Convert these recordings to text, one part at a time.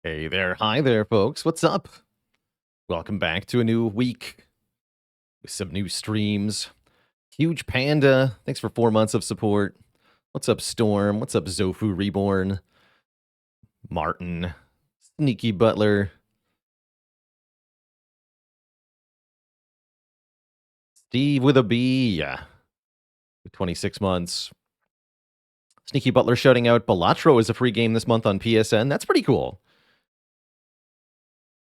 Hey there, hi there, folks. What's up? Welcome back to a new week with some new streams. Huge Panda, thanks for 4 months of support. What's up, Storm? What's up, Zofu Reborn? Martin, Sneaky Butler, Steve with a B, yeah, with 26 months. Sneaky Butler shouting out Baalor is a free game this month on PSN. That's pretty cool.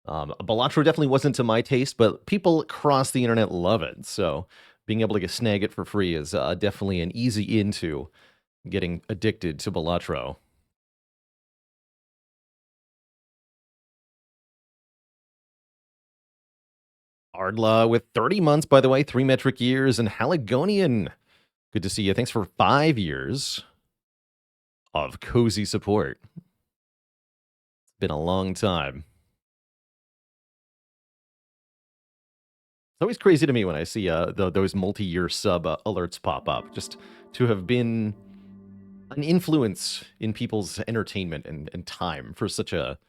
Baalor definitely wasn't to my taste, but people across the internet love it. So being able to snag it for free is definitely an easy into getting addicted to Baalor. Ardla with 30 months, by the way, 3 metric years, and Haligonian. Good to see you. Thanks for 5 years of cozy support. It's been a long time. It's always crazy to me when I see those multi-year sub alerts pop up. Just to have been an influence in people's entertainment and time for such a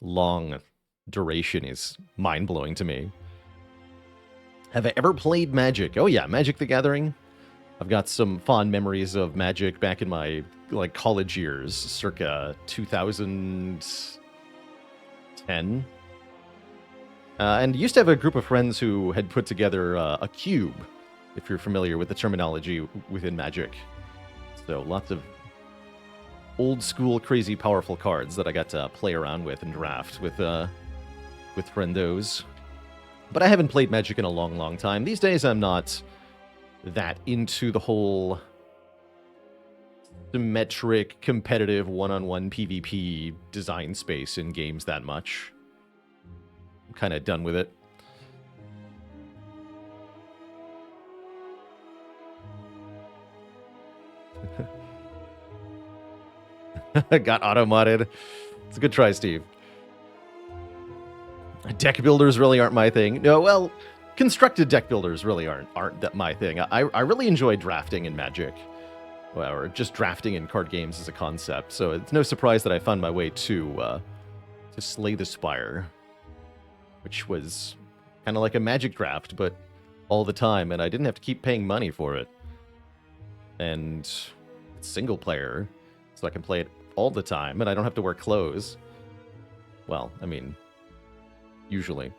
long duration is mind-blowing to me. Have I ever played Magic? Oh yeah, Magic the Gathering. I've got some fond memories of Magic back in my college years, circa 2010. And used to have a group of friends who had put together a cube, if you're familiar with the terminology within Magic. So lots of old school, crazy, powerful cards that I got to play around with and draft with friendos. But I haven't played Magic in a long, long time. These days, I'm not that into the whole symmetric, competitive, one-on-one PvP design space in games that much. I'm kind of done with it. Got auto-modded. It's a good try, Steve. Deck builders really aren't my thing. No, well, constructed deck builders really aren't that my thing. I really enjoy drafting in Magic. Well, or just drafting in card games as a concept. So it's no surprise that I found my way to Slay the Spire, which was kind of like a Magic draft, but all the time, and I didn't have to keep paying money for it. And it's single player, so I can play it all the time, and I don't have to wear clothes. Well, I mean, usually.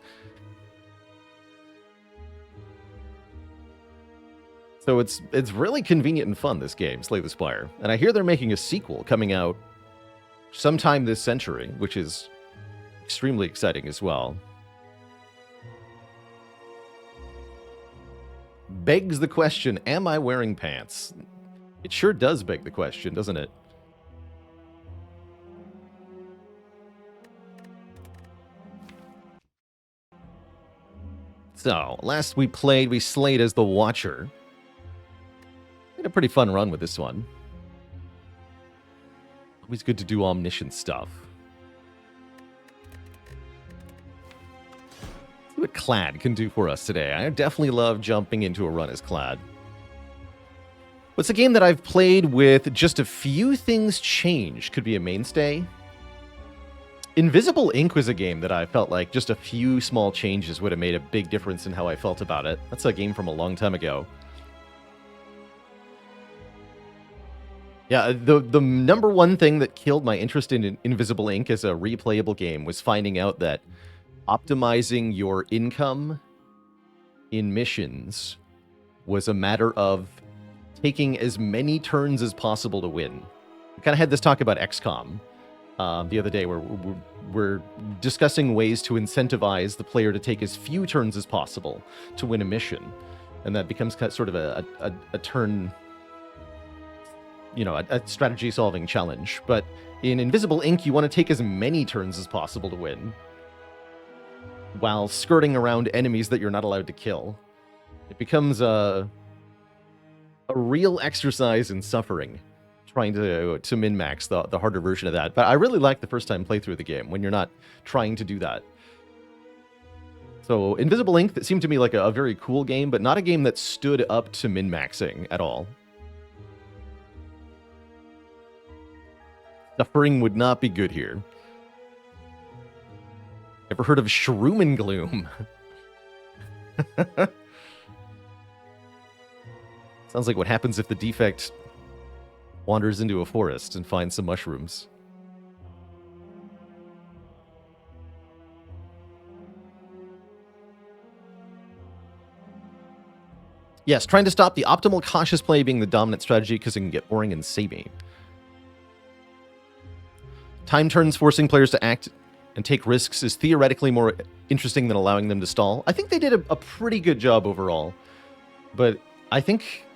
So it's really convenient and fun, this game, Slay the Spire. And I hear they're making a sequel coming out sometime this century, which is extremely exciting as well. Begs the question, am I wearing pants? It sure does beg the question, doesn't it? So, last we played, we slayed as the Watcher. Had a pretty fun run with this one. Always good to do omniscient stuff. See what Clad can do for us today. I definitely love jumping into a run as Clad. What's a game that I've played with just a few things changed? Could be a mainstay. Invisible Ink was a game that I felt like just a few small changes would have made a big difference in how I felt about it. That's a game from a long time ago. Yeah, the number one thing that killed my interest in Invisible Ink as a replayable game was finding out that optimizing your income in missions was a matter of taking as many turns as possible to win. We kind of had this talk about XCOM the other day, where we're discussing ways to incentivize the player to take as few turns as possible to win a mission. And that becomes kind of sort of a turn, you know, a strategy-solving challenge. But in Invisible Ink, you want to take as many turns as possible to win, while skirting around enemies that you're not allowed to kill. It becomes a real exercise in suffering, trying to min-max the harder version of that. But I really liked the first time playthrough of the game, when you're not trying to do that. So Invisible Ink, that seemed to me like a very cool game, but not a game that stood up to min-maxing at all. Suffering would not be good here. Ever heard of Shroom and Gloom? Sounds like what happens if the defect wanders into a forest and finds some mushrooms. Yes, trying to stop the optimal cautious play being the dominant strategy because it can get boring and samey. Time turns forcing players to act and take risks is theoretically more interesting than allowing them to stall. I think they did a pretty good job overall, but I think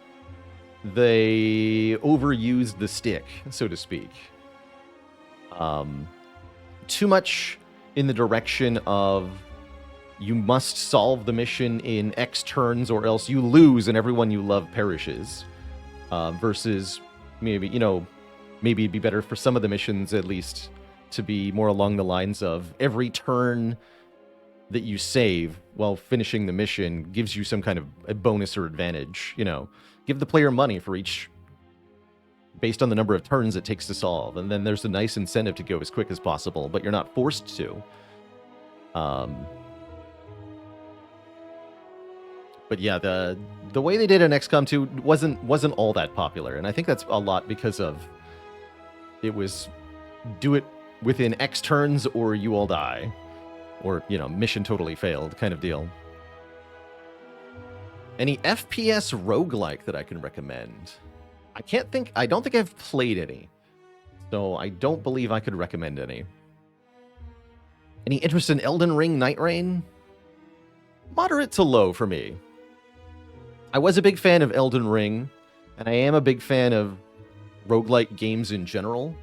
they overused the stick, so to speak. Too much in the direction of you must solve the mission in X turns or else you lose and everyone you love perishes. Versus maybe, maybe it'd be better for some of the missions at least to be more along the lines of every turn that you save while finishing the mission gives you some kind of a bonus or advantage. Give the player money for each based on the number of turns it takes to solve. And then there's a nice incentive to go as quick as possible, but you're not forced to. But yeah, the way they did in XCOM 2 wasn't all that popular, and I think that's a lot because of it was do it within X turns or you all die, or mission totally failed kind of deal. Any FPS roguelike that I can recommend? I don't think I've played any, so I don't believe I could recommend any. Any interest in Elden Ring Night Rain? Moderate to low for me. I was a big fan of Elden Ring, and I am a big fan of roguelike games in general,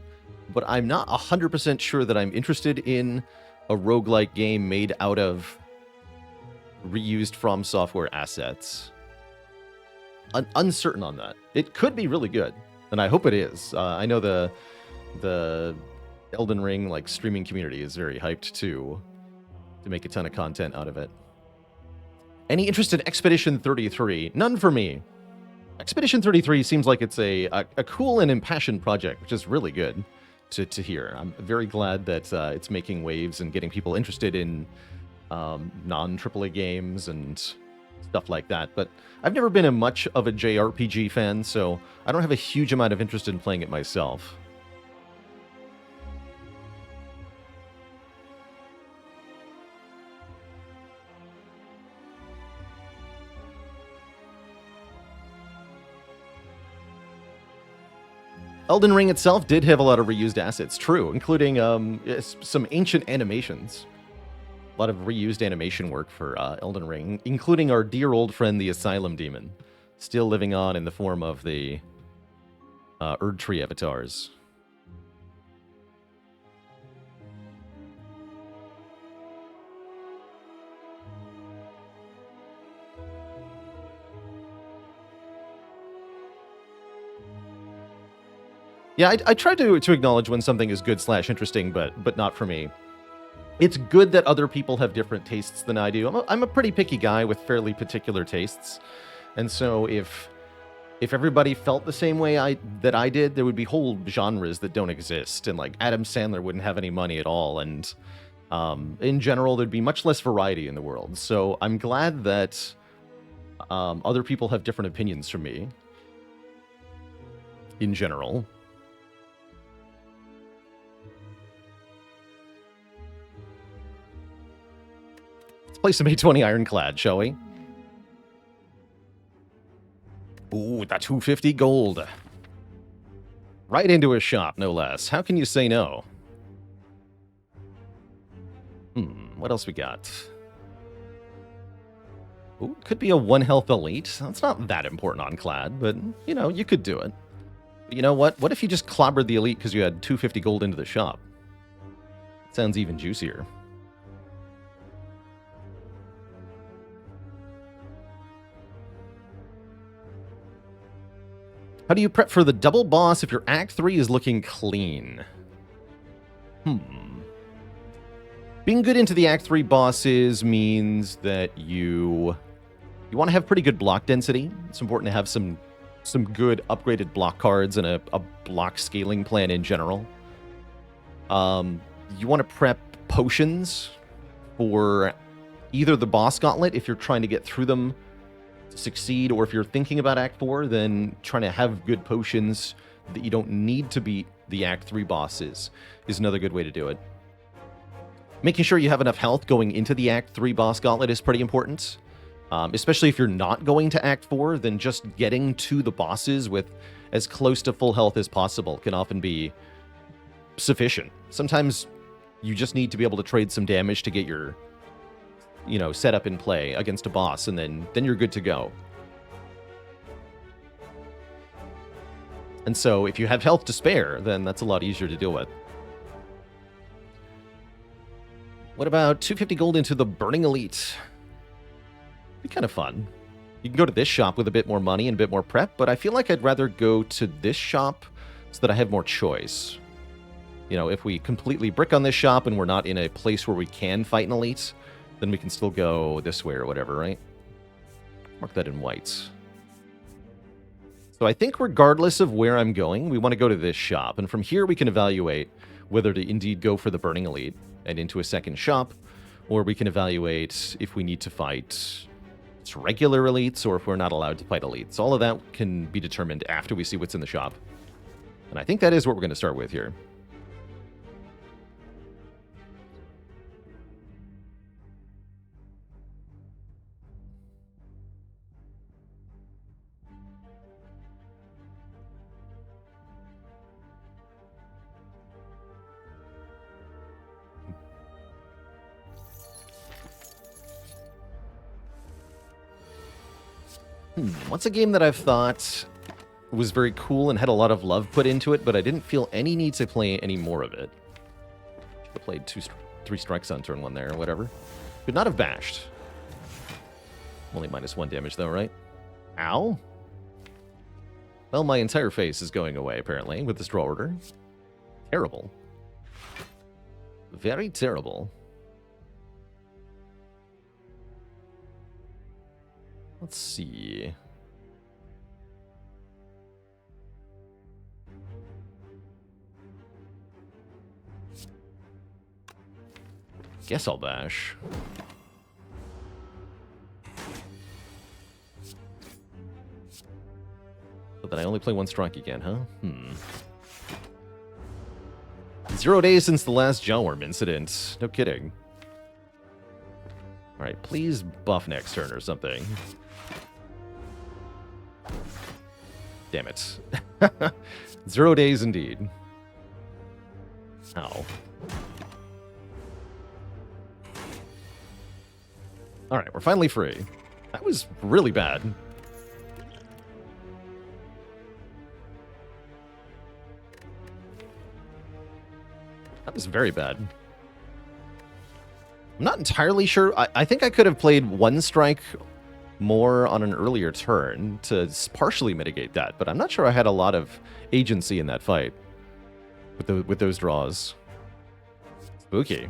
but I'm not 100% sure that I'm interested in a roguelike game made out of reused From Software assets. Uncertain on that. It could be really good, and I hope it is. I know the Elden Ring streaming community is very hyped to make a ton of content out of it. Any interest in Expedition 33? None for me. Expedition 33 seems like it's a cool and impassioned project, which is really good to hear. I'm very glad that it's making waves and getting people interested in non-AAA games and stuff like that. But I've never been much of a JRPG fan, so I don't have a huge amount of interest in playing it myself. Elden Ring itself did have a lot of reused assets, true, including some ancient animations. A lot of reused animation work for Elden Ring, including our dear old friend, the Asylum Demon, still living on in the form of the Erd Tree avatars. Yeah, I try to acknowledge when something is good/interesting, but not for me. It's good that other people have different tastes than I do. I'm a pretty picky guy with fairly particular tastes, and so if everybody felt the same way that I did, there would be whole genres that don't exist, and Adam Sandler wouldn't have any money at all, and in general, there'd be much less variety in the world. So I'm glad that other people have different opinions from me. In general. Play some A20 Ironclad, shall we? Ooh, that 250 gold. Right into a shop, no less. How can you say no? What else we got? Ooh, could be a 1 health elite. That's not that important on Clad, but, you could do it. But you know what? What if you just clobbered the elite because you had 250 gold into the shop? Sounds even juicier. How do you prep for the double boss if your Act 3 is looking clean? Being good into the Act 3 bosses means that you want to have pretty good block density. It's important to have some good upgraded block cards and a block scaling plan in general. You want to prep potions for either the boss gauntlet, if you're trying to get through them to succeed, or if you're thinking about Act 4, then trying to have good potions that you don't need to beat the Act 3 bosses is another good way to do it. Making sure you have enough health going into the Act 3 boss gauntlet is pretty important. Especially if you're not going to Act 4, then just getting to the bosses with as close to full health as possible can often be sufficient. Sometimes you just need to be able to trade some damage to get your, setup in play against a boss, and then you're good to go. And so if you have health to spare, then that's a lot easier to deal with. What about 250 gold into the Burning Elite? Be kind of fun. You can go to this shop with a bit more money and a bit more prep, but I feel like I'd rather go to this shop so that I have more choice. If we completely brick on this shop and we're not in a place where we can fight an elite, then we can still go this way or whatever, right? Mark that in white. So I think regardless of where I'm going, we want to go to this shop, and from here we can evaluate whether to indeed go for the Burning Elite and into a second shop, or we can evaluate if we need to fight regular elites, or if we're not allowed to fight elites. All of that can be determined after we see what's in the shop. And I think that is what we're going to start with here. What's a game that I've thought was very cool and had a lot of love put into it, but I didn't feel any need to play any more of it? Should have played 3 strikes on turn 1 there, or whatever. Could not have bashed. Only -1 damage, though, right? Ow. Well, my entire face is going away, apparently, with this draw order. Terrible. Very terrible. Let's see. Guess I'll bash. So that I only play 1 strike again, huh? 0 days since the last Jawworm incident. No kidding. Alright, please buff next turn or something. Damn it. 0 days indeed. Ow. Alright, we're finally free. That was really bad. That was very bad. I'm not entirely sure. I think I could have played 1 strike more on an earlier turn to partially mitigate that, but I'm not sure I had a lot of agency in that fight with those draws. Spooky.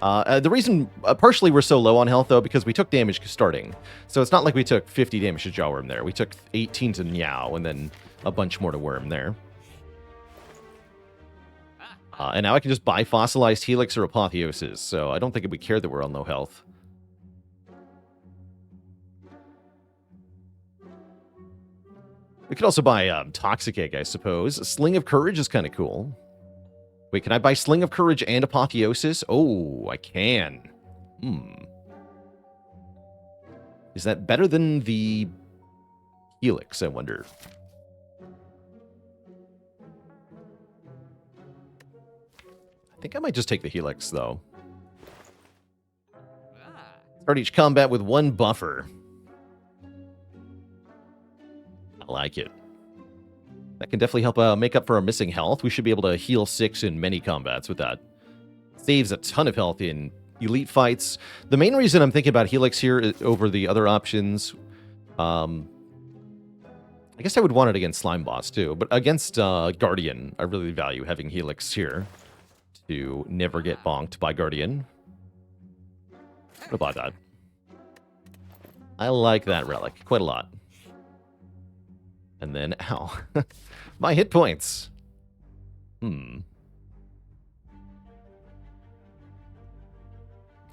The reason partially we're so low on health, though, because we took damage starting. So it's not like we took 50 damage to Jawworm there. We took 18 to Meow, and then a bunch more to Worm there. And now I can just buy Fossilized Helix or Apotheosis, so I don't think we care that we're on low health. We could also buy Toxic Egg, I suppose. Sling of Courage is kind of cool. Wait, can I buy Sling of Courage and Apotheosis? Oh, I can. Is that better than the Helix, I wonder? I think I might just take the Helix, though. Start each combat with 1 buffer. I like it. That can definitely help make up for our missing health. We should be able to heal 6 in many combats with that. Saves a ton of health in elite fights. The main reason I'm thinking about Helix here over the other options, I guess I would want it against Slime Boss too, but against Guardian, I really value having Helix here to never get bonked by Guardian. What about that? I like that relic quite a lot. And then, ow. My hit points.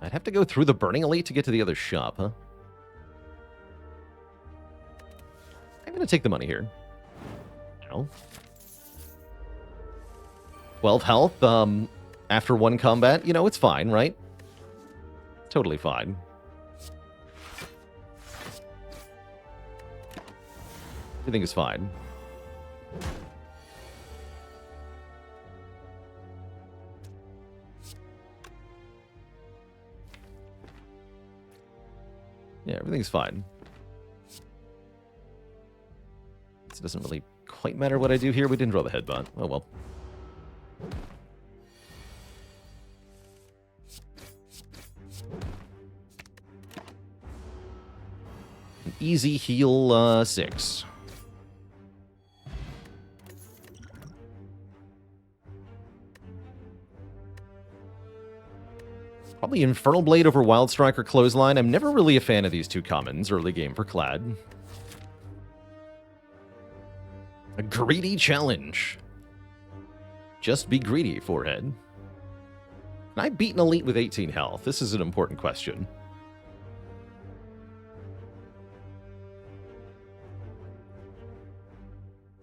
I'd have to go through the Burning Elite to get to the other shop, huh? I'm going to take the money here. No. 12 health, after one combat, you know, it's fine, right? Totally fine. Everything is fine. Yeah, everything's fine. It doesn't really quite matter what I do here. We didn't draw the headbutt. Oh well. An easy heal 6. Probably Infernal Blade over Wild Strike or Clothesline. I'm never really a fan of these two commons early game for Clad. A greedy challenge. Just be greedy, forehead. Can I beat an elite with 18 health? This is an important question.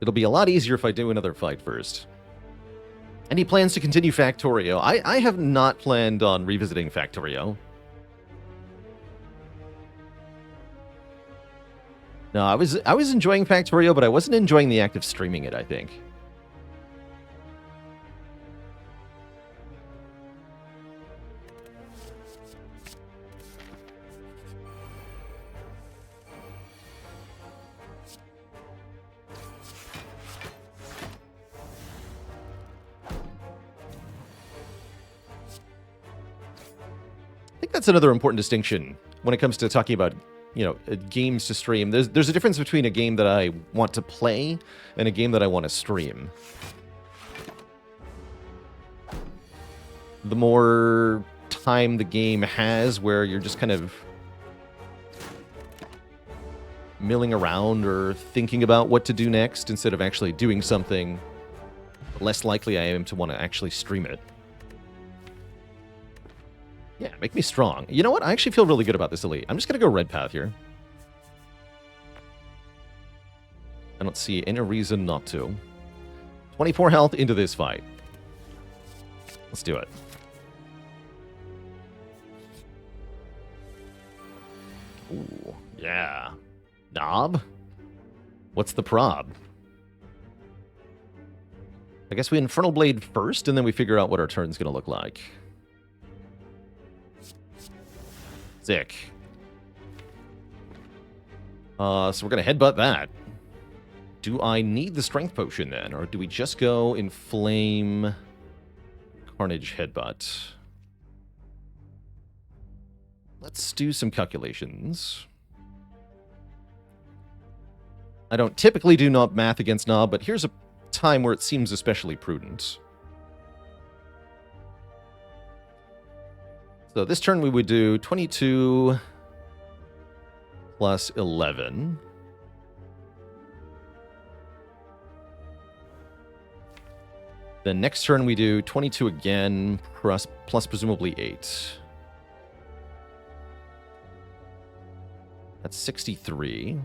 It'll be a lot easier if I do another fight first. Any plans to continue Factorio? I have not planned on revisiting Factorio. No, I was enjoying Factorio, but I wasn't enjoying the act of streaming it, I think. I think that's another important distinction when it comes to talking about, you know, games to stream. There's a difference between a game that I want to play and a game that I want to stream. The more time the game has where you're just kind of milling around or thinking about what to do next instead of actually doing something, the less likely I am to want to actually stream it. Yeah, make me strong. You know what? I actually feel really good about this elite. I'm just going to go red path here. I don't see any reason not to. 24 health into this fight. Let's do it. Ooh, yeah. Knob? What's the prob? I guess we Infernal Blade first, and then we figure out what our turn's going to look like. Sick. So we're going to headbutt that. Do I need the strength potion then, or do we just go Inflame Carnage Headbutt? Let's do some calculations. I don't typically do knob math against knob, but here's a time where it seems especially prudent. So this turn we would do 22 plus 11. Then next turn we do 22 again, plus presumably 8. That's 63.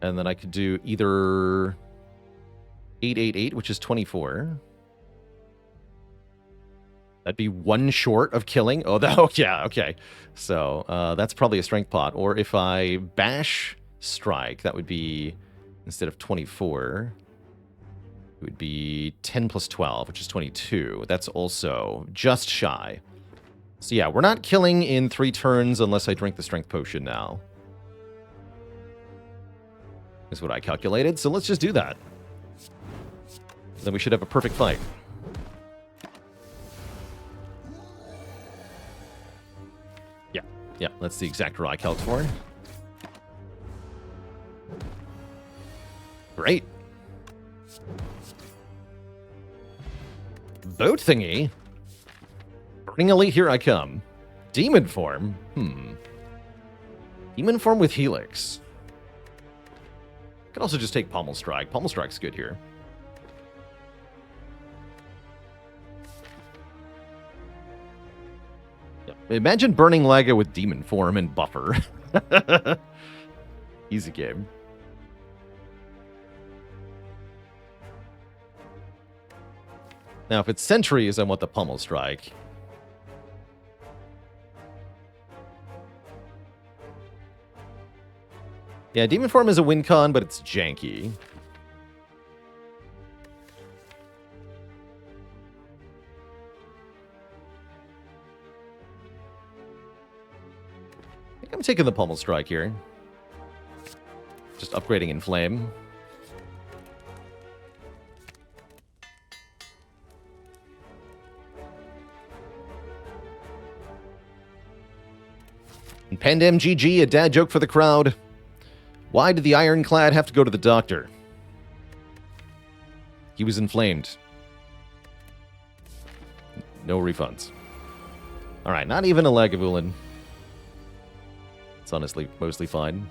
And then I could do either 888, which is 24. That'd be one short of killing. Oh, yeah, okay. So that's probably a strength pot. Or if I bash strike, that would be, instead of 24, it would be 10 plus 12, which is 22. That's also just shy. So yeah, we're not killing in 3 turns unless I drink the strength potion now. Is what I calculated. So let's just do that. Then we should have a perfect fight. Yeah, that's the exact roll I calc for. Great. Boat thingy. Burning Elite, here I come. Demon form? Demon form with Helix. Could also just take Pommel Strike. Pommel Strike's good here. Imagine burning Laga with demon form and buffer. Easy game. Now, if it's sentries, I want the pummel strike. Yeah, demon form is a win con, but it's janky. I think I'm taking the pummel strike here. Just upgrading Inflame. And Pandem GG, a dad joke for the crowd. Why did the Ironclad have to go to the doctor? He was inflamed. No refunds. Alright, not even a Lagavulin. It's honestly mostly fine.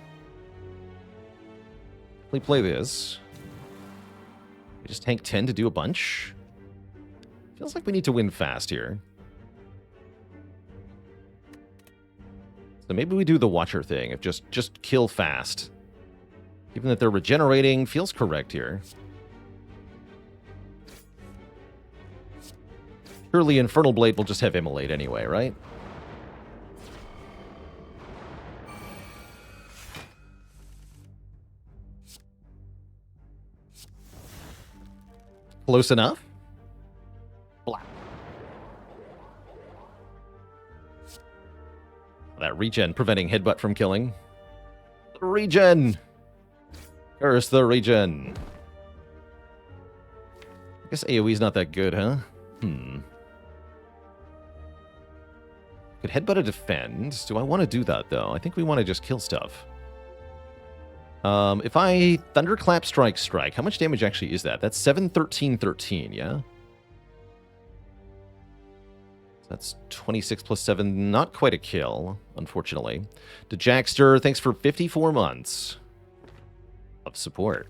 We play this. We just tank 10 to do a bunch. Feels like we need to win fast here. So maybe we do the Watcher thing, of just kill fast. Given that they're regenerating, feels correct here. Surely Infernal Blade will just have Immolate anyway, right? Close enough? Black. That regen preventing Headbutt from killing. Regen! Curse the regen. I guess AoE's not that good, huh? Could Headbutt a defend? Do I want to do that, though? I think we want to just kill stuff. If I Thunderclap Strike, how much damage actually is that? That's 7, 13, 13, yeah? That's 26 plus 7. Not quite a kill, unfortunately. To Jackster, thanks for 54 months of support.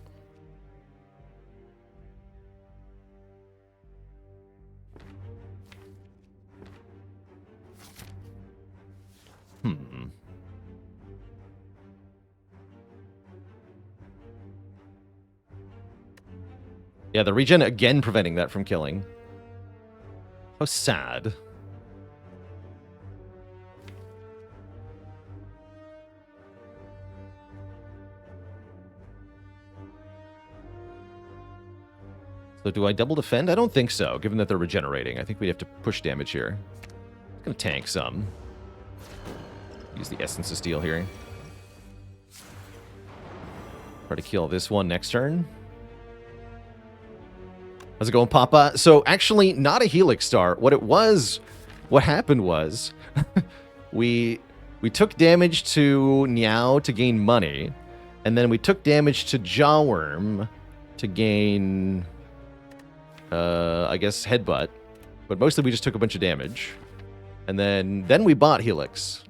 Yeah, the regen again preventing that from killing. How sad. So do I double defend? I don't think so, given that they're regenerating. I think we have to push damage here. I'm gonna tank some. Use the Essence of Steel here. Try to kill this one next turn. How's it going, Papa? So actually, not a Helix Star. What happened was, we took damage to Niao to gain money, and then we took damage to Jawworm to gain, I guess, Headbutt. But mostly we just took a bunch of damage. And then we bought Helix.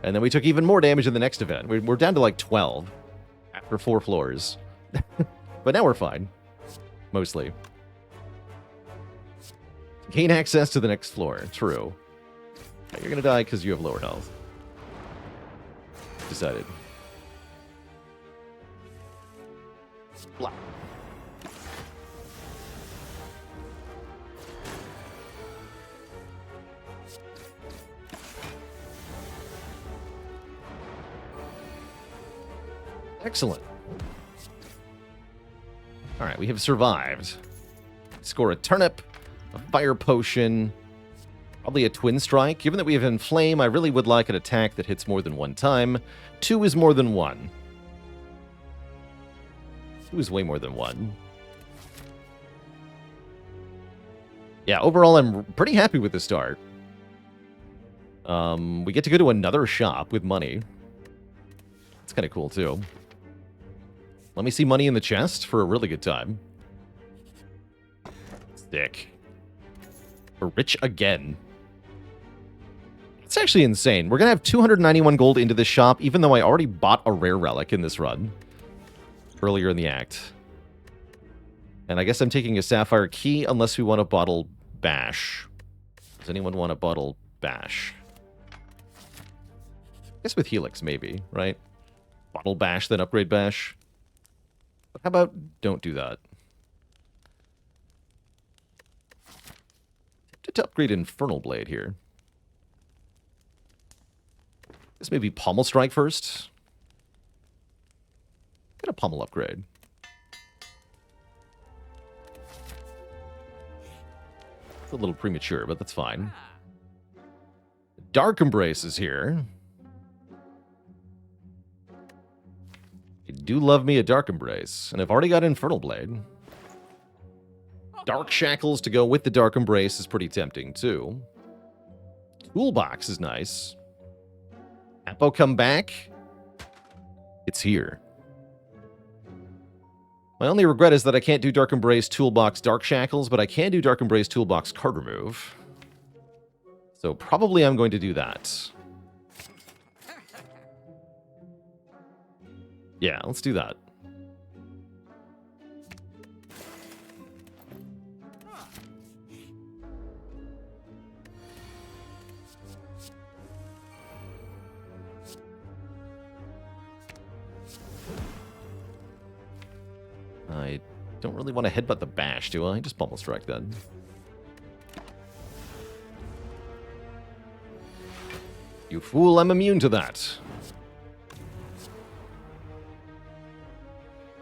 And then we took even more damage in the next event. We're down to like 12 after 4 floors. But now we're fine. Mostly. Gain access to the next floor. True. You're gonna die because you have lower health. Decided. Blah. Excellent. Alright, we have survived. Score a turnip, a fire potion, probably a twin strike. Given that we have Inflame, I really would like an attack that hits more than one time. 2 is more than 1. 2 is way more than 1. Yeah, overall, I'm pretty happy with the start. We get to go to another shop with money. It's kind of cool, too. Let me see money in the chest for a really good time. Sick. We're rich again. It's actually insane. We're going to have 291 gold into this shop, even though I already bought a rare relic in this run. Earlier in the act. And I guess I'm taking a Sapphire Key, unless we want a Bottle Bash. Does anyone want a Bottle bash? I guess with Helix, maybe, right? Bottle bash, then upgrade bash. But how about don't do that? Tempted to upgrade Infernal Blade here. Guess maybe Pommel Strike first. Get a Pommel upgrade. It's a little premature, but that's fine. Dark Embrace is here. I do love me a Dark Embrace, and I've already got Infernal Blade. Dark Shackles to go with the Dark Embrace is pretty tempting, too. Toolbox is nice. Apo come back. It's here. My only regret is that I can't do Dark Embrace, Toolbox, Dark Shackles, but I can do Dark Embrace, Toolbox, Card Remove. So probably I'm going to do that. Yeah, let's do that. I don't really want to headbutt the bash, do I? Just Pommel Strike then. You fool, I'm immune to that.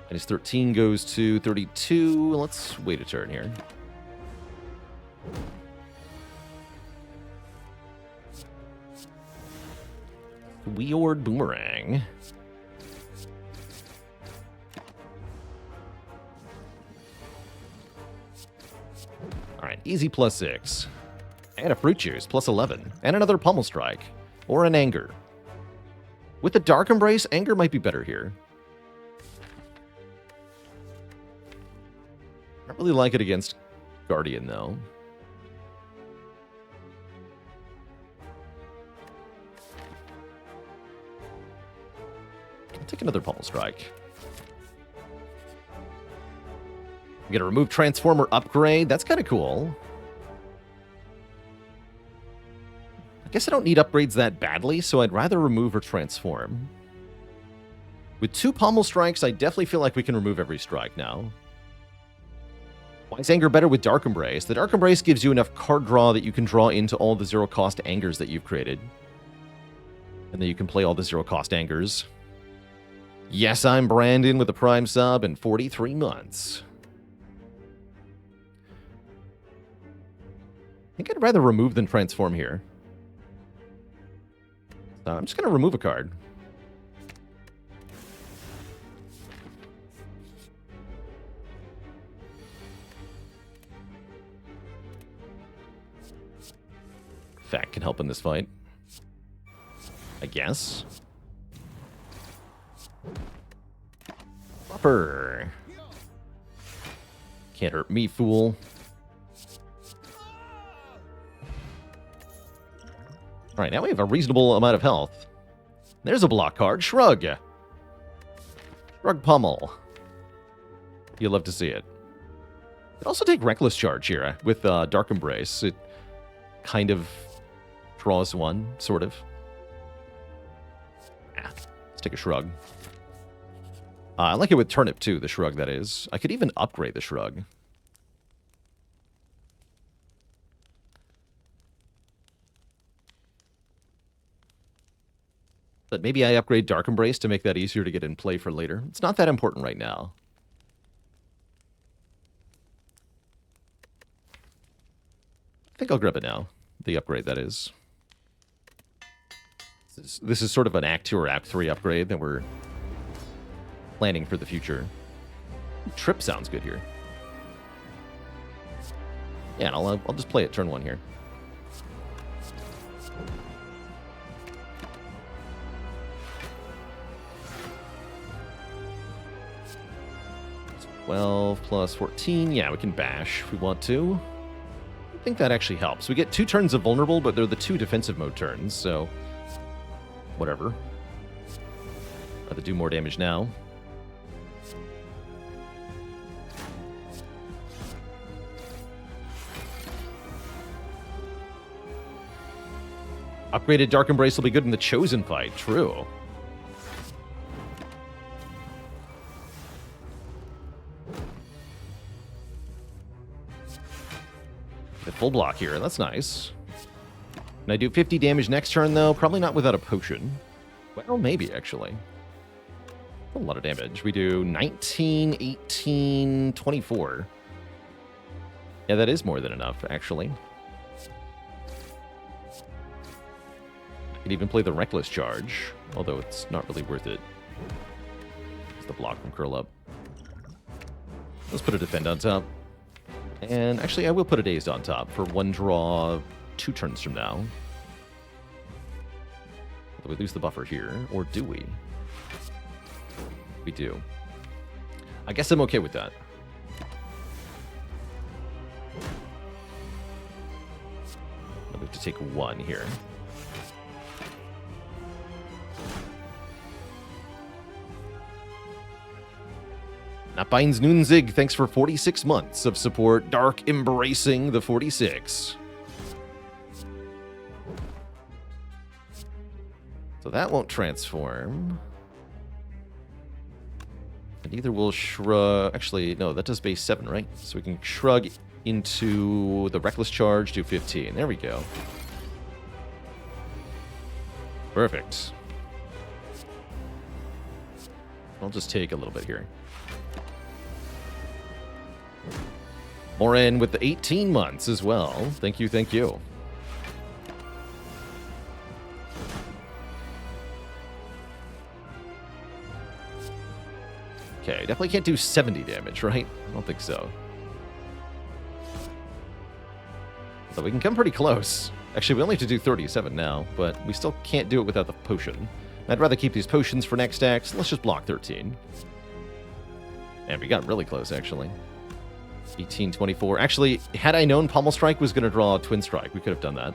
Minus 13 goes to 32. Let's wait a turn here. Weird Boomerang. Alright, easy +6. And a Fruit Juice, +11. And another Pommel Strike. Or an Anger. With the Dark Embrace, Anger might be better here. I don't really like it against Guardian, though. I'll take another Pommel Strike. I'm gonna remove Transformer Upgrade. That's kind of cool. I guess I don't need upgrades that badly, so I'd rather remove or transform. With 2 Pommel Strikes, I definitely feel like we can remove every strike now. Why is Anger better with Dark Embrace? The Dark Embrace gives you enough card draw that you can draw into all the zero-cost Angers that you've created. And then you can play all the zero-cost Angers. Yes, I'm Brandon with a Prime sub and 43 months. I think I'd rather remove than transform here. I'm just going to remove a card. Fact can help in this fight, I guess. Buffer. Can't hurt me, fool. Alright, now we have a reasonable amount of health. There's a block card. Shrug. Shrug Pummel. You'll love to see it. Could also take Reckless Charge here with Dark Embrace. It kind of draws one, sort of. Let's take a Shrug. I like it with Turnip, too, the Shrug, that is. I could even upgrade the Shrug. But maybe I upgrade Dark Embrace to make that easier to get in play for later. It's not that important right now. I think I'll grab it now. The upgrade, that is. This is sort of an Act 2 or Act 3 upgrade that we're planning for the future. Trip sounds good here. Yeah, I'll just play it turn 1 here. +14. Yeah, we can bash if we want to. I think that actually helps. We get 2 turns of vulnerable, but they're the 2 defensive mode turns, so whatever. Rather do more damage now. Upgraded Dark Embrace will be good in the Chosen fight. True. The full block here. That's nice. Can I do 50 damage next turn, though? Probably not without a potion. Well, maybe, actually. A lot of damage. We do 19, 18, 24. Yeah, that is more than enough, actually. I could even play the Reckless Charge, although it's not really worth it. It's the block from Curl Up. Let's put a Defend on top. And actually, I will put a Dazed on top for one draw 2 turns from now. Do we lose the buffer here, or do we? We do. I guess I'm okay with that. We have to take 1 here. Napines Nunzig, thanks for 46 months of support. Dark Embracing the 46. So that won't transform. And either will shrug... Actually, no, that does base 7, right? So we can shrug into the Reckless Charge, do 15. There we go. Perfect. I'll just take a little bit here. Morin with the 18 months as well. Thank you, thank you. Okay, definitely can't do 70 damage, right? I don't think so. Although we can come pretty close. Actually, we only have to do 37 now, but we still can't do it without the potion. I'd rather keep these potions for next stacks. Let's just block 13. And we got really close, actually. 18, 24. Actually, had I known Pommel Strike was going to draw a Twin Strike, we could have done that.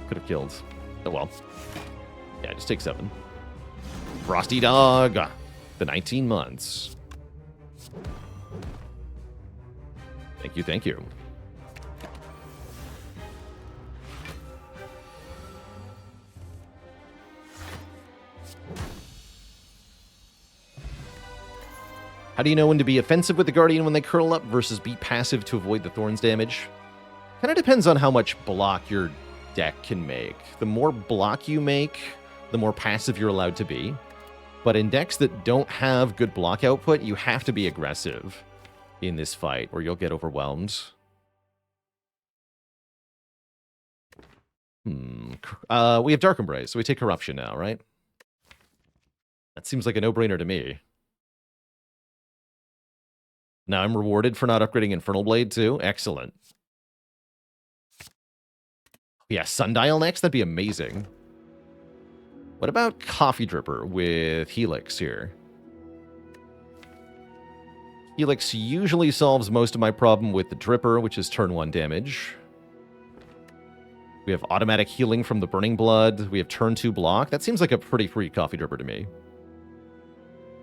Could have killed. Oh, well. Yeah, just take 7. Frosty Dog. The 19 months. Thank you, thank you. How do you know when to be offensive with the Guardian when they curl up versus be passive to avoid the Thorns damage? Kind of depends on how much block your deck can make. The more block you make, the more passive you're allowed to be. But in decks that don't have good block output, you have to be aggressive in this fight, or you'll get overwhelmed. We have Dark Embrace, so we take Corruption now, right? That seems like a no-brainer to me. Now I'm rewarded for not upgrading Infernal Blade, too. Excellent. Yeah, Sundial next? That'd be amazing. What about Coffee Dripper with Helix here? Helix usually solves most of my problem with the Dripper, which is turn 1 damage. We have automatic healing from the Burning Blood. We have turn 2 block. That seems like a pretty free Coffee Dripper to me.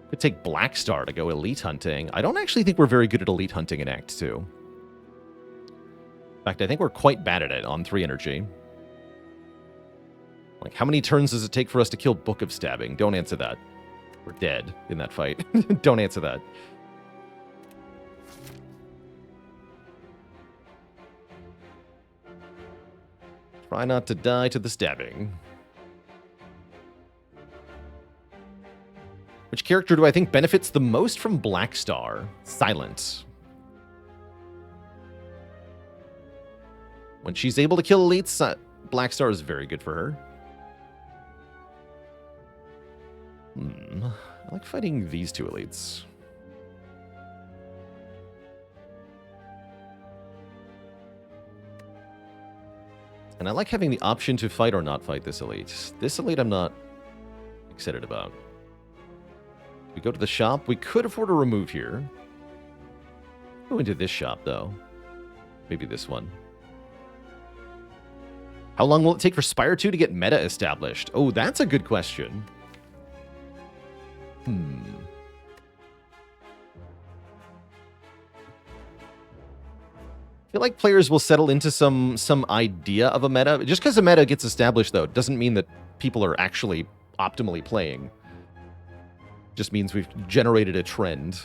Could take Black Star to go elite hunting. I don't actually think we're very good at elite hunting in Act 2. In fact, I think we're quite bad at it on 3 energy. Like, how many turns does it take for us to kill Book of Stabbing? Don't answer that. We're dead in that fight. Don't answer that. Try not to die to the stabbing. Which character do I think benefits the most from Black Star? Silent. When she's able to kill elites, Black Star is very good for her. I like fighting these 2 elites. And I like having the option to fight or not fight this elite. This elite I'm not excited about. We go to the shop. We could afford a remove here. Go into this shop, though. Maybe this one. How long will it take for Spire 2 to get meta established? Oh, that's a good question. I feel like players will settle into some idea of a meta. Just because a meta gets established, though, doesn't mean that people are actually optimally playing. Just means we've generated a trend.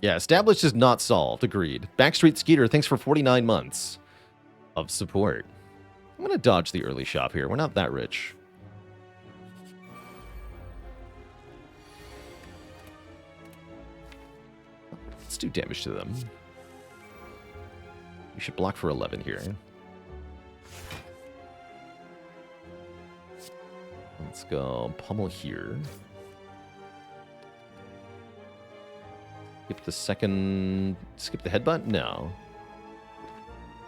Yeah, established is not solved. Agreed. Backstreet Skeeter, thanks for 49 months of support. I'm going to dodge the early shop here. We're not that rich. Let's do damage to them. We should block for 11 here. Let's go pummel here. Skip the second... Skip the headbutt? No.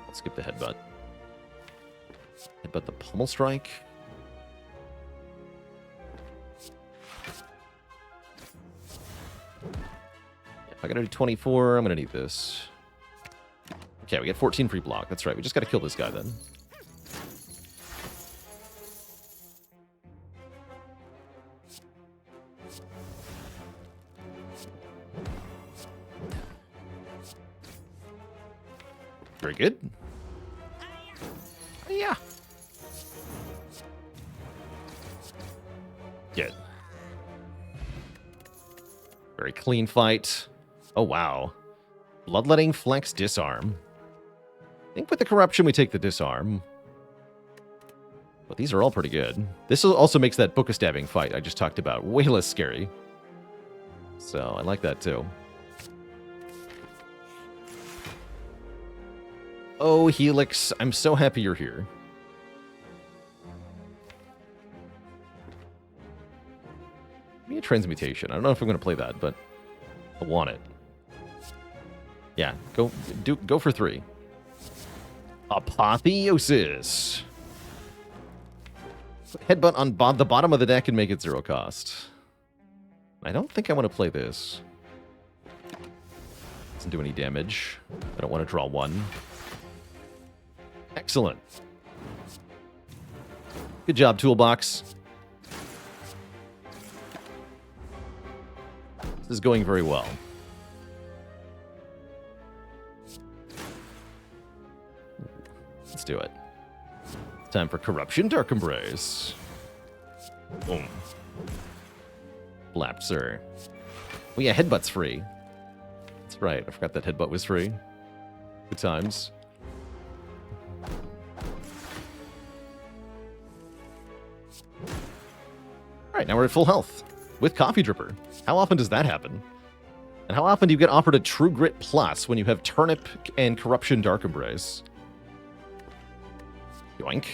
Let's skip the headbutt. Headbutt the pummel strike. If I gotta do 24, I'm gonna need this. Okay, we get 14 free block. That's right. We just gotta kill this guy then. Very good. Yeah. Good. Very clean fight. Oh, wow. Bloodletting, flex, disarm. I think with the corruption, we take the disarm. But these are all pretty good. This also makes that book of stabbing fight I just talked about way less scary. So I like that too. Oh, Helix, I'm so happy you're here. Give me a transmutation. I don't know if I'm going to play that, but I want it. Yeah, go for 3. Apotheosis. Headbutt on the bottom of the deck and make it 0 cost. I don't think I want to play this. Doesn't do any damage. I don't want to draw 1. Excellent. Good job, Toolbox. This is going very well. Let's do it. Time for Corruption Dark Embrace. Boom. Blapped, sir. Oh yeah, Headbutt's free. That's right, I forgot that Headbutt was free. Good times. Alright, now we're at full health. With Coffee Dripper. How often does that happen? And how often do you get offered a True Grit Plus when you have Turnip and Corruption Dark Embrace? Yoink.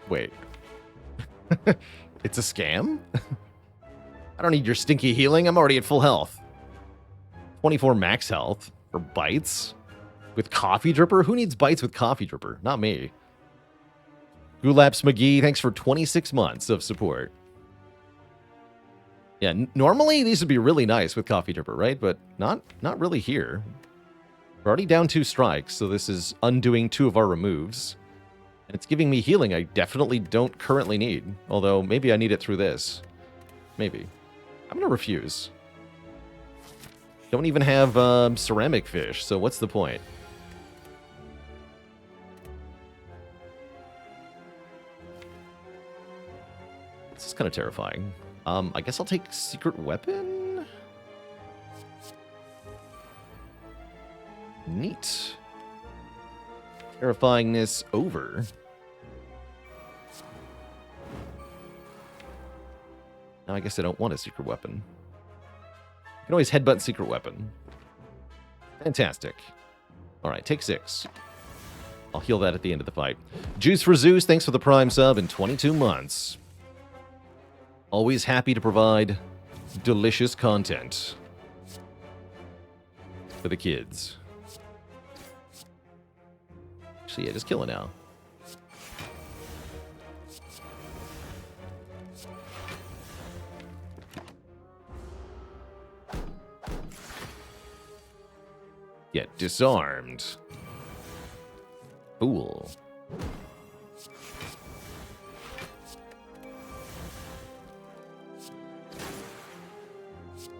Wait. It's a scam? I don't need your stinky healing. I'm already at full health. 24 max health for bites with Coffee Dripper? Who needs bites with Coffee Dripper? Not me. Gulaps McGee, thanks for 26 months of support. Yeah, normally these would be really nice with Coffee Dripper, right? But not really here. We're already down 2 strikes, so this is undoing 2 of our removes. And it's giving me healing I definitely don't currently need. Although, maybe I need it through this. Maybe. I'm going to refuse. Don't even have ceramic fish, so what's the point? This is kind of terrifying. I guess I'll take Secret Weapon? Neat. Terrifyingness over. Now I guess I don't want a Secret Weapon. You can always headbutt Secret Weapon. Fantastic. Alright, take 6. I'll heal that at the end of the fight. Juice for Zeus, thanks for the Prime sub in 22 months. Always happy to provide delicious content for the kids. Actually, yeah, just kill it now. Get disarmed. Fool.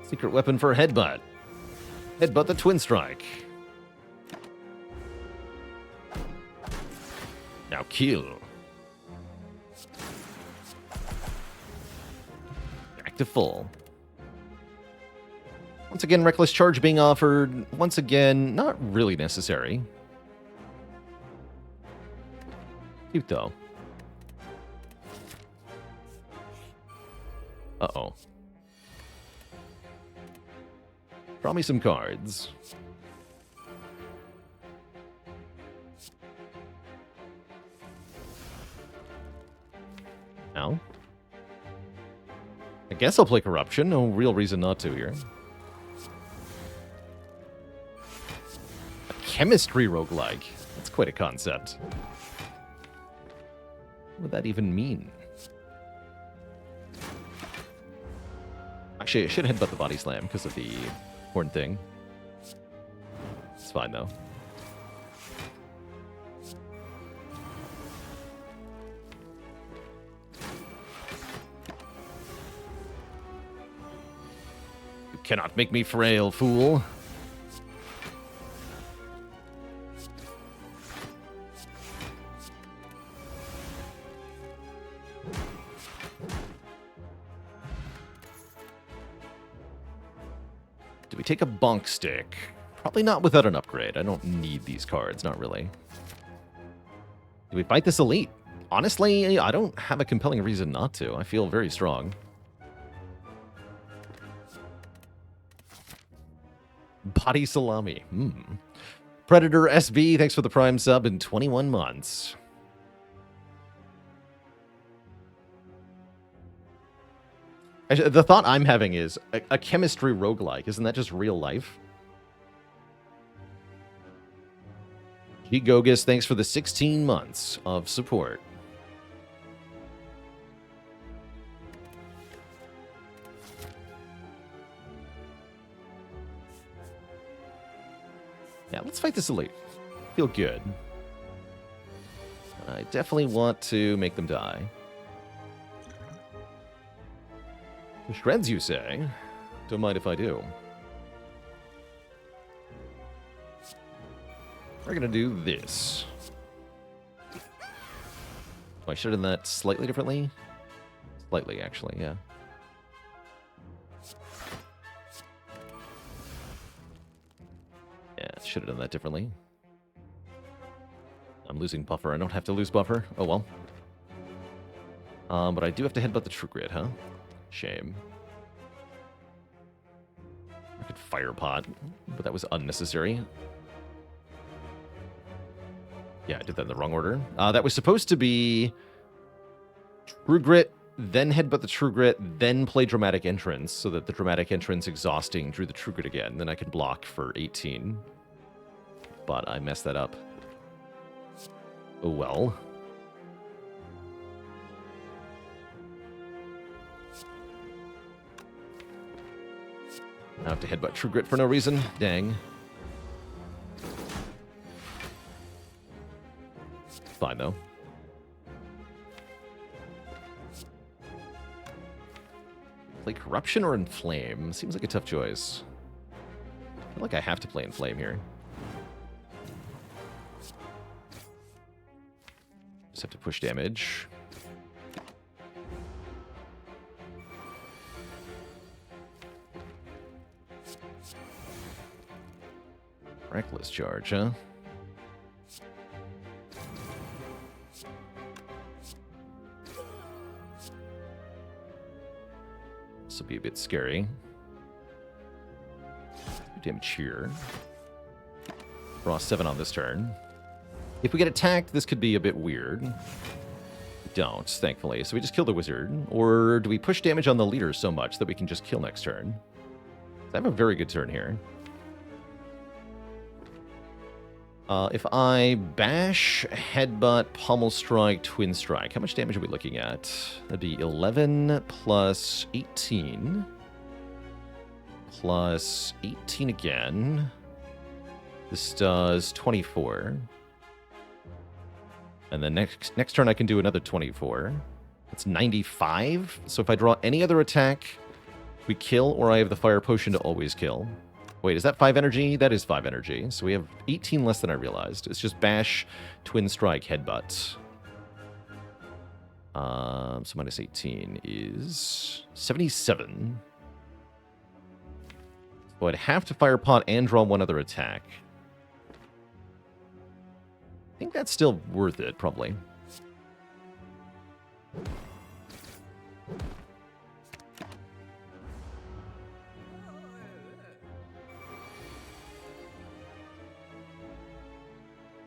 Secret weapon for headbutt. Headbutt the twin strike. Now kill. Back to full. Once again, reckless charge being offered. Once again, not really necessary. Cute though. Uh-oh. Draw me some cards. Now? I guess I'll play Corruption. No real reason not to here. A chemistry roguelike. That's quite a concept. What would that even mean? Actually, I should headbutt the body slam because of the horn thing. It's fine, though. You cannot make me frail, fool. Do we take a bonk stick? Probably not without an upgrade. I don't need these cards, not really. Do we fight this elite? Honestly, I don't have a compelling reason not to. I feel very strong. Body salami. Predator SB, thanks for the Prime sub in 21 months. The thought I'm having is a chemistry roguelike. Isn't that just real life? G Gogus, thanks for the 16 months of support. Yeah, let's fight this elite. Feel good. I definitely want to make them die. Shreds, you say? Don't mind if I do. We're gonna do this. Oh, I should have done that slightly differently? Slightly, actually, yeah. Yeah, should have done that differently. I'm losing buffer. I don't have to lose buffer. Oh, well. But I do have to headbutt the True Grit, huh? Shame. I could fire pot, but that was unnecessary. Yeah, I did that in the wrong order. That was supposed to be True Grit, then headbutt the True Grit, then play Dramatic Entrance, so that the Dramatic Entrance exhausting drew the True Grit again. Then I could block for 18. But I messed that up. Oh well. I have to headbutt True Grit for no reason. Dang. Fine, though. Play Corruption or Inflame? Seems like a tough choice. I feel like I have to play Inflame here. Just have to push damage. Reckless charge, huh? This will be a bit scary. Damage here. Draw 7 on this turn. If we get attacked, this could be a bit weird. We don't, thankfully. So we just kill the wizard. Or do we push damage on the leader so much that we can just kill next turn? I have a very good turn here. If I bash, headbutt, pommel strike, twin strike, how much damage are we looking at? That'd be 11 plus 18. Plus 18 again. This does 24. And then next turn I can do another 24. That's 95. So if I draw any other attack, we kill, or I have the fire potion to always kill. Wait, is that 5 energy? That is 5 energy. So we have 18 less than I realized. It's just bash, twin strike, headbutt. So minus 18 is 77. So I'd have to fire pot and draw one other attack. I think that's still worth it, probably.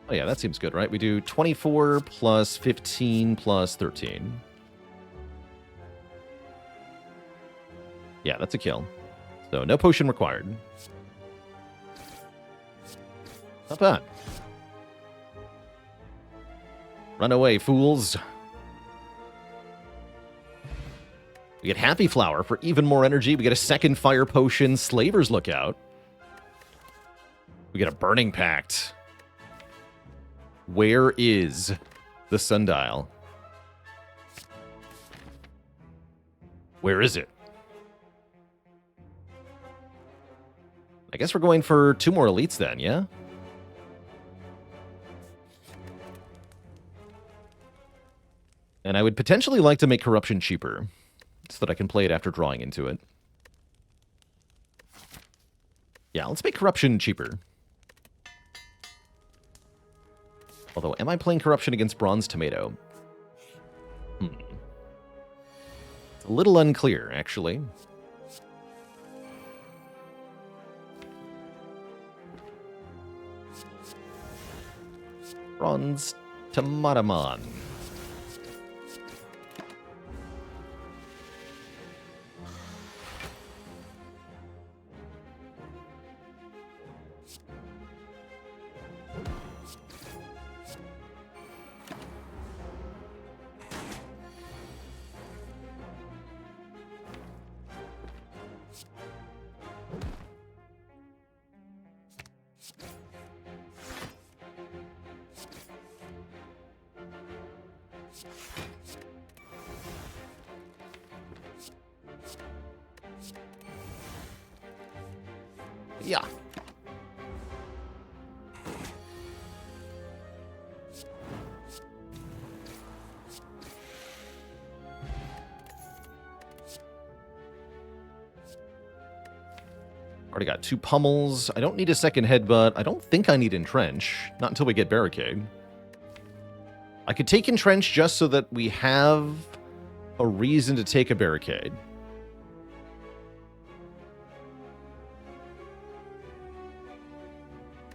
Oh yeah, that seems good, right? We do 24 plus 15 plus 13. Yeah, that's a kill. So no potion required. Not bad. Run away, fools. We get Happy Flower for even more energy. We get a second fire potion. Slaver's Lookout. We get a Burning Pact. Where is the Sundial? Where is it? I guess we're going for 2 more elites then, yeah? And I would potentially like to make Corruption cheaper, so that I can play it after drawing into it. Yeah, let's make Corruption cheaper. Although, am I playing Corruption against Bronze Tomato? It's a little unclear, actually. Bronze Tomatomon. Yeah. Already got 2 pummels. I don't need a second headbutt. I don't think I need entrench. Not until we get barricade. I could take entrench just so that we have a reason to take a barricade.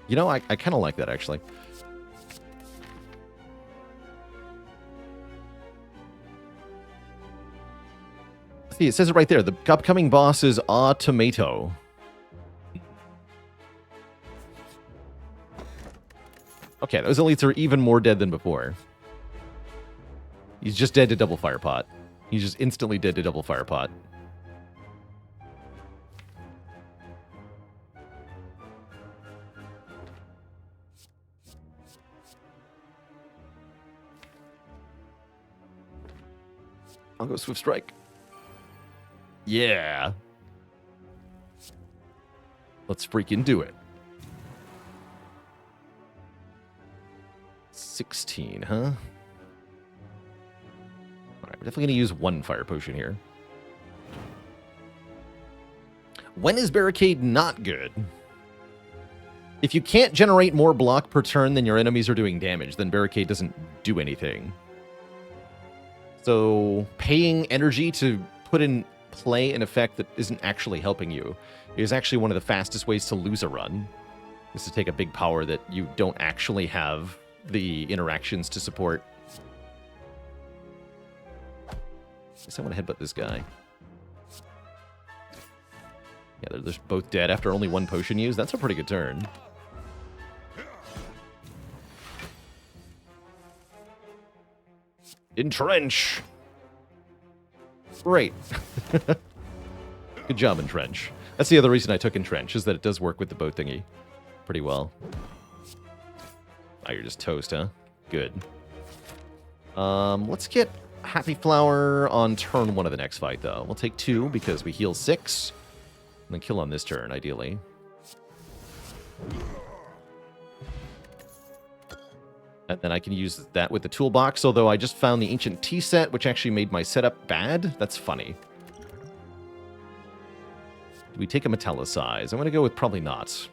You know, I kind of like that, actually. See, it says it right there. The upcoming boss is A Tomato. Okay, those elites are even more dead than before. He's just dead to double fire pot. He's just instantly dead to double fire pot. I'll go Swift Strike. Yeah. Let's freaking do it. 16, huh? Alright, we're definitely going to use 1 fire potion here. When is Barricade not good? If you can't generate more block per turn than your enemies are doing damage, then Barricade doesn't do anything. So paying energy to put in play an effect that isn't actually helping you is actually one of the fastest ways to lose a run. Is to take a big power that you don't actually have the interactions to support. Guess I want to headbutt this guy. Yeah, they're both dead after only 1 potion used. That's a pretty good turn. Entrench! Great. Good job, Entrench. That's the other reason I took Entrench, is that it does work with the bow thingy pretty well. Oh, you're just toast, huh? Good. Let's get Happy Flower on turn 1 of the next fight, though. We'll take 2 because we heal 6. And then kill on this turn, ideally. And then I can use that with the toolbox, although I just found the Ancient Tea set, which actually made my setup bad. That's funny. Do we take a Metallicize? I'm going to go with probably not.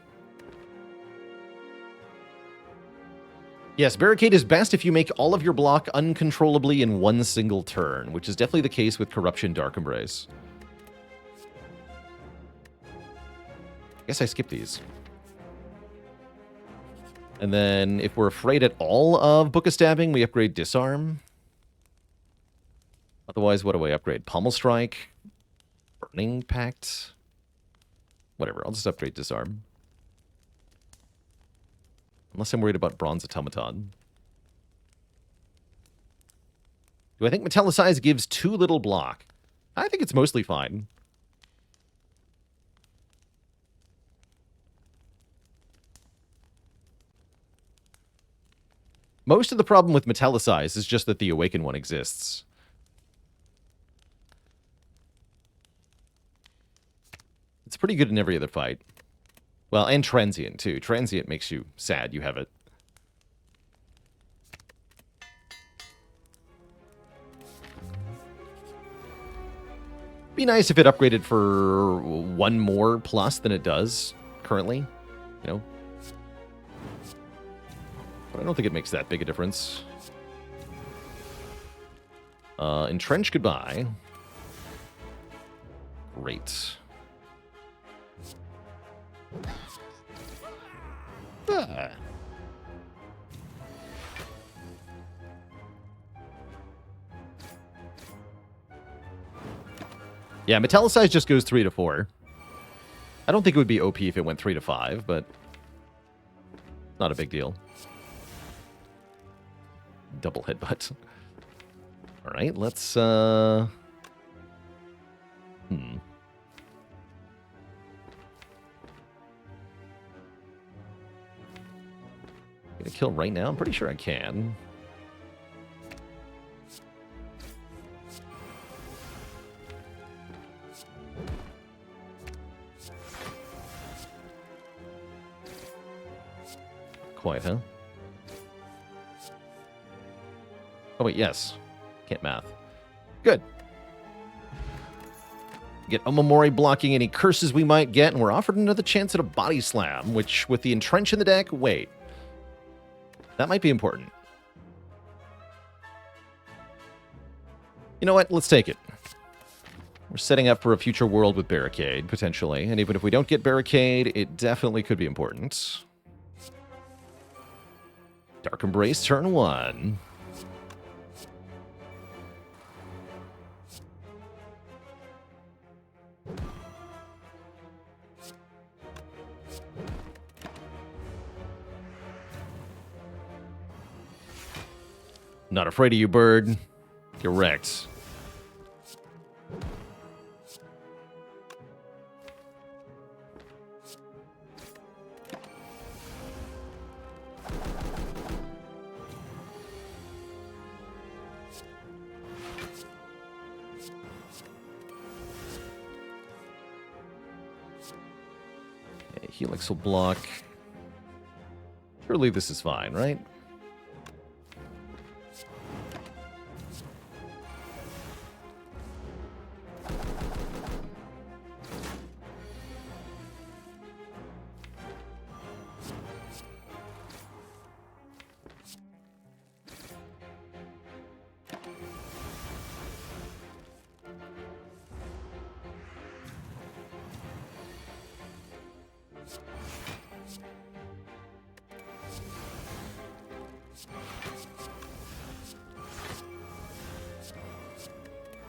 Yes, Barricade is best if you make all of your block uncontrollably in one single turn, which is definitely the case with Corruption Dark Embrace. I guess I skipped these. And then if we're afraid at all of Book of Stabbing, we upgrade Disarm. Otherwise, what do I upgrade? Pommel Strike? Burning Pact? Whatever, I'll just upgrade Disarm. Unless I'm worried about Bronze Automaton. Do I think Metallicize gives too little block? I think it's mostly fine. Most of the problem with Metallicize is just that the Awakened one exists. It's pretty good in every other fight. Well, and Transient, too. Transient makes you sad you have it. Be nice if it upgraded for 1 more plus than it does currently, you know? But I don't think it makes that big a difference. Entrench goodbye. Great. Ah. Yeah, Metallicize just goes 3 to 4. I don't think it would be OP if it went 3 to 5, but not a big deal. Double headbutt. All right, let's Gonna kill right now? I'm pretty sure I can. Quite, huh? Oh, wait, yes. Can't math. Good. Get Omamori blocking any curses we might get, and we're offered another chance at a body slam, which, with the Entrench in the deck, wait. That might be important. You know what? Let's take it. We're setting up for a future world with Barricade, potentially. And even if we don't get Barricade, it definitely could be important. Dark Embrace, turn 1. Not afraid of you, bird. Get wrecked. Okay, Helix will block. Surely this is fine, right?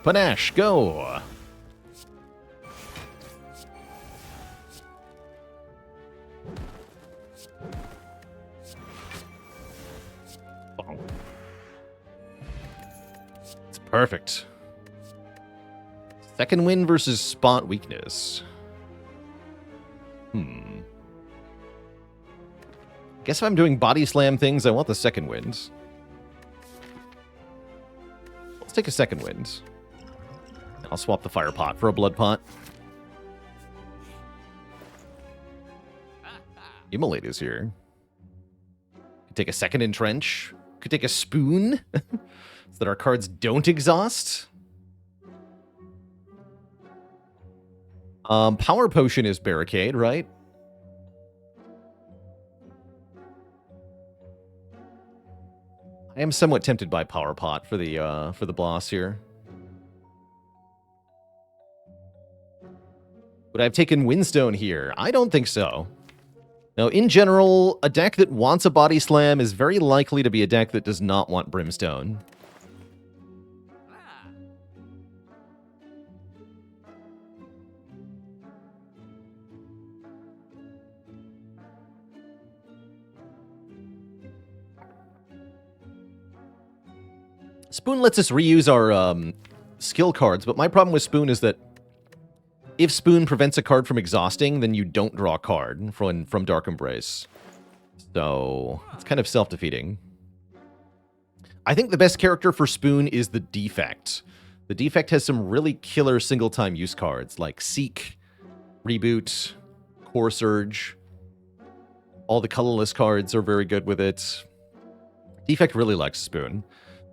Panache, go! Bonk. It's perfect. Second win versus spot weakness. Guess if I'm doing body slam things, I want the second wind. Let's take a second wind. I'll swap the fire pot for a blood pot. Immolate is here. Could take a second entrench. Could take a spoon so that our cards don't exhaust. Power potion is barricade, right? I am somewhat tempted by power pot for the boss here. Would I have taken Windstone here? I don't think so. Now, in general, a deck that wants a body slam is very likely to be a deck that does not want Brimstone. Spoon lets us reuse our skill cards, but my problem with Spoon is that if Spoon prevents a card from exhausting, then you don't draw a card from Dark Embrace. So it's kind of self-defeating. I think the best character for Spoon is the Defect. The Defect has some really killer single-time use cards, like Seek, Reboot, Core Surge. All the colorless cards are very good with it. Defect really likes Spoon.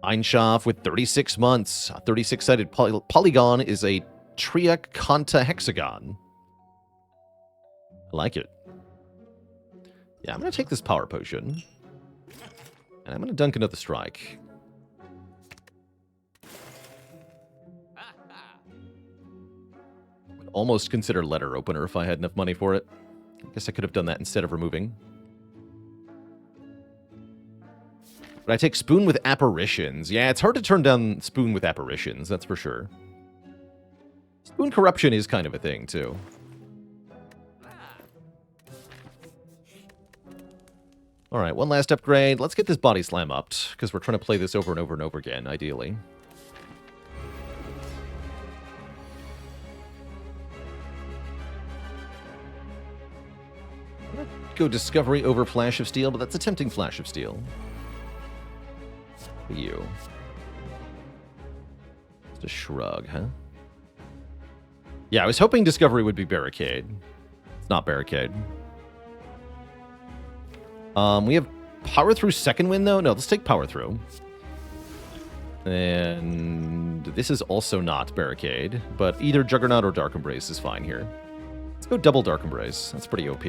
Einschaff with 36 months. A 36-sided polygon is a Triac Conta Hexagon. I like it. Yeah, I'm going to take this power potion. And I'm going to dunk another strike. Would almost consider letter opener if I had enough money for it. I guess I could have done that instead of removing. But I take Spoon with Apparitions. Yeah, it's hard to turn down Spoon with Apparitions, that's for sure. Spoon Corruption is kind of a thing, too. Alright, one last upgrade. Let's get this Body Slam upped, because we're trying to play this over and over and over again, ideally. I'm gonna go Discovery over Flash of Steel, but that's a tempting Flash of Steel. You. Just a shrug, huh? Yeah, I was hoping Discovery would be Barricade. It's not Barricade. We have Power Through Second Wind, though? No, let's take Power Through. And this is also not Barricade, but either Juggernaut or Dark Embrace is fine here. Let's go double Dark Embrace. That's pretty OP.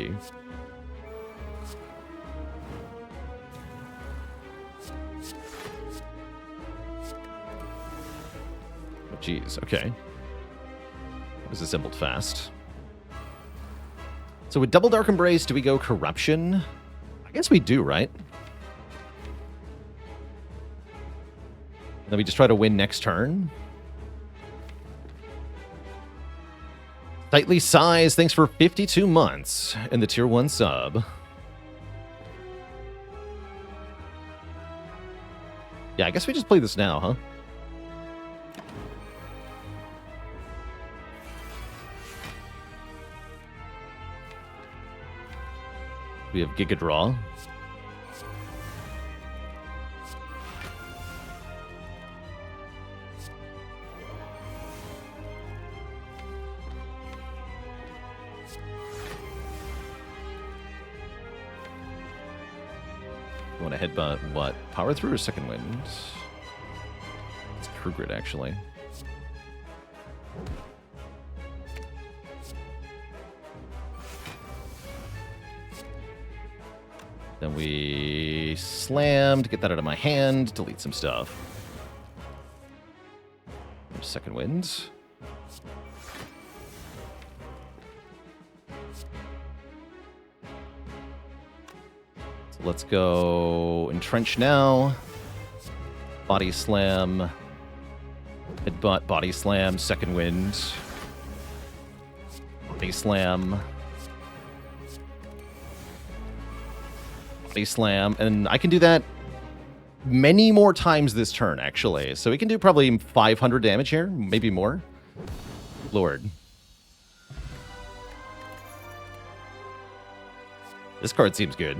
Jeez, okay. It was assembled fast. So with double Dark Embrace, do we go Corruption? I guess we do, right? Then we just try to win next turn. Tightly Size, thanks for 52 months and the Tier 1 sub. Yeah, I guess we just play this now, huh? We have Giga Draw. You want to headbutt what? Power Through or Second Wind? It's True Grit, actually. Then we slam to get that out of my hand, delete some stuff. There's Second Wind. So let's go Entrench now. Body Slam. Headbutt, Body Slam, Second Wind. Body Slam. Slam, and I can do that many more times this turn, actually. So we can do probably 500 damage here, maybe more. Lord. This card seems good.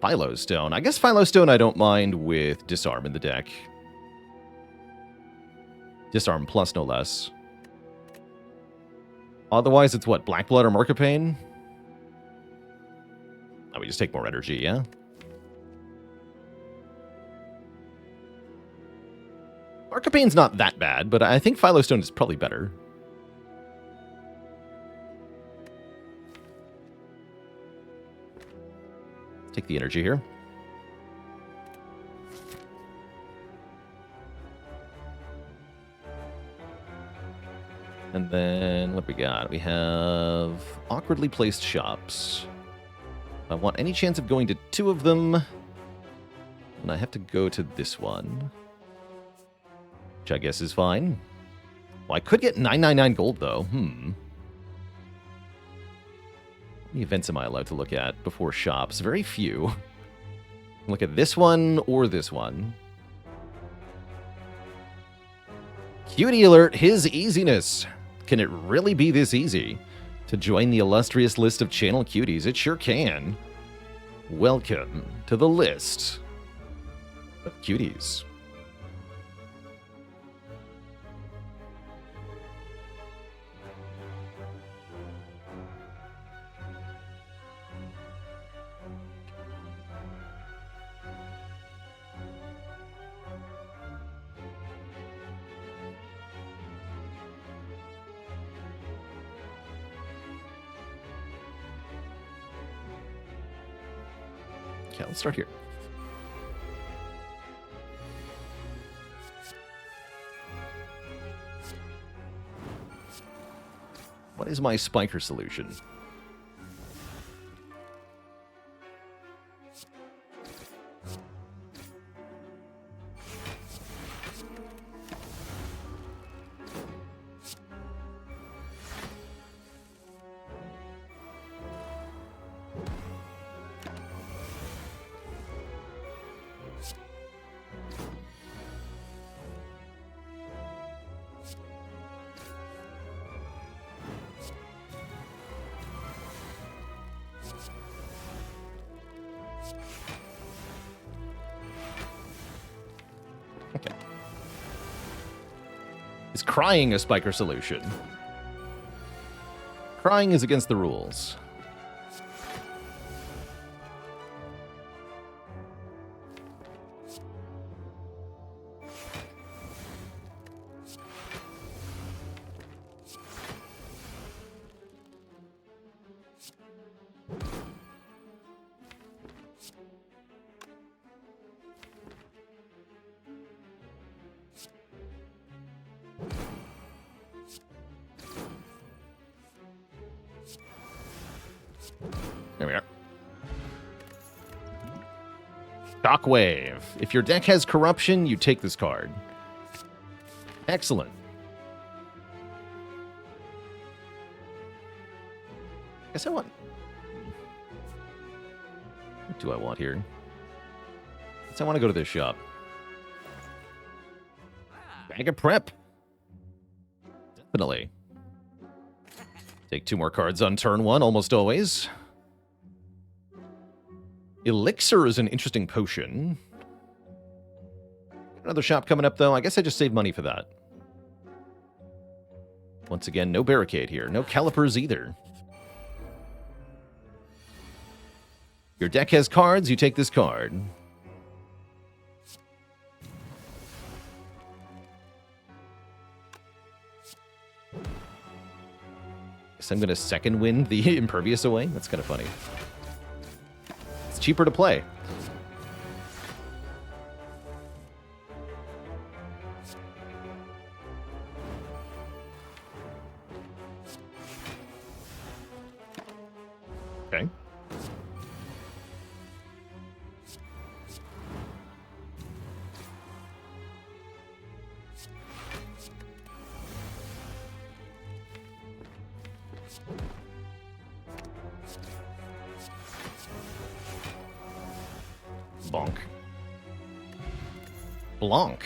Philostone. I guess Philostone I don't mind with Disarm in the deck. Disarm plus, no less. Otherwise, it's what? Blackblood or Marcopane? Oh, we just take more energy, yeah? Marcopane's not that bad, but I think Philostone is probably better. Take the energy here. And then, what we got? We have awkwardly placed shops. If I want any chance of going to 2 of them, then I have to go to this one. Which I guess is fine. Well, I could get 999 gold, though. How many events am I allowed to look at before shops? Very few. Look at this one or this one. Cutie alert, his easiness. Can it really be this easy to join the illustrious list of channel cuties? It sure can. Welcome to the list of cuties. Okay, let's start here. What is my Spiker solution? Okay. Is crying a Spiker solution? Crying is against the rules. There we are. Shockwave. If your deck has corruption, you take this card. Excellent. Guess I want... What do I want here? Guess I want to go to this shop. Bag of prep. Definitely. Take 2 more cards on turn 1, almost always. Elixir is an interesting potion. Another shop coming up, though. I guess I just saved money for that. Once again, no barricade here. No calipers either. Your deck has cards, you take this card. Guess I'm going to second wind the Impervious away. That's kind of funny. It's cheaper to play. Okay. Bonk. Blanc.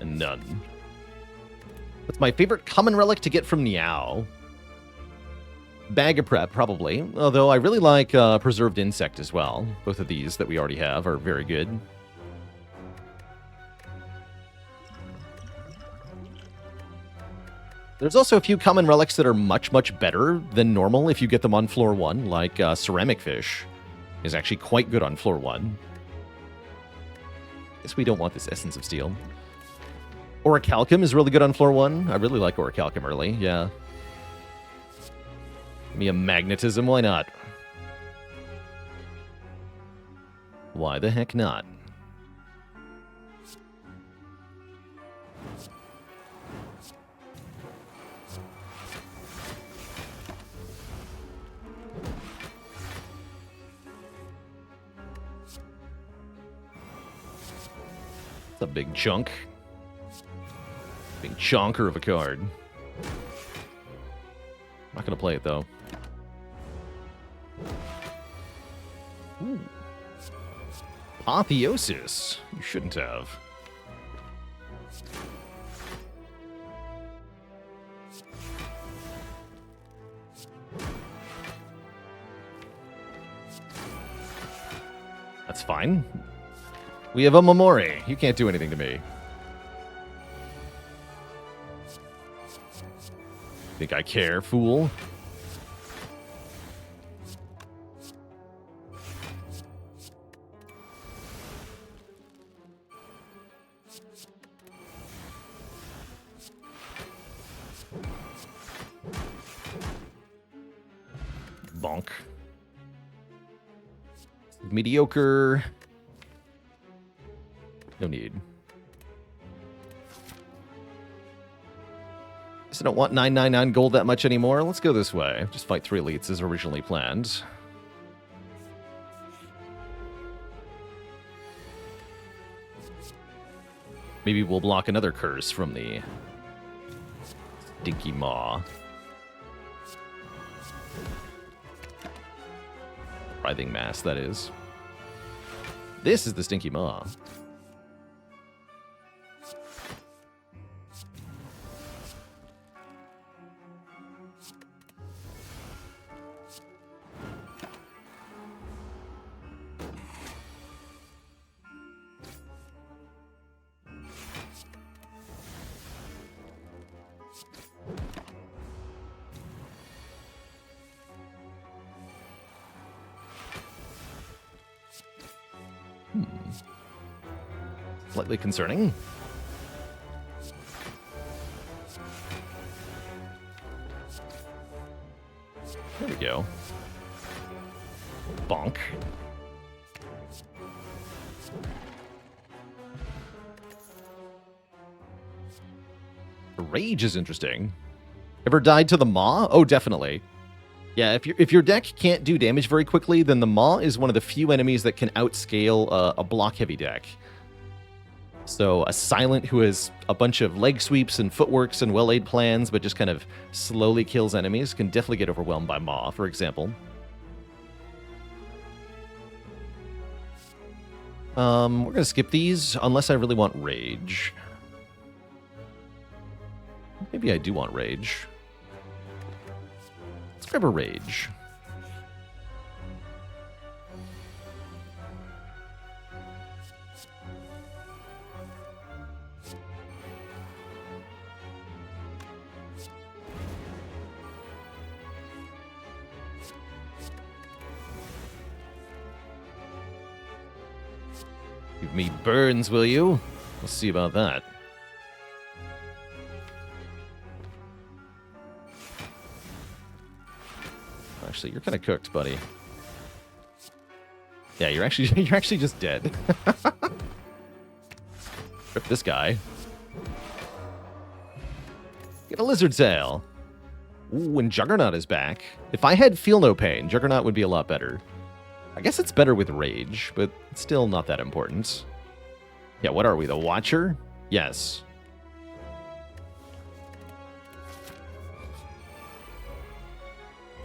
And none. That's my favorite common relic to get from Niao. Bag of Prep, probably. Although I really like Preserved Insect as well. Both of these that we already have are very good. There's also a few common relics that are much, much better than normal if you get them on floor 1, like Ceramic Fish is actually quite good on floor 1. Guess we don't want this Essence of Steel. Orichalcum is really good on floor 1. I really like Orichalcum early, yeah. Give me a Magnetism, why not? Why the heck not? It's a big chunk. Big chonker of a card. Not gonna play it though. Ooh. Apotheosis. You shouldn't have. That's fine. We have a Momori. You can't do anything to me. Think I care, fool? Bonk. Mediocre. No need. Guess I don't want 999 gold that much anymore. Let's go this way. Just fight 3 elites as originally planned. Maybe we'll block another curse from the Stinky Maw. Writhing Mass, that is. This is the Stinky Maw. Slightly concerning. There we go. Bonk. Rage is interesting. Ever died to the Maw? Oh, definitely. Yeah, if your deck can't do damage very quickly, then the Maw is one of the few enemies that can outscale a block-heavy deck. So a Silent who has a bunch of leg sweeps and footworks and well-laid plans, but just kind of slowly kills enemies, can definitely get overwhelmed by Maw, for example. We're going to skip these, unless I really want Rage. Maybe I do want Rage. Let's grab a Rage. Give me burns, will you? We'll see about that. Actually, you're kind of cooked, buddy. Yeah, you're actually just dead. Rip this guy. Get a lizard tail. Ooh, and Juggernaut is back. If I had Feel No Pain, Juggernaut would be a lot better. I guess it's better with Rage, but it's still not that important. Yeah, what are we, the Watcher? Yes.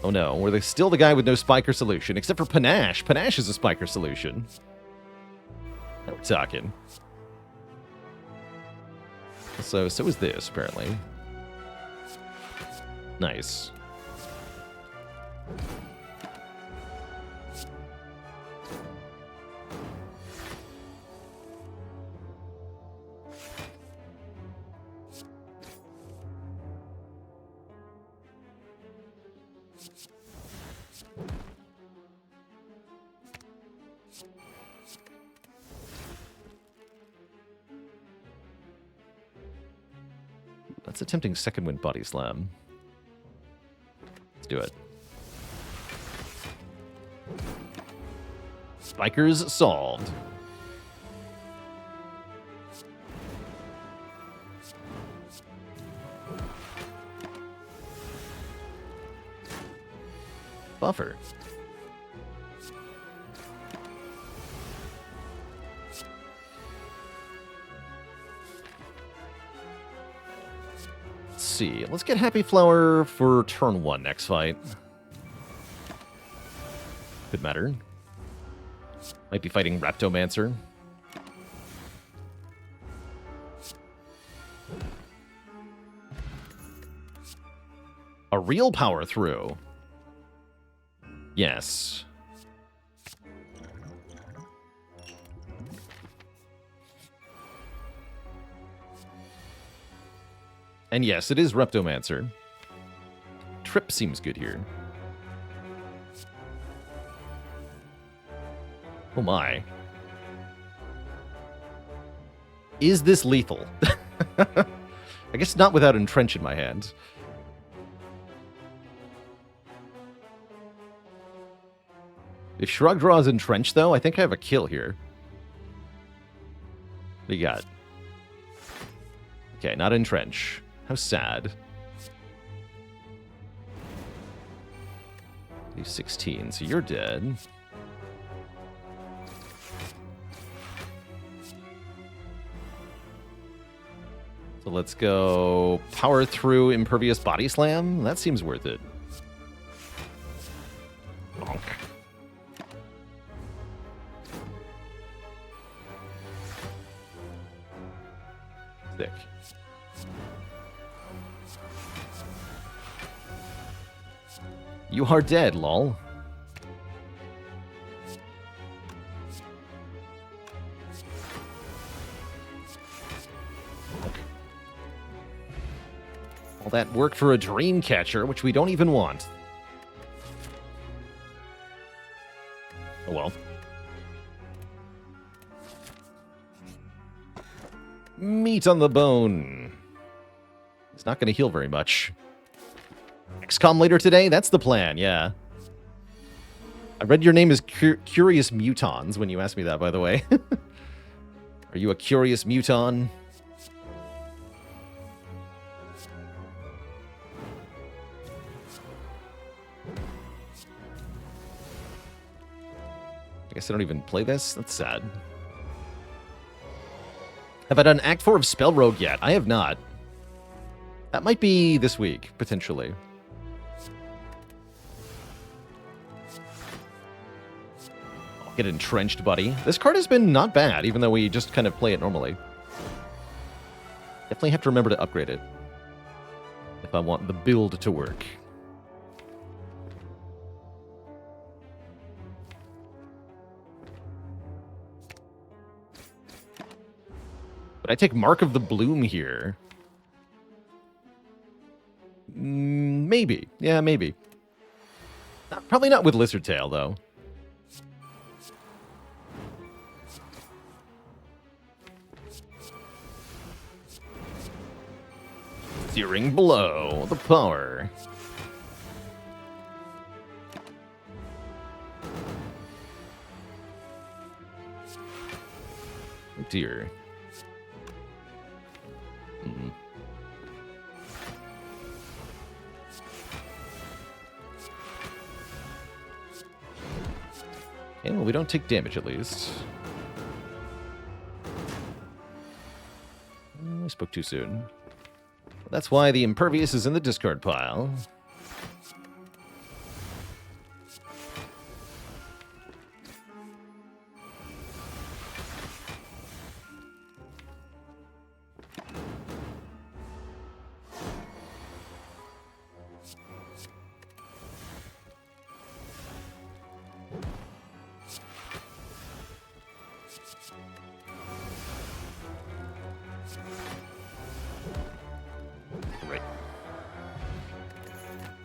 Oh no, we're still the guy with no Spiker solution, except for Panache. Panache is a Spiker solution. Now we're talking. So is this, apparently. Nice. That's a tempting second wind body slam. Let's do it. Spikers solved. Buffer. Let's see. Let's get Happy Flower for turn 1 next fight. Could matter. Might be fighting Raptomancer. A real power through. Yes. And yes, it is Reptomancer. Trip seems good here. Oh my. Is this lethal? I guess not without Entrench in my hand. If Shrug draws Entrench, though, I think I have a kill here. What do you got? Okay, not Entrench. How sad. Leave 16, so you're dead. So let's go power through Impervious Body Slam. That seems worth it. Bonk. Sick. You are dead, lol. All that work for a dream catcher, which we don't even want. Oh well. Meat on the bone. It's not going to heal very much. XCOM later today? That's the plan, yeah. I read your name is Curious Mutons when you asked me that, by the way. Are you a Curious Muton? I guess I don't even play this? That's sad. Have I done Act 4 of Spell Rogue yet? I have not. That might be this week, potentially. I'll get Entrenched, buddy. This card has been not bad, even though we just kind of play it normally. Definitely have to remember to upgrade it if I want the build to work. But I take Mark of the Bloom here. Maybe. Yeah, maybe. Probably not with Lizard Tail, though. Searing Blow. The power. Oh, dear. Okay, well, we don't take damage, at least. I spoke too soon. That's why the Impervious is in the discard pile.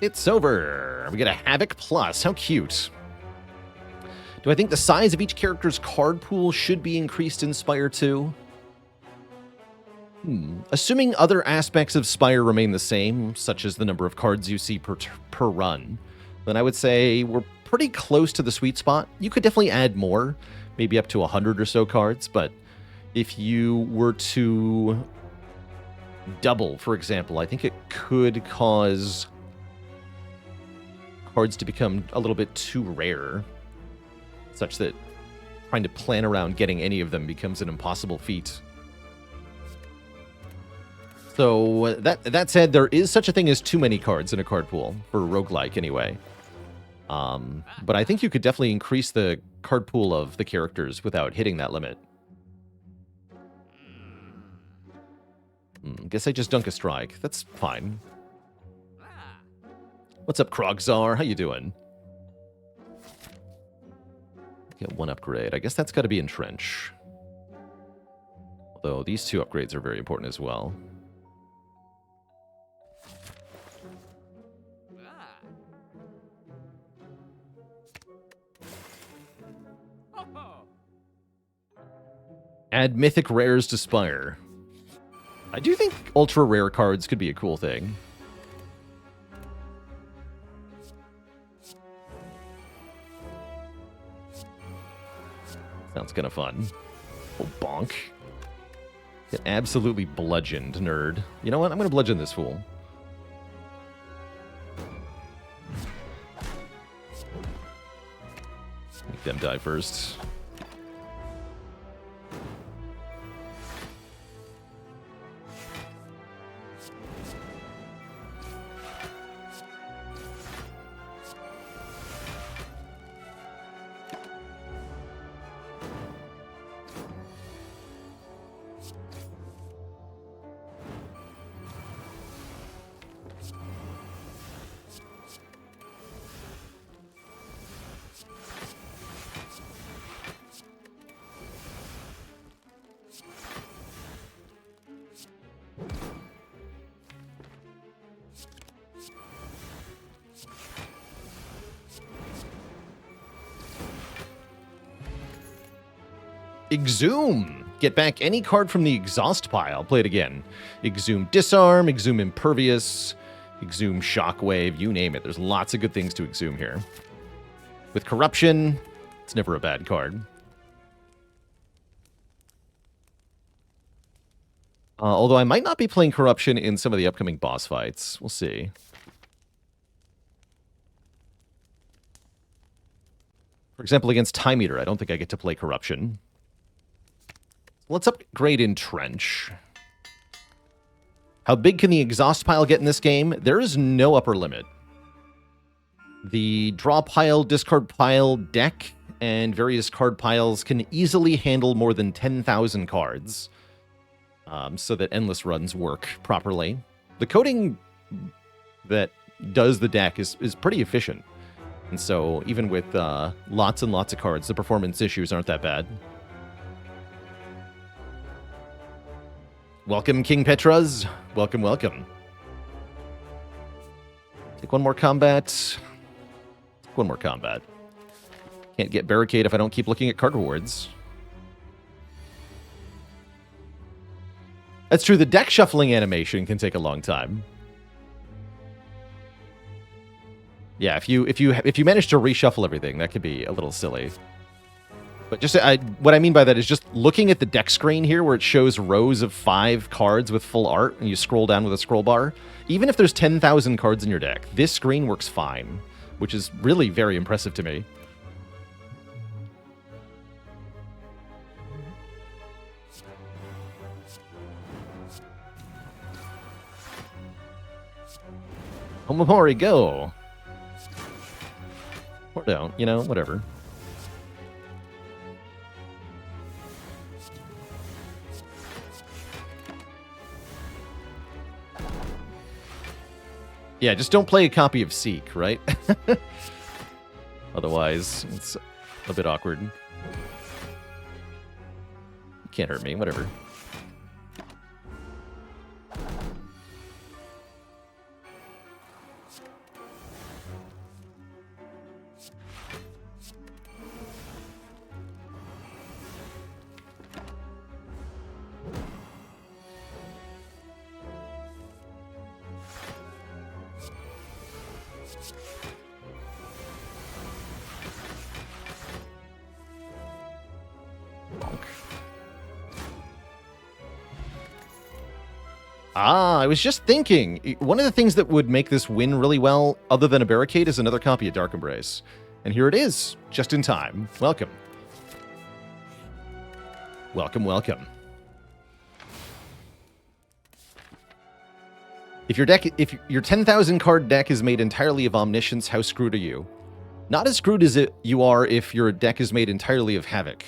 It's over. We get a Havoc Plus. How cute. Do I think the size of each character's card pool should be increased in Spire 2? Assuming other aspects of Spire remain the same, such as the number of cards you see per run, then I would say we're pretty close to the sweet spot. You could definitely add more, maybe up to 100 or so cards, but if you were to double, for example, I think it could cause cards to become a little bit too rare, such that trying to plan around getting any of them becomes an impossible feat. So, that said, there is such a thing as too many cards in a card pool, for roguelike anyway. But I think you could definitely increase the card pool of the characters without hitting that limit. Guess I just dunk a strike. That's fine. What's up, Krogzar? How you doing? Get one upgrade. I guess that's got to be Entrench. Although these two upgrades are very important as well. Add mythic rares to Spire. I do think ultra rare cards could be a cool thing. Sounds kind of fun. Oh, bonk. Get absolutely bludgeoned, nerd. You know what? I'm going to bludgeon this fool. Make them die first. Exhume! Get back any card from the exhaust pile. Play it again. Exhume Disarm, Exhume Impervious, Exhume Shockwave, you name it. There's lots of good things to exhume here. With Corruption, it's never a bad card. Although I might not be playing Corruption in some of the upcoming boss fights. We'll see. For example, against Time Eater, I don't think I get to play Corruption. Let's upgrade Entrench. How big can the exhaust pile get in this game? There is no upper limit. The draw pile, discard pile, deck, and various card piles can easily handle more than 10,000 cards, so that endless runs work properly. The coding that does the deck is pretty efficient. And so even with lots and lots of cards, the performance issues aren't that bad. Welcome, King Petras. Welcome, welcome. Take one more combat. One more combat. Can't get Barricade if I don't keep looking at card rewards. That's true, the deck shuffling animation can take a long time. Yeah, if you manage to reshuffle everything, that could be a little silly. But just what I mean by that is just looking at the deck screen here where it shows rows of 5 cards with full art and you scroll down with a scroll bar. Even if there's 10,000 cards in your deck, this screen works fine, which is really very impressive to me. Homomori, go! Or don't, you know, whatever. Yeah, just don't play a copy of Seek, right? Otherwise, it's a bit awkward. Can't hurt me, whatever. I was just thinking, one of the things that would make this win really well, other than a barricade, is another copy of Dark Embrace. And here it is, just in time. Welcome. Welcome, welcome. If your 10,000 card deck is made entirely of Omniscience, how screwed are you? Not as screwed as you are if your deck is made entirely of Havoc.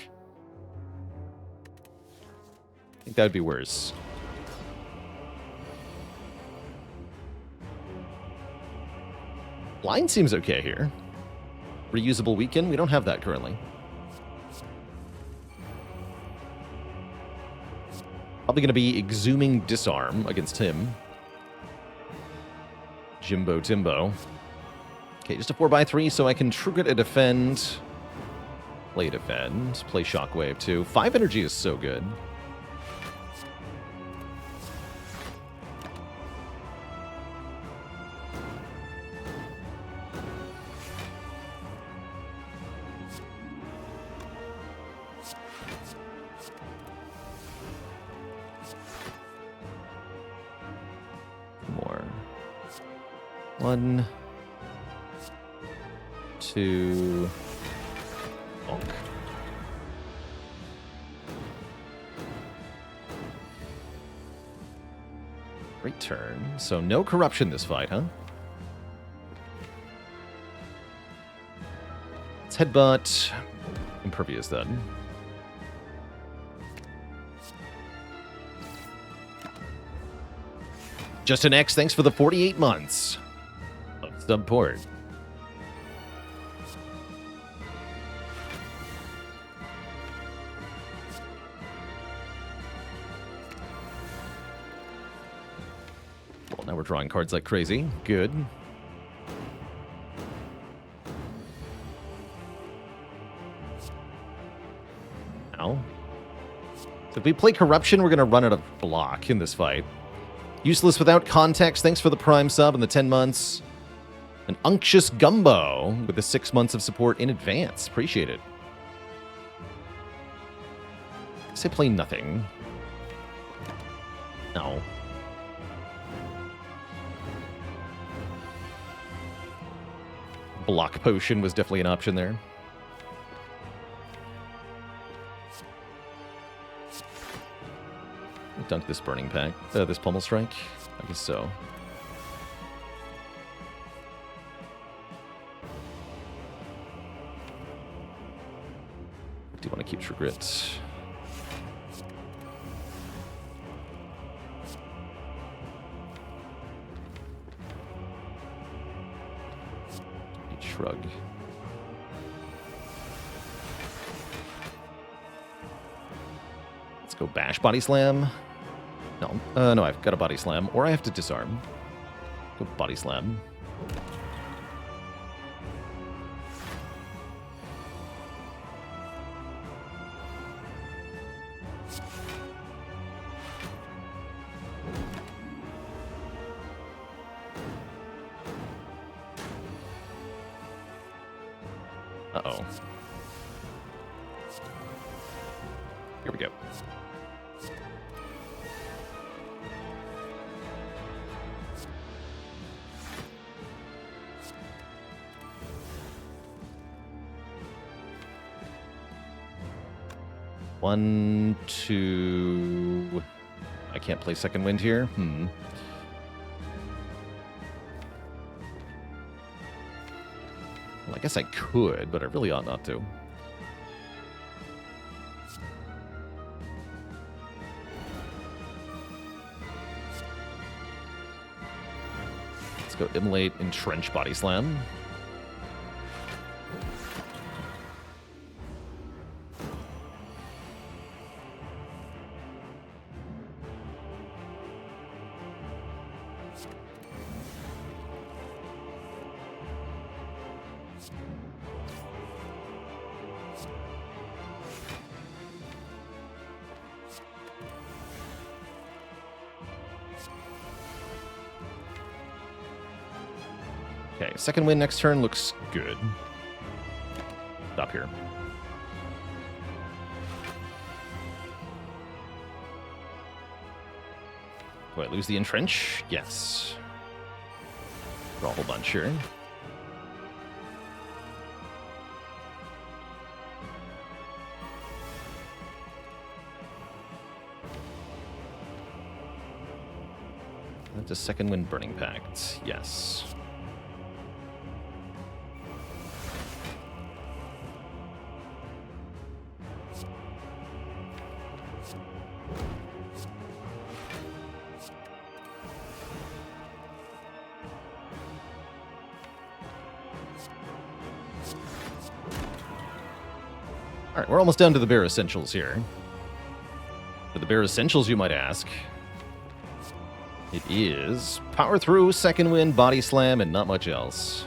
I think that would be worse. Blind seems okay here. Reusable Weaken, we don't have that currently. Probably going to be Exhuming Disarm against him. Jimbo Timbo. Okay, just a 4x3, so I can trigger a defend. Play defend. Play Shockwave, too. 5 energy is so good. More. 1, 2. Bonk. Great turn. So no corruption this fight, huh? Let's headbutt Impervious then. Just an X, thanks for the 48 months of support. Well, now we're drawing cards like crazy. Good. Ow. So if we play Corruption, we're going to run out of block in this fight. Useless Without Context, thanks for the Prime sub and the 10 months. An Unctuous Gumbo with the 6 months of support in advance. Appreciate it. Say play nothing. No. Block Potion was definitely an option there. Dunk this Burning Pack. This Pummel Strike? I guess so. Do you want to keep your grit? Shrug. Let's go Bash Body Slam. No, no, I've got a Body Slam, or I have to disarm. Go Body Slam. Uh-oh. Here we go. One, two... I can't play Second Wind here. Well, I guess I could, but I really ought not to. Let's go Immolate, Entrench, Body Slam. Okay, Second Wind next turn looks good. Stop here. Do I lose the entrench? Yes. Draw a whole bunch here. That's a second wind burning pact. Yes. All right, we're almost down to the bare essentials here. For the bare essentials, you might ask. It is power through, second wind, body slam, and not much else.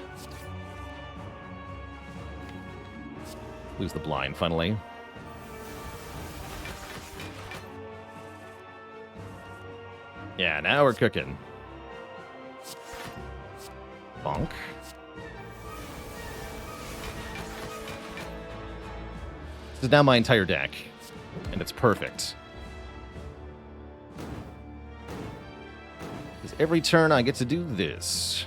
Lose the blind, finally. Yeah, now we're cooking. Bonk. This is now my entire deck, and it's perfect. Because every turn I get to do this.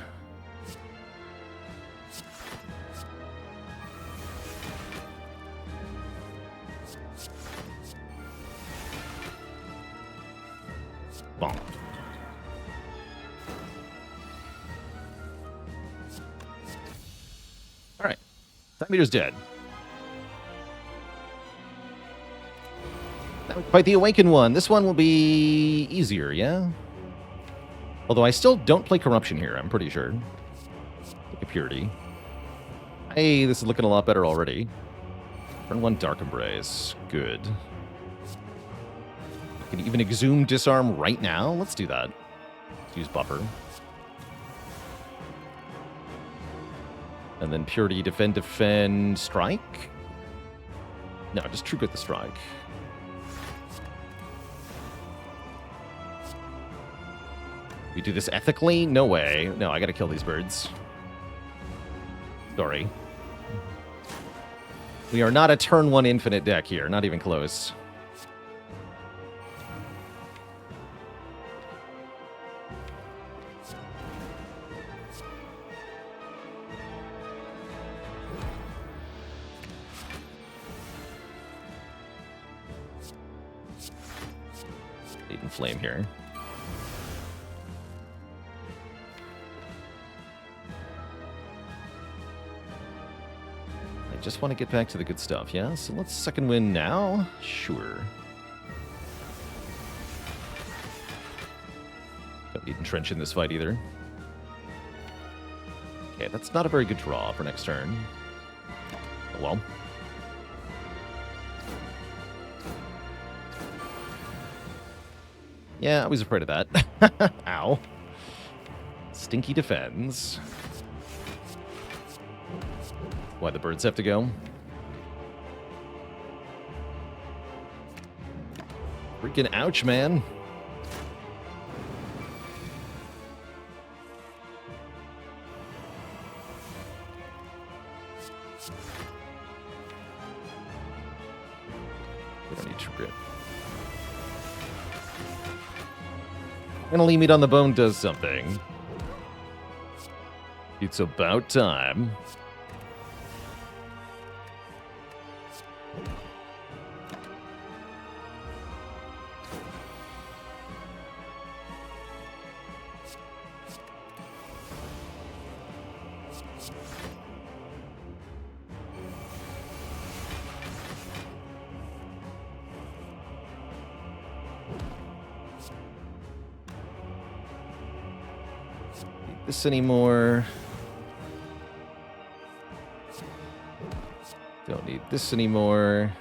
Bonk. All right, that meter's dead. Fight the Awakened one. This one will be easier, yeah? Although I still don't play Corruption here, I'm pretty sure. Look at Purity. Hey, this is looking a lot better already. Turn 1 Dark Embrace. Good. I can even Exhume Disarm right now. Let's do that. Let's use Buffer. And then Purity, Defend, Strike? No, just True Grit the Strike. We do this ethically? No way. No, I gotta kill these birds. Sorry. We are not a turn 1 infinite deck here. Not even close. Latent Flame here. Just want to get back to the good stuff, yeah? So let's second win now. Sure. Don't need Entrench in this fight either. Okay, that's not a very good draw for next turn. Oh well. Yeah, I was afraid of that. Ow. Stinky defends. Why the birds have to go? Freaking ouch, man. We don't need True Grit. Finally, Meat on the Bone does something. It's about time. This anymore. Don't need this anymore.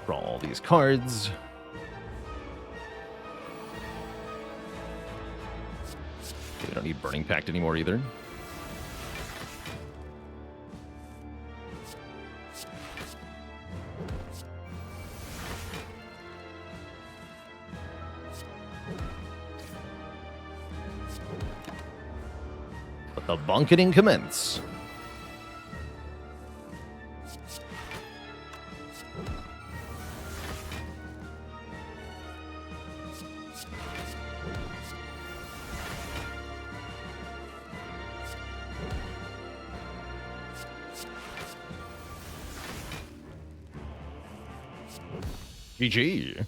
Draw all these cards. We don't need Burning Pact anymore either. Let the bunketing commence. GG.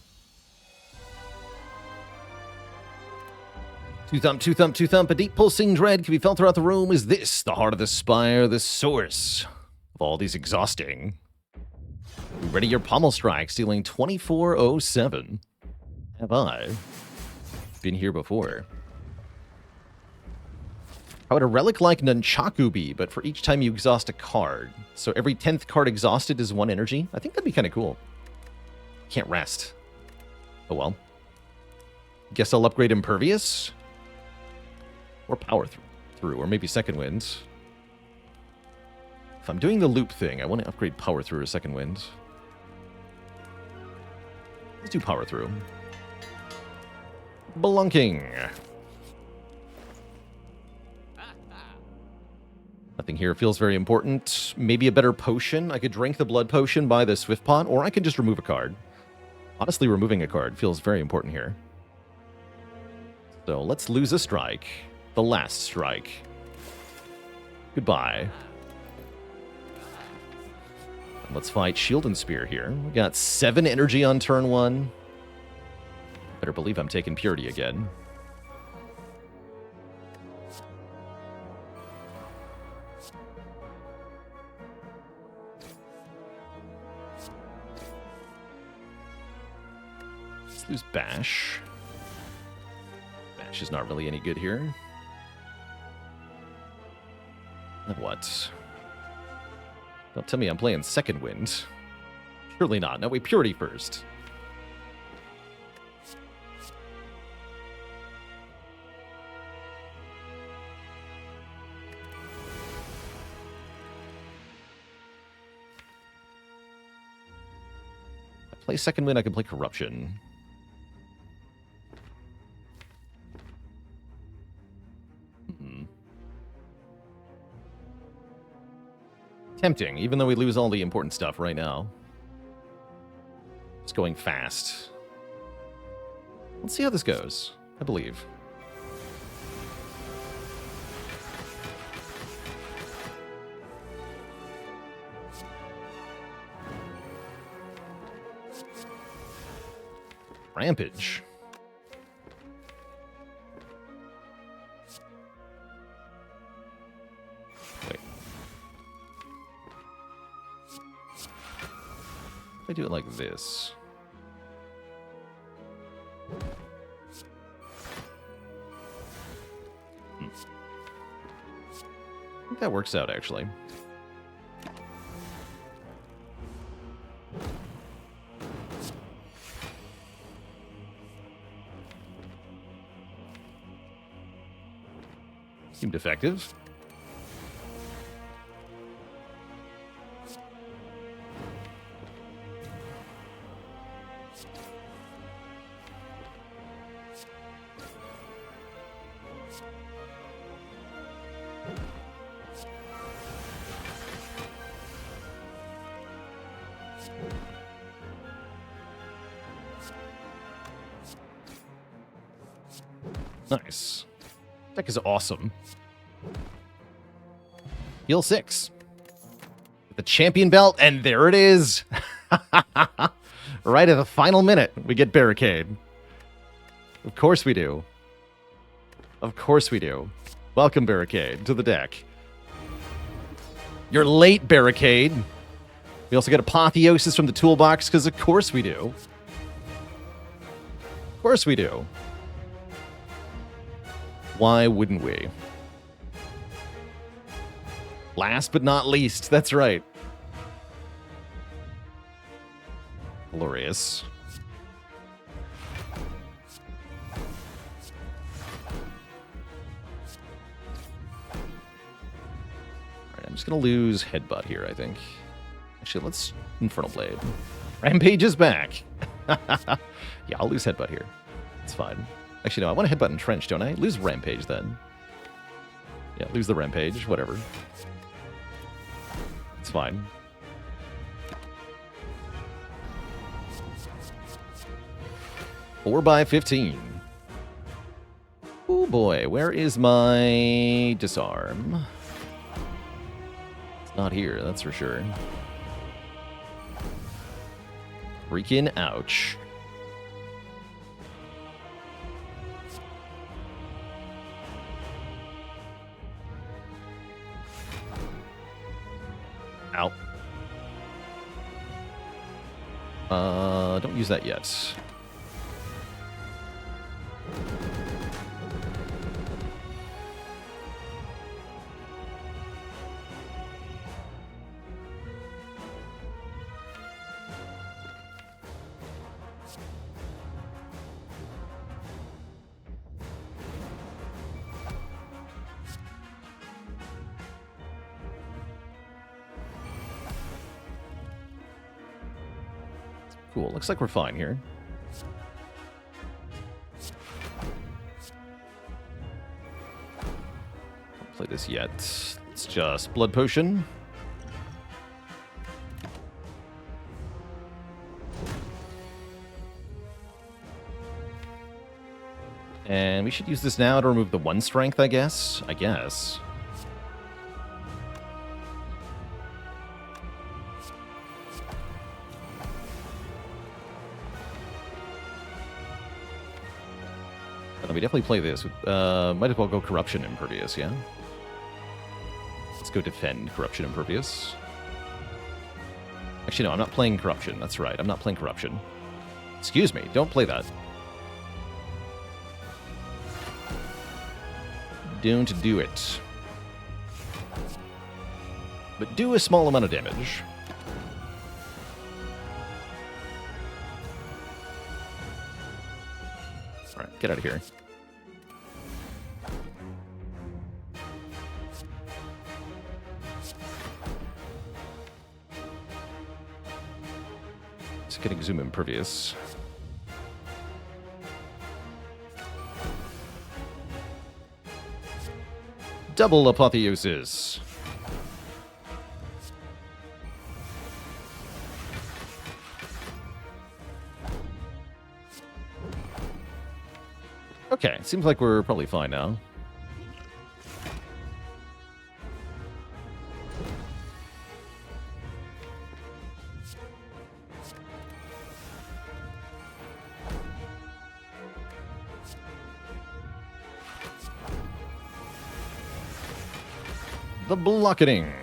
Two thump, a deep pulsing dread can be felt throughout the room. Is this the heart of the Spire, the source of all these exhausting? Ready your pommel strike, stealing 2407. Have I been here before? How would a relic like Nunchaku be, but for each time you exhaust a card? So every 10th card exhausted is 1 energy? I think that'd be kind of cool. Can't rest. Oh well. Guess I'll upgrade Impervious? Or Power Through, or maybe Second Wind. If I'm doing the loop thing, I want to upgrade Power Through or Second Wind. Let's do Power Through. Blunking. Nothing here feels very important. Maybe a better potion. I could drink the blood potion, buy the Swift Pot, or I could just remove a card. Honestly, removing a card feels very important here. So let's lose a strike. The last strike. Goodbye. Let's fight Shield and Spear here. We got 7 energy on turn 1. Better believe I'm taking Purity again. Let's lose Bash. Bash is not really any good here. Then what? Don't tell me I'm playing Second Wind. Surely not. No, wait, Purity first. I play Second Wind, I can play Corruption. Tempting, even though we lose all the important stuff right now. It's going fast. Let's see how this goes. I believe. Rampage. I do it like this. I think that works out, actually. Seemed effective. Nice. Deck is awesome. Heal 6. The champion belt, and there it is. Right at the final minute, we get Barricade. Of course we do. Of course we do. Welcome, Barricade, to the deck. You're late, Barricade. We also get Apotheosis from the toolbox, because of course we do. Of course we do. Why wouldn't we? Last but not least, that's right. Glorious. just going to lose Headbutt here, I think. Actually, let's Infernal Blade. Rampage is back. Yeah, I'll lose Headbutt here. It's fine. Actually, no, I want to Headbutt Entrench, don't I? Lose Rampage, then. Yeah, lose the Rampage. Whatever. It's fine. Four by 15. Oh boy, where is my disarm? It's not here, that's for sure. Freaking ouch. Ow. Don't use that yet. Cool, looks like we're fine here. Don't play this yet. It's just Blood Potion. And we should use this now to remove the 1 strength, I guess. We definitely play this. Might as well go Corruption Impervious, yeah? Let's go defend Corruption Impervious. Actually, no, I'm not playing Corruption. That's right, I'm not playing Corruption. Excuse me, don't play that. Don't do it. But do a small amount of damage. Alright, get out of here. Just getting Zoom Impervious. Double Apotheosis. Okay, seems like we're probably fine now. The Blocketing.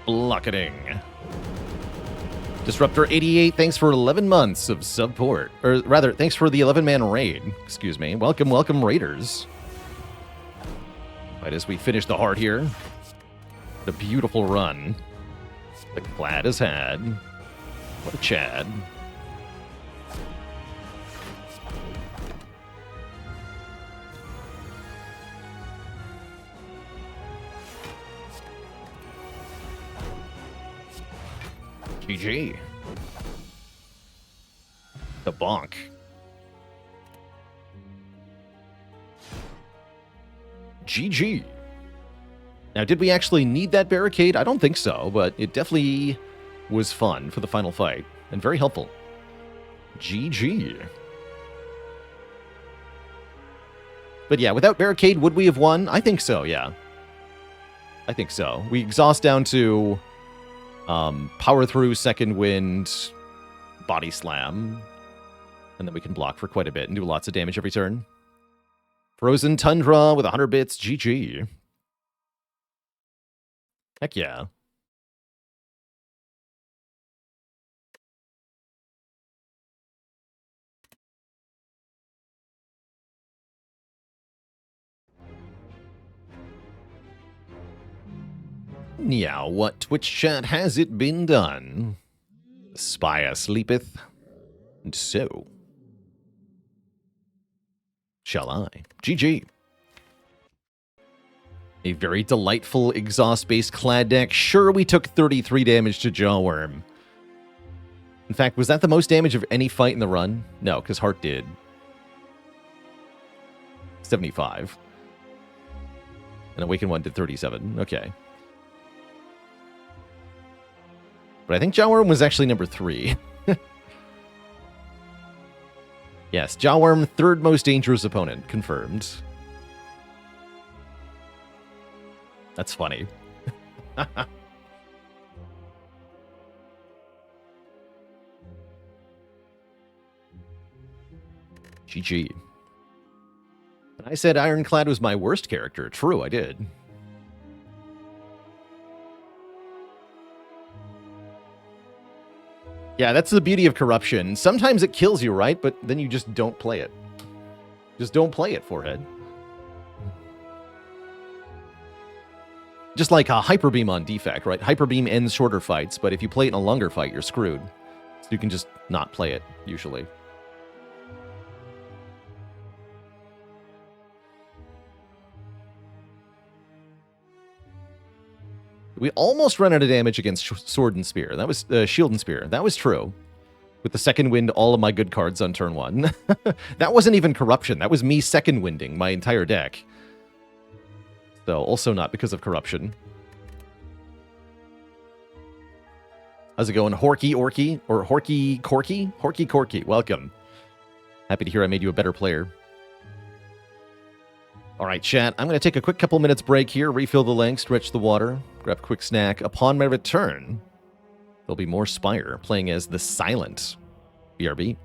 Blocketing. Disruptor 88, thanks for 11 months of support. Or rather, thanks for the 11-man raid. Excuse me. Welcome, welcome, raiders. Right as we finish the heart here. The beautiful run that Glad has had. What a Chad. GG. The bonk. GG. Now, did we actually need that barricade? I don't think so, but it definitely was fun for the final fight and very helpful. GG. But yeah, without barricade, would we have won? I think so, yeah. I think so. We exhaust down to power through, second wind, body slam, and then we can block for quite a bit and do lots of damage every turn. Frozen Tundra with 100 bits, GG. Heck yeah. Yeah, what Twitch chat has it been done? Spire sleepeth, and so shall I. GG. A very delightful exhaust-based clad deck. Sure, we took 33 damage to Jawworm. In fact, was that the most damage of any fight in the run? No, because Heart did 75. And Awakened One did 37. Okay. But I think Jawworm was actually number 3. Yes, Jawworm, third most dangerous opponent. Confirmed. That's funny. GG. I said Ironclad was my worst character. True, I did. Yeah, that's the beauty of corruption. Sometimes it kills you, right? But then you just don't play it. Just don't play it, Forehead. Just like a Hyper Beam on Defect, right? Hyper Beam ends shorter fights, but if you play it in a longer fight, you're screwed. So you can just not play it, usually. We almost ran out of damage against Sword and Spear. That was Shield and Spear. That was true. With the second wind, all of my good cards on turn 1. That wasn't even corruption. That was me second winding my entire deck. So also not because of corruption. How's it going, Horky Orky? Or Horky Corky? Horky Corky, welcome. Happy to hear I made you a better player. All right, chat, I'm going to take a quick couple minutes break here, refill the link, stretch the water, grab a quick snack. Upon my return, there'll be more Spire, playing as the Silent BRB.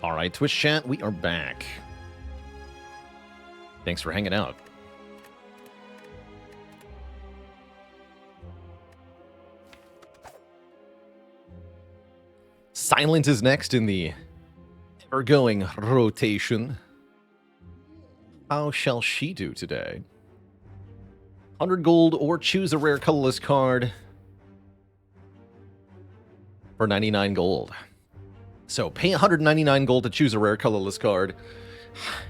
All right, Twitch chat, we are back. Thanks for hanging out. Silent is next in the ever-going rotation. How shall she do today? 100 gold or choose a rare colorless card for 99 gold. So pay 199 gold to choose a rare colorless card.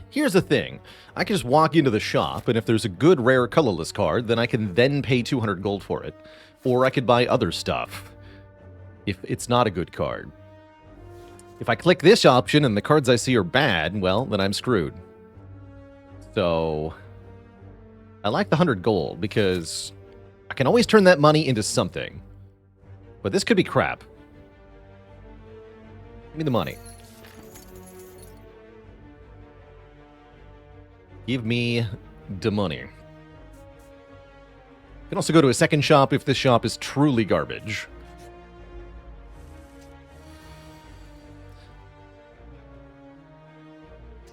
Here's the thing. I can just walk into the shop, and if there's a good rare colorless card, then I can then pay 200 gold for it. Or I could buy other stuff if it's not a good card. If I click this option and the cards I see are bad, well, then I'm screwed. So I like the 100 gold because I can always turn that money into something. But this could be crap. Give me the money. Give me the money. You can also go to a second shop if this shop is truly garbage.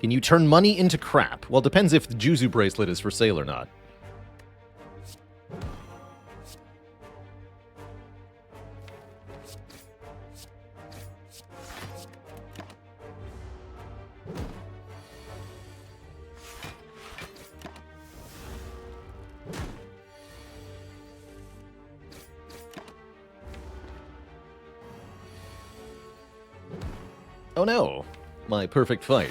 Can you turn money into crap? Well, depends if the Juzu bracelet is for sale or not. Oh no, my perfect fight.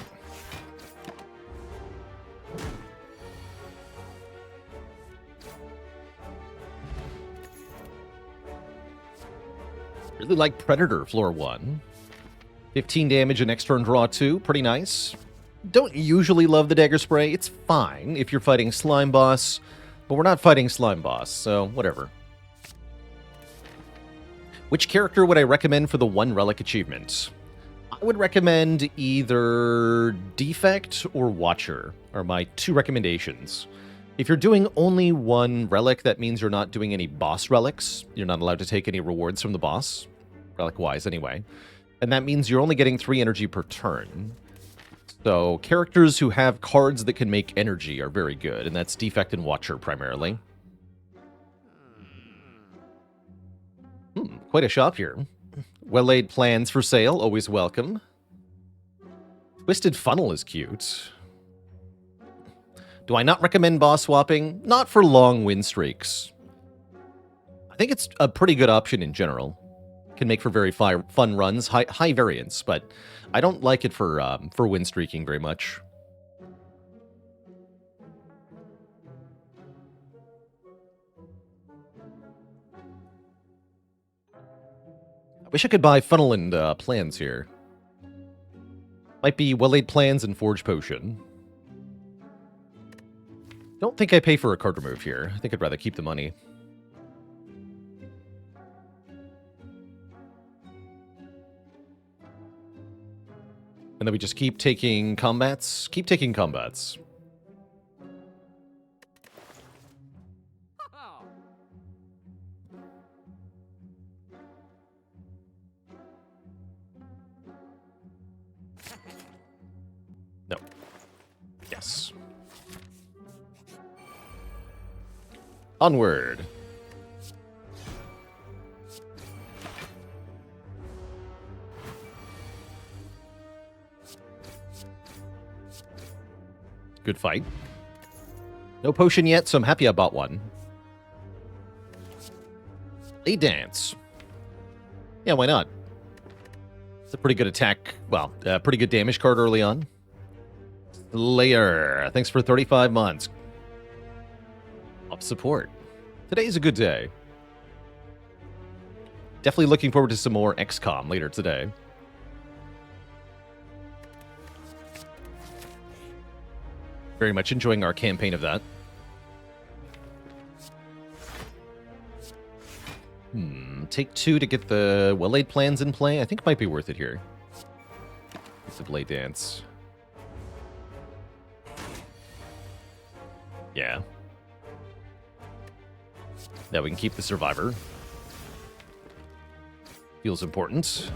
Really like Predator, floor 1. 15 damage and next turn draw 2, pretty nice. Don't usually love the dagger spray, it's fine if you're fighting Slime Boss, but we're not fighting Slime Boss, so whatever. Which character would I recommend for the 1 relic achievement? I would recommend either Defect or Watcher, are my 2 recommendations. If you're doing only 1 relic, that means you're not doing any boss relics. You're not allowed to take any rewards from the boss, relic-wise anyway. And that means you're only getting 3 energy per turn. So characters who have cards that can make energy are very good, and that's Defect and Watcher primarily. Quite a shop here. Well-laid plans for sale, always welcome. Twisted Funnel is cute. Do I not recommend boss swapping? Not for long win streaks. I think it's a pretty good option in general. Can make for very fun runs, high variance, but I don't like it for win streaking very much. I wish I could buy Funnel and plans here. Might be well-laid plans and Forge Potion. Don't think I pay for a card remove here. I think I'd rather keep the money. And then we just keep taking combats. Keep taking combats. No. Yes. Onward. Good fight. No potion yet, so I'm happy I bought one. A dance. Yeah, why not? It's a pretty good attack. Well, pretty good damage card early on. Slayer. Thanks for 35 months. Up support. Today's a good day. Definitely looking forward to some more XCOM later today. Very much enjoying our campaign of that. Take 2 to get the well-laid plans in play. I think it might be worth it here. It's a blade dance. Yeah. Now we can keep the survivor. Feels important.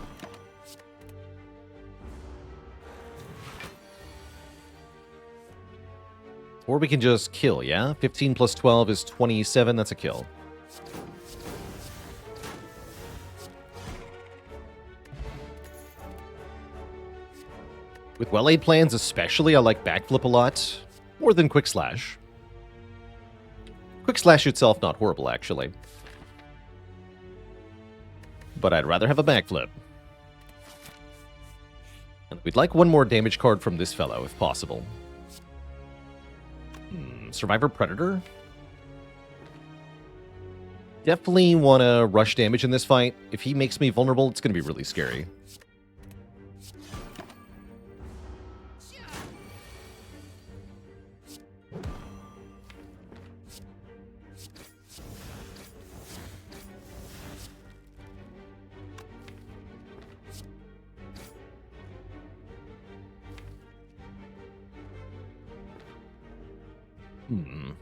Or we can just kill, yeah? 15 plus 12 is 27. That's a kill. With well-laid plans especially, I like backflip a lot. More than quick slash. Quick slash itself not horrible, actually. But I'd rather have a backflip. And we'd like one more damage card from this fellow, if possible. Survivor Predator? Definitely want to rush damage in this fight. If he makes me vulnerable, it's going to be really scary.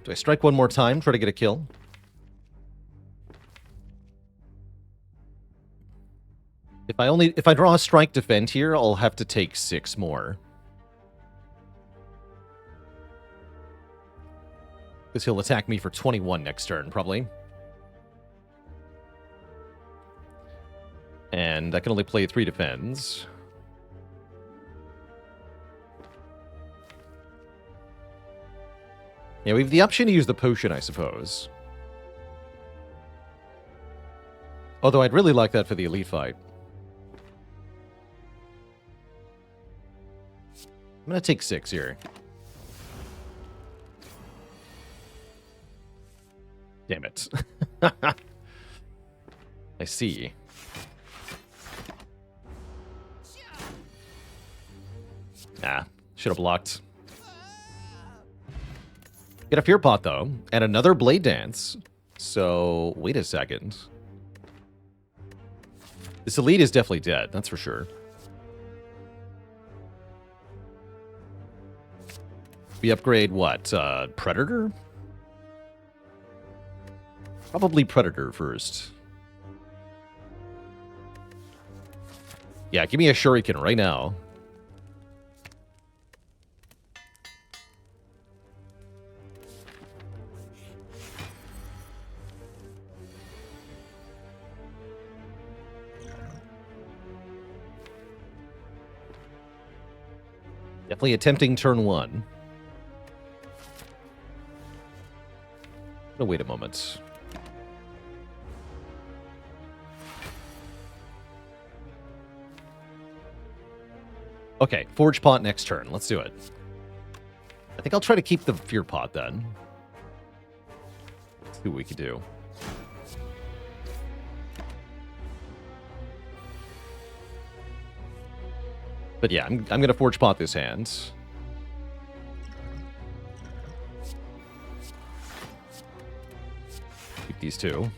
Do I strike one more time, try to get a kill? If I draw a strike defend here, I'll have to take 6 more. Because he'll attack me for 21 next turn, probably. And I can only play 3 defends. Yeah, we have the option to use the potion, I suppose. Although I'd really like that for the elite fight. I'm going to take 6 here. Damn it. I see. Nah, should have blocked. Get a Fear Pot, though, and another Blade Dance. So, wait a second. This elite is definitely dead, that's for sure. We upgrade what? Predator? Probably Predator first. Yeah, give me a Shuriken right now. Definitely attempting turn 1. Oh, wait a moment. Okay, Forge Pot next turn. Let's do it. I think I'll try to keep the Fear Pot then. Let's see what we can do. But yeah, I'm going to Forge Pot this hand. Keep these 2.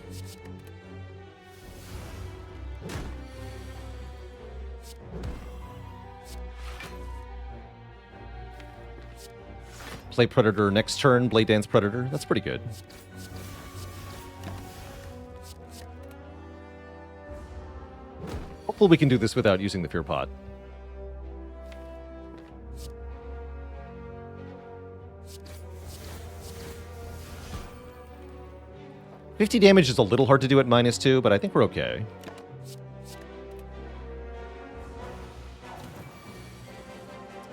Play Predator next turn, Blade Dance Predator. That's pretty good. Hopefully we can do this without using the Fear Pot. $50 damage is a little hard to do at -2, but I think we're okay.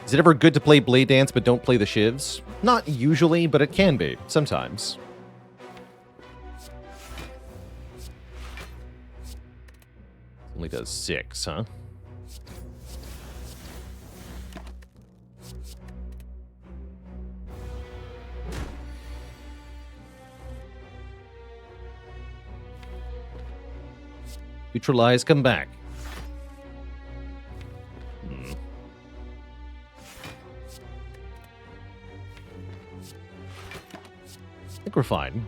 Is it ever good to play Blade Dance but don't play the shivs? Not usually, but it can be, sometimes. Only does 6, huh? Neutralize, come back. I think we're fine.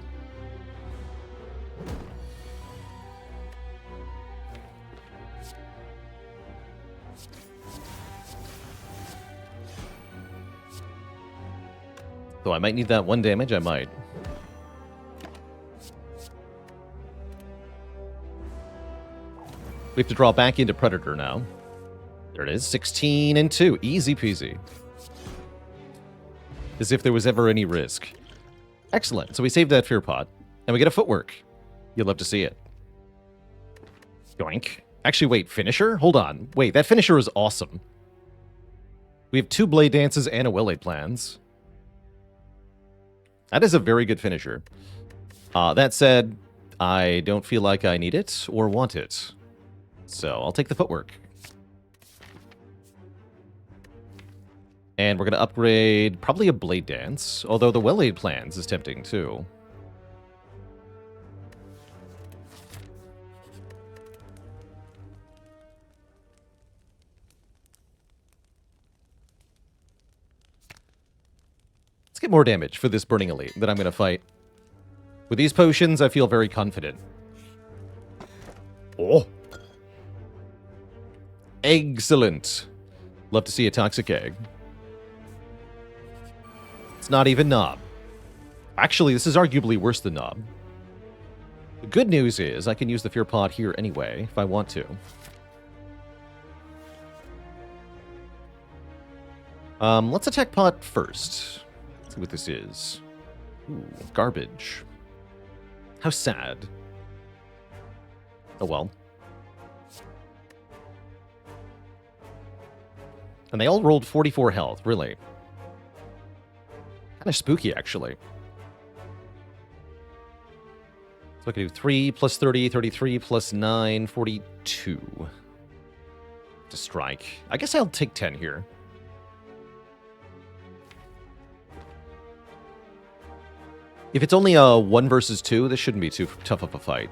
Though I might need that 1 damage, I might. We have to draw back into Predator now. There it is, 16 and 2. Easy peasy. As if there was ever any risk. Excellent. So we saved that fear pot. And we get a footwork. You'll love to see it. Yoink. Actually, wait, finisher? Hold on. Wait, that finisher is awesome. We have 2 blade dances and a well-laid plans. That is a very good finisher. That said, I don't feel like I need it or want it. So I'll take the footwork. And we're going to upgrade probably a blade dance, although the well-laid plans is tempting too. Let's get more damage for this Burning Elite that I'm going to fight. With these potions, I feel very confident. Oh! Excellent. Love to see a toxic egg. It's not even Knob. Actually, this is arguably worse than Knob. The good news is I can use the Fear Pot here anyway, if I want to. Let's attack Pot first. Let's see what this is. Ooh, garbage. How sad. Oh well. And they all rolled 44 health, really. Kind of spooky, actually. So I can do 3 plus 30, 33 plus 9, 42. To strike. I guess I'll take 10 here. If it's only a 1 versus 2, this shouldn't be too tough of a fight.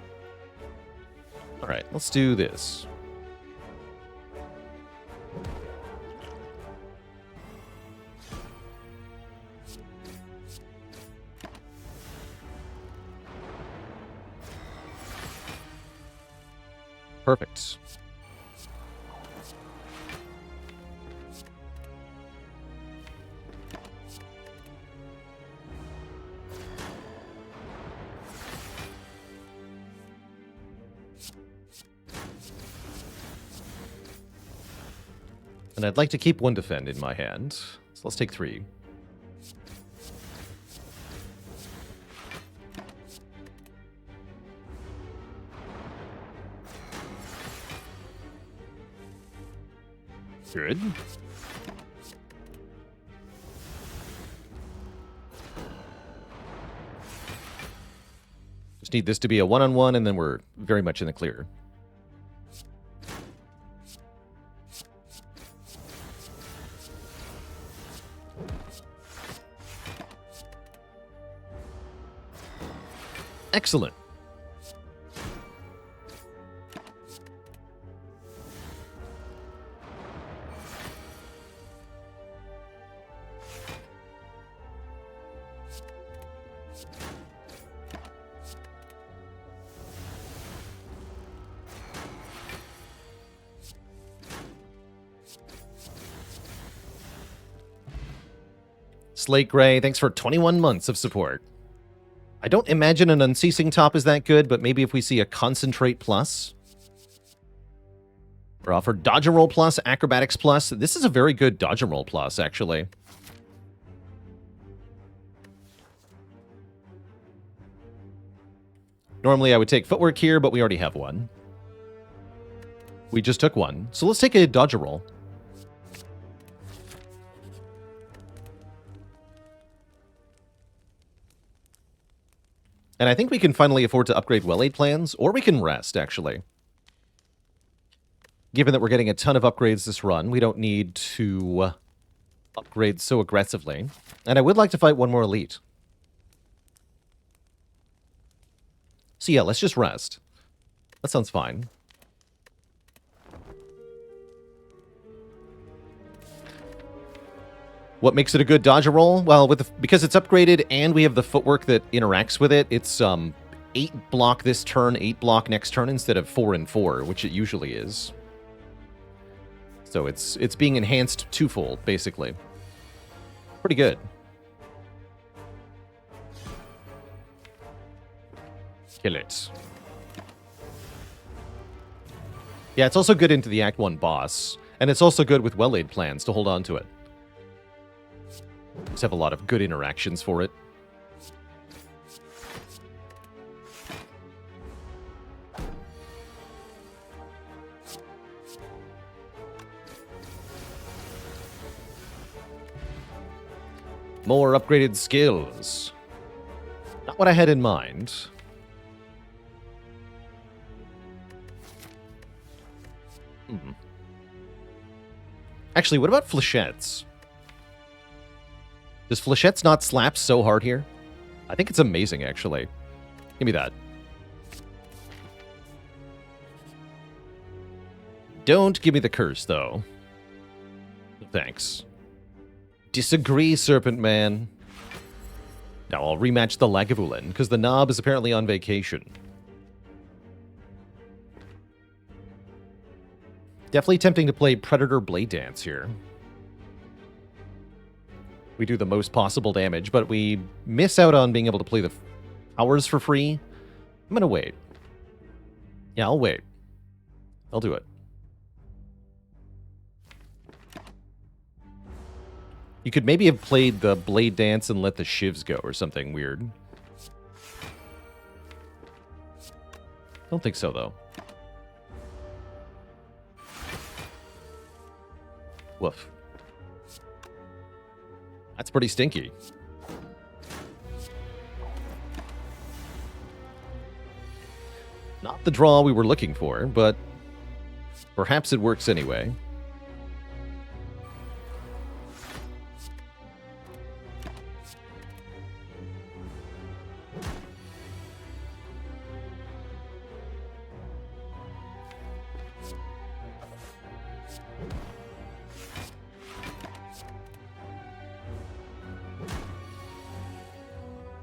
Alright, let's do this. Perfect. And I'd like to keep 1 defend in my hand. So let's take 3. Good. Just need this to be a 1-on-1, and then we're very much in the clear. Excellent. Slate Gray, thanks for 21 months of support. I don't imagine an Unceasing top is that good, but maybe if we see a Concentrate plus. We're offered Dodge and Roll plus, Acrobatics plus. This is a very good Dodge and Roll plus, actually. Normally I would take Footwork here, but we already have 1. We just took 1. So let's take a Dodge and Roll. And I think we can finally afford to upgrade well-laid plans, or we can rest, actually. Given that we're getting a ton of upgrades this run, we don't need to upgrade so aggressively. And I would like to fight 1 more elite. So yeah, let's just rest. That sounds fine. What makes it a good dodge roll? Well, because it's upgraded and we have the footwork that interacts with it, it's 8 block this turn, 8 block next turn instead of 4 and 4, which it usually is. So it's being enhanced twofold, basically. Pretty good. Kill it. Yeah, it's also good into the Act 1 boss, and it's also good with well-laid plans to hold on to it. Just have a lot of good interactions for it. More upgraded skills. Not what I had in mind. Actually, what about flechettes? Does flechettes not slap so hard here? I think it's amazing, actually. Give me that. Don't give me the curse, though. Thanks. Disagree, Serpent Man. Now I'll rematch the Lagavulin, because the knob is apparently on vacation. Definitely tempting to play Predator Blade Dance here. We do the most possible damage, but we miss out on being able to play the powers for free. I'm gonna wait. Yeah, I'll wait. I'll do it. You could maybe have played the Blade Dance and let the shivs go or something weird. Don't think so, though. Woof. That's pretty stinky. Not the draw we were looking for, but perhaps it works anyway.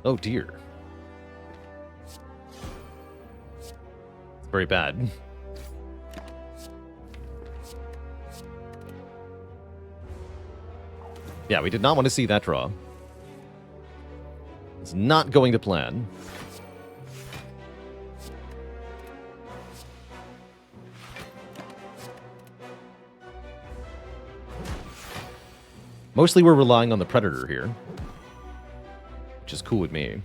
Oh dear. It's very bad. Yeah, we did not want to see that draw. It's not going to plan. Mostly we're relying on the Predator here, which is cool with me.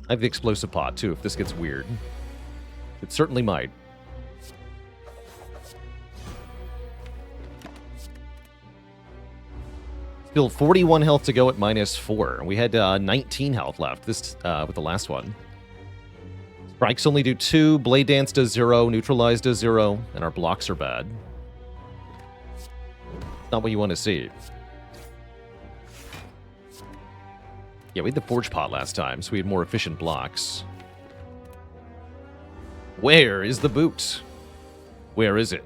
I have the explosive pot, too, if this gets weird. It certainly might. Still 41 health to go at -4. We had 19 health left this with the last one. Strikes only do 2, Blade Dance does 0, Neutralize does 0, and our blocks are bad. Not what you want to see. Yeah, we had the Forge Pot last time, so we had more efficient blocks. Where is the boot? Where is it?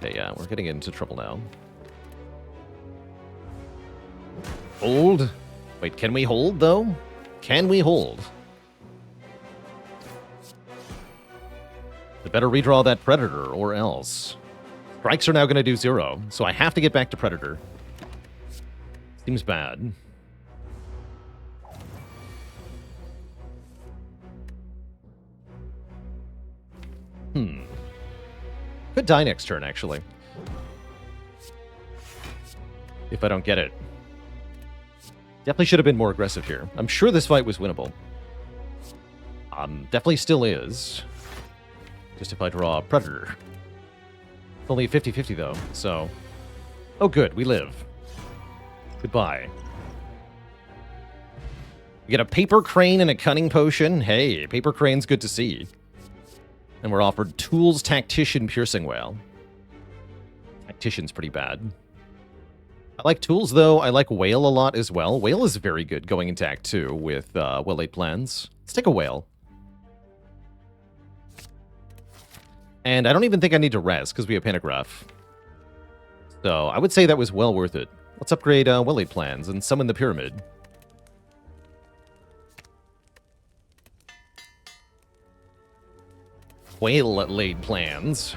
Okay, yeah, we're getting into trouble now. Hold? Wait, can we hold, though? Can we hold? I better redraw that Predator, or else. Strikes are now going to do 0, so I have to get back to Predator. Seems bad. Could die next turn, actually. If I don't get it. Definitely should have been more aggressive here. I'm sure this fight was winnable. Definitely still is. Just if I draw a Predator. It's only a 50-50, though, so... Oh, good, we live. Goodbye. We get a Paper Crane and a Cunning Potion. Hey, Paper Crane's good to see. And we're offered Tools, Tactician, Piercing Whale. Tactician's pretty bad. I like Tools, though. I like Whale a lot as well. Whale is very good going into Act 2 with well-laid plans. Let's take a Whale. And I don't even think I need to res, because we have Pantograph. So I would say that was well worth it. Let's upgrade well-laid plans and summon the Pyramid. Whale-laid plans.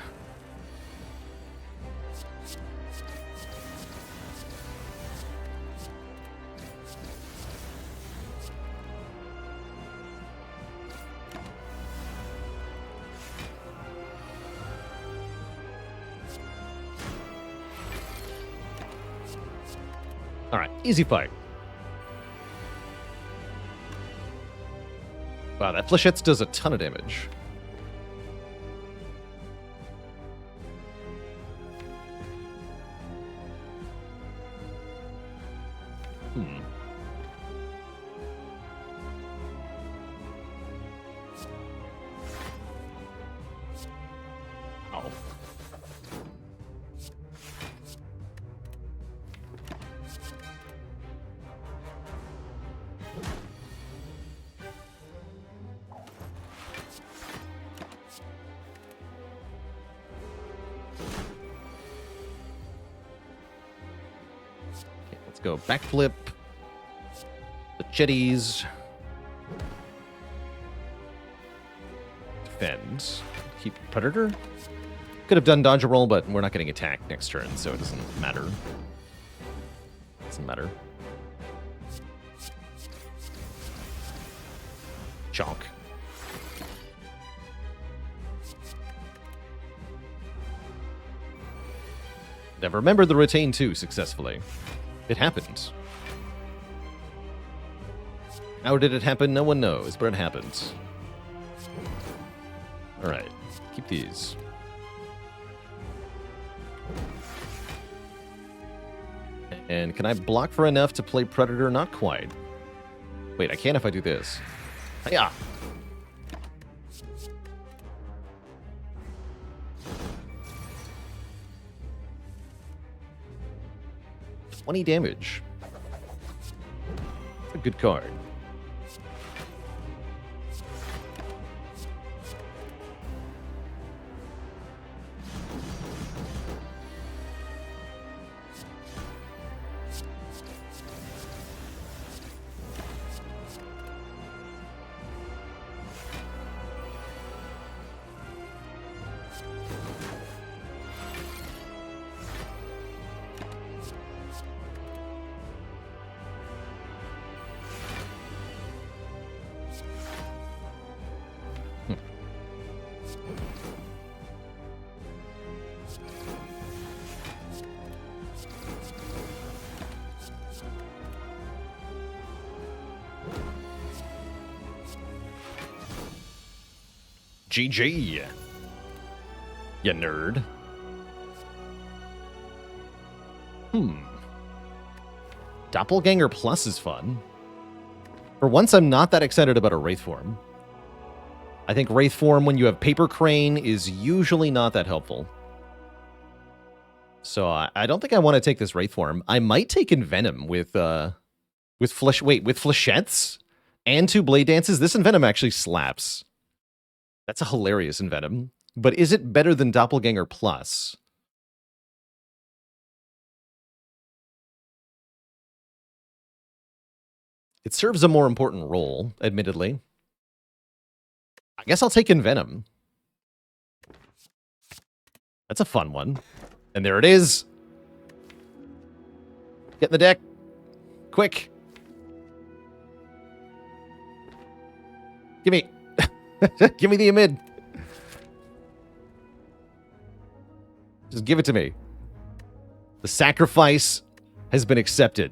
Alright, easy fight. Wow, that Fléchettes does a ton of damage. Ow. Okay, let's go backflip. The chitties. Defend. Keep Predator. Could have done dodge a roll, but we're not getting attacked next turn, so it doesn't matter. Doesn't matter. Chonk. I've remembered the retain 2 successfully. It happened. How did it happen? No one knows, but it happened. Alright, keep these. And can I block for enough to play Predator? Not quite. Wait, I can if I do this. Hiya! 20 damage. That's a good card. GG. You nerd. Doppelganger Plus is fun. For once, I'm not that excited about a Wraith form. I think Wraith form, when you have Paper Crane, is usually not that helpful. So I don't think I want to take this Wraith form. I might take Envenom with Fléchettes and 2 Blade Dances. This Envenom actually slaps. That's a hilarious Envenom. But is it better than Doppelganger Plus? It serves a more important role, admittedly. I guess I'll take Envenom. That's a fun one. And there it is. Get in the deck. Quick. Give me. Give me the Amid. Just give it to me. The sacrifice has been accepted.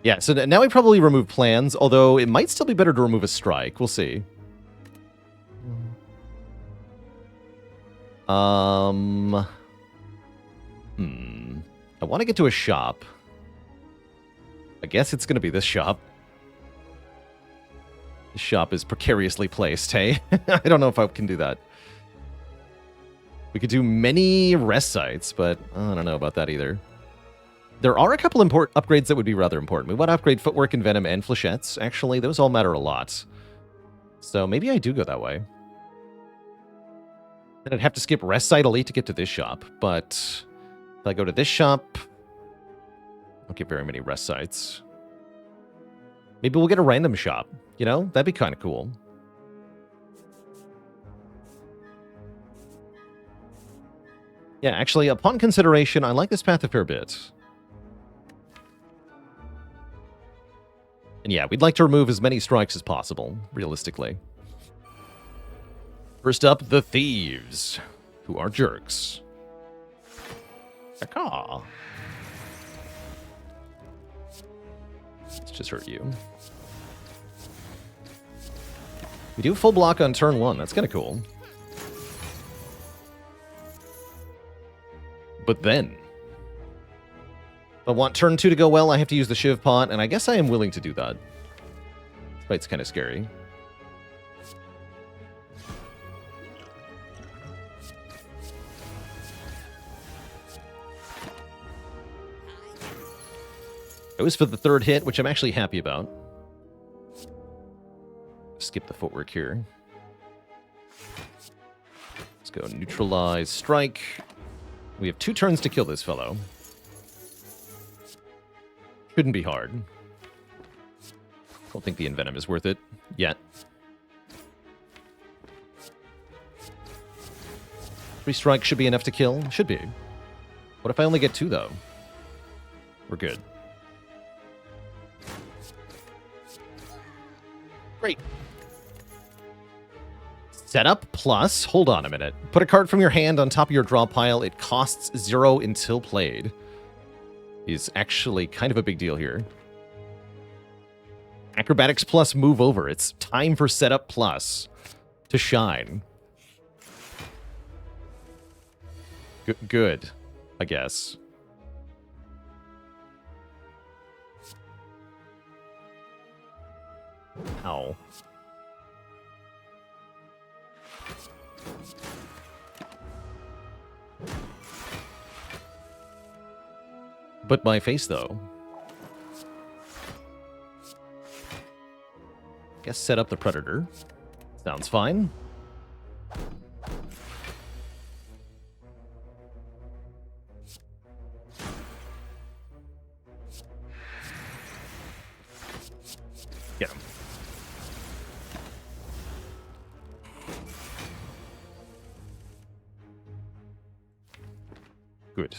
Yeah, so now we probably remove plans, although it might still be better to remove a strike. We'll see. I want to get to a shop. I guess it's going to be this shop. This shop is precariously placed, hey? I don't know if I can do that. We could do many rest sites, but I don't know about that either. There are a couple upgrades that would be rather important. We want to upgrade Footwork, Envenom, and Fléchettes. Actually, those all matter a lot. So maybe I do go that way. Then I'd have to skip Rest Site Elite to get to this shop. But if I go to this shop, I don't get very many rest sites. Maybe we'll get a random shop. You know, that'd be kind of cool. Yeah, actually, upon consideration, I like this path a fair bit. And yeah, we'd like to remove as many strikes as possible, realistically. First up, the Thieves, who are jerks. Caw. Let's just hurt you. We do full block on turn 1. That's kind of cool. But then, if I want turn 2 to go well, I have to use the Shiv Pot, and I guess I am willing to do that. This fight's kind of scary. It was for the 3rd hit, which I'm actually happy about. Skip the footwork here. Let's go neutralize, strike. We have 2 turns to kill this fellow. Shouldn't be hard. Don't think the Envenom is worth it yet. 3 strikes should be enough to kill. Should be. What if I only get 2, though? We're good. Great. Setup plus, hold on a minute. Put a card from your hand on top of your draw pile. It costs 0 until played. Is actually kind of a big deal here. Acrobatics plus, move over. It's time for setup plus to shine. Good, I guess. Ow. But my face, though. Guess set up the Predator. Sounds fine. Get him. Good.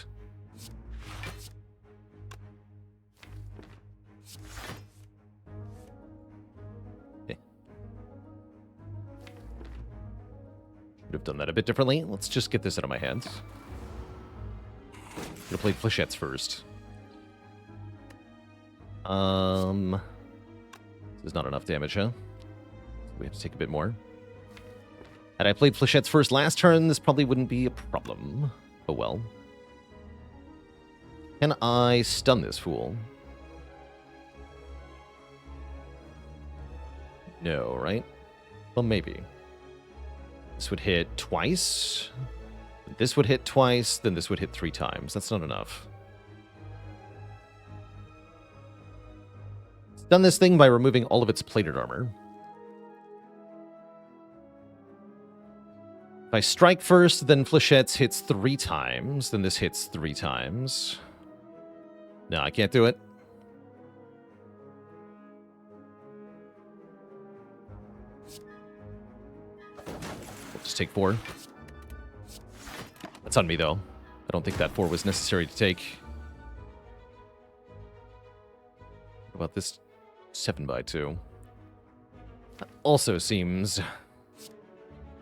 Okay. Should have done that a bit differently. Let's just get this out of my hands. Gonna play flechettes first. This is not enough damage, huh? We have to take a bit more. Had I played flechettes first last turn, this probably wouldn't be a problem. Oh well. Can I stun this fool? No, right? Well, maybe. This would hit twice. This would hit twice, then this would hit 3 times. That's not enough. Stun this thing by removing all of its plated armor. If I strike first, then flechettes hits 3 times, then this hits 3 times. No, I can't do it. We'll just take 4. That's on me, though. I don't think that 4 was necessary to take. What about this 7x2? That also seems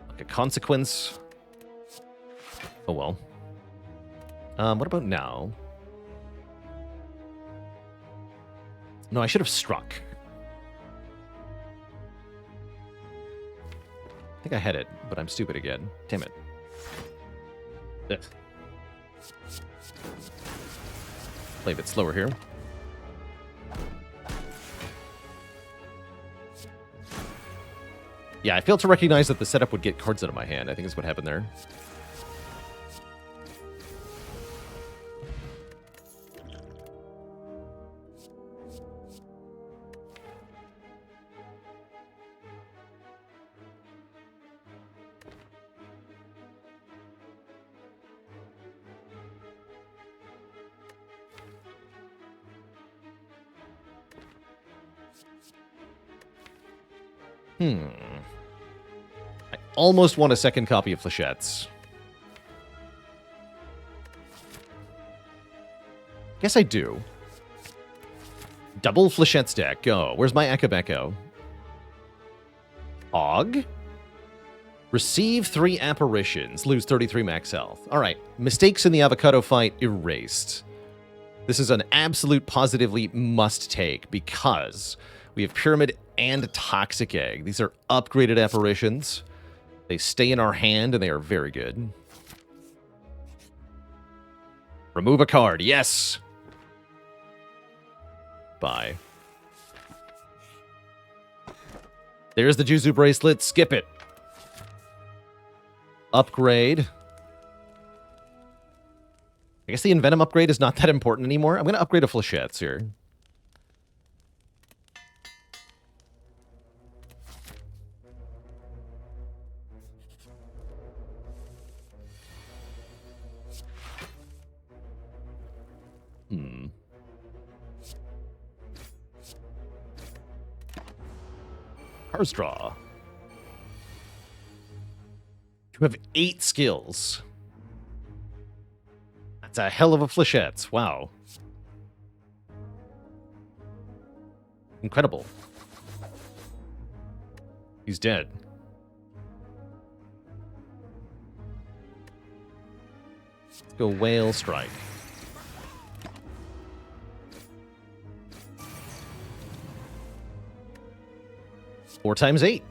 like a consequence. Oh, well. What about now? No, I should have struck. I think I had it, but I'm stupid again. Damn it. Ugh. Play a bit slower here. Yeah, I failed to recognize that the setup would get cards out of my hand. I think is what happened there. I almost want a second copy of Flechettes. Guess I do. Double Flechettes deck. Go. Where's my Akabeko? Og? Receive 3 apparitions. Lose 33 max health. All right. Mistakes in the avocado fight erased. This is an absolute positively must take because we have Pyramid and Toxic Egg. These are upgraded apparitions. They stay in our hand and they are very good. Remove a card. Yes. Bye. There's the Juzu bracelet. Skip it. Upgrade. I guess the Envenom upgrade is not that important anymore. I'm going to upgrade a Flechettes here. Card's draw. You have 8 skills. That's a hell of a Flechettes. Wow. Incredible. He's dead. Let's go Whale Strike. Four times 8.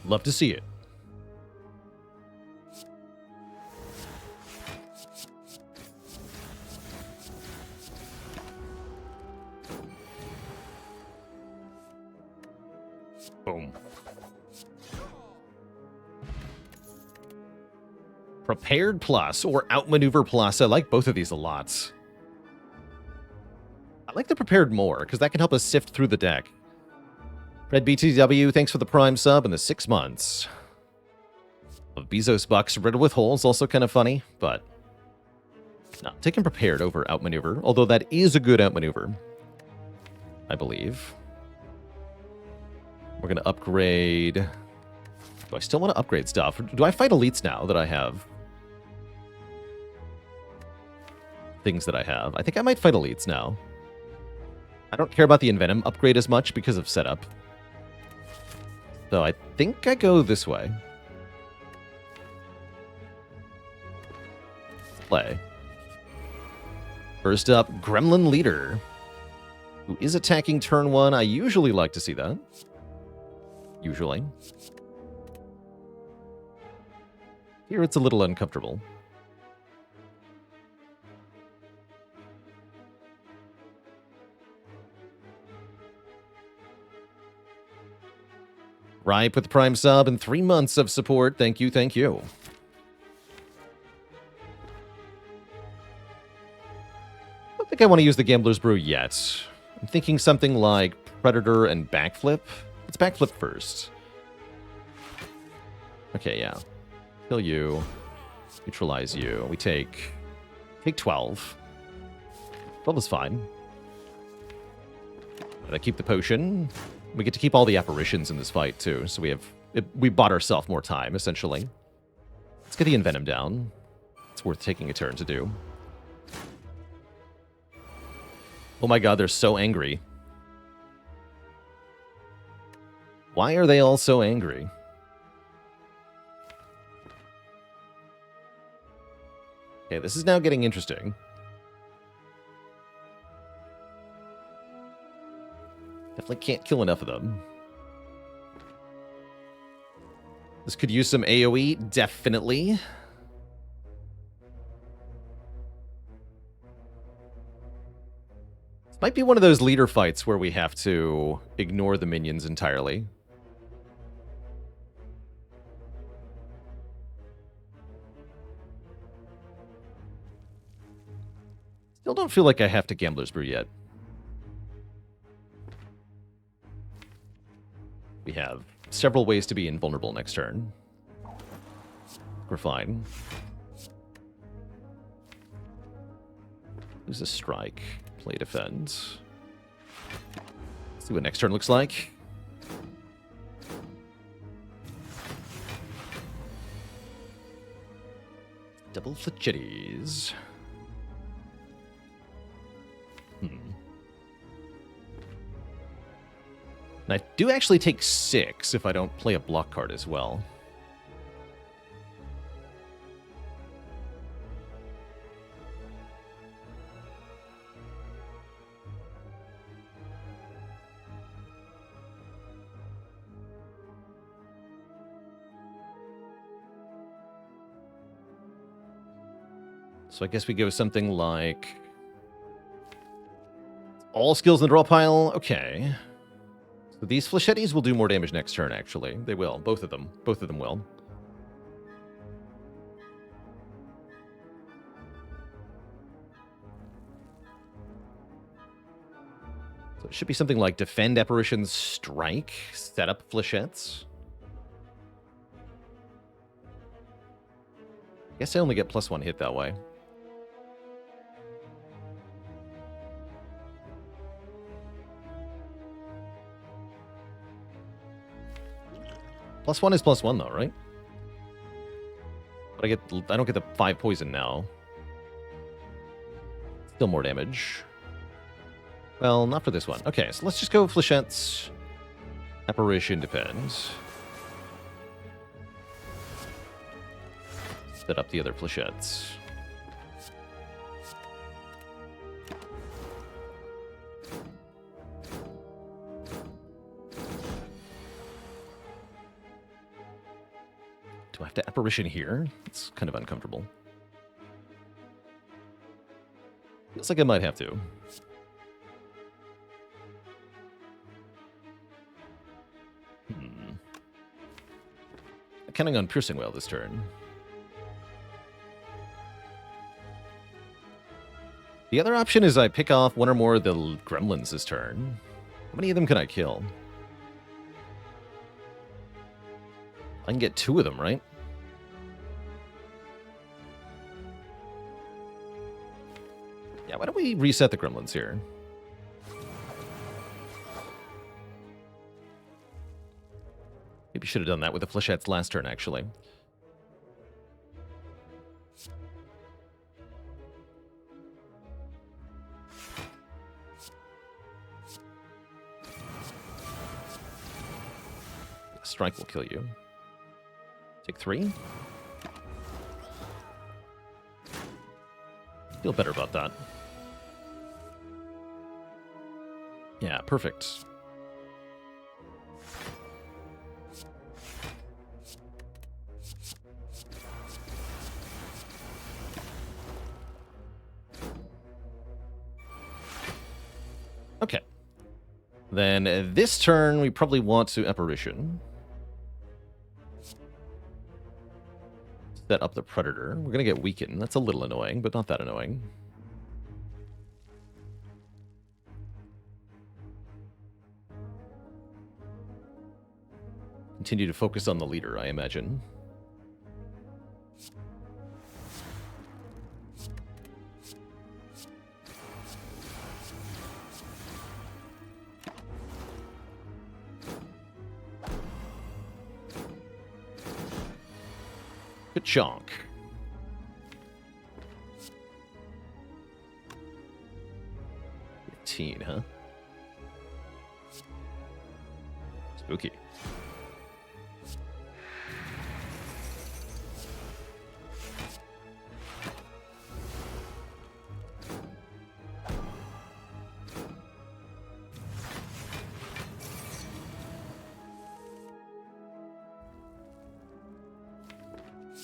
Love to see it. Boom. Prepared Plus or Outmaneuver Plus. I like both of these a lot. I like the Prepared more, because that can help us sift through the deck. Red BTW, thanks for the Prime sub and the 6 months. Of Bezos Bucks riddled with holes, also kind of funny, but... No, taking Prepared over Outmaneuver, although that is a good Outmaneuver, I believe. We're going to upgrade... Do I still want to upgrade stuff? Do I fight elites now that I have? Things that I have. I think I might fight elites now. I don't care about the Envenom upgrade as much because of setup. So I think I go this way. Play. First up, Gremlin Leader, who is attacking turn 1. I usually like to see that. Usually. Here it's a little uncomfortable. Ripe with the Prime sub and 3 months of support. Thank you, thank you. I don't think I want to use the Gambler's Brew yet. I'm thinking something like Predator and Backflip. Let's Backflip first. Okay, yeah. Kill you. Neutralize you. We take 12. 12 is fine. I keep the potion. We get to keep all the apparitions in this fight, too. So we bought ourselves more time, essentially. Let's get the Envenom down. It's worth taking a turn to do. Oh my god, they're so angry. Why are they all so angry? Okay, this is now getting interesting. Definitely can't kill enough of them. This could use some AoE, definitely. This might be one of those leader fights where we have to ignore the minions entirely. Still don't feel like I have to Gambler's Brew yet. We have several ways to be invulnerable next turn. We're fine. Lose a strike. Play defend. See what next turn looks like. Double fletchettes. And I do actually take 6 if I don't play a block card as well. So I guess we go something like all skills in the draw pile. Okay. So these flechettes will do more damage next turn, actually. They will. Both of them. Both of them will. So it should be something like defend apparitions, strike, set up flechettes. Guess I only get +1 hit that way. +1 is +1 though, right? But I don't get the 5 poison now. Still more damage. Well, not for this one. Okay, so let's just go flechettes. Apparition depends. Set up the other flechettes. Do I have to apparition here? It's kind of uncomfortable. Feels like I might have to. Counting on piercing well this turn. The other option is I pick off one or more of the gremlins this turn. How many of them can I kill? I can get 2 of them, right? Yeah, why don't we reset the gremlins here? Maybe should have done that with the flechettes last turn, actually. Strike will kill you. Take 3. Feel better about that. Yeah, perfect. Okay. Then this turn, we probably want to apparition. Set up the Predator. We're going to get weakened. That's a little annoying, but not that annoying. Continue to focus on the leader, I imagine. Good chunk. $15, huh? Spooky.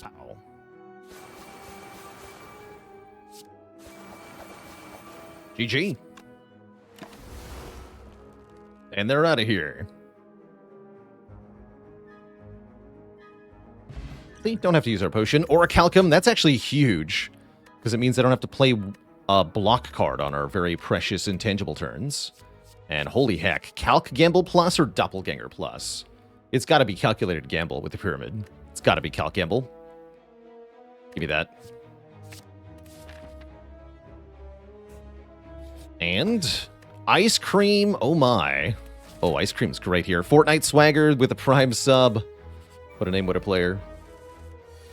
Pow. GG. And they're out of here. See, don't have to use our potion. Or a Calcum. That's actually huge. Because it means I don't have to play a block card on our very precious intangible turns. And holy heck, Calc Gamble Plus or Doppelganger Plus? It's got to be Calculated Gamble with the Pyramid. It's got to be Calc Gamble. Give me that. And ice cream. Oh my. Oh, ice cream's great here. Fortnite swagger with a Prime sub. What a name, what a player.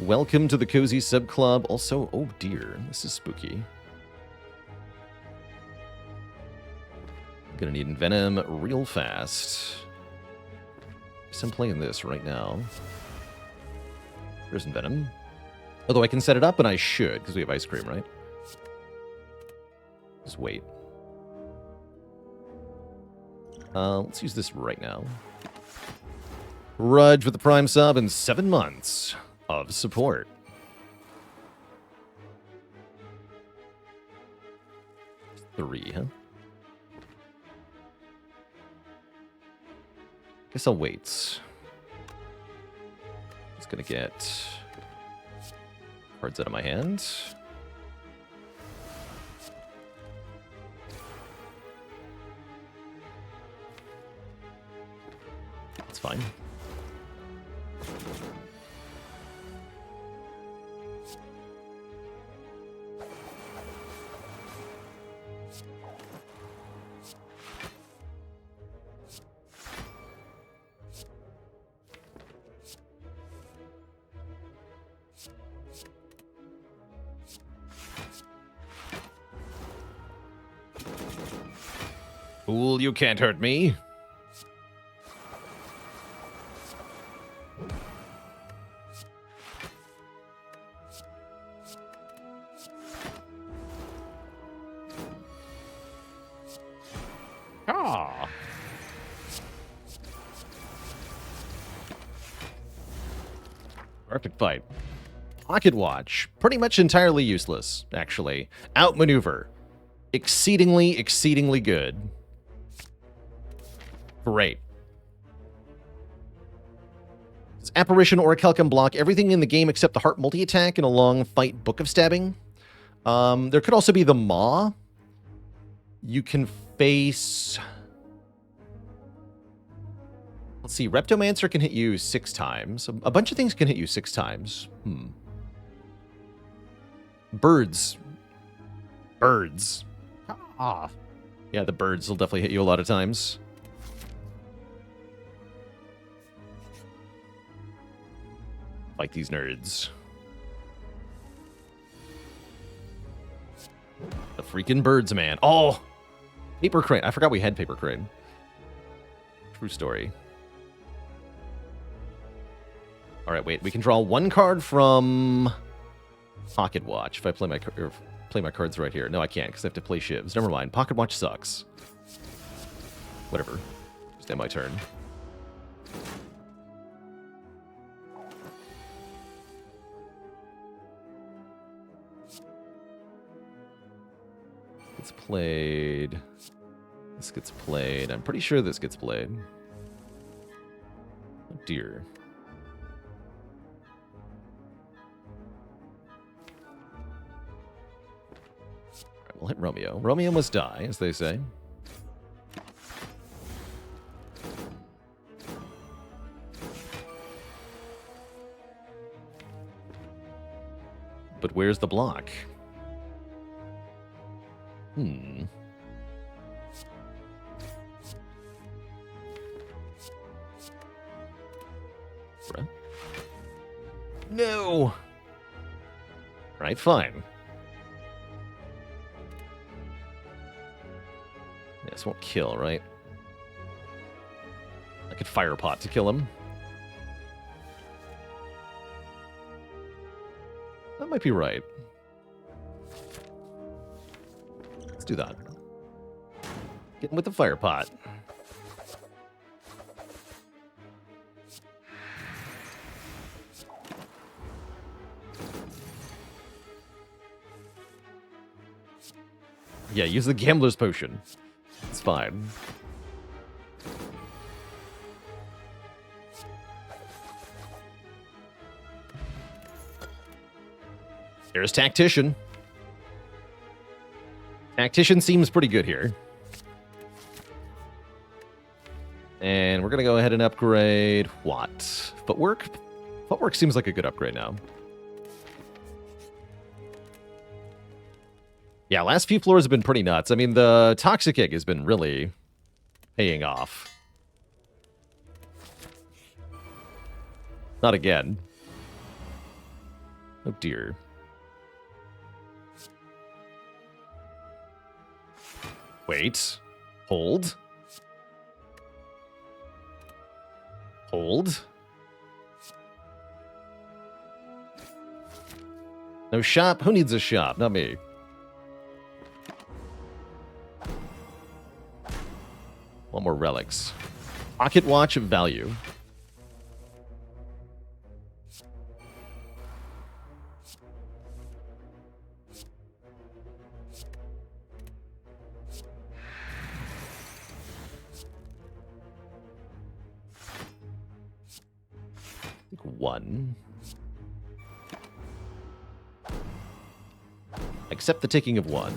Welcome to the Cozy Sub Club. Also, oh dear, this is spooky. Gonna need Venom real fast. Guess I'm playing this right now. There's Venom. Although I can set it up, and I should, because we have ice cream, right? Just wait. Let's use this right now. Rudge with the Prime sub and 7 months of support. Three, huh? Guess I'll wait. Just gonna get cards out of my hand. That's fine. Fool, you can't hurt me. Ah. Perfect fight. Pocket Watch. Pretty much entirely useless, actually. Outmaneuver. Exceedingly, exceedingly good. Great. It's Apparition Orichalcum can block everything in the game except the Heart multi-attack and a long fight Book of Stabbing. There could also be the Maw. You can face... Let's see, Reptomancer can hit you 6 times. A bunch of things can hit you 6 times. Birds. Birds. Ah. Yeah, the birds will definitely hit you a lot of times. Like these nerds. The freaking birds, man. Oh! Paper Crane. I forgot we had Paper Crane. True story. Alright, wait. We can draw 1 card from Pocket Watch if I play my cards right here. No, I can't because I have to play shivs. Never mind. Pocket Watch sucks. Whatever. Just end my turn. Gets played. This gets played. I'm pretty sure this gets played. Oh dear. Alright, we'll hit Romeo. Romeo must die, as they say. But where's the block? Bruh. No! Right, fine. This won't kill, right? I could fire pot to kill him. That might be right. Let's do that. Get him with the fire pot. Yeah, use the gambler's potion. It's fine. There's Tactician. Tactician seems pretty good here. And we're going to go ahead and upgrade what? Footwork? Footwork seems like a good upgrade now. Yeah, last few floors have been pretty nuts. I mean, the Toxic Egg has been really paying off. Not again. Oh, dear. Wait. Hold. Hold. No shop? Who needs a shop? Not me. One more relics. Pocket watch of value. One. Accept the taking of one.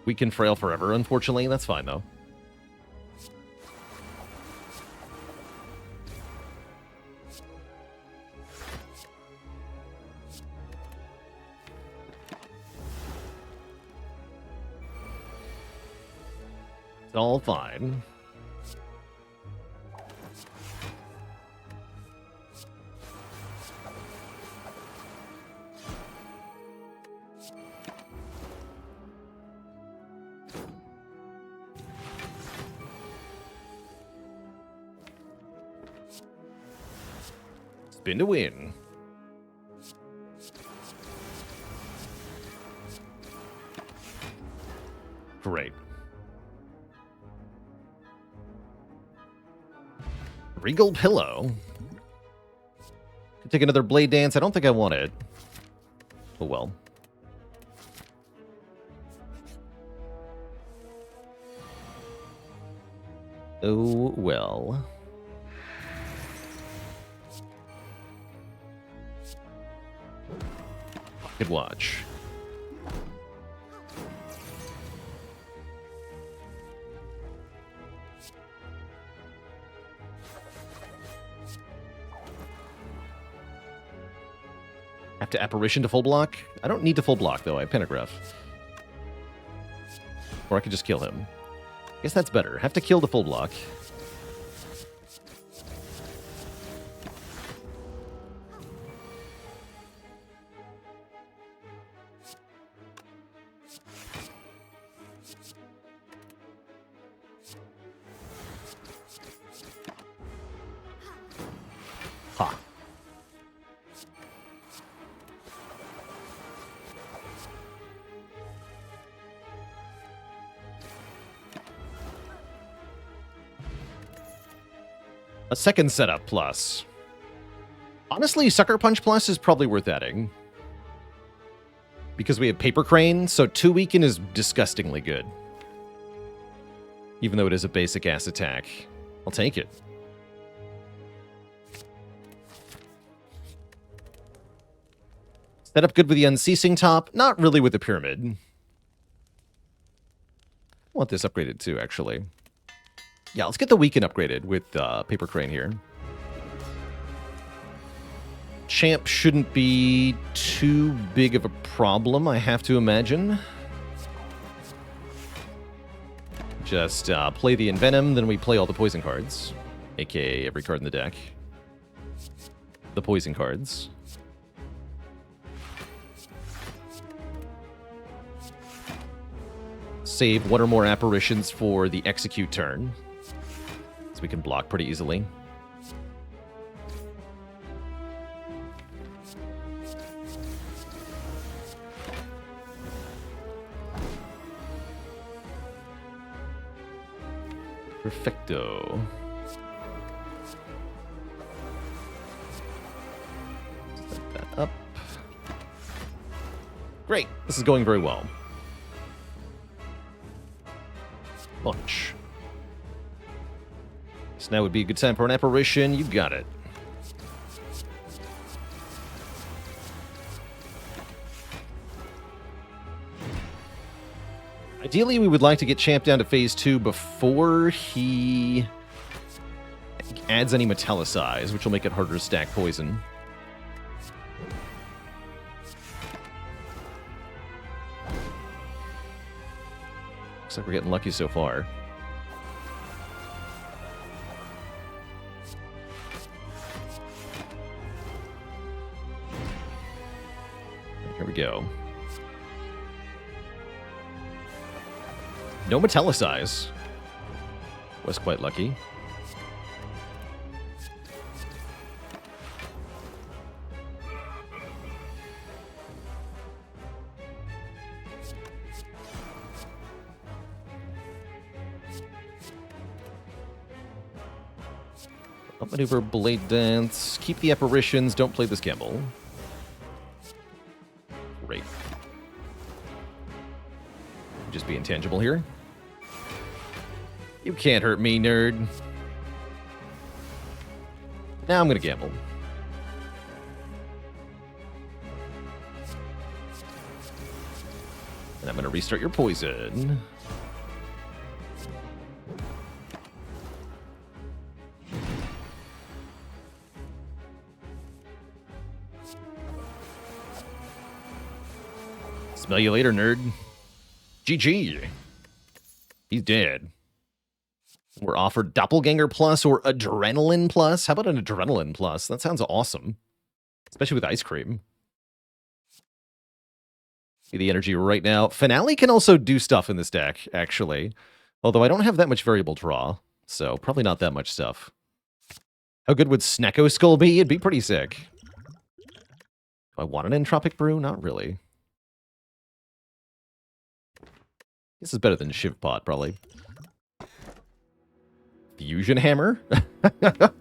We can frail forever, unfortunately. That's fine, though. It's all fine. Spin to win. Great. Regal Pillow. Could take another Blade Dance. I don't think I want it. Oh well. Oh well. Good watch. Have to apparition to full block? I don't need to full block, though. I have Pentagraph. Or I could just kill him. I guess that's better. Have to kill the full block. Ha. A second setup plus. Honestly, Sucker Punch plus is probably worth adding. Because we have Paper Crane, so 2 weaken is disgustingly good. Even though it is a basic ass attack. I'll take it. Set up good with the Unceasing top, not really with the Pyramid. I want this upgraded too, actually. Yeah, let's get the weaken upgraded with Paper Crane here. Champ shouldn't be too big of a problem, I have to imagine. Just play the Envenom, then we play all the poison cards. AKA every card in the deck. The poison cards. Save one or more apparitions for the execute turn. So we can block pretty easily. Perfecto. Set that up. Great. This is going very well. Bunch. So now would be a good time for an apparition. You got it. Ideally, we would like to get Champ down to phase 2 before he adds any Metallicize, which will make it harder to stack poison. Looks like we're getting lucky so far. Here we go. No Metallicize. Was quite lucky. Up maneuver, Blade Dance. Keep the apparitions. Don't play this gamble. Great. Just be intangible here. You can't hurt me, nerd. Now I'm gonna gamble. And I'm gonna restart your poison. Smell you later, nerd. GG. He's dead. We're offered Doppelganger Plus or Adrenaline Plus. How about an Adrenaline Plus? That sounds awesome. Especially with ice cream. See the energy right now. Finale can also do stuff in this deck, actually. Although I don't have that much variable draw, so probably not that much stuff. How good would Snecko Skull be? It'd be pretty sick. Do I want an Entropic Brew? Not really. This is better than Shiv Pot, probably. Fusion Hammer? That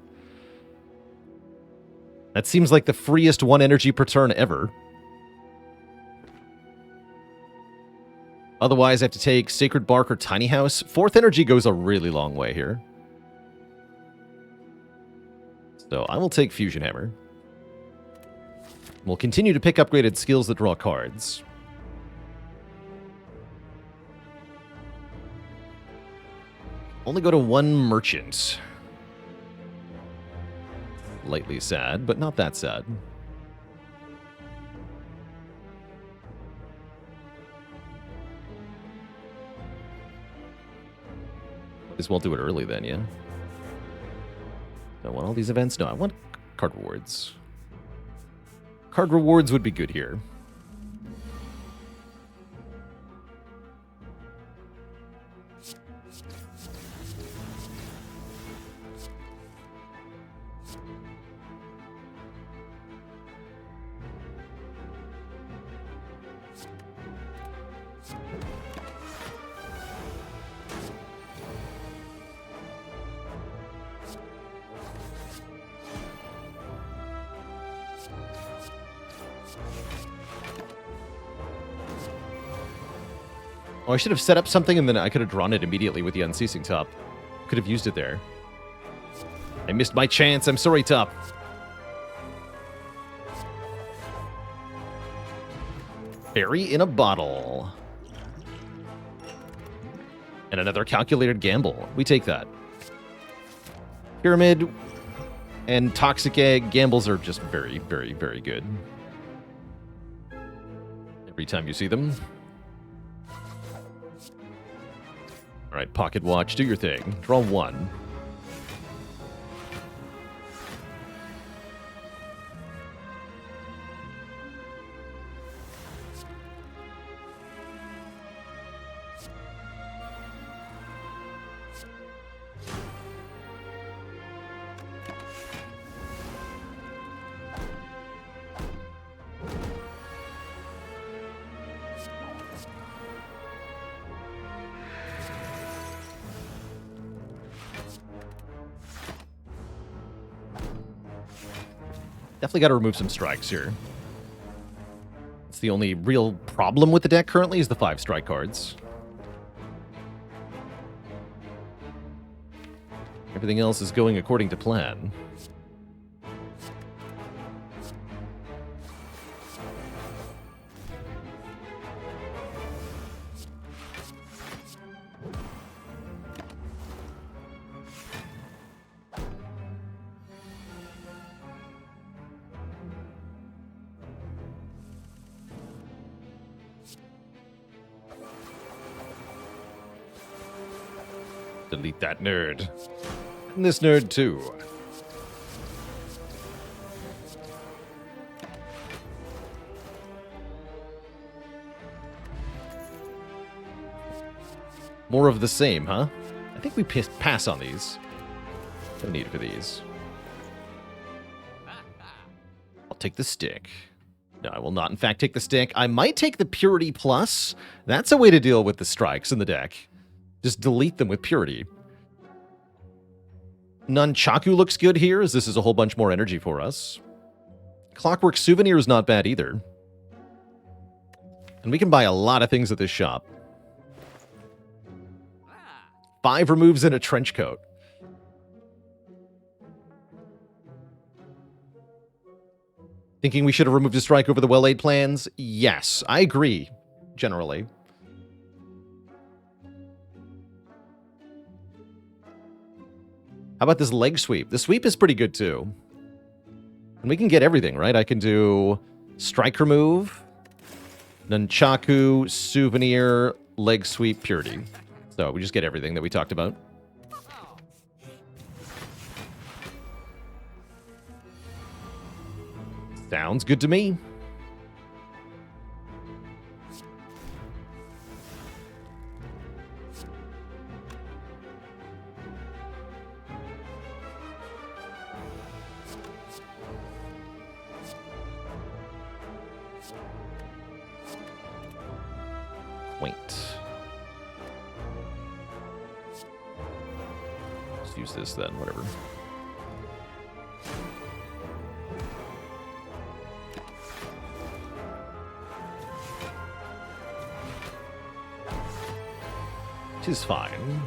seems like the freest 1 energy per turn ever. Otherwise, I have to take Sacred Bark or Tiny House. 4th energy goes a really long way here. So I will take Fusion Hammer. We'll continue to pick upgraded skills that draw cards. Only go to 1 merchant. Lightly sad, but not that sad. Might as well do it early then, yeah? Do I want all these events? No, I want card rewards. Card rewards would be good here. Oh, I should have set up something and then I could have drawn it immediately with the Unceasing Top. Could have used it there. I missed my chance. I'm sorry, Top. Fairy in a bottle. And another calculated gamble. We take that. Pyramid and Toxic Egg gambles are just very, very, very good. Every time you see them. All right, Pocket Watch, do your thing. Draw 1. Definitely got to remove some strikes here. It's the only real problem with the deck currently is the 5 strike cards. Everything else is going according to plan. Delete that nerd. And this nerd, too. More of the same, huh? I think we pass on these. No need for these. I'll take the stick. No, I will not, in fact, take the stick. I might take the Purity Plus. That's a way to deal with the strikes in the deck. Just delete them with Purity. Nunchaku looks good here, as this is a whole bunch more energy for us. Clockwork Souvenir is not bad either. And we can buy a lot of things at this shop. 5 removes in a trench coat. Thinking we should have removed a strike over the well-laid plans? Yes, I agree, generally. How about this leg sweep? The sweep is pretty good, too. And we can get everything, right? I can do strike remove, nunchaku, souvenir, leg sweep, purity. So we just get everything that we talked about. Sounds good to me. Wait. Let's use this then, whatever. Tis fine.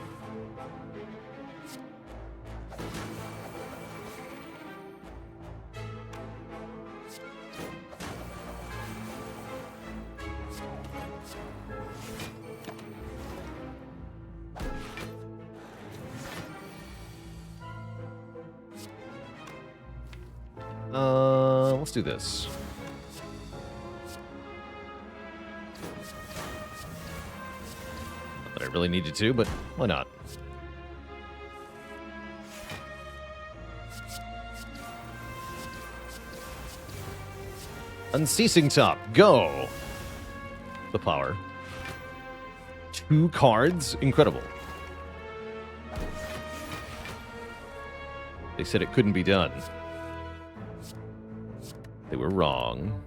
Let's do this. Not that I really needed to, but why not? Unceasing Top, go! The power. 2 cards? Incredible. They said it couldn't be done. They were wrong.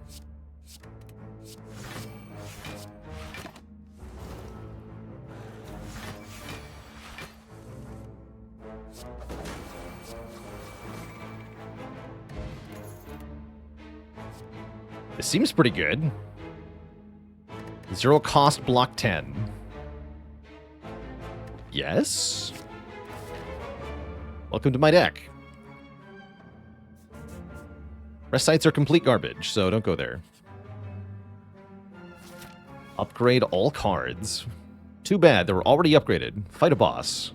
This seems pretty good. 0 cost, block 10. Yes? Welcome to my deck. Rest sites are complete garbage, so don't go there. Upgrade all cards. Too bad, they were already upgraded. Fight a boss.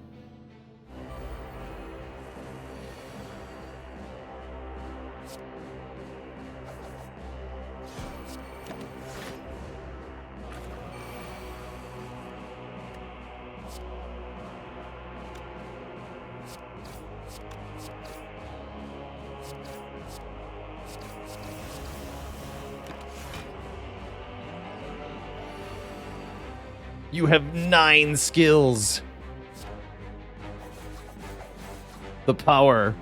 You have 9 skills. The power.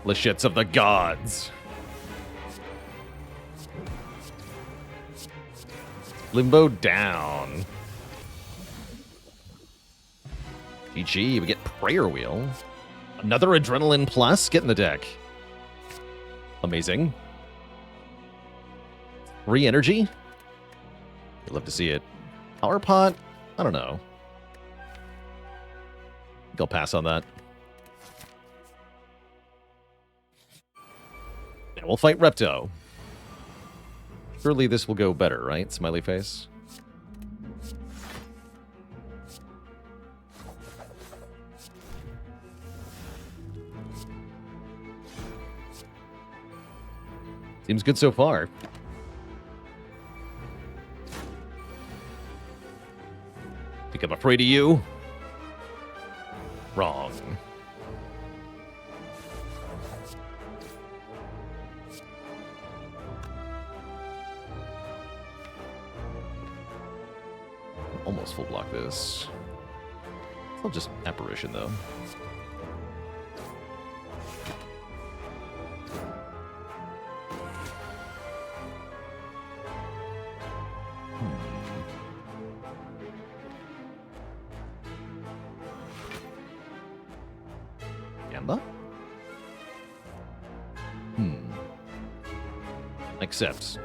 Lashets of the gods. Limbo down. GG, we get Prayer Wheel. Another Adrenaline Plus? Get in the deck. Amazing. 3 energy? I'd love to see it. Power Pot? I don't know. I think I'll pass on that. And we'll fight Repto. Surely this will go better, right? Smiley face. Seems good so far. Think I'm afraid of you? Wrong. Almost full block this. It's not just apparition, though. Gamba? Accepts.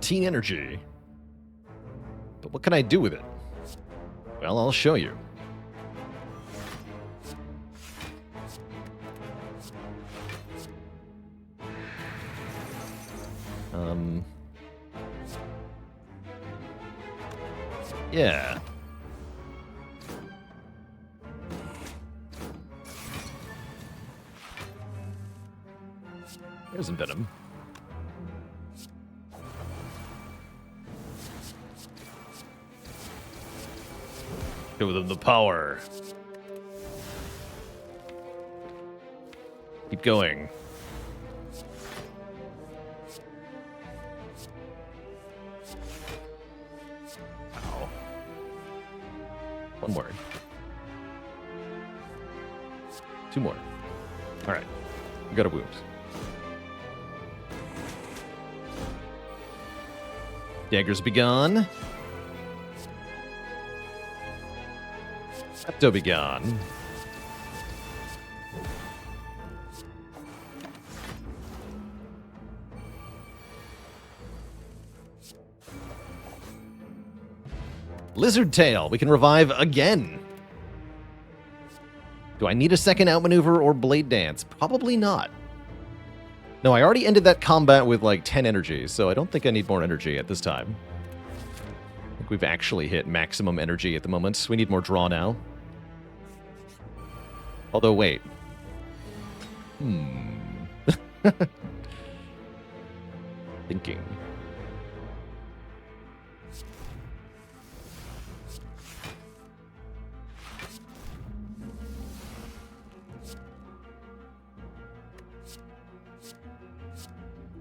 Energy. But what can I do with it? Well, I'll show you. Yeah. There's some venom. Show them the power. Keep going. Ow. One more. Two more. All right. We got a wound. Daggers be gone. Septo be gone. Lizard Tail. We can revive again. Do I need a second outmaneuver or Blade Dance? Probably not. No, I already ended that combat with like 10 energy, so I don't think I need more energy at this time. I think we've actually hit maximum energy at the moment. We need more draw now. Although, wait. Thinking.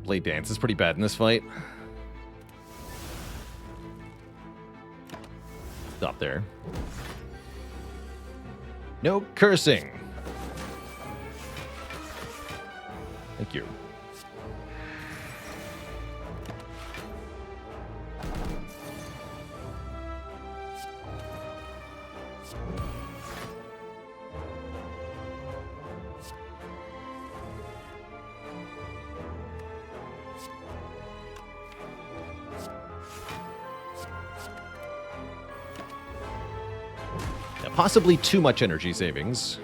Blade Dance is pretty bad in this fight. Stop there. No cursing. Thank you. Possibly too much energy savings.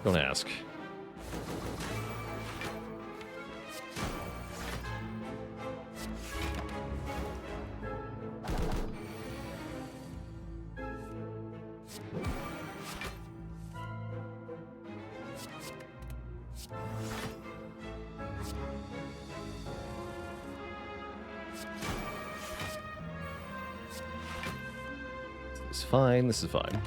Don't ask. Fine, this is fine.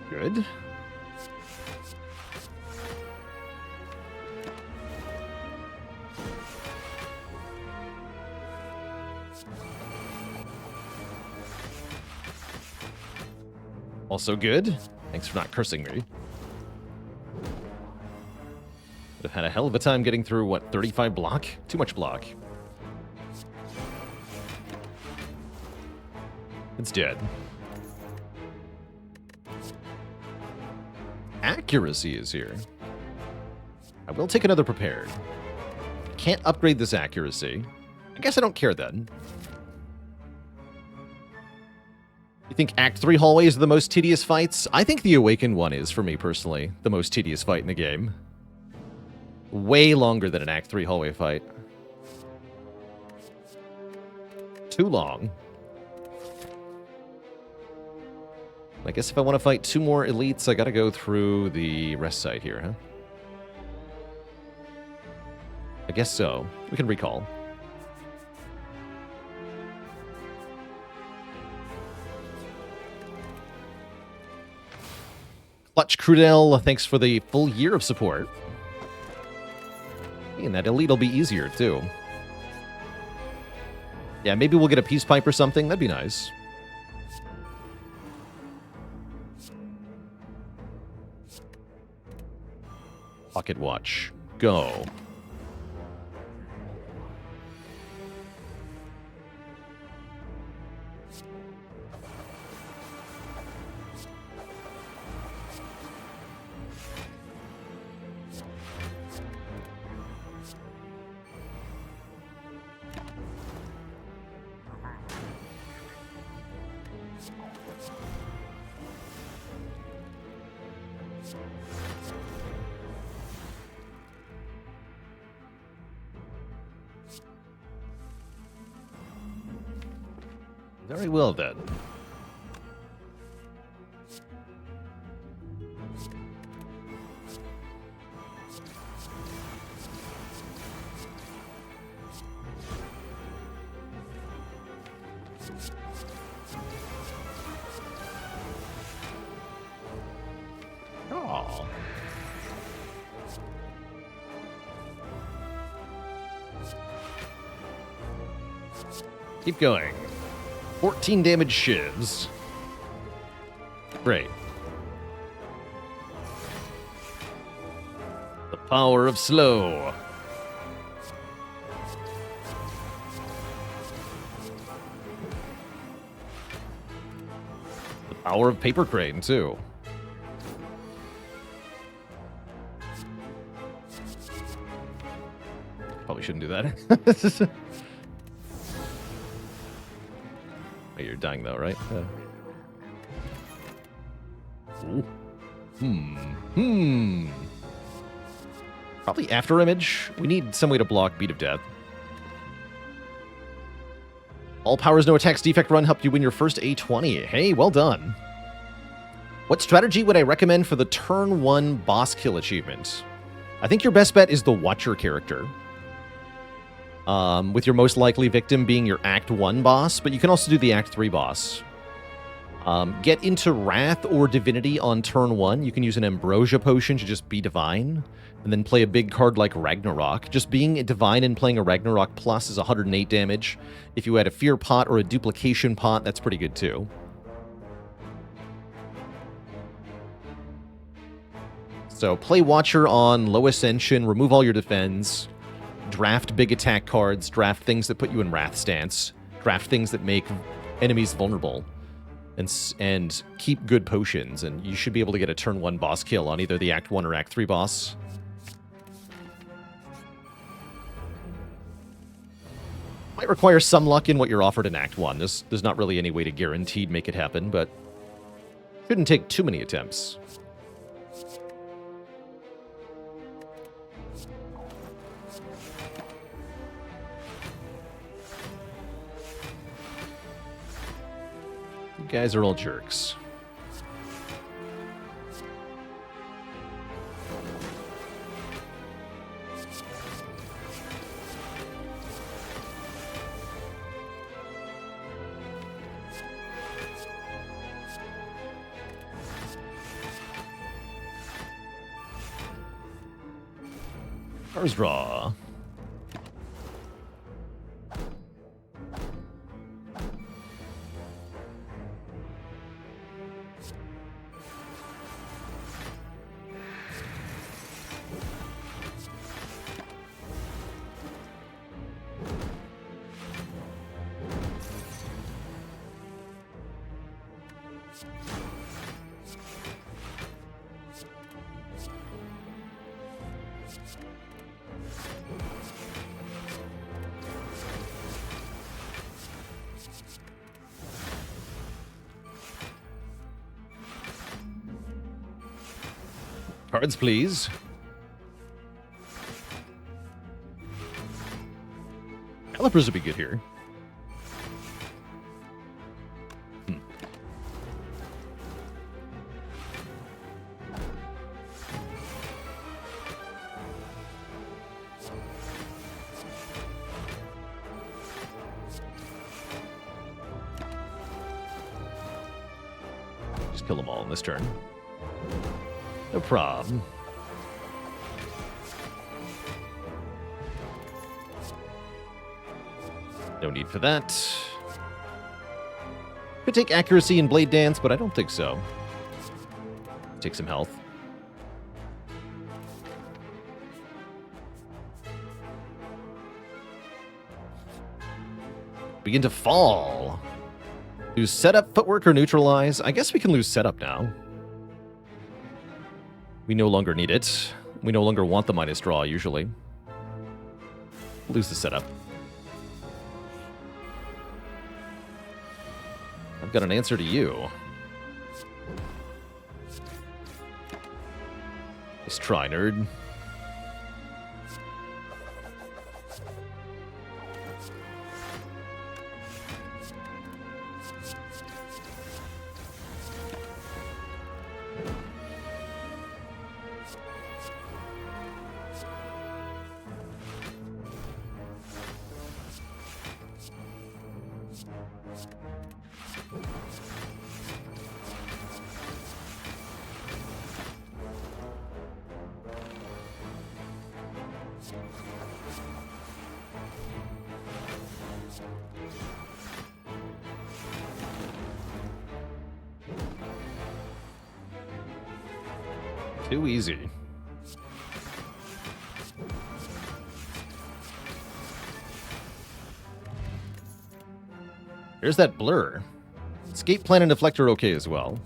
Good. Also good. Thanks for not cursing me. Would have had a hell of a time getting through, what, 35 block? Too much block. It's dead. Accuracy is here. I will take another prepared. Can't upgrade this accuracy. I guess I don't care then. You think Act 3 hallways are the most tedious fights? I think the Awakened one is, for me personally, the most tedious fight in the game. Way longer than an Act 3 hallway fight. Too long. I guess if I want to fight 2 more elites, I gotta go through the rest site here, huh? I guess so. We can recall. Clutch Crudel, thanks for the full year of support. And that elite will be easier, too. Yeah, maybe we'll get a peace pipe or something. That'd be nice. Pocket watch. Go. Very well, then. Oh. Keep going. 14 damage shivs. Great. The power of slow. The power of paper crane, too. Probably shouldn't do that. You're dying though, right? Probably after image. We need some way to block Beat of Death. All powers, no attacks, defect run helped you win your first A20. Hey, well done. What strategy would I recommend for the turn 1 boss kill achievement? I think your best bet is the Watcher character. With your most likely victim being your Act 1 boss, but you can also do the Act 3 boss. Get into Wrath or Divinity on turn 1. You can use an Ambrosia potion to just be Divine, and then play a big card like Ragnarok. Just being a Divine and playing a Ragnarok plus is 108 damage. If you had a Fear pot or a Duplication pot, that's pretty good too. So play Watcher on low Ascension, remove all your defense, draft big attack cards, draft things that put you in Wrath stance, draft things that make enemies vulnerable, and keep good potions, and you should be able to get a turn 1 boss kill on either the Act 1 or Act 3 boss. Might require some luck in what you're offered in Act 1. There's not really any way to guaranteed make it happen, but shouldn't take too many attempts. You guys are all jerks. Cars draw. Cards, please. Calipers would be good here. Just kill them all in this turn. No problem. No need for that. Could take accuracy and blade dance, but I don't think so. Take some health. Begin to fall. Lose setup, footwork, or neutralize. I guess we can lose setup now. We no longer need it. We no longer want the minus draw, usually. Lose the setup. I've got an answer to you. Nice try, nerd. Too easy. There's that blur. Escape plan and deflector okay as well.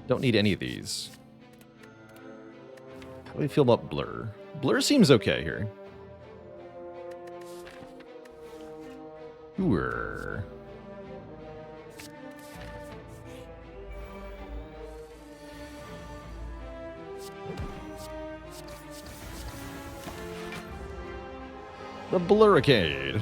Don't need any of these. How do we feel about blur? Blur seems okay here. Sure. The Blurricade.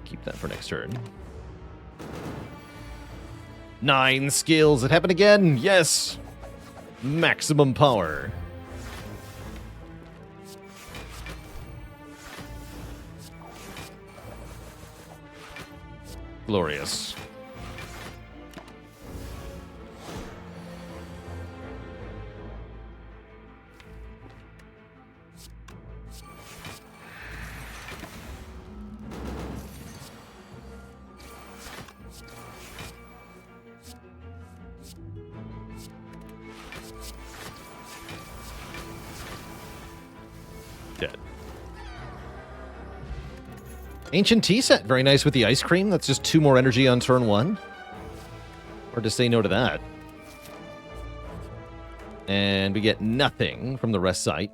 Keep that for next turn. 9 skills. It happened again. Yes. Maximum power. Glorious. Dead. Ancient tea set. Very nice with the ice cream. That's just 2 more energy on turn 1. Hard to say no to that. And we get nothing from the rest site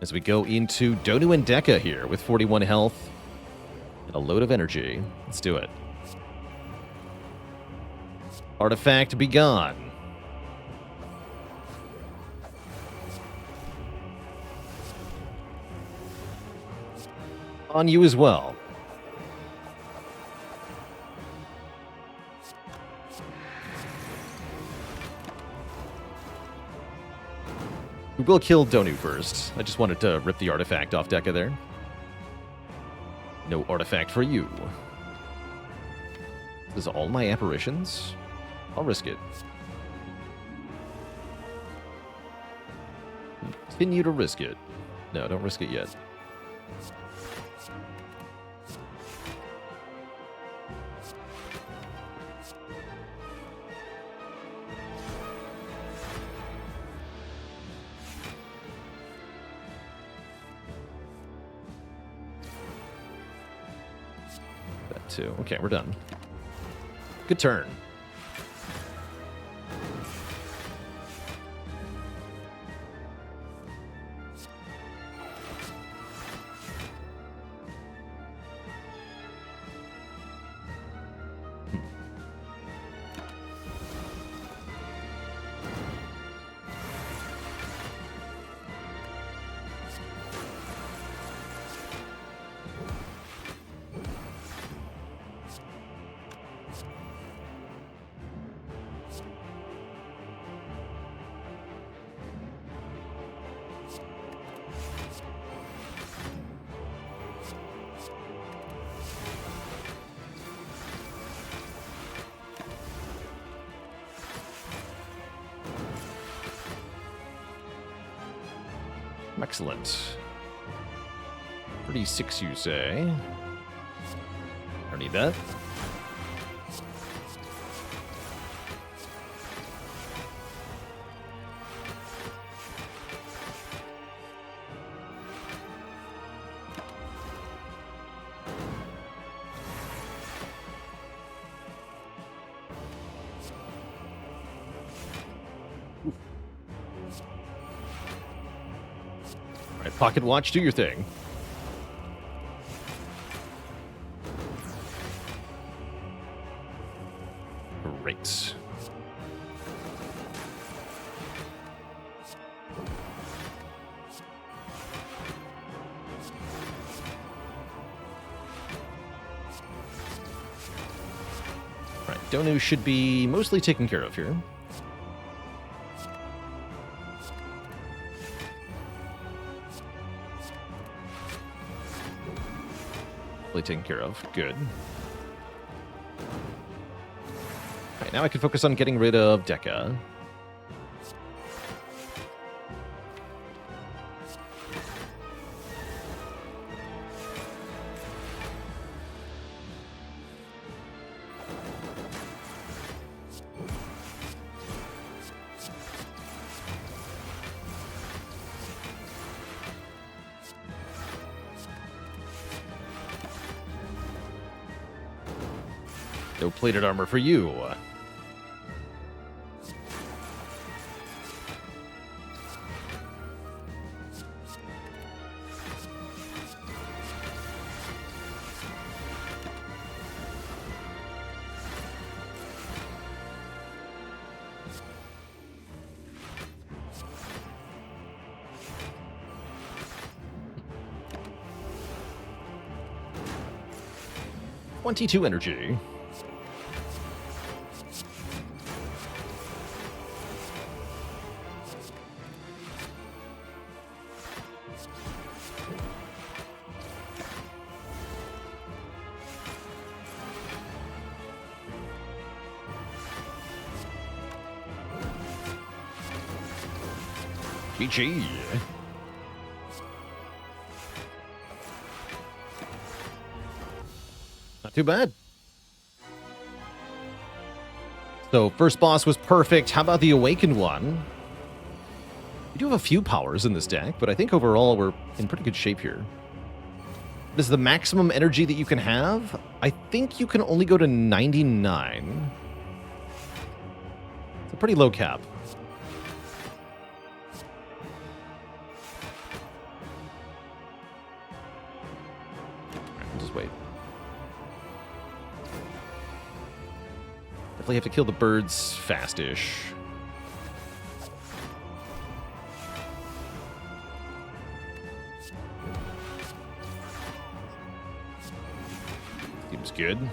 as we go into Donu and Deka here with 41 health and a load of energy. Let's do it. Artifact be gone. On you as well. We will kill Donu first. I just wanted to rip the artifact off Deka there. No artifact for you. This is all my apparitions. I'll risk it. Continue to risk it. No, don't risk it yet. That too. Okay, we're done. Good turn. Excellent. 36, you say? I don't need that. Pocket watch, do your thing. Great. Right, Donu should be mostly taken care of here. Taken care of. Good. Alright, now I can focus on getting rid of Deca. No plated armor for you. $22 energy. GG. Not too bad. So, first boss was perfect. How about the Awakened one? We do have a few powers in this deck, but I think overall we're in pretty good shape here. What is the maximum energy that you can have? I think you can only go to 99. It's a pretty low cap. Just wait. Definitely have to kill the birds fast-ish. Seems good.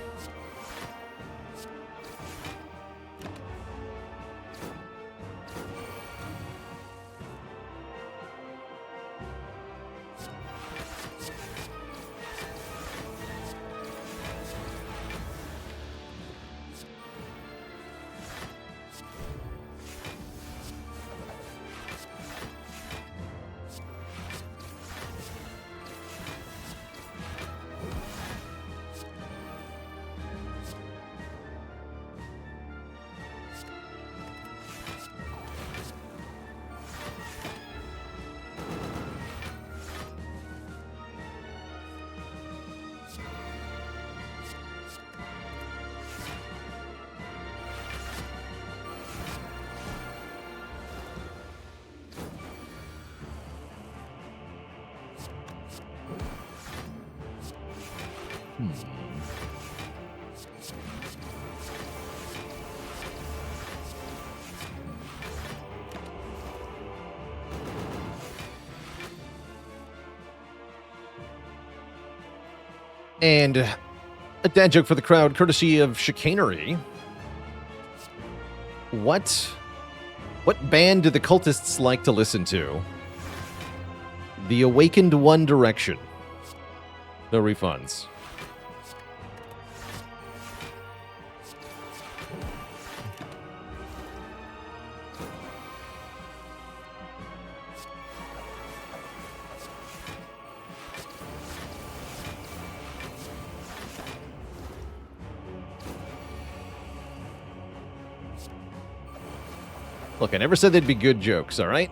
And a dad joke for the crowd, courtesy of Chicanery. What band do the cultists like to listen to? The Awakened One Direction. No refunds. Look, I never said they'd be good jokes, all right?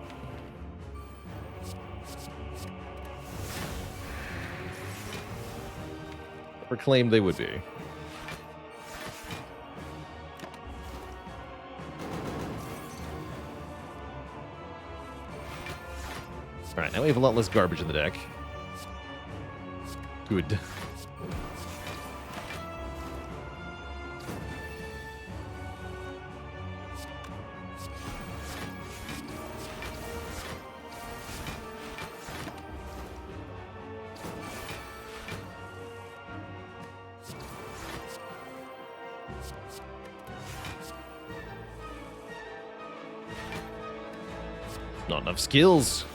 Never claimed they would be. All right, now we have a lot less garbage in the deck. Good. Not enough skills.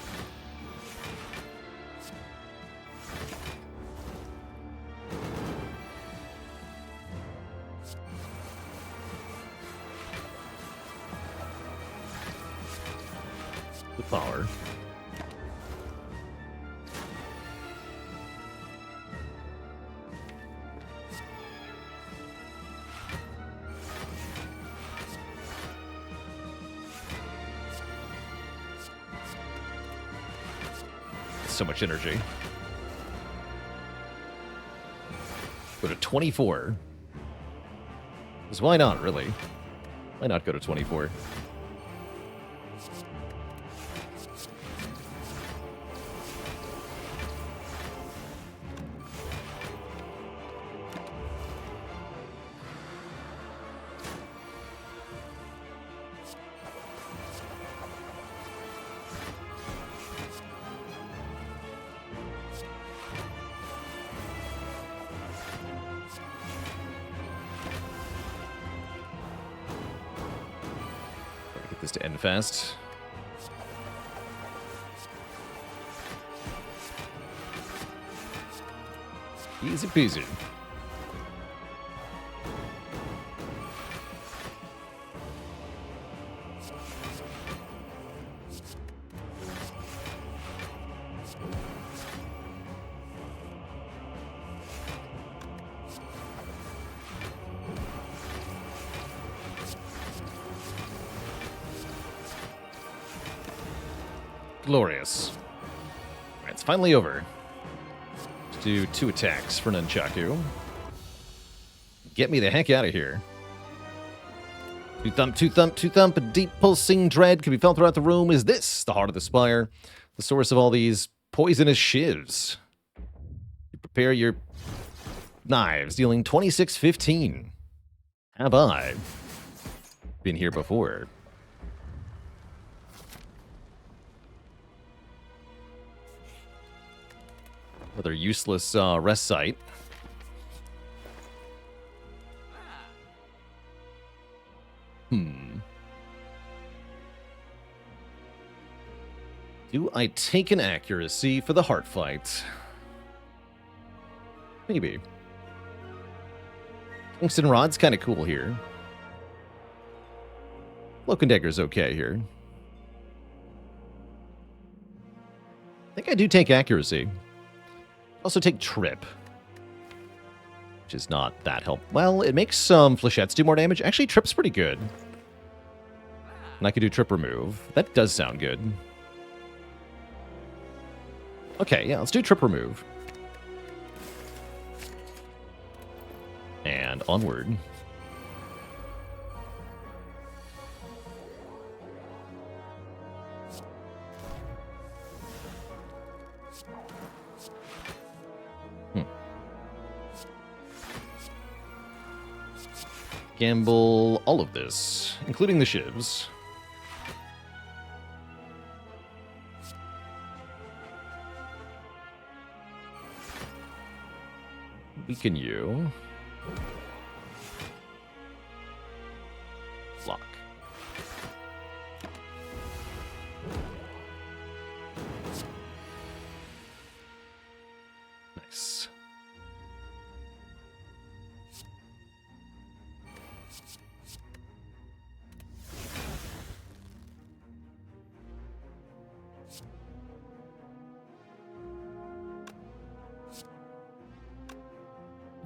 The power. So much energy. Go to 24. Because why not, really? Why not go to 24? This to end fast. Easy peasy. Glorious. Alright, it's finally over. Let's do 2 attacks for Nunchaku. Get me the heck out of here. 2 thump, 2 thump, 2 thump. A deep pulsing dread can be felt throughout the room. Is this the heart of the Spire? The source of all these poisonous shivs. You prepare your knives, dealing 26-15. Have I been here before? Another useless rest site. Do I take an accuracy for the heart fight? Maybe. Kingston Rod's kind of cool here. Cloak and Dagger's okay here. I think I do take accuracy. Also take Trip, which is not that helpful. Well, it makes some flechettes do more damage. Actually, Trip's pretty good. And I could do Trip Remove. That does sound good. Okay, yeah, let's do Trip Remove. And onward. Gamble all of this, including the shivs. Weaken you. Block. Nice.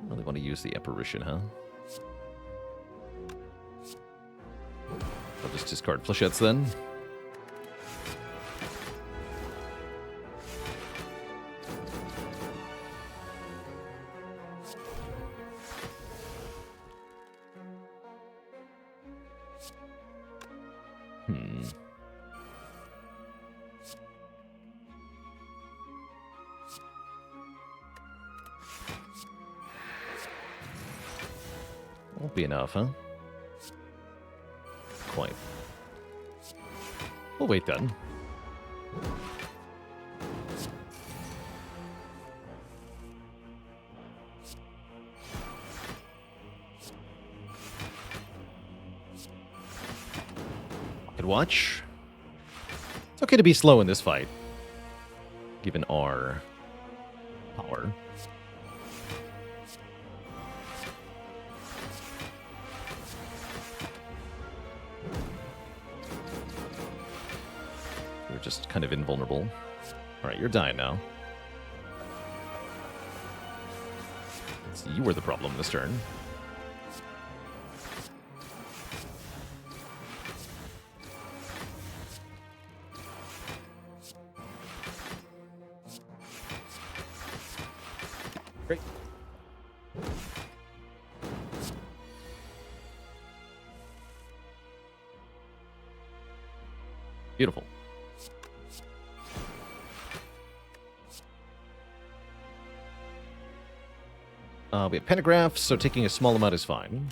Really want to use the apparition, huh? I'll just discard flechettes then. Won't be enough, huh? Quite. We'll wait then. Pocket watch. It's okay to be slow in this fight, given our power. Just kind of invulnerable. Alright, you're dying now. So you were the problem this turn. Great. Beautiful. We have pentagraphs, so taking a small amount is fine.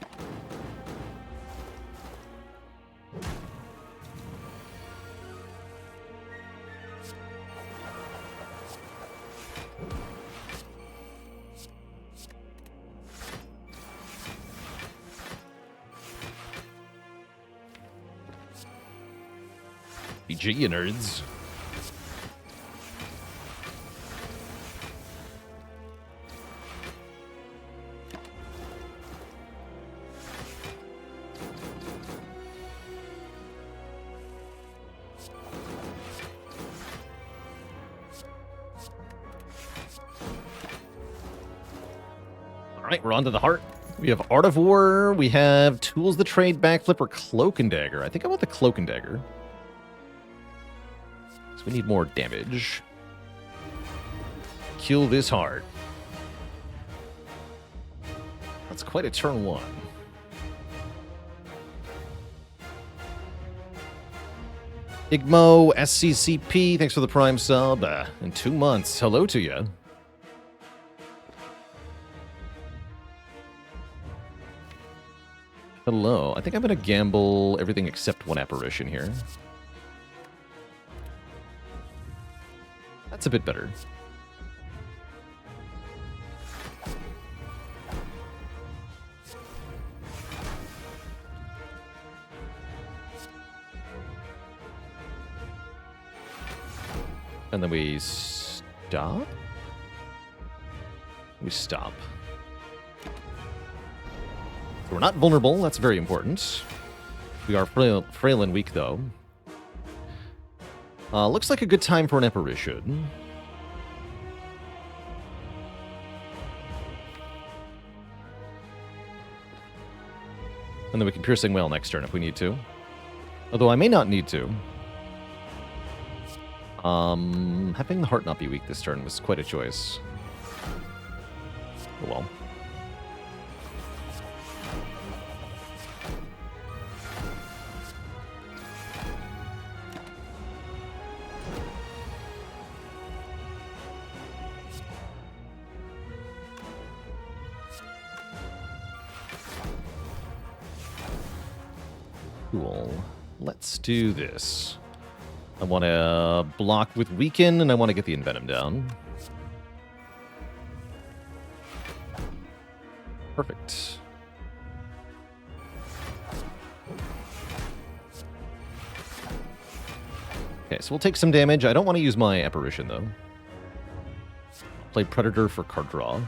GG, you nerds. Alright, we're on to the heart. We have Art of War. We have Tools the Trade, Backflip, or Cloak and Dagger. I think I want the Cloak and Dagger. So we need more damage. Kill this heart. That's quite a turn one. Igmo, SCCP, thanks for the Prime sub. In 2 months, hello to you. Hello. I think I'm going to gamble everything except one apparition here. That's a bit better. And then we stop? We stop. We're not vulnerable, that's very important. We are frail and weak, though. Looks like a good time for an apparition. And then we can Piercing Wail next turn if we need to. Although I may not need to. Having the heart not be weak this turn was quite a choice. Oh well. Cool. Let's do this. I want to block with Weaken, and I want to get the Envenom down. Perfect. Okay, so we'll take some damage. I don't want to use my Apparition, though. Play Predator for card draw.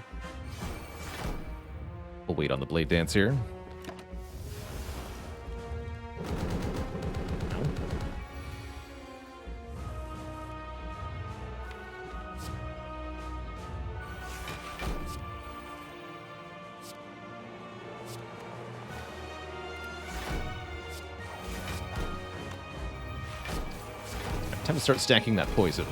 We'll wait on the Blade Dance here. Time to start stacking that poison.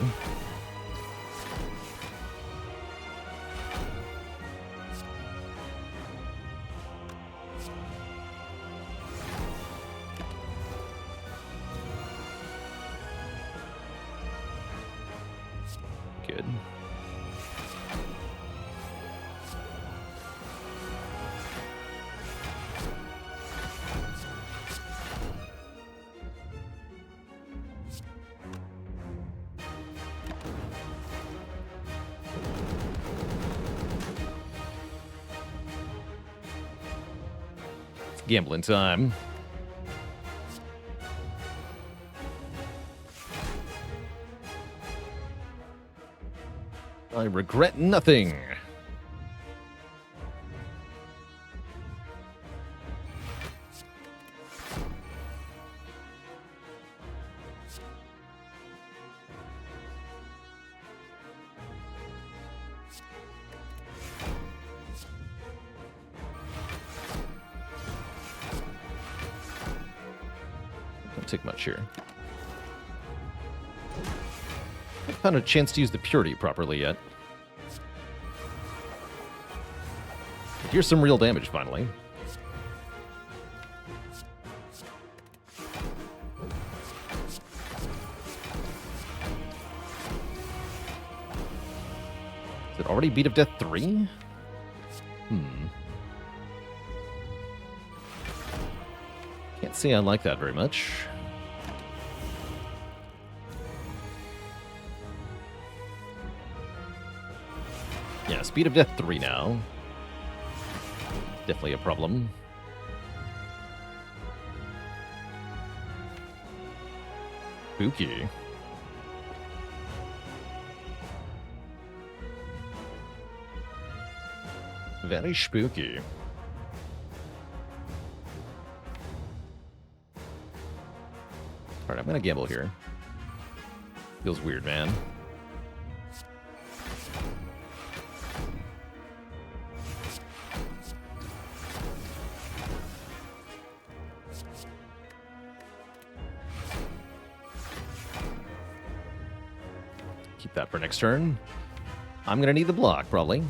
Good. Gambling time. I regret nothing. Don't take much here. I haven't found a chance to use the Purity properly yet. Here's some real damage, finally. Is it already Beat of Death 3? Can't say I like that very much. Yeah, Speed of Death 3 now. Definitely a problem. Spooky. Very spooky. Alright, I'm gonna gamble here. Feels weird, man. Keep that for next turn. I'm gonna need the block, probably.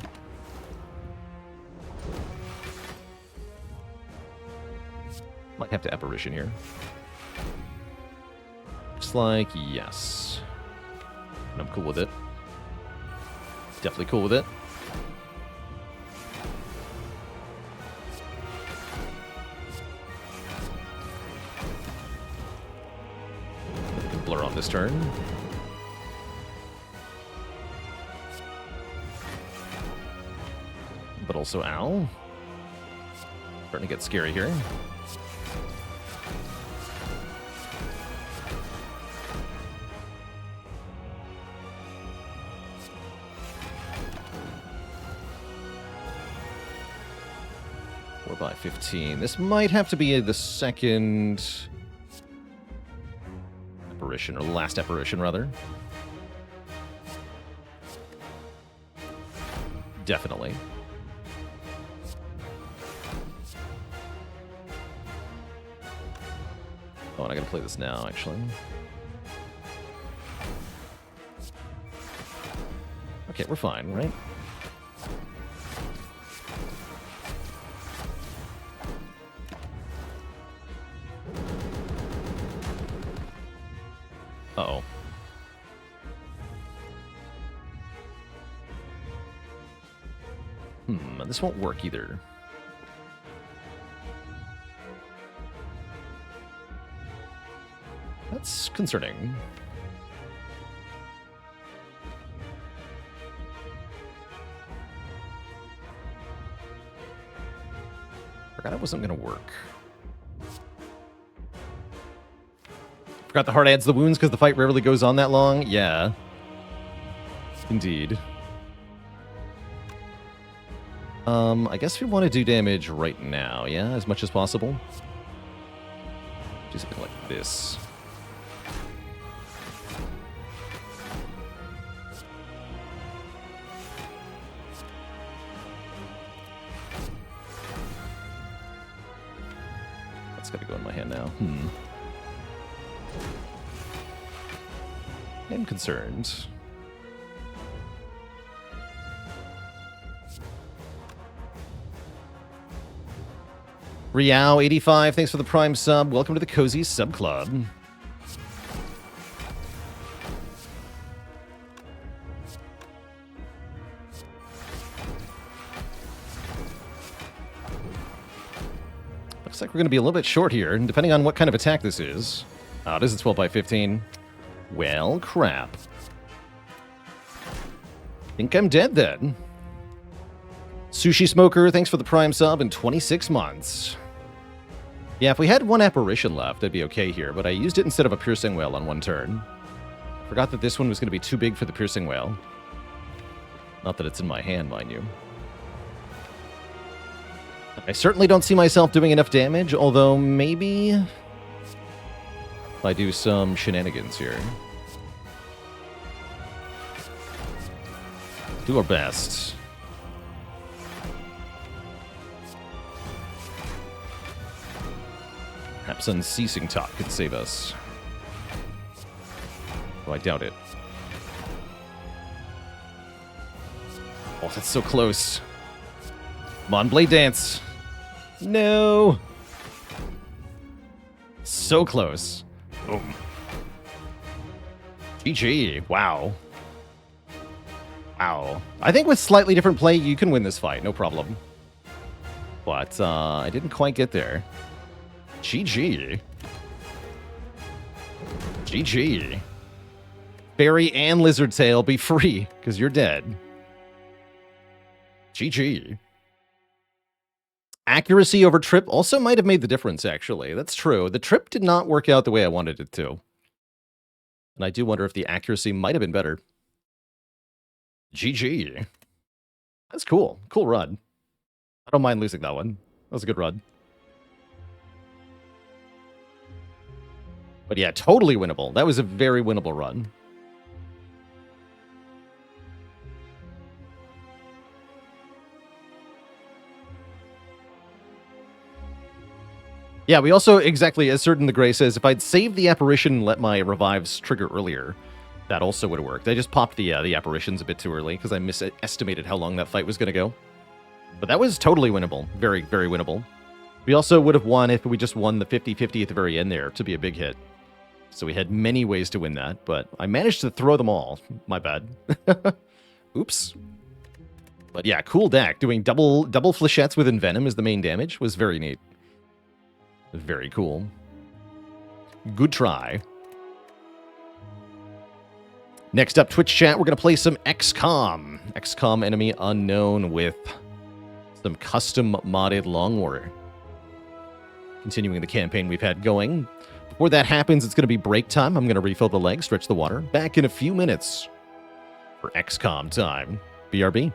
Might have to Apparition here. Looks like yes. And I'm cool with it. Definitely cool with it. Blur on this turn. But also ow. Starting to get scary here. By 15. This might have to be the second apparition, or the last apparition, rather. Definitely. Oh, and I gotta play this now, actually. Okay, we're fine, right? Uh-oh. This won't work either. That's concerning. Forgot it wasn't going to work. Forgot the heart adds the wounds because the fight rarely goes on that long? Yeah. Indeed. I guess we want to do damage right now, yeah? As much as possible. Just like this. That's gotta go in my hand now. I'm concerned. Riao85, thanks for the Prime sub. Welcome to the Cozy Sub Club. Looks like we're going to be a little bit short here, depending on what kind of attack this is. Oh, this is 12 by 15. Well, crap. Think I'm dead then. Sushi Smoker, thanks for the Prime sub in 26 months. Yeah, if we had one apparition left, I'd be okay here, but I used it instead of a piercing whale on one turn. Forgot that this one was going to be too big for the piercing whale. Not that it's in my hand, mind you. I certainly don't see myself doing enough damage, although maybe if I do some shenanigans here. Do our best. Perhaps unceasing talk could save us. Oh, I doubt it. Oh, that's so close. Come on, Blade Dance. No. So close. Boom. GG. Wow. Wow. I think with slightly different play, you can win this fight. No problem. But I didn't quite get there. GG. GG. Fairy and Lizard Tail be free, because you're dead. GG. Accuracy over trip also might have made the difference, actually. That's true. The trip did not work out the way I wanted it to. And I do wonder if the accuracy might have been better. GG. That's cool. Cool run. I don't mind losing that one. That was a good run. But yeah, totally winnable. That was a very winnable run. Yeah, we also, exactly, as Certain the Grey says, if I'd saved the apparition and let my revives trigger earlier, that also would have worked. I just popped the apparitions a bit too early, because I misestimated how long that fight was going to go. But that was totally winnable. Very, very winnable. We also would have won if we just won the 50-50 at the very end there to be a big hit. So we had many ways to win that, but I managed to throw them all. My bad. Oops. But yeah, cool deck. Doing double flechettes with Envenom as the main damage was very neat. Very cool. Good try. Next up, Twitch chat, we're going to play some XCOM. XCOM Enemy Unknown with some custom modded Long War. Continuing the campaign we've had going. Before that happens, it's going to be break time. I'm going to refill the leg, stretch the water. Back in a few minutes for XCOM time. BRB.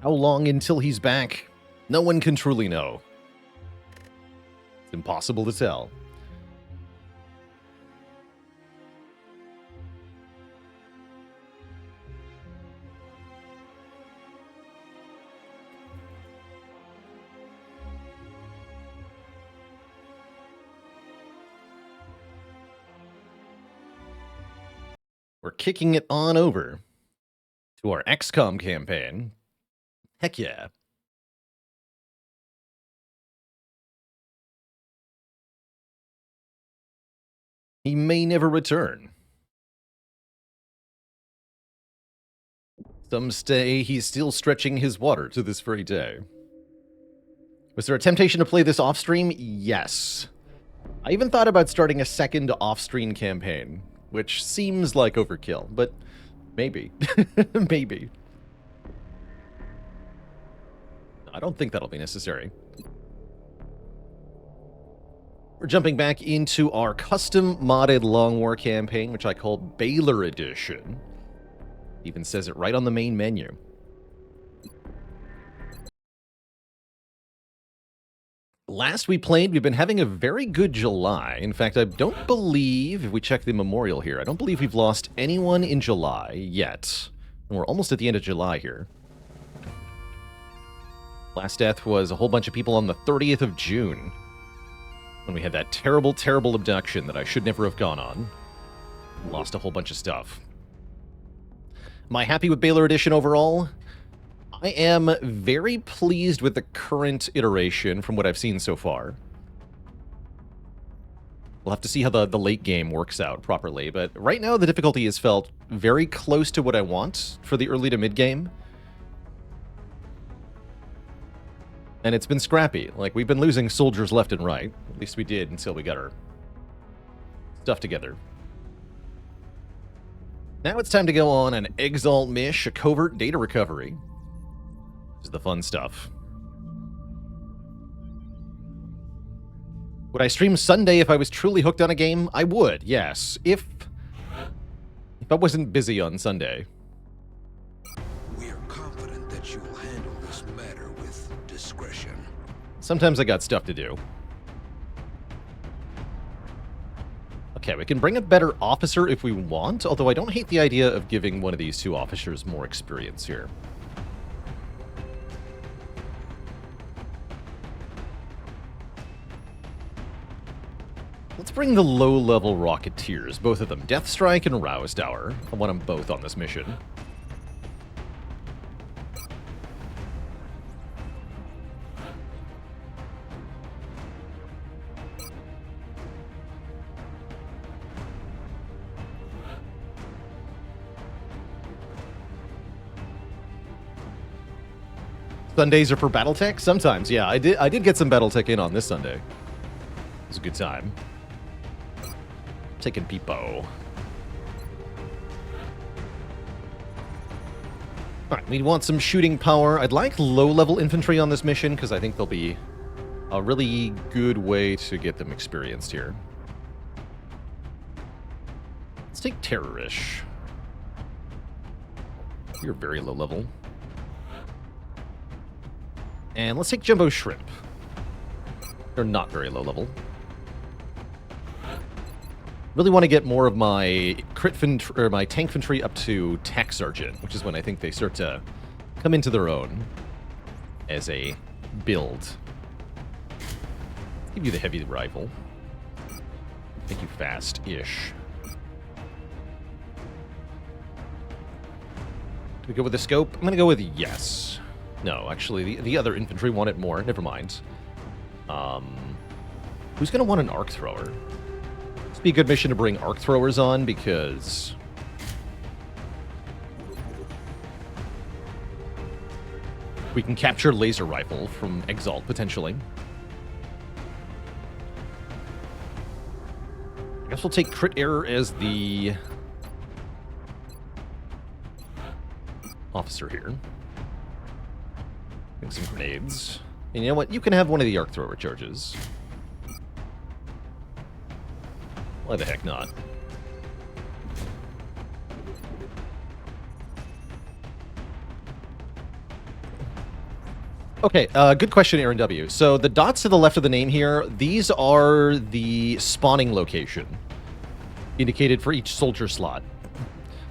How long until he's back? No one can truly know. It's impossible to tell. We're kicking it on over to our XCOM campaign. Heck yeah. He may never return. Some say he's still stretching his water to this very day. Was there a temptation to play this off-stream? Yes. I even thought about starting a second off-stream campaign, which seems like overkill, but maybe. Maybe. I don't think that'll be necessary. We're jumping back into our custom modded Long War campaign, which I call Baalor Edition. Even says it right on the main menu. Last we played, we've been having a very good July. In fact, I don't believe, if we check the memorial here, I don't believe we've lost anyone in July yet. And we're almost at the end of July here. Last death was a whole bunch of people on the 30th of June. When we had that terrible, terrible abduction that I should never have gone on. Lost a whole bunch of stuff. Am I happy with Baalor Edition overall? I am very pleased with the current iteration from what I've seen so far. We'll have to see how the late game works out properly, but right now the difficulty has felt very close to what I want for the early to mid game. And it's been scrappy. Like, we've been losing soldiers left and right. At least we did until we got our stuff together. Now it's time to go on an Exalt Mish, a covert data recovery. This is the fun stuff. Would I stream Sunday if I was truly hooked on a game? I would, yes. If I wasn't busy on Sunday. We are confident that you will handle this matter with discretion. Sometimes I got stuff to do. Okay, we can bring a better officer if we want, although I don't hate the idea of giving one of these two officers more experience here. Let's bring the low-level Rocketeers, both of them. Deathstrike and Roused Hour. I want them both on this mission. Sundays are for Battletech? Sometimes, yeah. I did get some Battletech in on this Sunday. It was a good time. Taking Peepo. Alright, we want some shooting power. I'd like low-level infantry on this mission, because I think they'll be a really good way to get them experienced here. Let's take Terrorish. You're very low level. And let's take Jumbo Shrimp. They're not very low level. Really want to get more of my my tank infantry up to Tech Sergeant, which is when I think they start to come into their own as a build. Give you the heavy rifle. Make you fast-ish. Do we go with the scope? I'm going to go with yes. No, actually, the other infantry want it more. Never mind. Who's going to want an arc thrower? This would be a good mission to bring arc throwers on, because we can capture laser rifle from Exalt, potentially. I guess we'll take Crit Error as the officer here. Make some grenades. And you know what? You can have one of the arc thrower charges. Why the heck not? Okay, good question, Aaron W. So the dots to the left of the name here, these are the spawning location indicated for each soldier slot.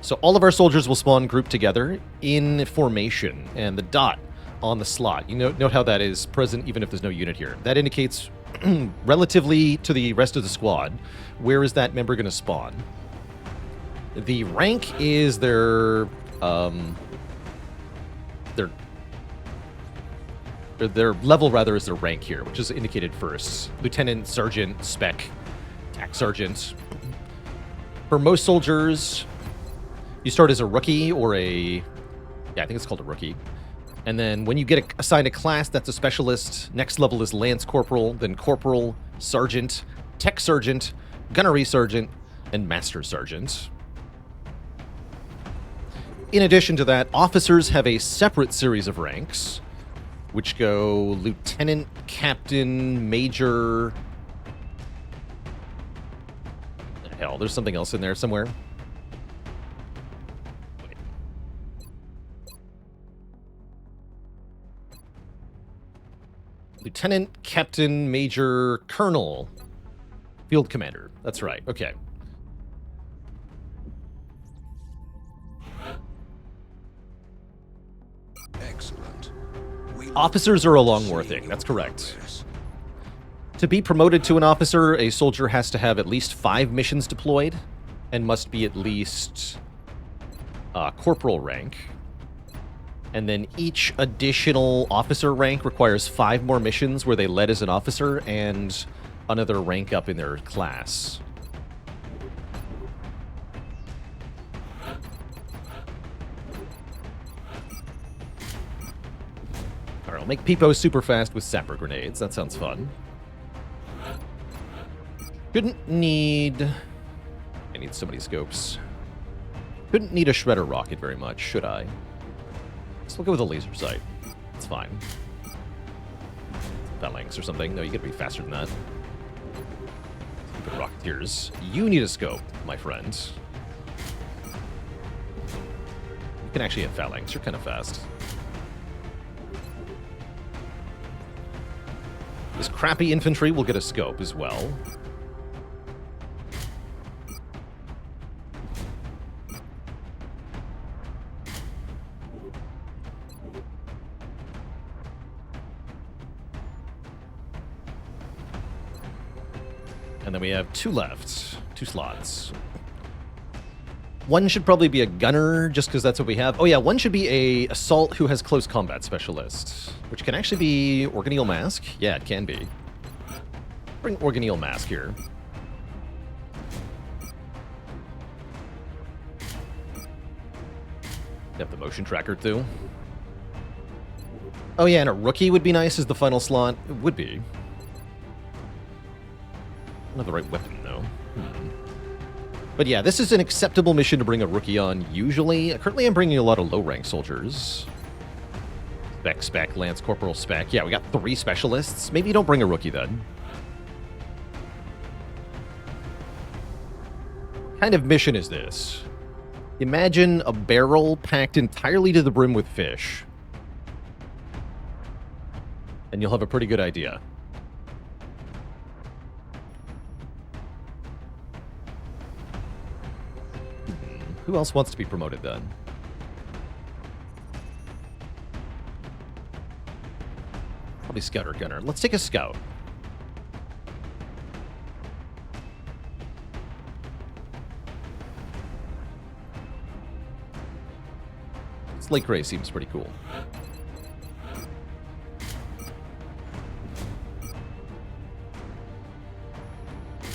So all of our soldiers will spawn grouped together in formation, and the dot on the slot, you note how that is present even if there's no unit here. That indicates relatively to the rest of the squad, where is that member going to spawn? The rank is their level, rather, is their rank here, which is indicated first. Lieutenant, Sergeant, Spec, Tac Sergeant. For most soldiers, you start as a rookie or yeah, I think it's called a rookie. And then when you get assigned a class, that's a specialist. Next level is Lance Corporal, then Corporal, Sergeant, Tech Sergeant, Gunnery Sergeant, and Master Sergeant. In addition to that, officers have a separate series of ranks, which go Lieutenant, Captain, Major... Hell, there's something else in there somewhere. Wait. Lieutenant, Captain, Major, Colonel, Field Commander. That's right, okay. Excellent. Officers are a long war thing, that's correct. To be promoted to an officer, a soldier has to have at least 5 missions deployed and must be at least corporal rank. And then each additional officer rank requires 5 more missions where they led as an officer and another rank up in their class. Alright, I'll make Peepo super fast with sapper grenades. That sounds fun. Couldn't need... I need so many scopes. Couldn't need a shredder rocket very much, should I? Let's go with a laser sight. It's fine. Phalanx or something. No, you gotta be faster than that. Stupid rocketeers. You need a scope, my friend. You can actually have phalanx. You're kind of fast. This crappy infantry will get a scope as well. And then we have 2 left. 2 slots. One should probably be a gunner, just because that's what we have. Oh yeah, one should be a assault who has close combat specialist, which can actually be Organelle Mask. Yeah, it can be. Bring Organelle Mask here. Have the motion tracker too. Oh yeah, and a rookie would be nice as the final slot. It would be. Not the right weapon, though. But yeah, this is an acceptable mission to bring a rookie on, usually. Currently, I'm bringing a lot of low-rank soldiers. Spec, Lance Corporal, Spec. Yeah, we got 3 specialists. Maybe you don't bring a rookie, then. What kind of mission is this? Imagine a barrel packed entirely to the brim with fish. And you'll have a pretty good idea. Who else wants to be promoted then? Probably scout or gunner. Let's take a scout. Slate Gray seems pretty cool.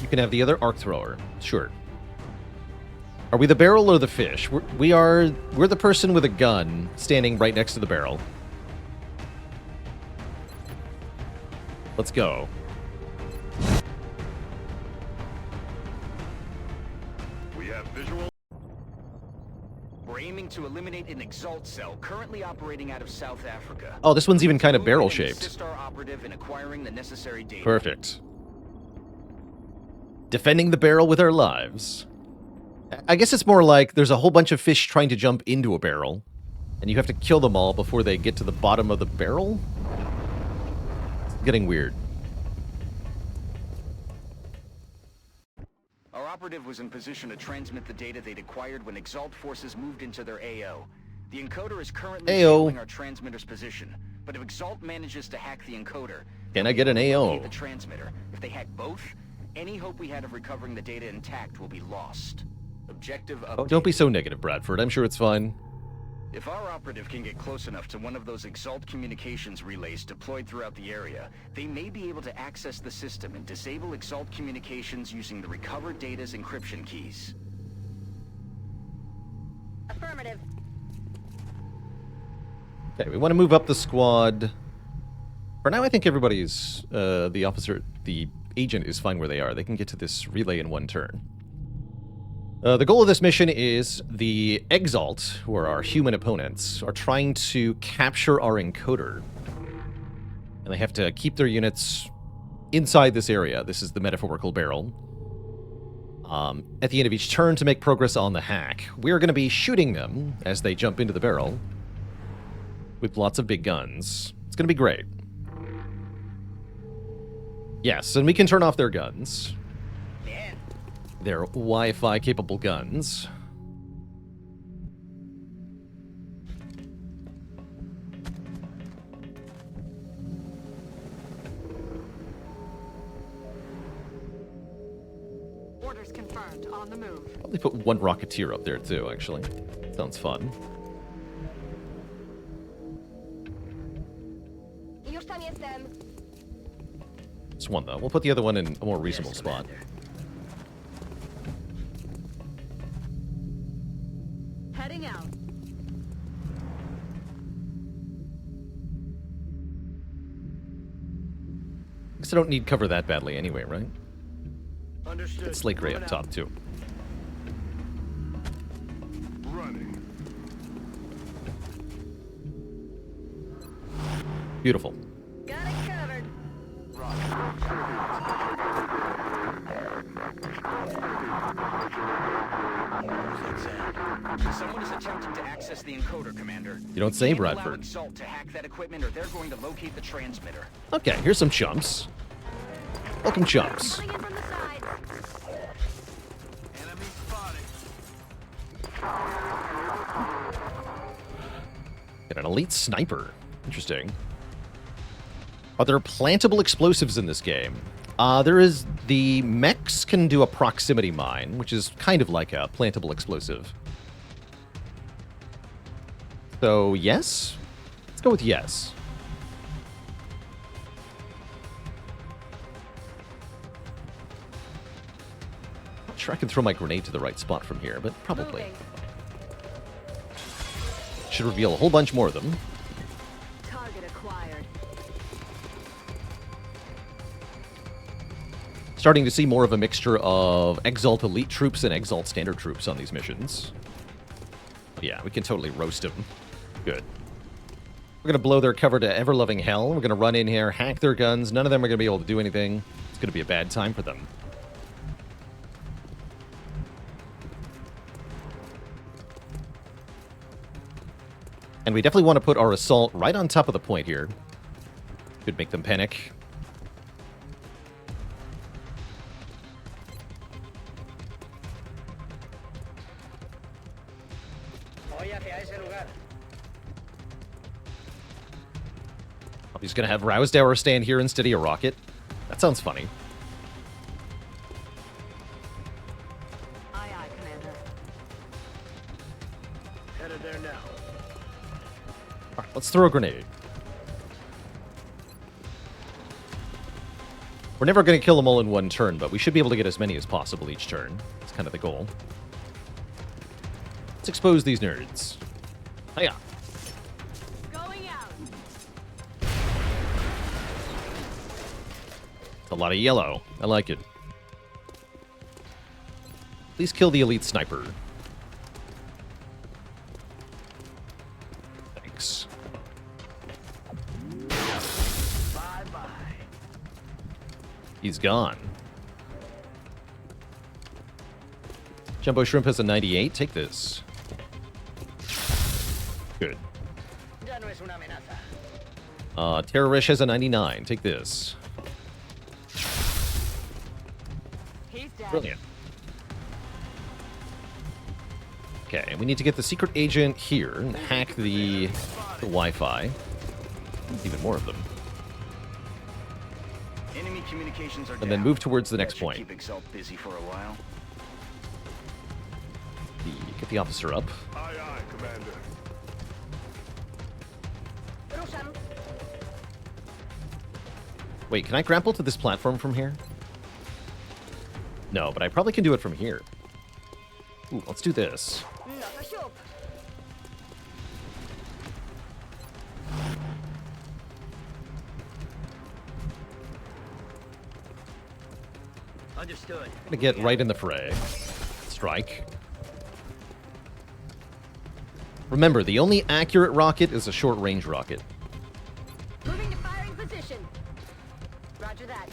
You can have the other arc thrower. Sure. Are we the barrel or the fish? We're the person with a gun standing right next to the barrel. Let's go. We have visual. We're aiming to eliminate an Exalt cell currently operating out of South Africa. Oh, this one's even kind of barrel-shaped. Assist our operative in acquiring the necessary data. Perfect. Defending the barrel with our lives. I guess it's more like there's a whole bunch of fish trying to jump into a barrel, and you have to kill them all before they get to the bottom of the barrel? getting weird. Our operative was in position to transmit the data they'd acquired when Exalt forces moved into their AO. The encoder is currently showing our transmitter's position, but if Exalt manages to hack the encoder, can I get an AO? The transmitter. If they hack both, any hope we had of recovering the data intact will be lost. Objective update. Oh, don't be so negative, Bradford. I'm sure it's fine. If our operative can get close enough to one of those Exalt communications relays deployed throughout the area, they may be able to access the system and disable Exalt communications using the recovered data's encryption keys. Affirmative. Okay, we want to move up the squad. For now, I think everybody's, the agent is fine where they are. They can get to this relay in one turn. The goal of this mission is the Exalt, who are our human opponents, are trying to capture our encoder. And they have to keep their units inside this area. This is the metaphorical barrel. At the end of each turn to make progress on the hack, we're going to be shooting them as they jump into the barrel with lots of big guns. It's going to be great. Yes, and we can turn off their guns. Their Wi-Fi capable guns. Orders confirmed. On the move. Probably put one Rocketeer up there too, actually. Sounds fun. Już tam jestem. Just one, though. We'll put the other one in a more reasonable spot. Heading out. Guess I don't need cover that badly anyway, right? Understood. It's Slate Gray up top, too. Running. Beautiful. Got it covered. Someone is attempting to access the encoder, Commander. You don't say, Can't allow Bradford. Exalt to hack that equipment, or they're going to locate the transmitter. Okay, here's some chumps. Welcome, chumps. Coming in from the sides. Enemy spotted. Get an elite sniper. Interesting. Are there plantable explosives in this game? There is. The mechs can do a proximity mine, which is kind of like a plantable explosive. So, yes? Let's go with yes. Not sure I can throw my grenade to the right spot from here, but probably. Moving. Should reveal a whole bunch more of them. Target acquired. Starting to see more of a mixture of Exalt Elite troops and Exalt Standard troops on these missions. Yeah, we can totally roast them. Good. We're going to blow their cover to ever-loving hell. We're going to run in here, hack their guns. None of them are going to be able to do anything. It's going to be a bad time for them. And we definitely want to put our assault right on top of the point here. Could make them panic. He's going to have Rousdower stand here instead of a rocket. That sounds funny. Aye, aye, Commander. Headed there now. All right, let's throw a grenade. We're never going to kill them all in one turn, but we should be able to get as many as possible each turn. That's kind of the goal. Let's expose these nerds. Hiya. Going out. A lot of yellow. I like it. Please kill the elite sniper. Thanks. Bye-bye. He's gone. Jumbo Shrimp has a 98. Take this. Good. Ya no es una amenaza. Terrorish has a 99. Take this. He's dead. Brilliant. Okay, we need to get the secret agent here and hack the Wi-Fi. Even more of them. Enemy communications are And then down. move towards the That next should point. Keep Exalt busy for a while. Get the officer up. Aye, aye, Commander. Wait, can I grapple to this platform from here? No, but I probably can do it from here. Ooh, let's do this. Understood. Gonna get right in the fray. Strike. Remember, the only accurate rocket is a short-range rocket. Moving to firing position. Roger that.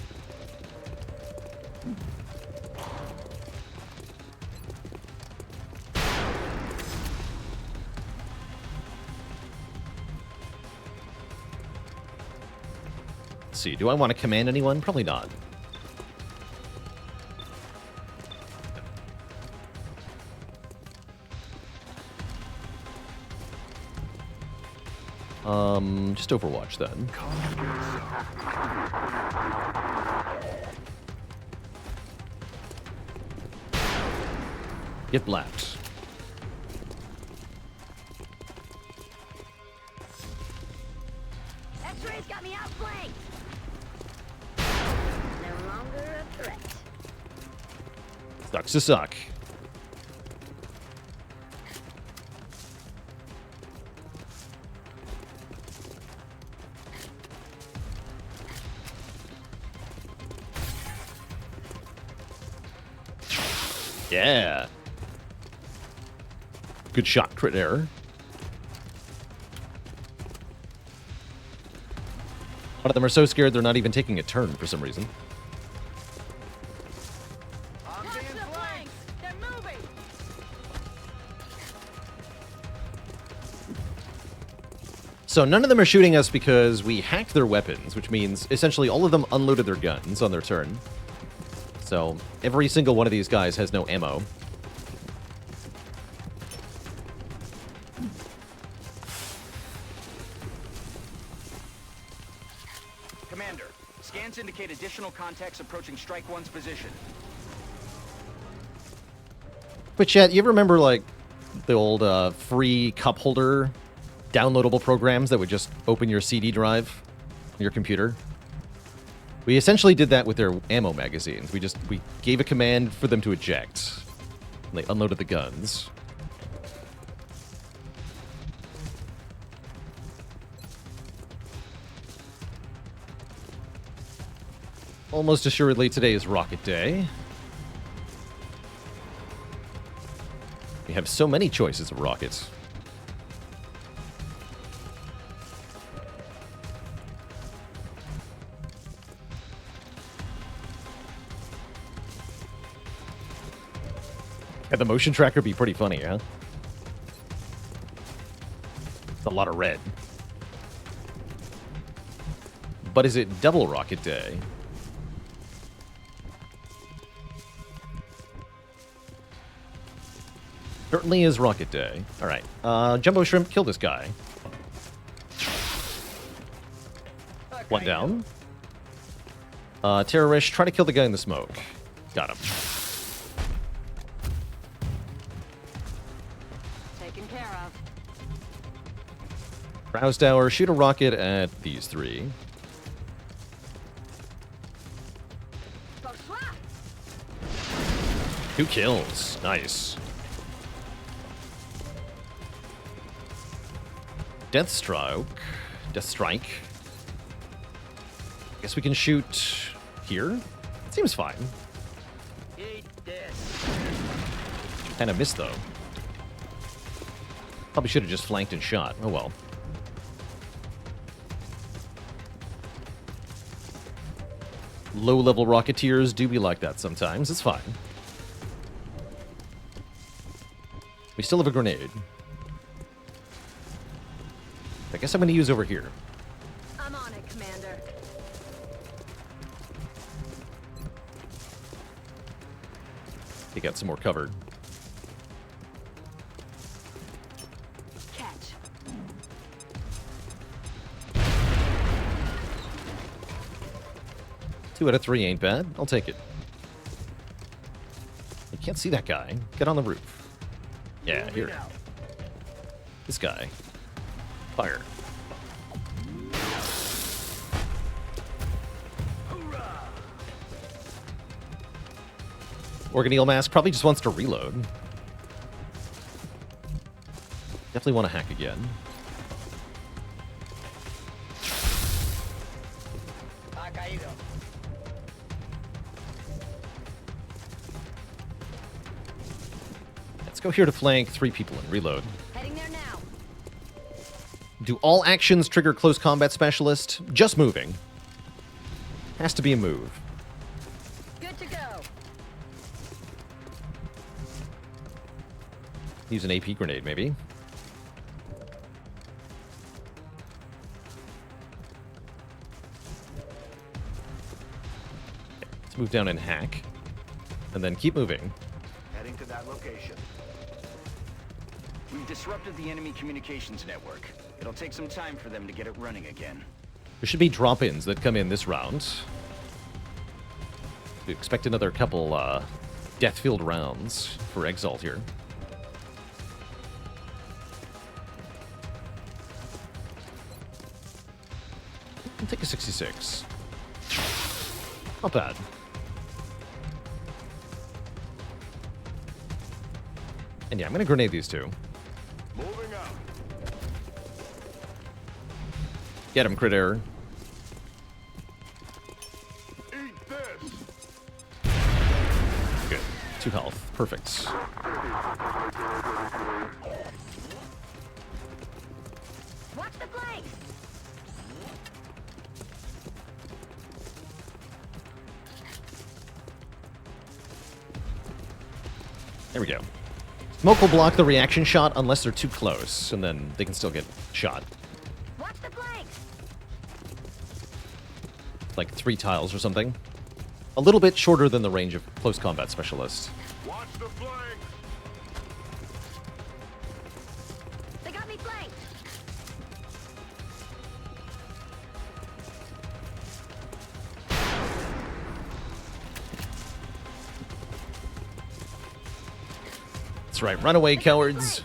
Let's see, do I want to command anyone? Probably not. Just Overwatch then. Get blapped. X-rays got me outflanked. No longer a threat. Sucks to suck. Yeah. Good shot, crit error. A lot of them are so scared they're not even taking a turn for some reason. Touch the flanks! They're moving! So none of them are shooting us because we hacked their weapons, which means essentially all of them unloaded their guns on their turn. So every single one of these guys has no ammo. Commander, scans indicate additional contacts approaching Strike One's position. But Chet, you ever remember like the old free cup holder downloadable programs that would just open your CD drive on your computer? We essentially did that with their ammo magazines. We gave a command for them to eject. And they unloaded the guns. Almost assuredly today is Rocket Day. We have so many choices of rockets. Had the motion tracker be pretty funny, huh? It's a lot of red. But is it double Rocket Day? Certainly is Rocket Day. Alright. Jumbo Shrimp, kill this guy. One down. Terrorish, try to kill the guy in the smoke. Got him. Taken care of. Rouse Tower, shoot a rocket at these three. Bonsoir. 2 kills. Nice. Death Strike. Guess we can shoot here. Seems fine. Eat this. Kind of missed, though. Probably should have just flanked and shot. Oh well. Low-level Rocketeers do be like that sometimes. It's fine. We still have a grenade. I guess I'm going to use over here. I'm on Take out some more cover. Catch. 2 out of 3 ain't bad. I'll take it. I can't see that guy. Get on the roof. Yeah, here. This guy. Fire. Organelle Mask probably just wants to reload. Definitely want to hack again. Let's go here to flank 3 people and reload. Heading there now. Do all actions trigger close combat specialist? Just moving. Has to be a move. Good to go. Use an AP grenade, maybe. Let's move down and hack. And then keep moving. Heading to that location. We've disrupted the enemy communications network. It'll take some time for them to get it running again. There should be drop-ins that come in this round. We expect another couple death-filled rounds for Exalt here. I'll take a 66. Not bad. And yeah, I'm gonna grenade these 2. Moving out. Get him, crit error. Eat this. Good. 2 health. Perfect. Watch the flanks. There we go. Smoke will block the reaction shot unless they're too close, and then they can still get shot. Watch the flanks. Like 3 tiles or something. A little bit shorter than the range of close combat specialist. Watch the flank. They got me flanked. That's right, run away, cowards.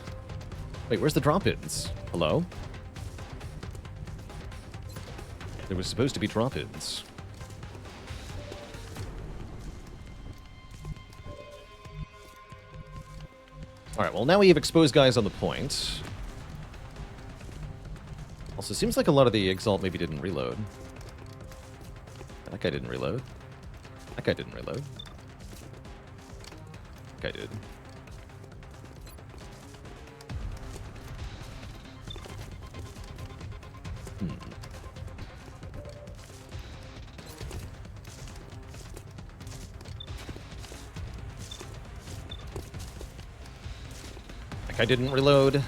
Wait, where's the drop-ins? Hello? There was supposed to be drop-ins. Alright, well now we have exposed guys on the point. Also, seems like a lot of the Exalt maybe didn't reload. That guy didn't reload. That guy didn't reload. That guy did. I didn't reload. I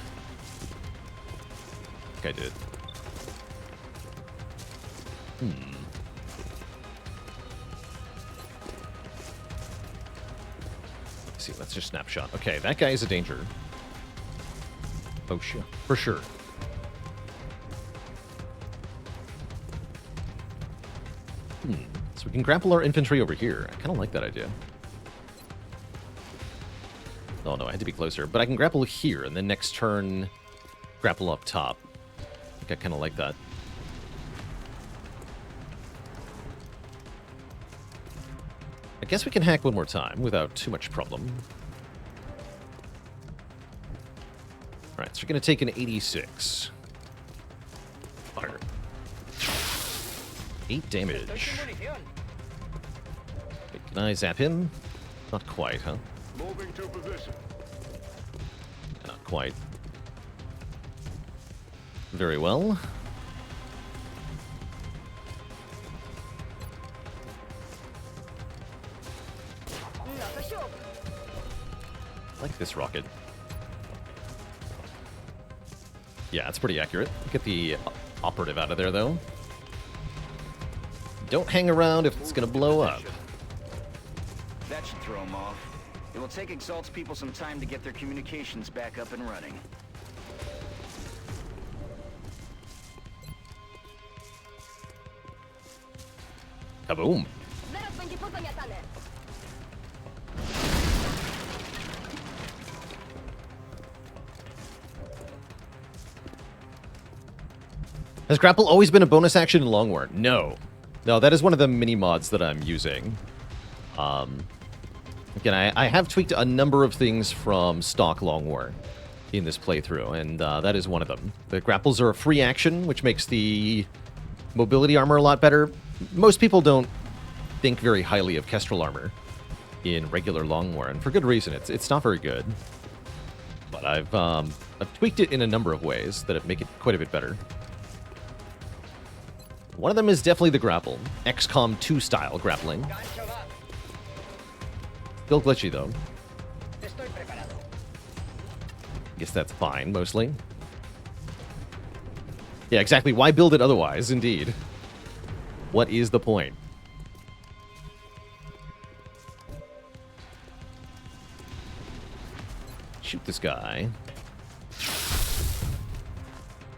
think I did. Let's see, that's just snapshot. Okay, that guy is a danger. Oh, shit. For sure. So we can grapple our infantry over here. I kind of like that idea. Oh no, I had to be closer. But I can grapple here, and then next turn, grapple up top. I think I kind of like that. I guess we can hack one more time without too much problem. Alright, so we're going to take an 86. Fire. 8 damage. Wait, can I zap him? Not quite, huh? Moving to position. Not quite. Very well. I like this rocket. Yeah, it's pretty accurate. Get the operative out of there, though. Don't hang around if it's gonna blow up. That should throw him off. It will take Exalt's people some time to get their communications back up and running. Kaboom. Zaraz będzie pozamiatane. Has grapple always been a bonus action in Long War? No. No, that is one of the mini mods that I'm using. Again, I have tweaked a number of things from stock Long War in this playthrough, and that is one of them. The grapples are a free action, which makes the mobility armor a lot better. Most people don't think very highly of Kestrel armor in regular Long War, and for good reason. It's not very good. But I've tweaked it in a number of ways that make it quite a bit better. One of them is definitely the grapple. XCOM 2 style grappling. Still glitchy, though. Guess that's fine, mostly. Yeah, exactly. Why build it otherwise, indeed? What is the point? Shoot this guy.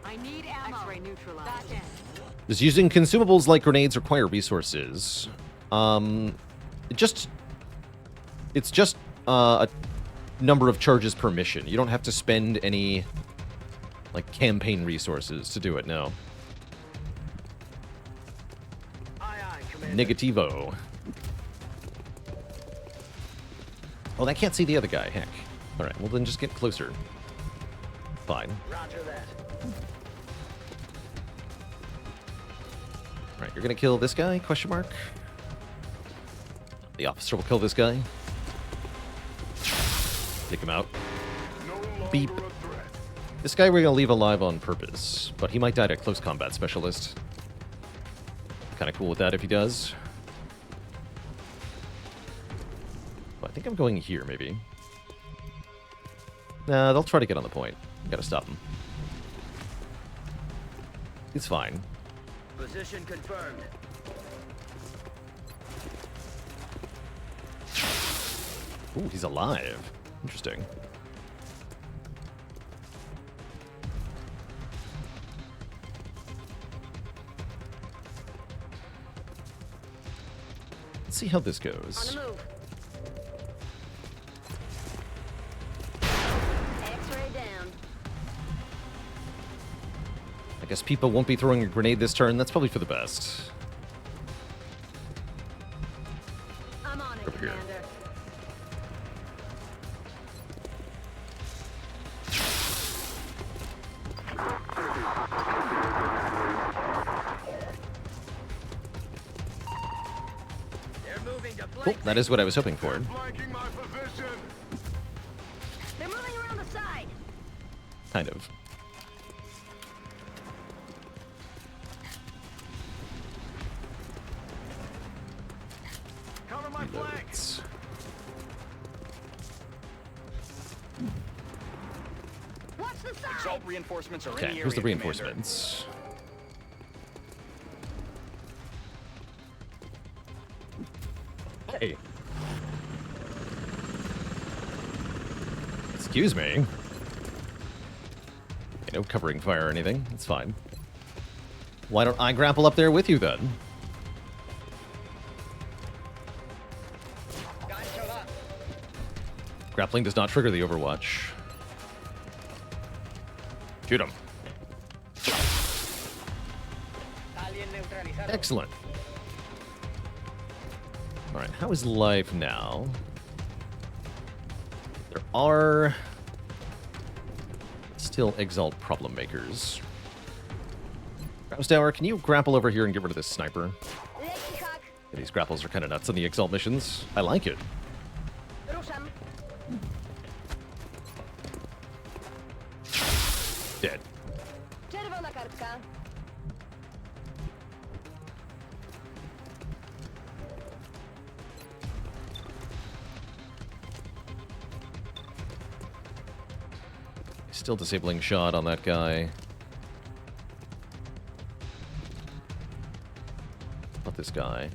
I need ammo. X-ray neutralized. Does using consumables like grenades require resources? It's just a number of charges per mission. You don't have to spend any, like, campaign resources to do it, no. Negativo. Oh, I can't see the other guy, heck. Alright, well then just get closer. Fine. Roger that. Alright, you're gonna kill this guy? Question mark. The officer will kill this guy. Take him out. Beep. This guy we're gonna leave alive on purpose, but he might die to close combat specialist. Kinda cool with that if he does. Well, I think I'm going here, maybe. Nah, they'll try to get on the point. Gotta stop him. He's fine. Position confirmed. Ooh, he's alive. Interesting. Let's see how this On goes. the move. X-ray down. I guess people won't be throwing a grenade this turn. That's probably for the best. I'm on it, Over here. Commander. They're moving to Cool, flank. that is what I was hoping for. Flanking my position. They're moving around the side. Kind of. Cover my flank. Reloads. Watch the side. Exalt reinforcements are in the Okay, area, here's the Commander. reinforcements. Hey. Excuse me. Okay, no covering fire or anything. It's fine. Why don't I grapple up there with you then? Guys, show up. Grappling does not trigger the Overwatch. Shoot him. Alien neutralizado. Excellent. Alright, how is life now? There are still Exalt problem makers. Tower, can you grapple over here and get rid of this sniper? Leci hak. Yeah, these grapples are kind of nuts on the Exalt missions. I like it. Ruszam. Dead. Czerwona kartka. Still disabling shot on that guy. Not this guy.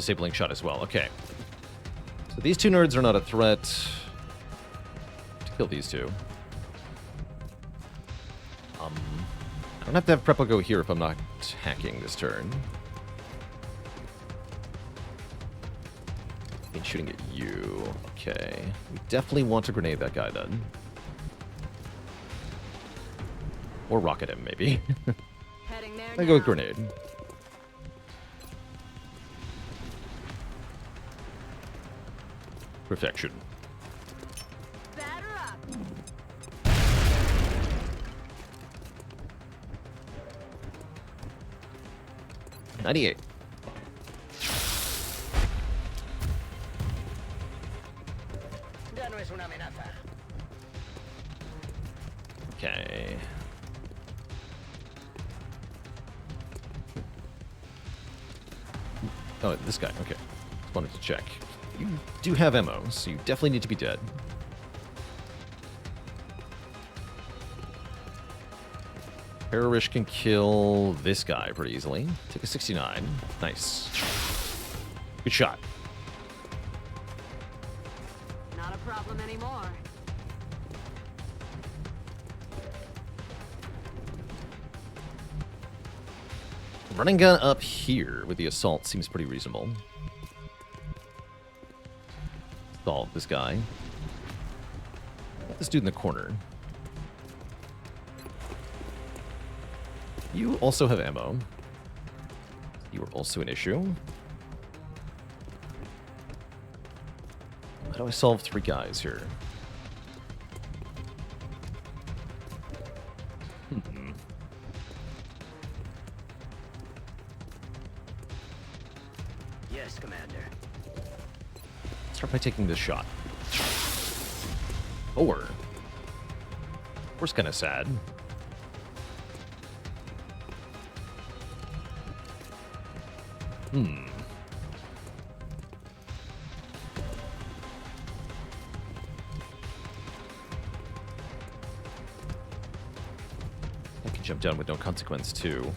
disabling shot as well. Okay. So these two nerds are not a threat. To kill these two. I don't have to have Preppo go here if I'm not hacking this turn. Ain't shooting at you. Okay. We definitely want to grenade that guy then. Or rocket him, maybe. Heading there I go with grenade. Perfection. Batter up. 98. Ya no es una amenaza. Okay. Oh, this guy. Okay. Just wanted to check. You do have ammo, so you definitely need to be dead. Pararish can kill this guy pretty easily. Take a 69. Nice. Good shot. Not a problem anymore. Running gun up here with the assault seems pretty reasonable. Assault this guy. This dude in the corner. You also have ammo. You are also an issue. How do I solve 3 guys here? Yes, Commander. Start by taking this shot. 4. 4's kind of sad. I can jump down with no consequence, too.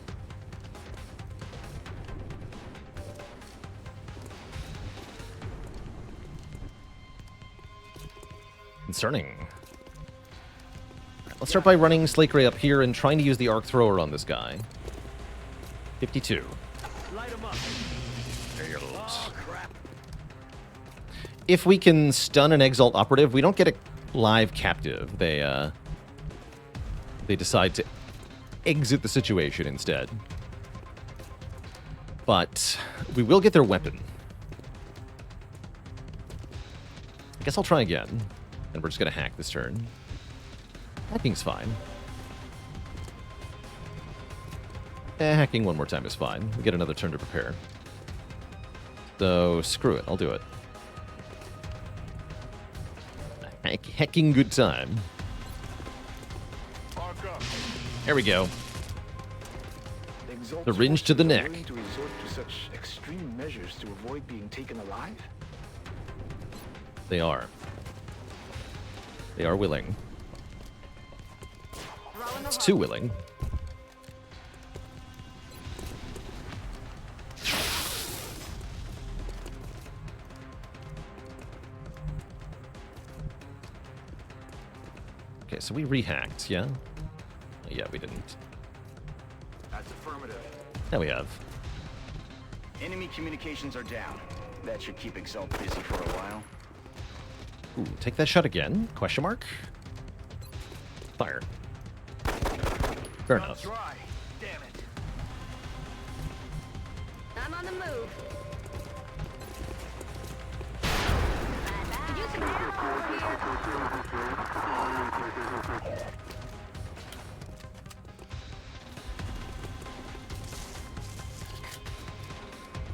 Concerning. Let's start by running Slake Ray up here and trying to use the arc thrower on this guy. 52. Light him up. There he goes. Oh, crap. If we can stun an Exalt operative, we don't get a live captive. They decide to exit the situation instead. But we will get their weapon. I guess I'll try again. And we're just going to hack this turn. Hacking's fine. Hacking one more time is fine. We get another turn to prepare. So, screw it. I'll do it. Hacking good time. There we go. The ringe to the neck. Willing to resort to such extreme measures to avoid being taken alive? They are. They are willing. It's too willing. Okay, so we rehacked, yeah? Yeah, we didn't. That's affirmative. Yeah, we have. Enemy communications are down. That should keep Exalt busy for a while. Ooh, take that shot again? Question mark? Fire. Fair enough. Dry. Damn it. I'm on the move. Could use some ammo over here.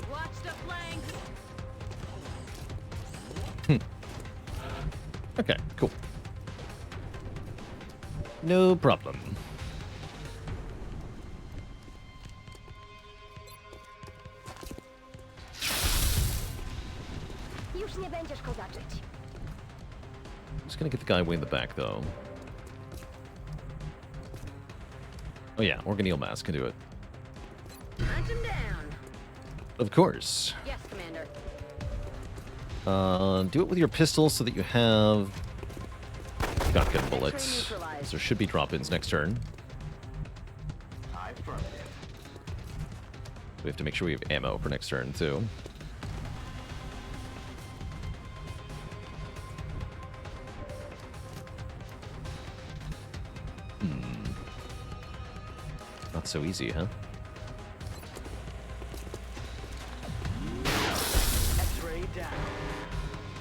Watch the flank. Okay, cool. No problem. Już nie będziesz kozaczyć. Just gonna get the guy way in the back, though. Oh yeah, Organeel Mask can do it. Hunt him down. Of course. Yes, Commander. Do it with your pistol so that you have shotgun bullets. neutralized. There should be drop-ins next turn. We have to make sure we have ammo for next turn, too. Not so easy, huh? X-ray down.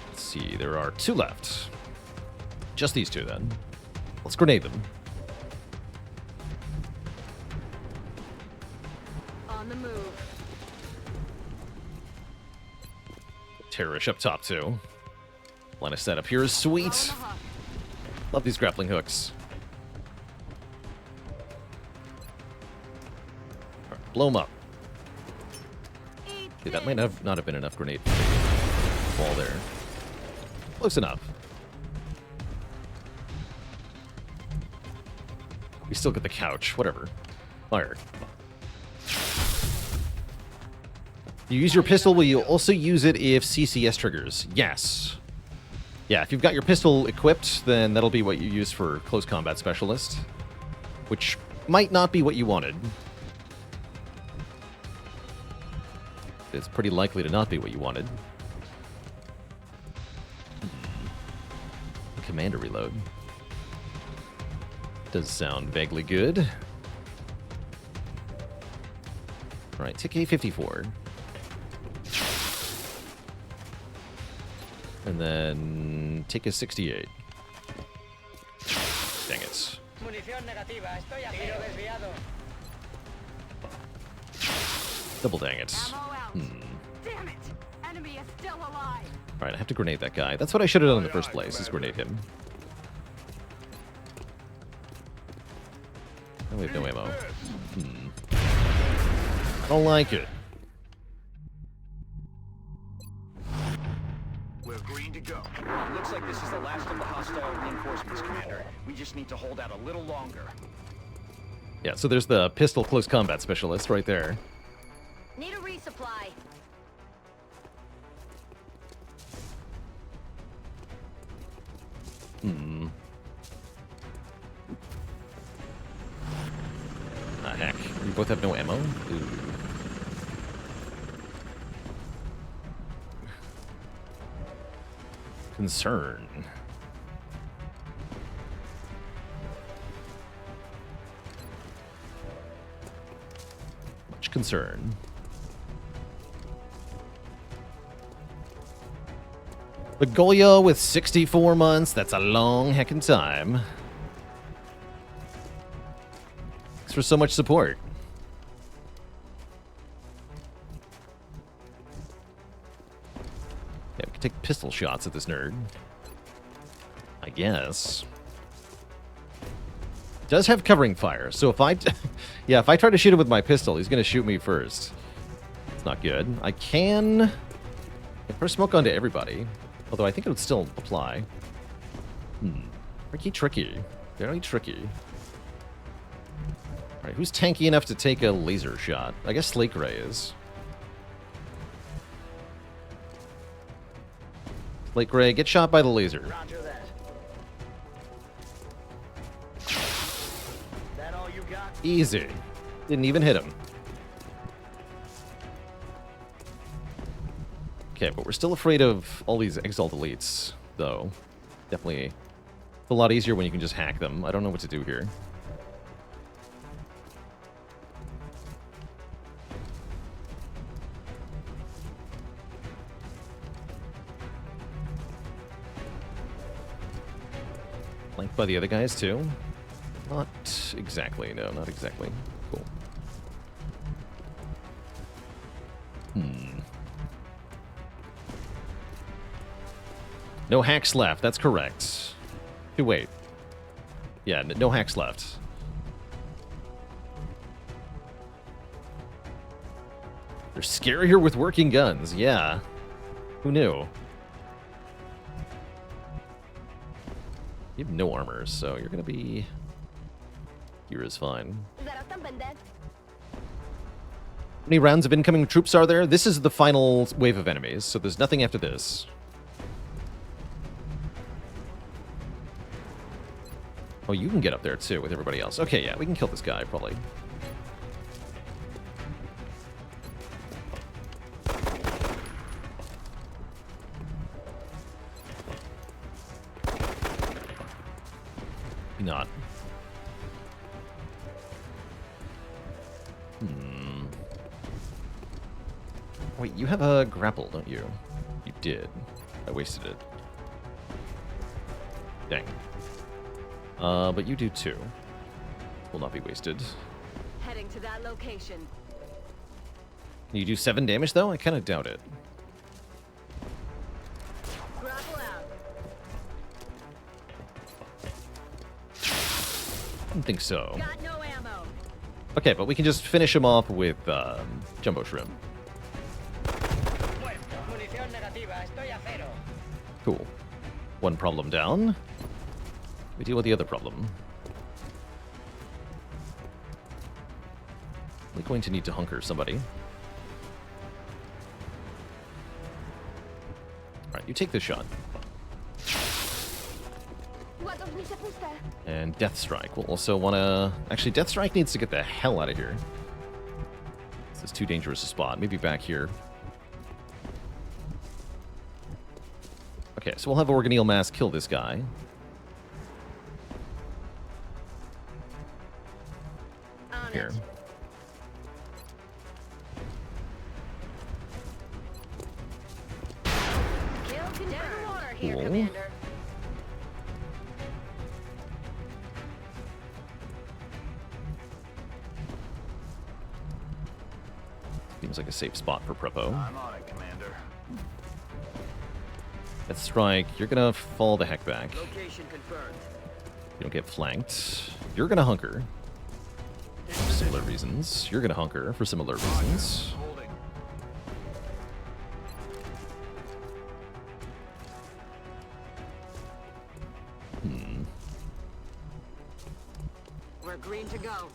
Let's see, there are 2 left. Just these 2, then. Let's grenade them. On the move. Terrorish up top, too. Line of setup here is sweet. On the hunt. Love these grappling hooks. All right, blow them up. Eat Okay, that might this. not have been enough grenade wall there. Close enough. We still get the couch. Whatever. Fire. You use your pistol, will you also use it if CCS triggers? Yes. Yeah, if you've got your pistol equipped, then that'll be what you use for Close Combat Specialist. Which might not be what you wanted. It's pretty likely to not be what you wanted. Commander reload. Does sound vaguely good. Alright, tick A54. And then tick A68. Dang it. Munición negativa. Estoy a tiro desviado. Double dang it. Ammo out. Damn it! Enemy is still alive. Alright, I have to grenade that guy. That's what I should have done in the first place, is grenade him. Oh, we have no ammo. I don't like it. We're green to go. Looks like this is the last of the hostile reinforcements, Commander. We just need to hold out a little longer. Yeah, so there's the pistol close combat specialist right there. Need a resupply. Ah, heck. You both have no ammo? Ooh. Concern. Much concern. The Goya with 64 months. That's a long heckin' time. Thanks for so much support. Yeah, we can take pistol shots at this nerd. I guess. Does have covering fire, so if I... yeah, if I try to shoot him with my pistol, he's going to shoot me first. It's not good. I can throw smoke onto everybody, although I think it would still apply. Tricky. Very tricky. Alright, who's tanky enough to take a laser shot? I guess Slake Ray is. Slake Ray, get shot by the laser. Roger that. That all you got? Easy. Didn't even hit him. Okay, but we're still afraid of all these Exalt Elites, though. Definitely. It's a lot easier when you can just hack them. I don't know what to do here. Flanked by the other guys, too? Not exactly, no, not exactly. Cool. No hacks left, that's correct. Wait. Yeah, no hacks left. They're scarier with working guns, yeah. Who knew? You have no armor, so you're gonna be... Here is fine. Zaraz tam będę. many rounds of incoming troops are there? This is the final wave of enemies, so there's nothing after this. Oh, you can get up there too with everybody else. Okay, yeah, we can kill this guy, probably. Not. Wait, you have a grapple, don't you? You did. I wasted it. Dang. But you do too. Will not be wasted. Heading to that location. Can you do 7 damage though? I kind of doubt it. Grapple out. I don't think so. Got no ammo. Okay, but we can just finish him off with Jumbo Shrimp. Muerto. Munición negativa. Estoy a cero. Cool. One problem down. We deal with the other problem. We're going to need to hunker somebody. Alright, you take this shot. And Death Strike will also want to... Actually, Death Strike needs to get the hell out of here. This is too dangerous a spot. Maybe back here. Okay, so we'll have Organelle Mass kill this guy. On Here. it. Kill confirmed. Dead water here, Cool. Commander. Seems like a safe spot for Prepo. I'm on it, Commander. Death Strike, you're gonna fall the heck back. Location confirmed. You don't get flanked. You're gonna hunker. For similar reasons. You're gonna hunker for similar reasons. Holding. We're green to go.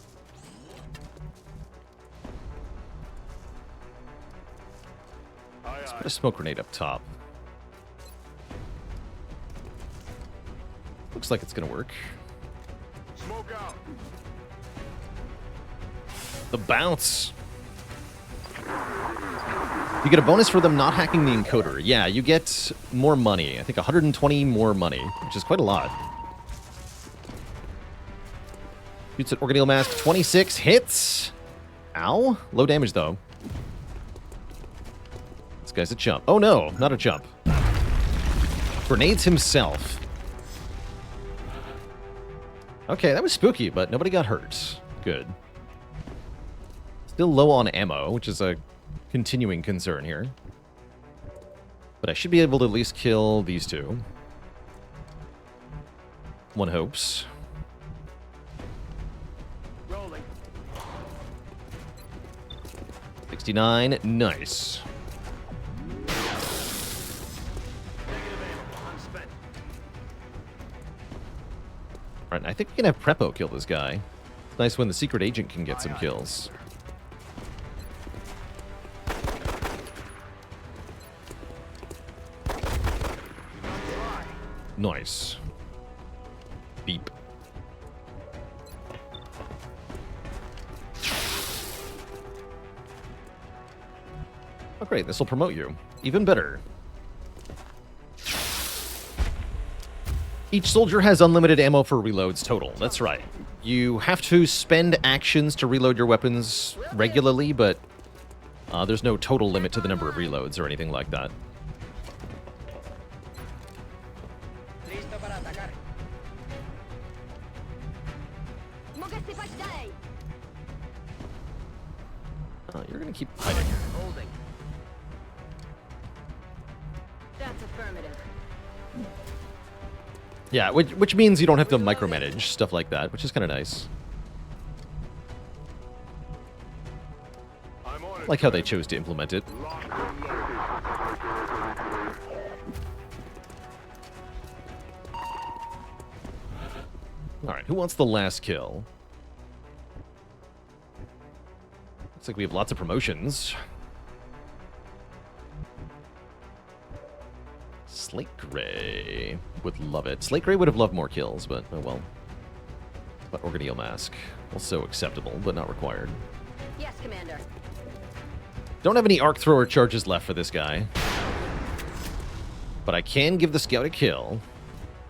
Aye, Let's aye. put a smoke grenade up top. Looks like it's gonna work. Smoke out. The bounce! You get a bonus for them not hacking the encoder. Yeah, you get more money. I think 120 more money, which is quite a lot. Shoots at Organelle Mask, 26 hits! Ow! Low damage, though. This guy's a chump. Oh no, not a chump. Grenades himself. Okay, that was spooky, but nobody got hurt. Good. Still low on ammo, which is a continuing concern here. But I should be able to at least kill these two. One hopes. Rolling. 69, nice. Negative ammo. Unspent. Alright, I think we can have Prepo kill this guy. It's nice when the secret agent can get some kills. Nice. Beep. Oh great, this will promote you. Even better. Each soldier has unlimited ammo for reloads total. That's right. You have to spend actions to reload your weapons regularly, but there's no total limit to the number of reloads or anything like that. Listo para atacar. You're gonna keep hiding. Holding. That's affirmative. Yeah, which means you don't have to micromanage stuff like that, which is kind of nice. I'm on it. Like how they chose to implement it. Locked and loaded. Alright, who wants the last kill? Looks like we have lots of promotions. Slate Gray would love it. Slate Gray would have loved more kills, but oh well. But Organeel Mask, also acceptable, but not required. Yes, Commander. Don't have any Arc Thrower charges left for this guy. But I can give the Scout a kill,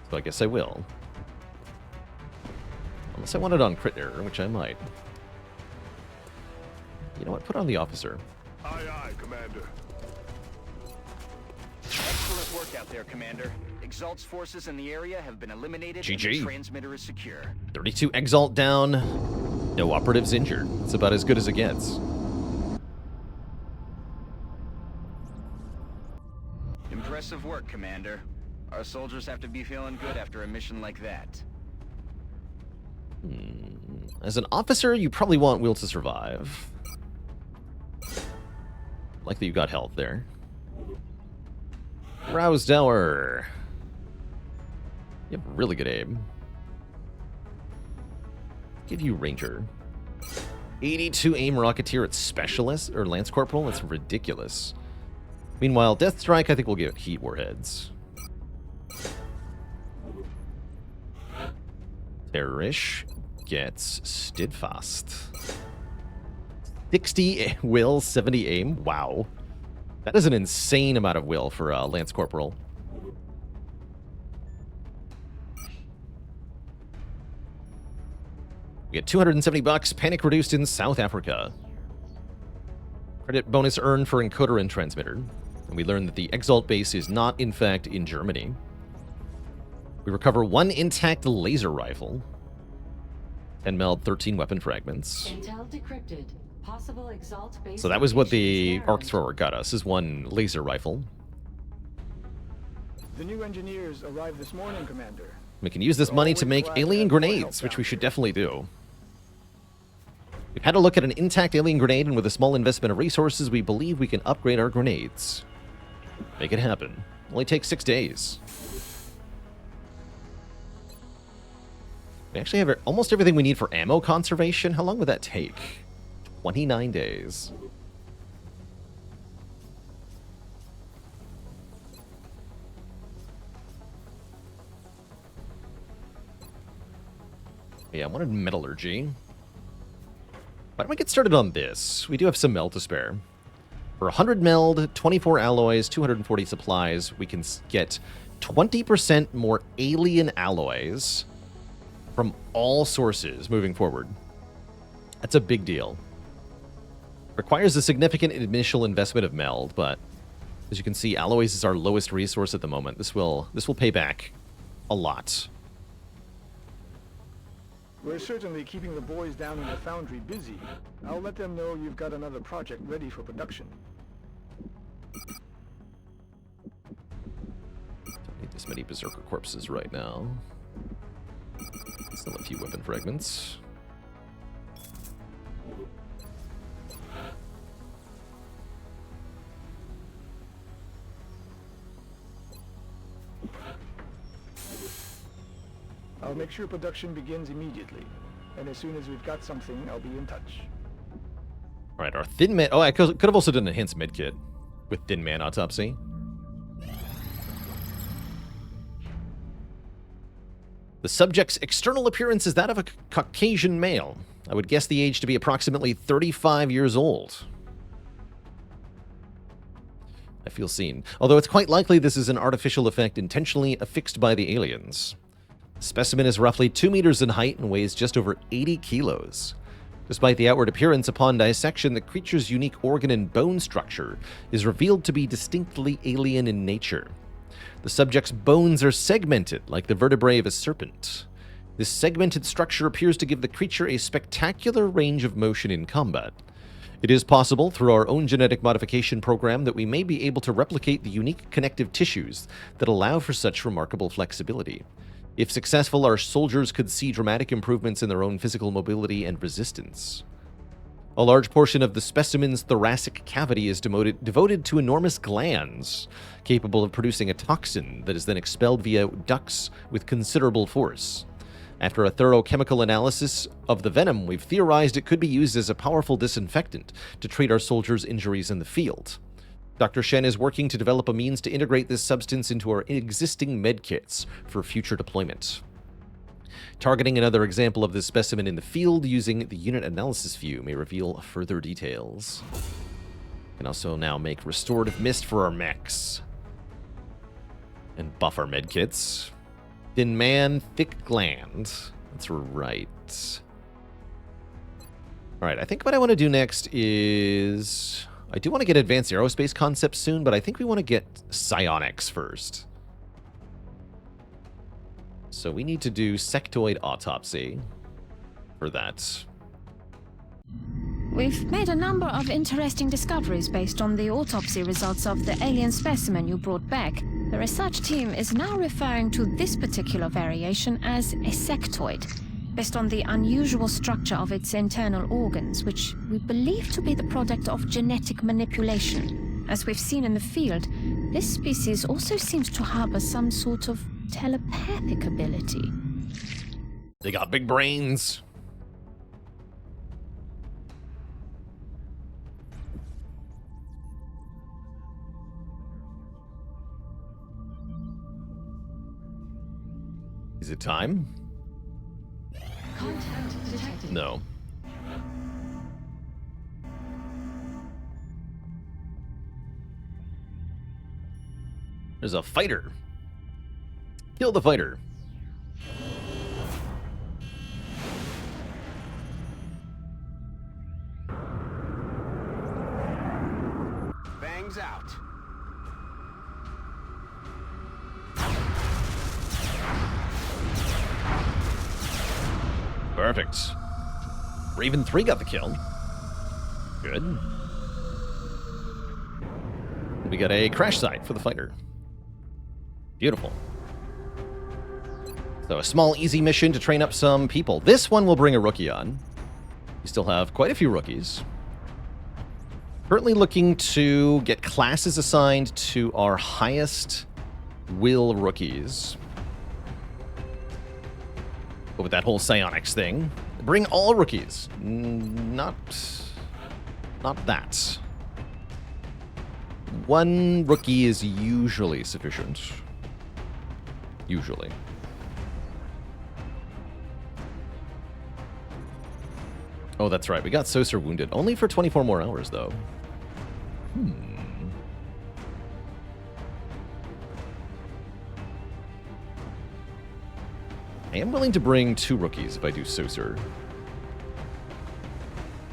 so I guess I will. Unless I want it on crit error, which I might. You know what? Put on the Officer. Aye, aye, Commander. Excellent work out there, Commander. Exalt's forces in the area have been eliminated and the GG. transmitter is secure. 32 Exalt down. No operatives injured. It's about as good as it gets. Impressive work, Commander. Our soldiers have to be feeling good after a mission like that. As an officer, you probably want Will to survive. Like that you got health there. Rouse Tower. You have really good aim. Give you Ranger. 82 aim Rocketeer at Specialist or Lance Corporal? That's ridiculous. Meanwhile, Death Strike, I think we'll give it Heat Warheads. Terrorish gets Steadfast. 60 will, 70 aim. Wow. That is an insane amount of will for Lance Corporal. We get $270. Panic reduced in South Africa. Credit bonus earned for encoder and transmitter. And we learn that the Exalt base is not, in fact, in Germany. We recover 1 intact laser rifle. And meld 13 weapon fragments. Intel decrypted. Possible Exalt base. So that was what the location Arc Thrower got us, is 1 laser rifle. The new engineers arrived this morning, Commander. We can use this money to make alien grenades, which we should definitely do. We've had a look at an intact alien grenade, and with a small investment of resources, we believe we can upgrade our grenades. Make it happen. Only takes 6 days. We actually have almost everything we need for ammo conservation. How long would that take? 29 days. Yeah, I wanted metallurgy. Why don't we get started on this? We do have some meld to spare. For 100 meld, 24 alloys, 240 supplies, we can get 20% more alien alloys from all sources moving forward. That's a big deal. Requires a significant initial investment of meld, but as you can see, alloys is our lowest resource at the moment. This will pay back a lot. We're certainly keeping the boys down in the foundry busy. I'll let them know you've got another project ready for production. Don't need this many Berserker corpses right now. Still a few weapon fragments. I'll make sure production begins immediately. And as soon as we've got something, I'll be in touch. Alright, our Thin Man... Oh, I could have also done an enhanced medkit with Thin Man Autopsy. The subject's external appearance is that of a Caucasian male. I would guess the age to be approximately 35 years old. I feel seen. Although it's quite likely this is an artificial effect intentionally affixed by the aliens. The specimen is roughly 2 meters in height and weighs just over 80 kilos. Despite the outward appearance, upon dissection, the creature's unique organ and bone structure is revealed to be distinctly alien in nature. The subject's bones are segmented, like the vertebrae of a serpent. This segmented structure appears to give the creature a spectacular range of motion in combat. It is possible, through our own genetic modification program, that we may be able to replicate the unique connective tissues that allow for such remarkable flexibility. If successful, our soldiers could see dramatic improvements in their own physical mobility and resistance. A large portion of the specimen's thoracic cavity is devoted to enormous glands, capable of producing a toxin that is then expelled via ducts with considerable force. After a thorough chemical analysis of the venom, we've theorized it could be used as a powerful disinfectant to treat our soldiers' injuries in the field. Dr. Shen is working to develop a means to integrate this substance into our existing medkits for future deployment. Targeting another example of this specimen in the field using the unit analysis view may reveal further details. We can also now make restorative mist for our mechs. And buff our medkits. Thin man, thick gland. That's right. Alright, I think what I want to do next is... I do want to get advanced aerospace concepts soon, but I think we want to get psionics first. So we need to do sectoid autopsy for that. We've made a number of interesting discoveries based on the autopsy results of the alien specimen you brought back. The research team is now referring to this particular variation as a sectoid, based on the unusual structure of its internal organs, which we believe to be the product of genetic manipulation. As we've seen in the field, this species also seems to harbor some sort of telepathic ability. They got big brains. Is it time? Contact detected. No. There's a fighter. Kill the fighter. Bangs out. Perfect. Raven 3 got the kill. Good. We got a crash site for the fighter. Beautiful. So a small, easy mission to train up some people. This one will bring a rookie on. We still have quite a few rookies. Currently looking to get classes assigned to our highest will rookies. But with that whole psionics thing, bring all rookies. Not that. One rookie is usually sufficient. Usually. Oh, that's right. We got Soser wounded. Only for 24 more hours, though. I am willing to bring 2 rookies if I do Soser.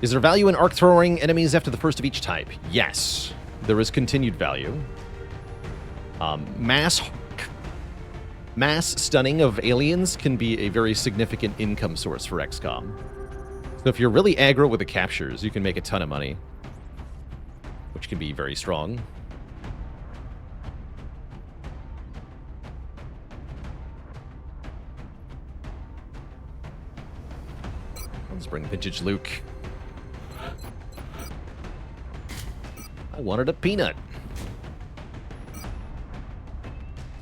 Is there value in arc throwing enemies after the first of each type? Yes. There is continued value. Mass stunning of aliens can be a very significant income source for XCOM. So if you're really aggro with the captures, you can make a ton of money, which can be very strong. Let's bring Vintage Luke. I wanted a peanut.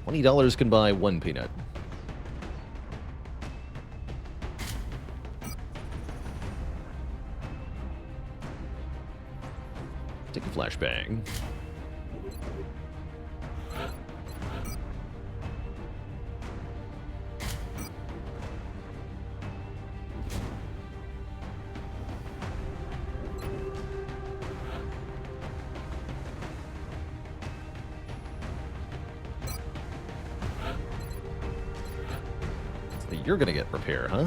$20 can buy 1 peanut. Take a flashbang. So you're gonna get repair, huh?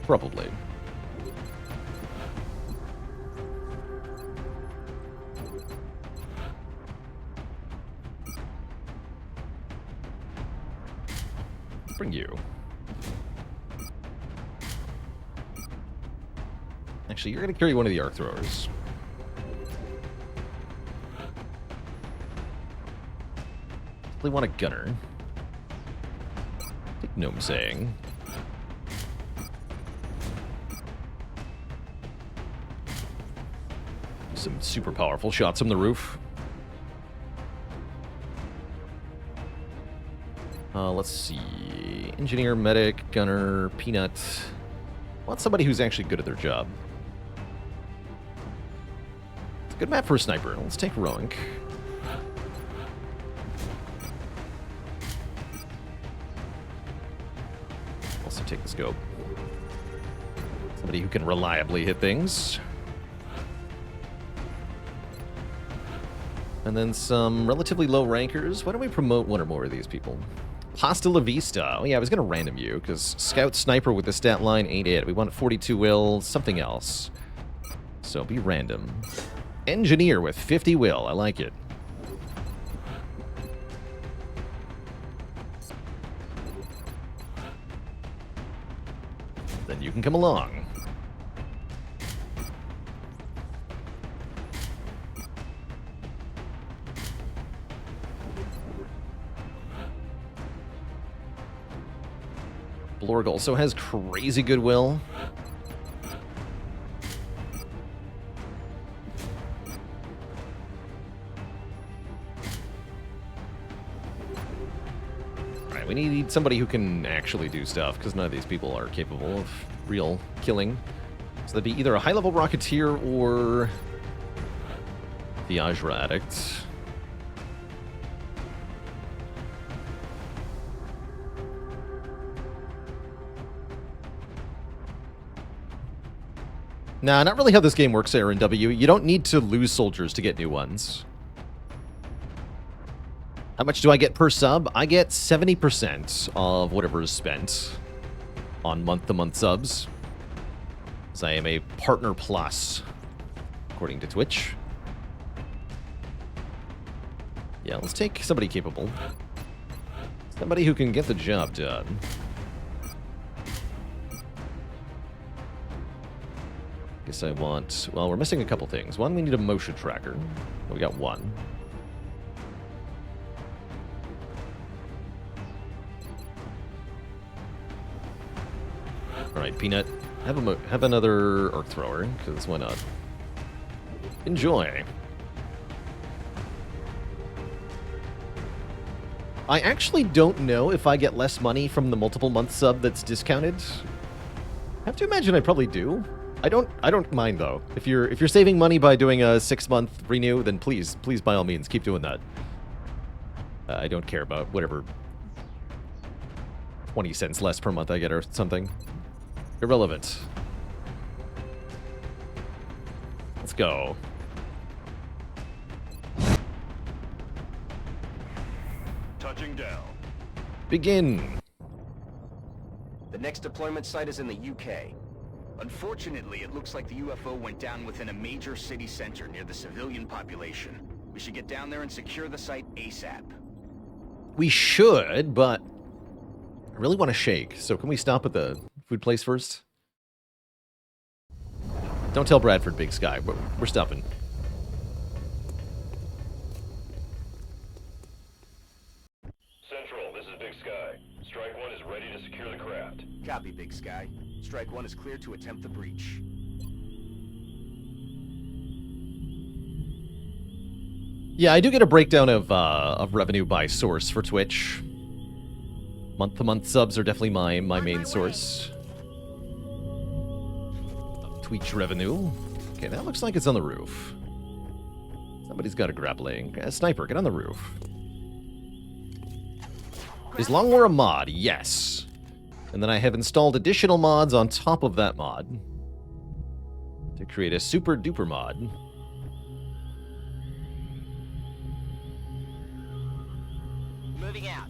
Probably. Bring you. Actually, you're going to carry one of the arc throwers. They want a gunner. Take Gnome saying. Some super powerful shots from the roof. Let's see. Engineer, medic, gunner, peanut. I want somebody who's actually good at their job. It's a good map for a sniper. Let's take Roink. Also take the scope. Somebody who can reliably hit things. And then some relatively low rankers. Why don't we promote one or more of these people? Hasta la vista. Oh yeah, I was going to random you, because Scout Sniper with the stat line ain't it. We want 42 will, something else. So be random. Engineer with 50 will. I like it. Then you can come along. Baalor also has crazy goodwill. Alright, we need somebody who can actually do stuff, because none of these people are capable of real killing. So that'd be either a high-level Rocketeer or Viagra Addict. Nah, not really how this game works, Aaron W. You don't need to lose soldiers to get new ones. How much do I get per sub? I get 70% of whatever is spent on month-to-month subs. Because I am a partner plus, according to Twitch. Yeah, let's take somebody capable. Somebody who can get the job done. Guess I want... Well, we're missing a couple things. One, we need a motion tracker. We got one. Alright, Peanut. Have another Arc Thrower, because why not? Enjoy. I actually don't know if I get less money from the multiple month sub that's discounted. I have to imagine I probably do. I don't mind though. If you're saving money by doing a 6-month renew, then please by all means keep doing that. I don't care about whatever 20 cents less per month I get or something. Irrelevant. Let's go. Touching down. Begin. The next deployment site is in the UK. Unfortunately, it looks like the UFO went down within a major city center near the civilian population. We should get down there and secure the site ASAP. We should, but I really want to shake. So can we stop at the food place first? Don't tell Bradford, Big Sky. We're stopping. Central, this is Big Sky. Strike 1 is ready to secure the craft. Copy, Big Sky. Strike 1 is cleared to attempt the breach. Yeah, I do get a breakdown of revenue by source for Twitch. Month-to-month subs are definitely my main source. Twitch revenue. Okay, that looks like it's on the roof. Somebody's got a grappling. A sniper, get on the roof. Is Longwar a mod? Yes. And then I have installed additional mods on top of that mod to create a super duper mod. Moving out.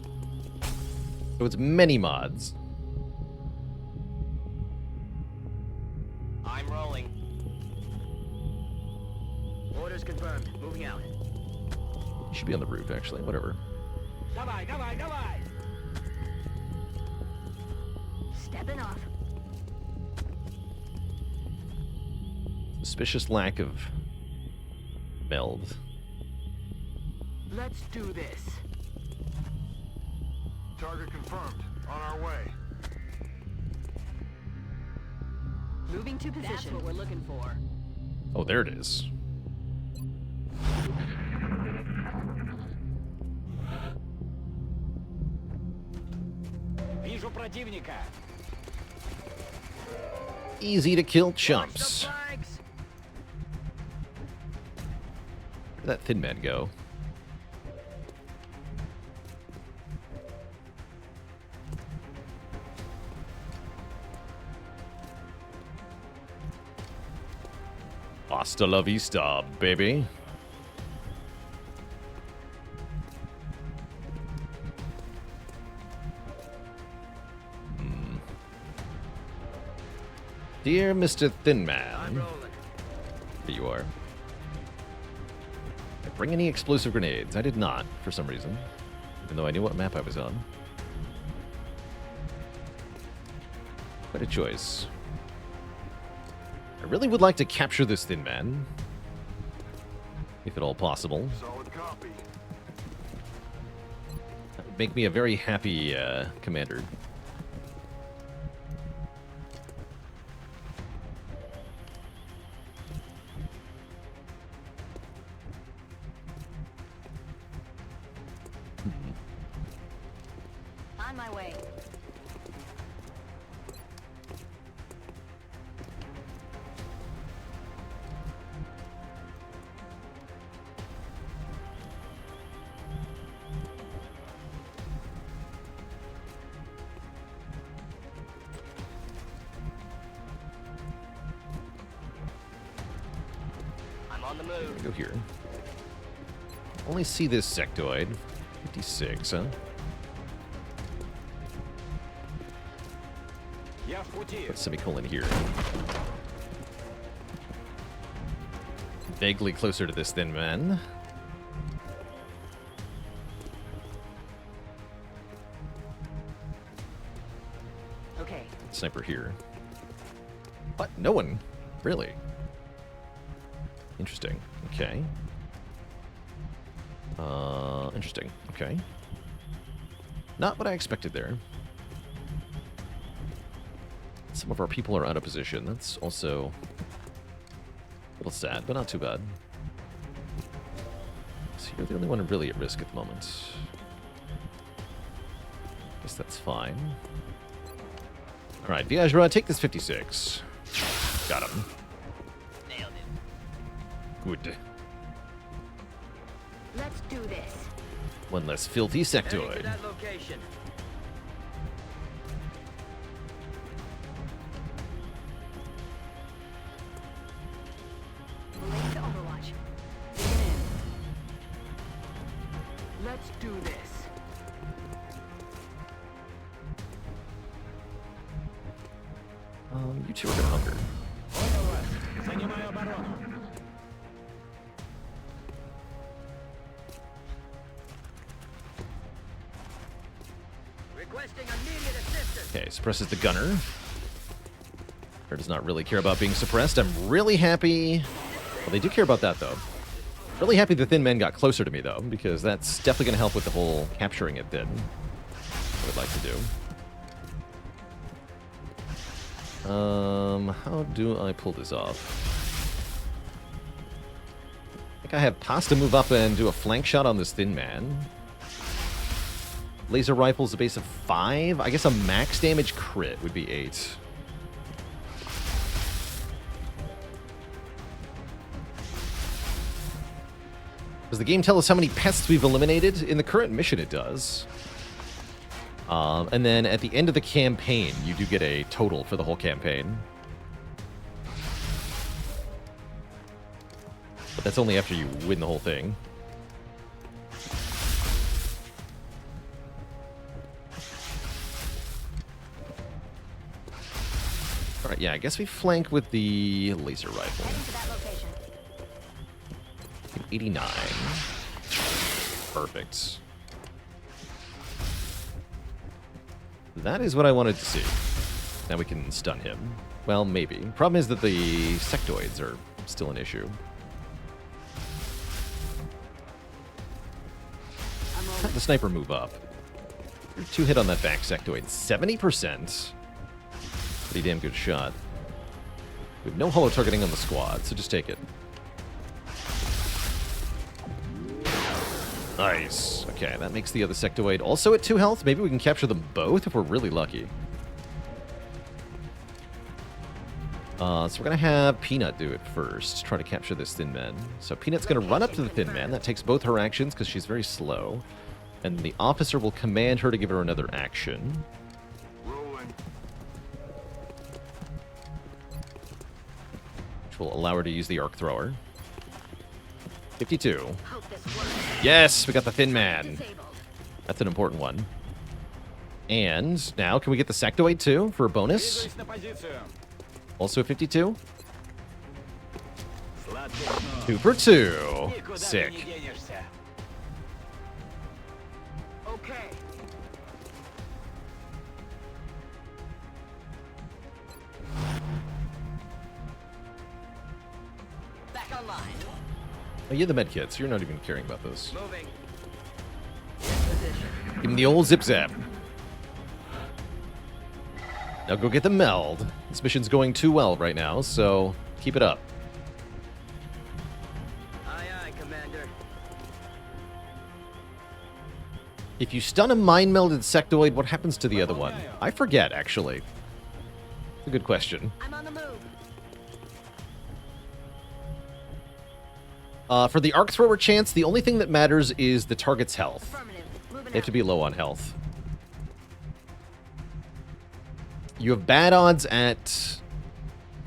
So it's many mods. I'm rolling. Orders confirmed. Moving out. You should be on the roof, actually. Whatever. Давай, давай, давай! Stepping off. Suspicious lack of meld. Let's do this. Target confirmed. On our way. Moving to position. That's what we're looking for. Oh, there it is. Вижу Easy to kill chumps. Where'd that thin man go? Hasta la vista, baby. Dear Mr. Thin Man. There you are. Did I bring any explosive grenades? I did not, for some reason. Even though I knew what map I was on. Quite a choice. I really would like to capture this Thin Man. If at all possible. Solid copy. That would make me a very happy commander. On my way. I'm on the move. Go here. Only see this sectoid. 56, huh? Put semicolon here. Vaguely closer to this Thin Man. Okay. Sniper here. What? No one? Really? Interesting. Okay. Interesting. Okay. Not what I expected there. Some of our people are out of position. That's also a little sad, but not too bad. So you're the only one really at risk at the moment. Guess that's fine. Alright, Viagra, take this 56. Got him. Nailed it. Good. Let's do this. One less filthy sectoid. Location. Relate to Overwatch. Digging in. Let's do this. You two are gonna hunger. Requesting immediate assistance. Okay, suppresses the gunner. Or does not really care about being suppressed. I'm really happy. Well, they do care about that, though. Really happy the Thin Man got closer to me, though, because that's definitely going to help with the whole capturing it then. I would like to do. How do I pull this off? I think I have Pasta move up and do a flank shot on this Thin Man. Laser rifle's a base of 5. I guess a max damage crit would be 8. Does the game tell us how many pests we've eliminated? In the current mission, it does. And then at the end of the campaign, you do get a total for the whole campaign. But that's only after you win the whole thing. Alright, yeah, I guess we flank with the laser rifle. Heading to that location. 89. Perfect. That is what I wanted to see. Now we can stun him. Well, maybe. Problem is that the sectoids are still an issue. Have the sniper move up. You're 2 hit on that back sectoid. 70%. Pretty damn good shot. We have no holo targeting on the squad, so just take it. Nice. Okay, that makes the other sectoid also at 2 health. Maybe we can capture them both if we're really lucky. So we're going to have Peanut do it first. Try to capture this Thin Man. So Peanut's going to run up to the Thin Man. That takes both her actions because she's very slow. And the officer will command her to give her another action. Which will allow her to use the arc thrower. 52. Yes, we got the Thin Man. That's an important one. And now, can we get the sectoid too for a bonus? Also 52. 2 for 2. Sick. Okay. Back online. Oh, you're the med kits. You're not even caring about this. Moving. Give him the old zip zap. Now go get the meld. This mission's going too well right now, so keep it up. Aye, aye, Commander. If you stun a mind-melded sectoid, what happens to the other one? I forget, actually. It's a good question. I'm on the move. For the arc thrower chance, the only thing that matters is the target's health. Affirmative. Moving They have out. to be low on health. You have bad odds at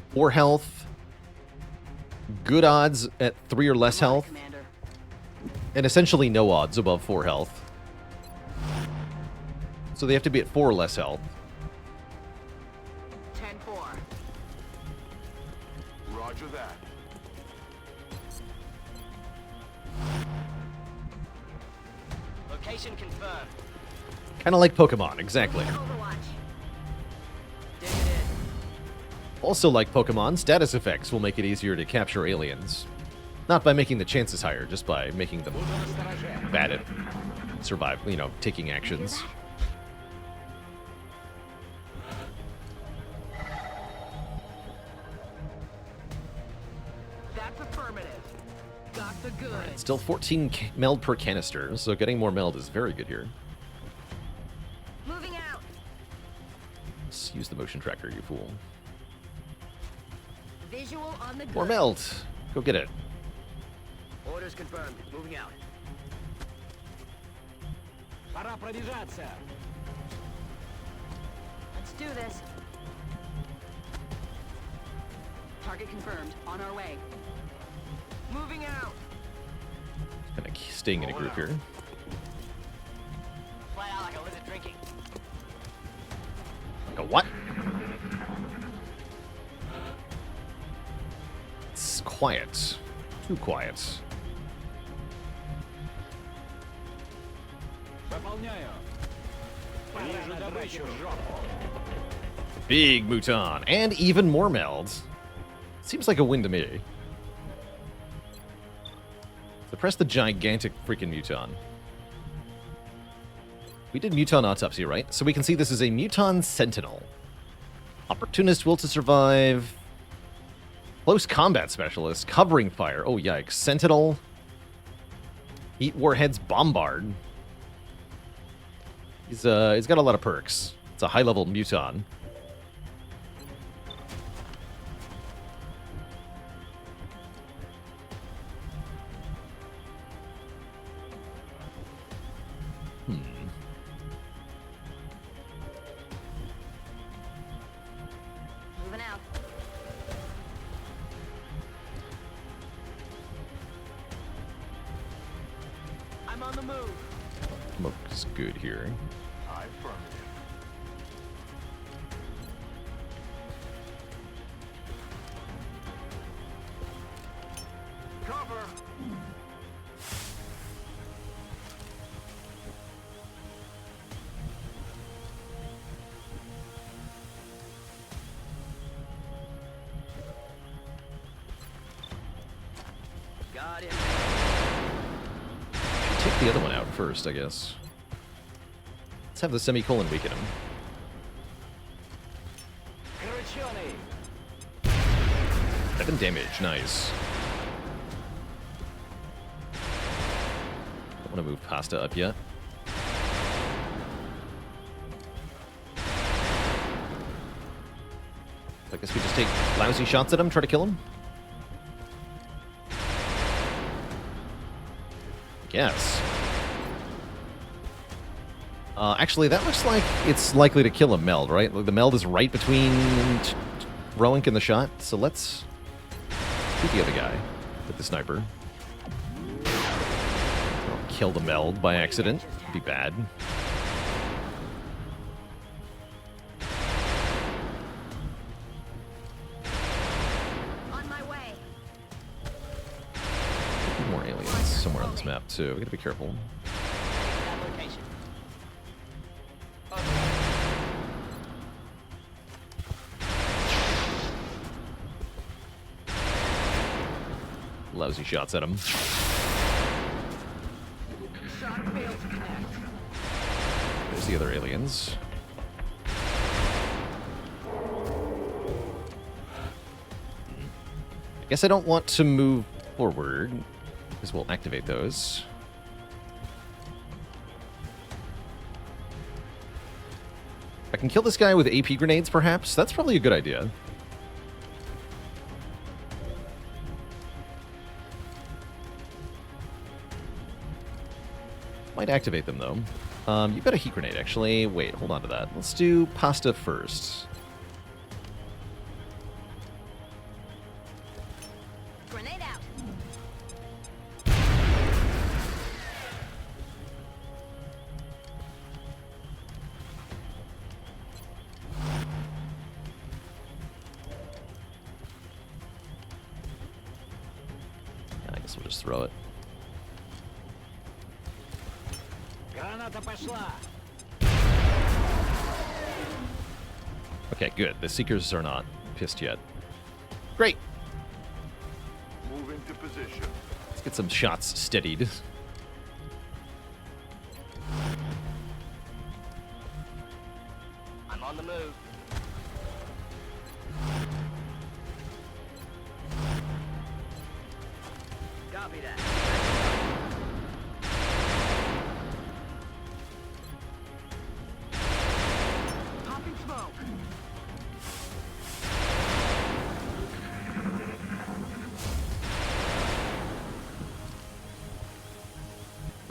4 health, good odds at 3 or less Come on, health, Commander. and essentially no odds above 4 health. So they have to be at 4 or less health. 10-4. Roger that. Location confirmed. Kind of like Pokemon, exactly. Overwatch. Dig it in. Also like Pokemon, status effects will make it easier to capture aliens. Not by making the chances higher, just by making them bad at survive, taking actions. That's affirmative. Got the goods. Still 14 meld per canister, so getting more meld is very good here. Moving out. Let's use the motion tracker, you fool. Visual on the More good. meld! Go get it. Orders confirmed. Moving out. Let's do this. Target confirmed. On our way. Moving out. Kind of staying in a group here. Flat out like a lizard drinking. Like a what? It's quiet. Too quiet. Big Muton. And even more meld. Seems like a win to me. Suppress the gigantic freaking Muton. We did Muton Autopsy, right? So we can see this is a Muton Sentinel. Opportunist, will to survive. Close combat specialist, covering fire. Oh, yikes. Sentinel. Heat warheads, bombard. He's got a lot of perks. It's a high-level Muton. Moving out. I'm on the move. Looks good here. Affirmative. Cover. Got it. Take the other one out first, I guess. Let's have the semicolon weaken him. 7 damage, nice. want to move Pasta up yet. I guess we just take lousy shots at him, try to kill him. Yes. Actually, that looks like it's likely to kill a meld, right? The meld is right between Roink and the shot, so let's shoot the other guy with the sniper. I'll kill the meld by accident. It'd be bad. On my way. More aliens somewhere on this map, too. We gotta be careful. Lousy shots at him. There's the other aliens. I guess I don't want to move forward, because we'll activate those. I can kill this guy with AP grenades, perhaps? That's probably a good idea. Might activate them, though. You've got a heat grenade, actually. Wait, hold on to that. Let's do Pasta first. Grenade out. I guess we'll just throw it. Okay, good. The Seekers are not pissed yet. Great. Move into position. Let's get some shots steadied. I'm on the move. Copy that. Popping smoke.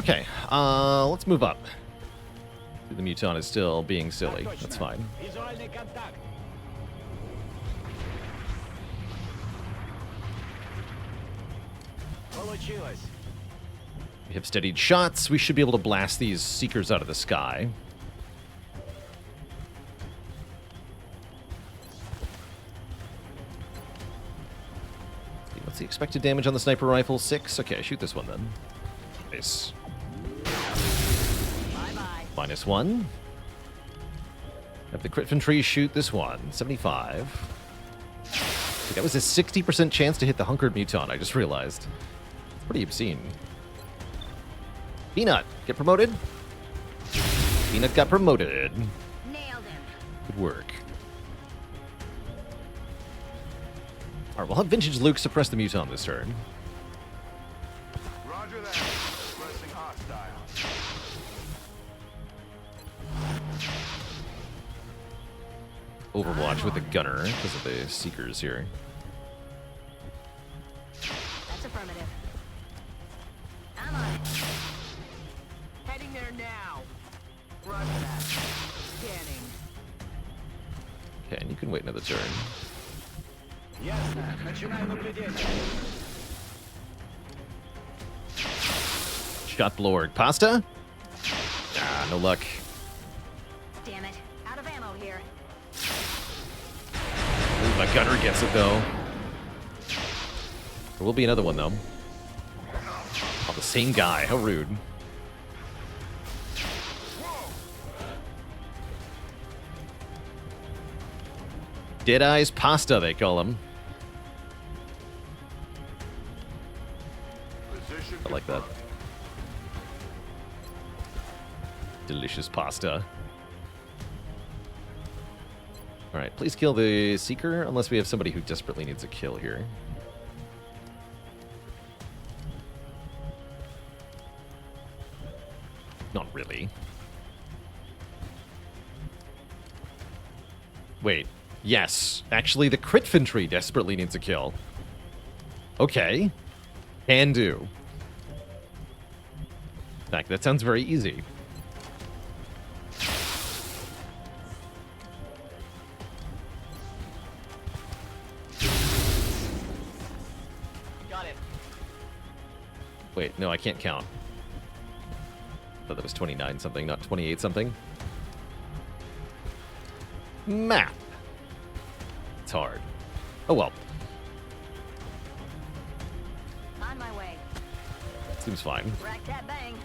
Okay, let's move up. The Muton is still being silly. That's fine. We have steadied shots. We should be able to blast these Seekers out of the sky. What's the expected damage on the sniper rifle? 6? Okay, shoot this one then. Nice. -1. Have the crit infantry shoot this one. 75. That was a 60% chance to hit the hunkered Muton, I just realized. It's pretty obscene. Peanut, get promoted. Peanut got promoted. Nailed him. Good work. Alright, we'll have Vintage Luke suppress the Muton this turn. Roger that. Pressing hostile. Overwatch with the gunner because of the Seekers here. That's affirmative. I'm on it. Heading there now. Roger that. Scanning. Okay, and you can wait another turn. Shot Blorg. Pasta? Ah, no luck. Damn it. Out of ammo here. Ooh, my gunner gets it, though. There will be another one, though. Oh, the same guy. How rude. Deadeye's Pasta, they call him. Position I like that. Delicious pasta. Alright, please kill the Seeker, unless we have somebody who desperately needs a kill here. Not really. Wait. Yes. Actually, the critfantry desperately needs a kill. Okay. Can do. In fact, that sounds very easy. Got it. Wait, no, I can't count. I thought that was 29 something, not 28 something. Map. It's hard. Oh well. On my way. Seems fine. Rack that bang.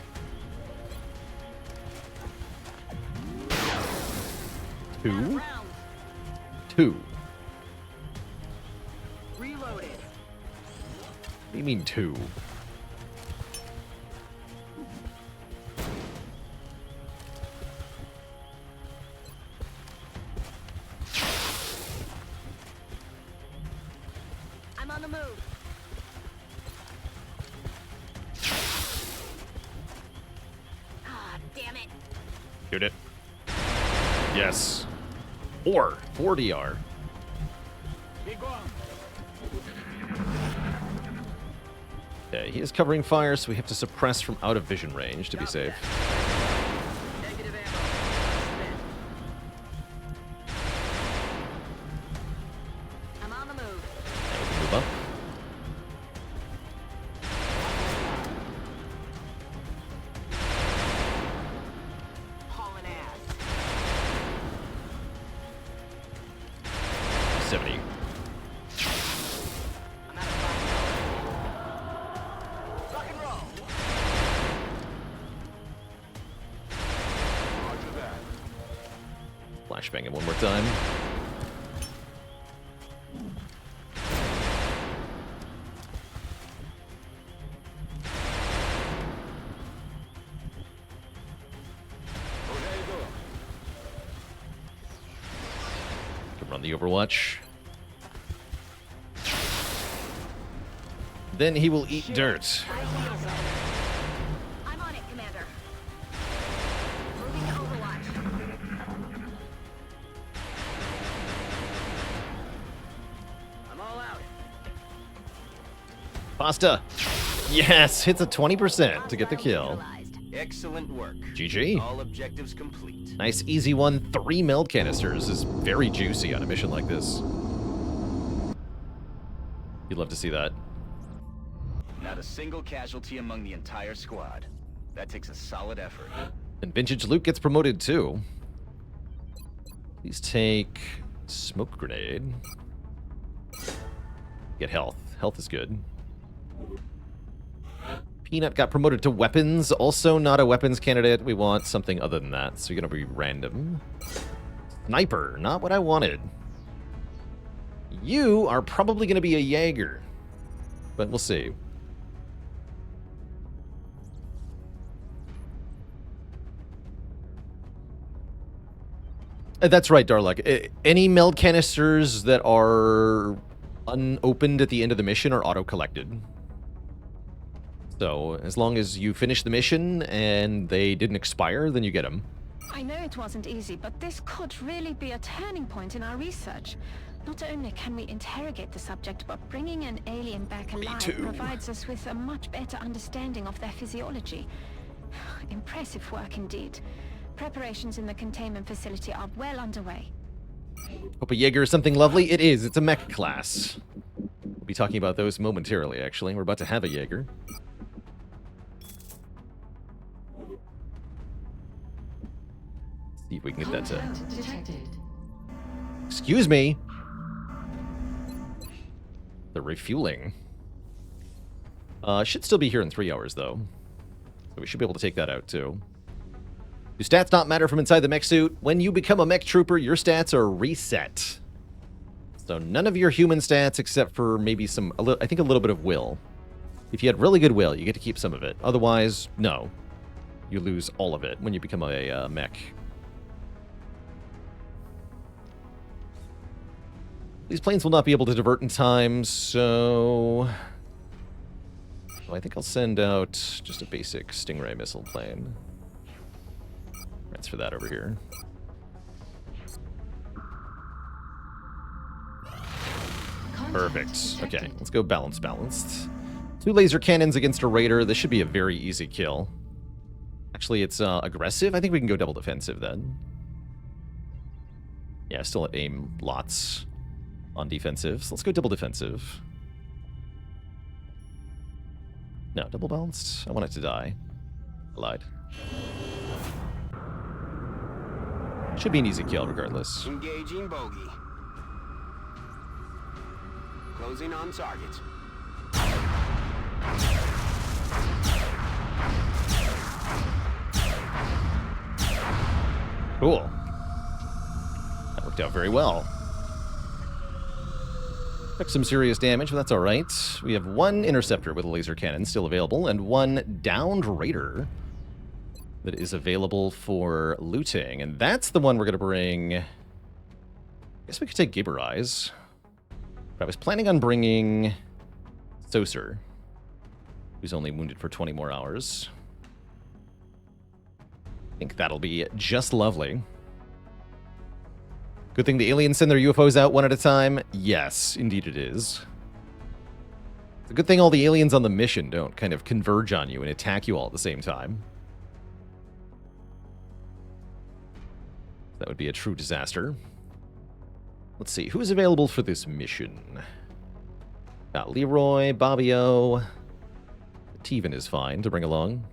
Two? Round. Two. Reloaded. What do you mean two? I'm on the move. Ah, damn it. Shoot it. Yes. Four. 4 DR. Okay, he is covering fire, so we have to suppress from out of vision range to be safe. Negative ammo. I'm on the move. Now we can move up. Hauling ass. 70. I'm out of fire. Rock and roll. Flashbang it one more time. Can run the Overwatch. Then he will eat dirt. I'm on it, Commander. Moving to Overwatch. I'm all out. Pasta. Yes, hits a 20% to get the kill. Excellent work. GG. All objectives complete. Nice, easy one. 3 meld canisters is very juicy on a mission like this. You'd love to see that. Not a single casualty among the entire squad. That takes a solid effort. And Vintage Luke gets promoted too. Please take smoke grenade. Get health. Health is good. Peanut got promoted to weapons. Also not a weapons candidate. We want something other than that. So you're going to be random. Sniper. Not what I wanted. You are probably going to be a Jaeger. But we'll see. That's right, Darluck. Any meld canisters that are unopened at the end of the mission are auto-collected. So, as long as you finish the mission and they didn't expire, then you get them. I know it wasn't easy, but this could really be a turning point in our research. Not only can we interrogate the subject, but bringing an alien back alive too. provides us with a much better understanding of their physiology. Impressive work indeed. Preparations in the containment facility are well underway. Hope a Jaeger is something lovely. It is. It's a mech class. We'll be talking about those momentarily, actually. We're about to have a Jaeger. See if we can get that to... Contact detected. Excuse me. The refueling. Should still be here in 3 hours, though. So we should be able to take that out, too. Do stats not matter from inside the mech suit? When you become a mech trooper, your stats are reset. So none of your human stats except for maybe some, I think a little bit of will. If you had really good will, you get to keep some of it. Otherwise, no. You lose all of it when you become a mech. These planes will not be able to divert in time, so... Well, I think I'll send out just a basic Stingray missile plane. Transfer that over here. Perfect. Okay, let's go balanced. 2 laser cannons against a raider. This should be a very easy kill. Actually, it's aggressive. I think we can go double defensive then. Yeah, still at aim lots on defensive. So let's go double defensive. No, double balanced. I want it to die. I lied. Should be an easy kill regardless. Engaging bogey. Closing on target. Cool. That worked out very well. Took some serious damage, but that's alright. We have 1 interceptor with a laser cannon still available, and 1 downed raider that is available for looting. And that's the one we're going to bring... I guess we could take Gibberize. But I was planning on bringing Saucer, who's only wounded for 20 more hours. I think that'll be just lovely. Good thing the aliens send their UFOs out one at a time? Yes, indeed it is. It's a good thing all the aliens on the mission don't kind of converge on you and attack you all at the same time. That would be a true disaster. Let's see, who is available for this mission? Got Leroy, Bobbio. Teven is fine to bring along.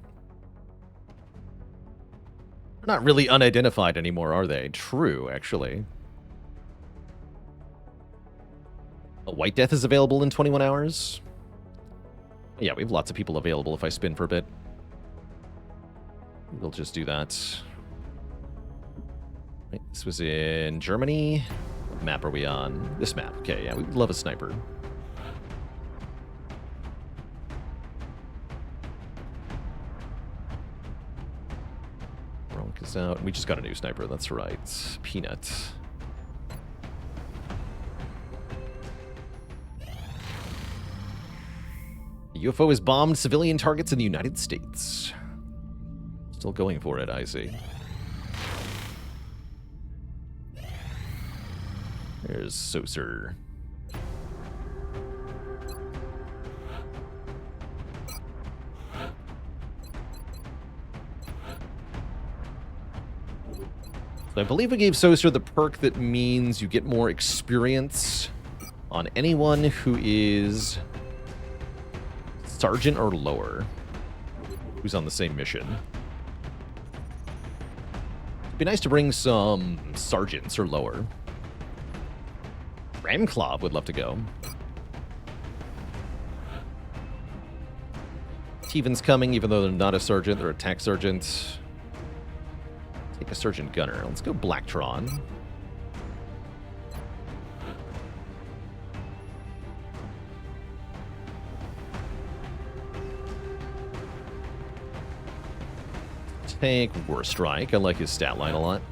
They're not really unidentified anymore, are they? True, actually. A White Death is available in 21 hours. Yeah, we have lots of people available if I spin for a bit. We'll just do that. Right, this was in Germany. What map are we on? This map. Okay, yeah, we would love a sniper. Ronk is out. We just got a new sniper, that's right. Peanut. The UFO has bombed civilian targets in the United States. Still going for it, I see. There's Saucer. So I believe we gave Saucer the perk that means you get more experience on anyone who is Sergeant or lower, who's on the same mission. It'd be nice to bring some Sergeants or lower. Ramclaw would love to go. Teven's coming, even though they're not a Sergeant, they're a Tech Sergeant. Take a Sergeant Gunner. Let's go Blacktron. Take Warstrike. I like his stat line a lot.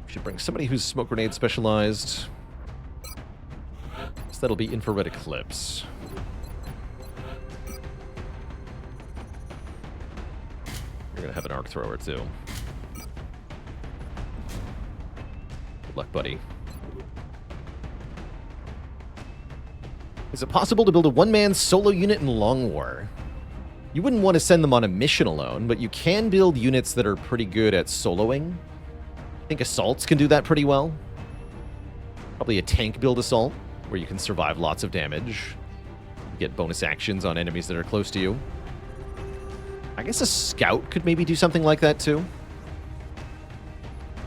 Should bring somebody who's smoke grenade specialized. So that'll be Infrared Eclipse. You're gonna have an arc thrower too. Good luck, buddy. Is it possible to build a one-man solo unit in Long War? You wouldn't want to send them on a mission alone, but you can build units that are pretty good at soloing. I think assaults can do that pretty well. Probably a tank build assault, where you can survive lots of damage. Get bonus actions on enemies that are close to you. I guess a scout could maybe do something like that too.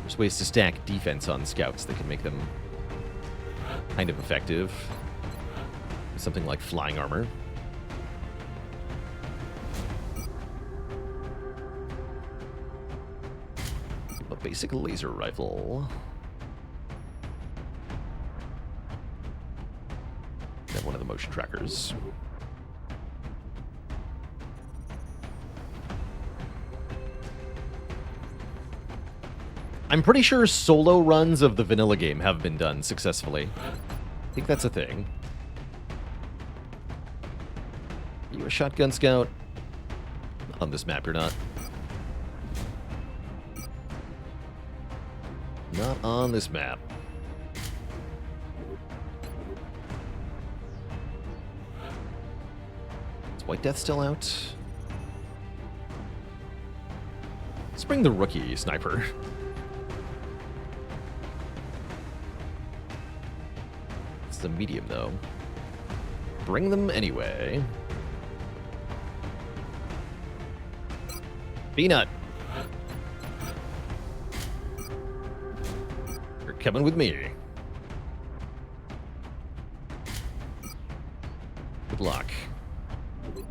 There's ways to stack defense on scouts that can make them kind of effective. Something like flying armor. A basic laser rifle. And one of the motion trackers. I'm pretty sure solo runs of the vanilla game have been done successfully. I think that's a thing. Are you a shotgun scout? On this map, you're not. Not on this map. Is White Death still out? Let's bring the rookie sniper. It's the medium, though. Bring them anyway. Peanut! You're coming with me. Good luck. With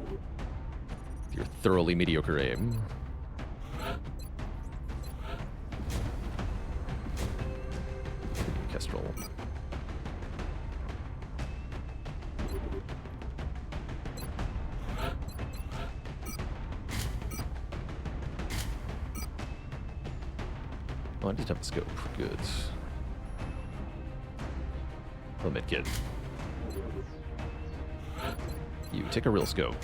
your thoroughly mediocre aim. Kestrel. Oh, I did have the scope. Good. Oh, medkit. You take a real scope.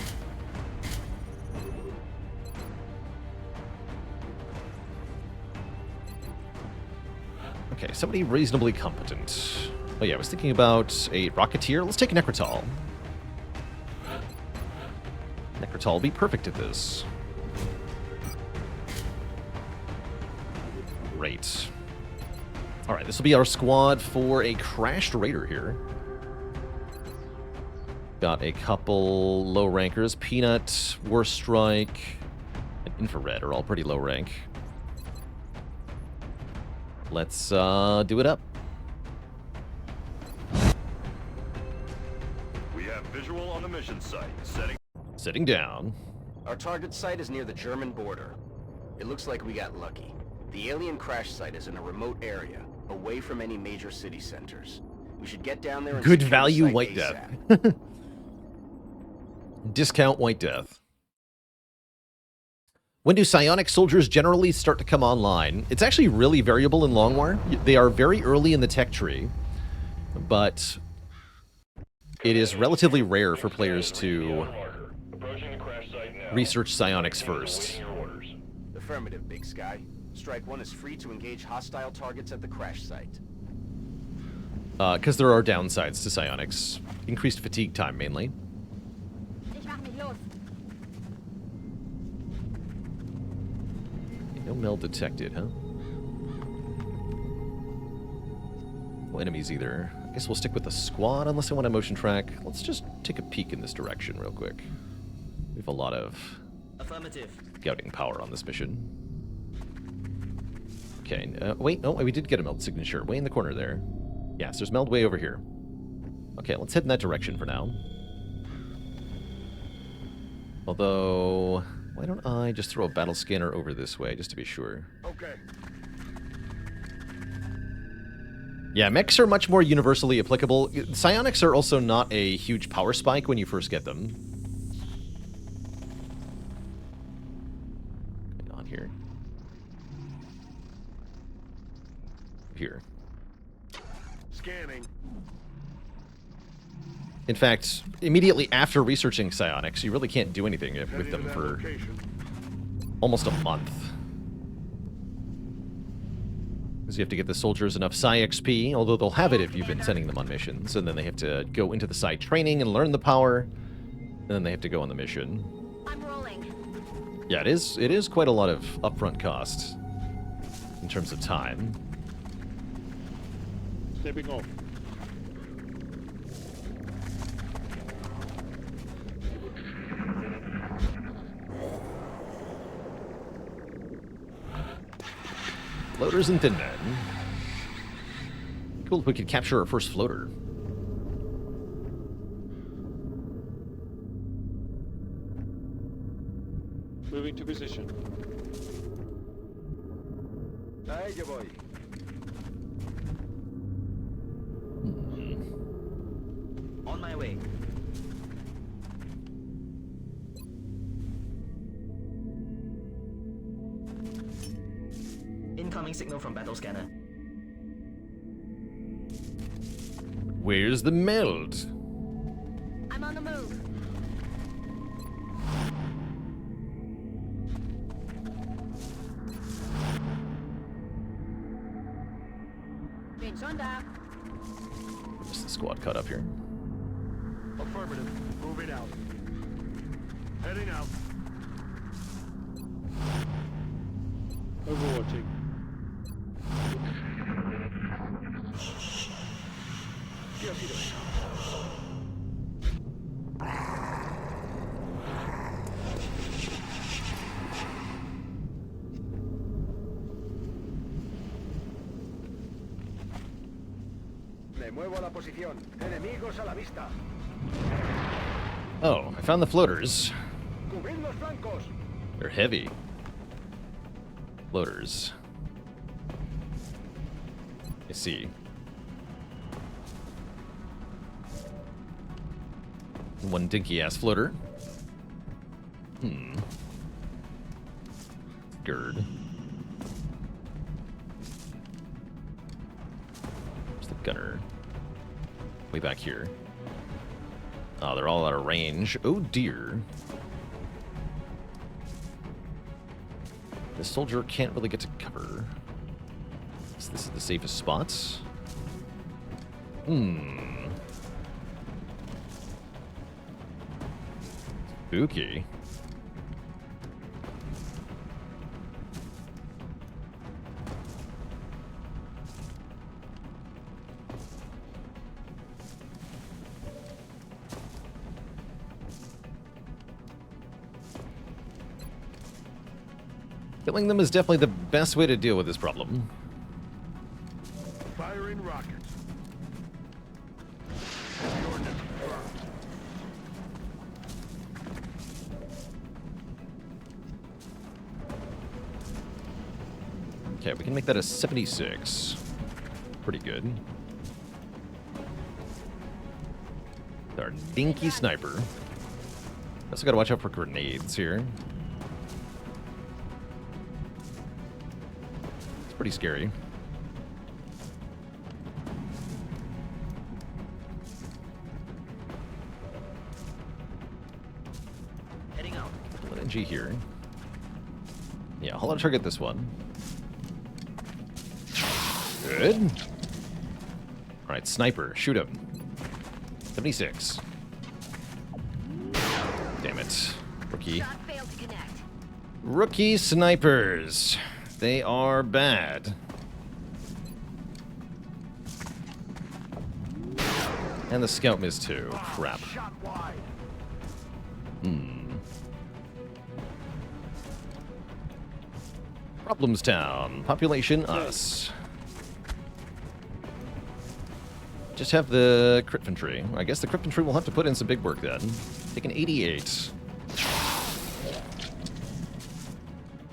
Okay, somebody reasonably competent. Oh yeah, I was thinking about a Rocketeer. Let's take Necrotal. Necrotal will be perfect at this. Great. Alright, this will be our squad for a crashed raider here. Got a couple low rankers. Peanut, War Strike, and Infrared are all pretty low rank. Let's do it up. We have visual on the mission site. Sitting down. Our target site is near the German border. It looks like we got lucky. The alien crash site is in a remote area, away from any major city centers. We should get down there and Good secure the value site White ASAP. Death. Discount White Death. When do psionic soldiers generally start to come online? It's actually really variable in Long War. They are very early in the tech tree, but it is relatively rare for players to research psionics first. Affirmative, Big Sky. Strike 1 is free to engage hostile targets at the crash site. Because there are downsides to psionics. Increased fatigue time, mainly. No meld detected, huh? No enemies either. I guess we'll stick with the squad unless I want to motion track. Let's just take a peek in this direction real quick. We have a lot of scouting power on this mission. Okay, wait, no, we did get a meld signature way in the corner there. Yes, there's meld way over here. Okay, let's head in that direction for now. Although, why don't I just throw a battle scanner over this way, just to be sure. Okay. Yeah, mechs are much more universally applicable. Psionics are also not a huge power spike when you first get them. On here. Here. Scanning. In fact, immediately after researching psionics, you really can't do anything with them for almost a month. Because you have to get the soldiers enough Psi XP, although they'll have it if you've been sending them on missions, and then they have to go into the Psi training and learn the power, and then they have to go on the mission. I'm rolling. Yeah, it is quite a lot of upfront cost in terms of time. Stepping off. Floaters and Thin Men. Cool if we could capture our first floater. Moving to position. boy. On my way. Incoming signal from battle scanner. Where's the meld? I'm on the move. Been Sonda. Just the squad caught up here. Affirmative. Moving out. Heading out. Overwatching. Me muevo a la posición. Enemigos a la vista. Oh, I found the floaters. Cubrid los flancos. They're heavy. Floaters. I see. One dinky-ass floater. Gird. Where's the gunner? Way back here. Oh, they're all out of range. Oh dear. This soldier can't really get to cover. So this is the safest spots. Spooky. Killing them is definitely the best way to deal with this problem. Firing rockets. Okay, we can make that a 76. Pretty good. With our dinky sniper. Also gotta watch out for grenades here. It's pretty scary. Heading out. LNG here. Yeah, hold on, target this one. Good. Alright, sniper. Shoot him. 76. Damn it. Rookie. Shot failed to connect. Rookie snipers. They are bad. And the scout missed too. Crap. Shot wide. Problems town. Population us. Just have the crit infantry. I guess the crit infantry will have to put in some big work then. Take an 88.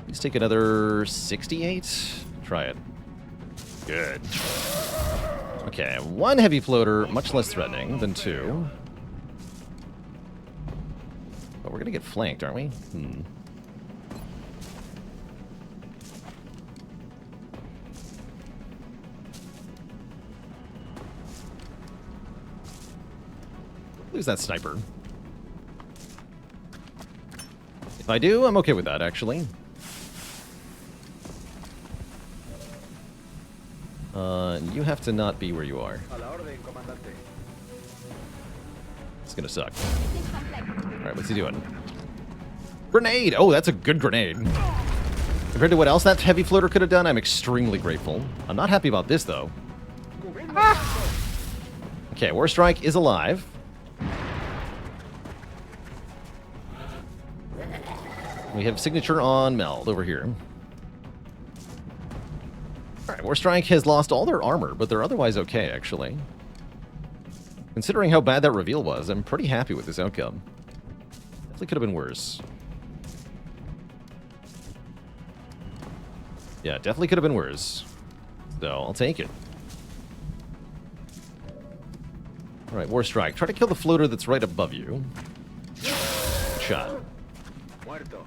Let's take another 68. Try it. Good. Okay, one heavy floater, much less threatening than two. But we're gonna get flanked, aren't we? Lose that sniper. If I do, I'm okay with that, actually. You have to not be where you are. A la orden, comandante. It's gonna suck. Alright, what's he doing? Grenade! Oh, that's a good grenade. Compared to what else that heavy floater could have done, I'm extremely grateful. I'm not happy about this, though. Okay, Warstrike is alive. We have signature on Meld over here. Alright, Warstrike has lost all their armor, but they're otherwise okay, actually. Considering how bad that reveal was, I'm pretty happy with this outcome. Definitely could have been worse. Yeah, definitely could have been worse. So, I'll take it. Alright, Warstrike. Try to kill the floater that's right above you. Good shot. Muerto.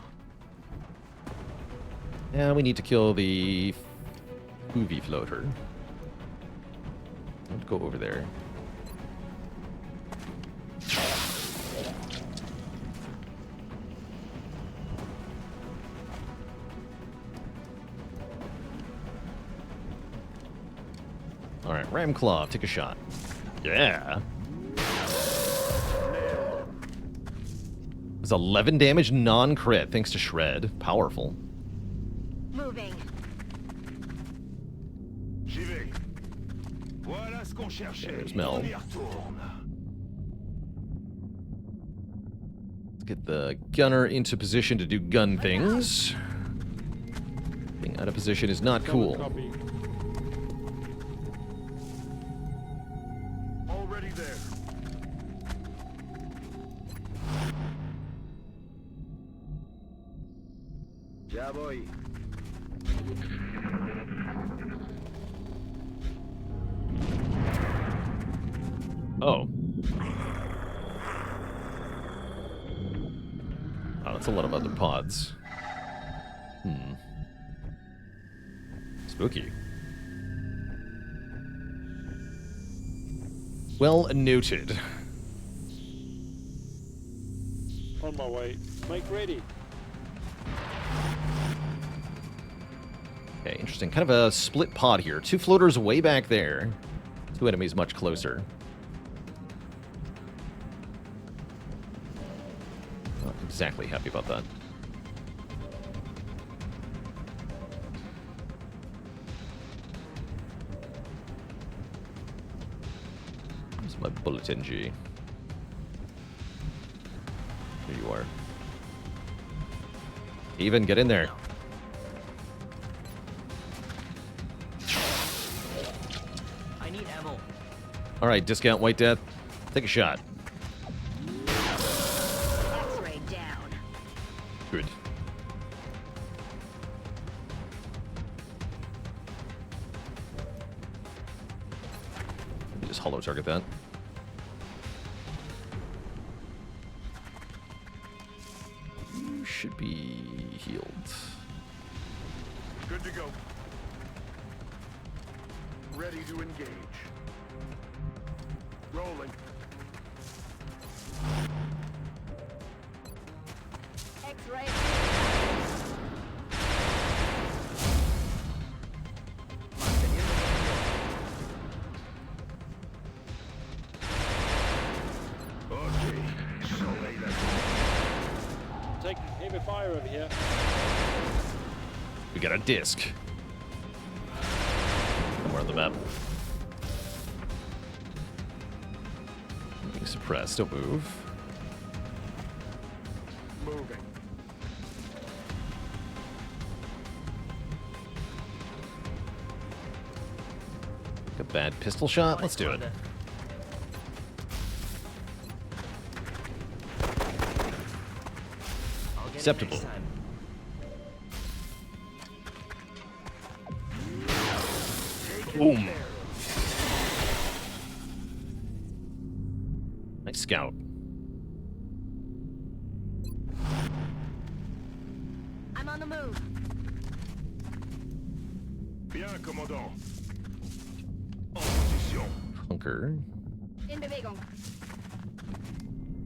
Yeah, we need to kill the UV floater. Let's go over there. All right, Ramclaw, take a shot. Yeah. It's 11 damage non-crit thanks to Shred. Powerful. Moving. J'y vais. Voilà ce qu'on cherchait. There's Mel. On y retourne. Let's get the gunner into position to do gun things. Being out of position is not cool. Already there. Ya voy. Oh. Oh, that's a lot of other pods. Spooky. Well noted. On my way. Make ready. Okay, interesting. Kind of a split pod here. 2 floaters way back there. 2 enemies much closer. Not exactly happy about that. Where's my bullet NG? Here you are. Even, get in there. I need ammo. All right, discount White Death. Take a shot. X-ray down. Good. Let me just hollow target that. You should be healed. Good to go. Ready to engage. Rolling. X-ray. Okay. Soleil that. Taking heavy fire over here. We got a disc. Somewhere on the map. Being suppressed. Don't move. Moving. A bad pistol shot. Let's do it. Acceptable. Boom. Nice scout. I'm on the move. Bien, commandant. En position. Hunker. In Bewegung.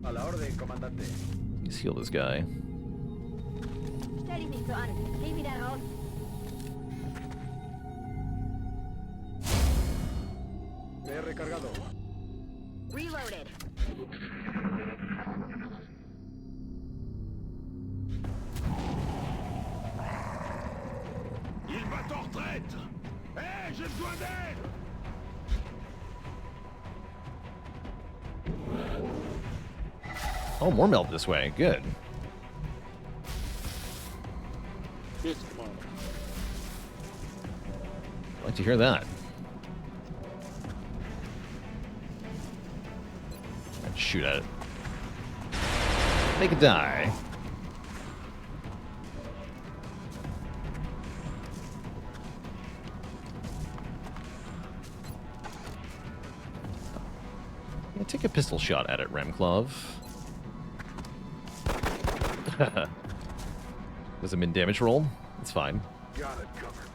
A la orden, comandante. Let's heal this guy. Stell dich nicht so an. Geh wieder raus. Me he recargado. Reloaded. Il bat en retraite. Hé, j'ai besoin d'aide. Oh, more meld this way. Good. Yes, Commander. I'd like to hear that. I'd shoot at it. Make it die. Yeah, take a pistol shot at it, Ramclaw. Was a min damage roll. It's fine. Got it covered.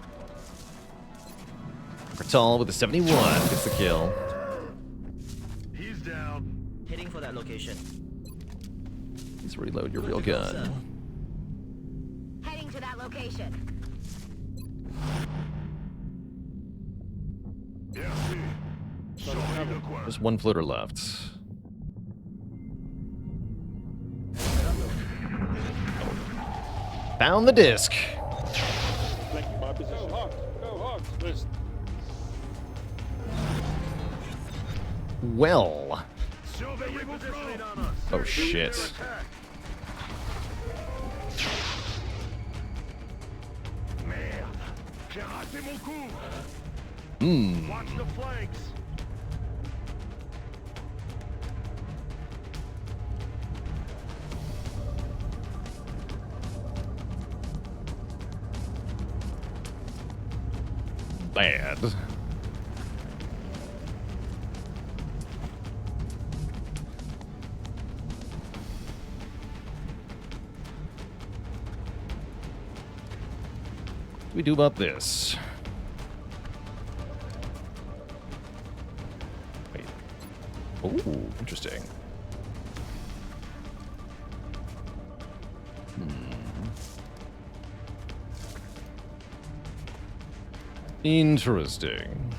Necrotal with a 71 gets the kill. He's down. Heading for that location. Please reload your real gun. Heading to that location. There's one floater left. Found the disc. Flanking my position. Go Hawks, list. Well. Oh shit. Watch the flanks. Bad. What do we do about this? Wait. Oh, interesting. Interesting.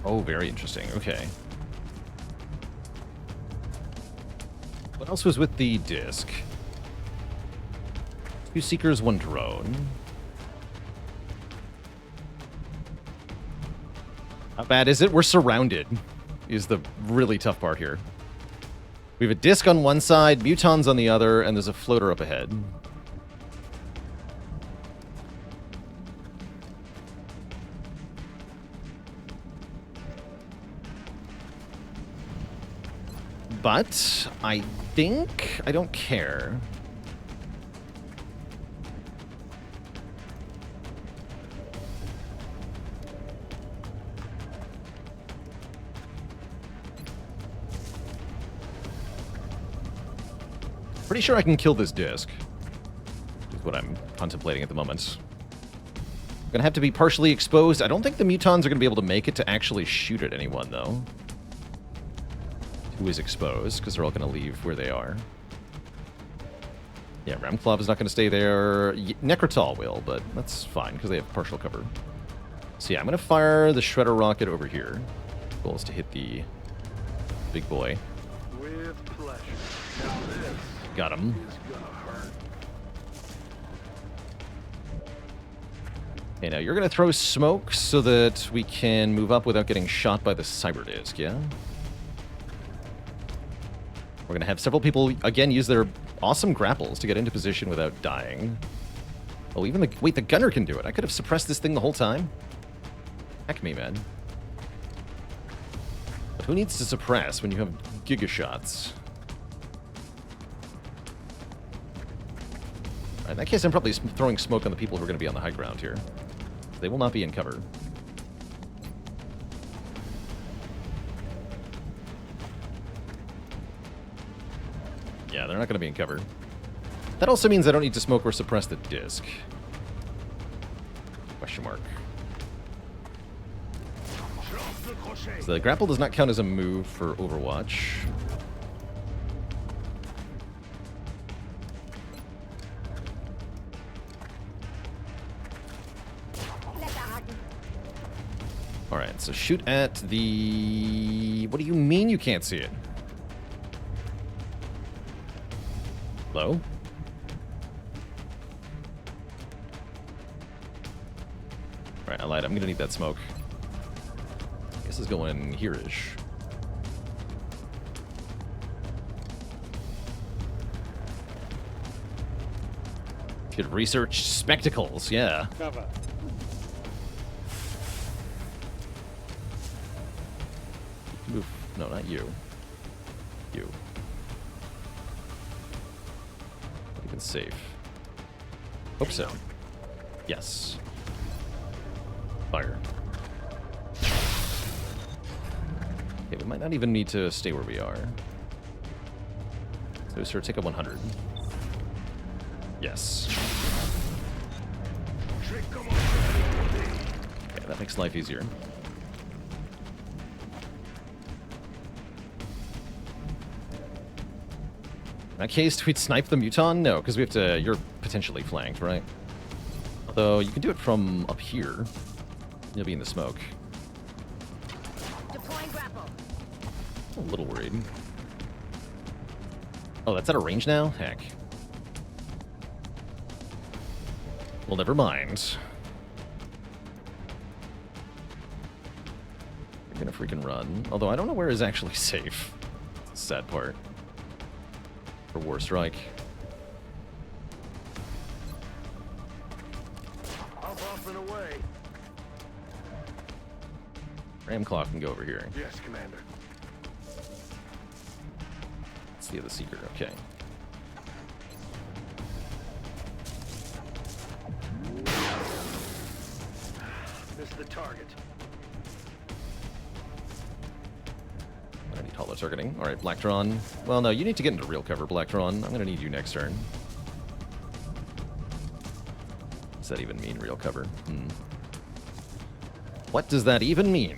Oh, very interesting. Okay. What else was with the disc? 2 seekers, 1 drone. How bad is it? We're surrounded, is the really tough part here. We have a disc on one side, mutons on the other, and there's a floater up ahead. But I think I don't care. Pretty sure I can kill this disc, which is what I'm contemplating at the moment. Gonna have to be partially exposed. I don't think the mutons are gonna be able to make it to actually shoot at anyone, though. Who is exposed, because they're all going to leave where they are. Yeah, Ramclaw is not going to stay there. Necrotal will, but that's fine, because they have partial cover. So yeah, I'm going to fire the Shredder rocket over here. Goal is to hit the big boy. With pleasure. Now this Got him. is gonna hurt. Okay, now you're going to throw smoke so that we can move up without getting shot by the cyber disc, yeah? We're going to have several people, again, use their awesome grapples to get into position without dying. Oh, even the... Wait, the gunner can do it. I could have suppressed this thing the whole time. Heck me, man. But who needs to suppress when you have gigashots? Alright, in that case, I'm probably throwing smoke on the people who are going to be on the high ground here. They will not be in cover. Yeah, they're not going to be in cover. That also means I don't need to smoke or suppress the disc. Question mark. So the grapple does not count as a move for Overwatch. Alright, so shoot at the... What do you mean you can't see it? Hello? Alright, I lied. I'm gonna need that smoke. I guess it's going here-ish. Should research spectacles, yeah. Cover. Move. No, not you. You. Even safe. Hope so. Yes. Fire. Okay, we might not even need to stay where we are. So sir, take a 100. Yes. Okay, that makes life easier. In that case, do we snipe the Muton? No, because we have to... You're potentially flanked, right? Although, you can do it from up here. You'll be in the smoke. Deploying grapple. I'm a little worried. Oh, that's out of range now? Heck. Well, never mind. You're gonna freaking run. Although, I don't know where is actually safe. That's the sad part. For War Strike. Up, off and away. Ramclaw can go over here. Yes, Commander. Let's see the Seeker. Okay. Missed the target. I need hollow targeting. Alright, Blacktron. Well, no, you need to get into real cover, Blacktron. I'm gonna need you next turn. Does that even mean real cover? What does that even mean?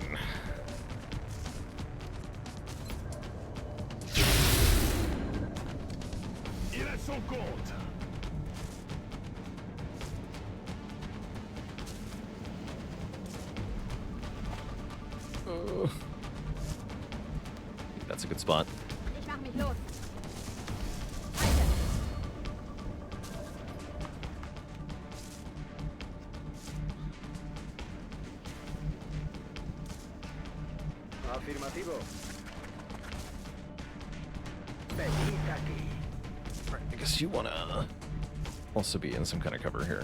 That's a good spot. Afirmativo. I guess you wanna also be in some kind of cover here.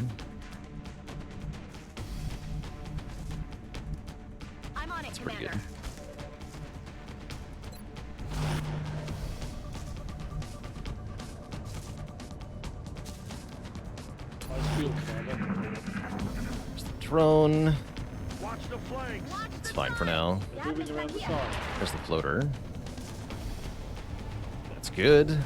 I'm on it, Pretty Commander. good. There's the drone. Watch the flanks. It's fine for now. Moving around the side. There's the floater. That's good.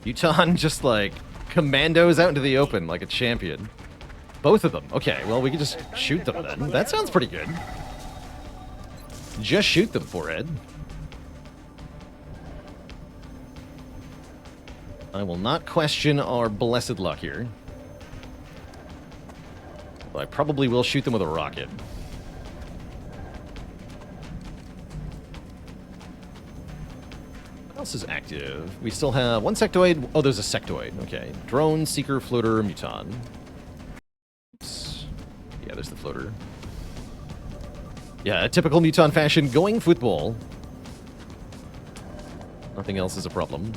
Muton just like commandos out into the open like a champion. Both of them. Okay, well we can just shoot them then. That sounds pretty good. Just shoot them, Forehead. I will not question our blessed luck here. But I probably will shoot them with a rocket. What else is active? We still have one sectoid. Oh, there's a sectoid. Okay. Drone, Seeker, Floater, Muton. Oops. Yeah, there's the Floater. Yeah, a typical Muton fashion, going football. Nothing else is a problem.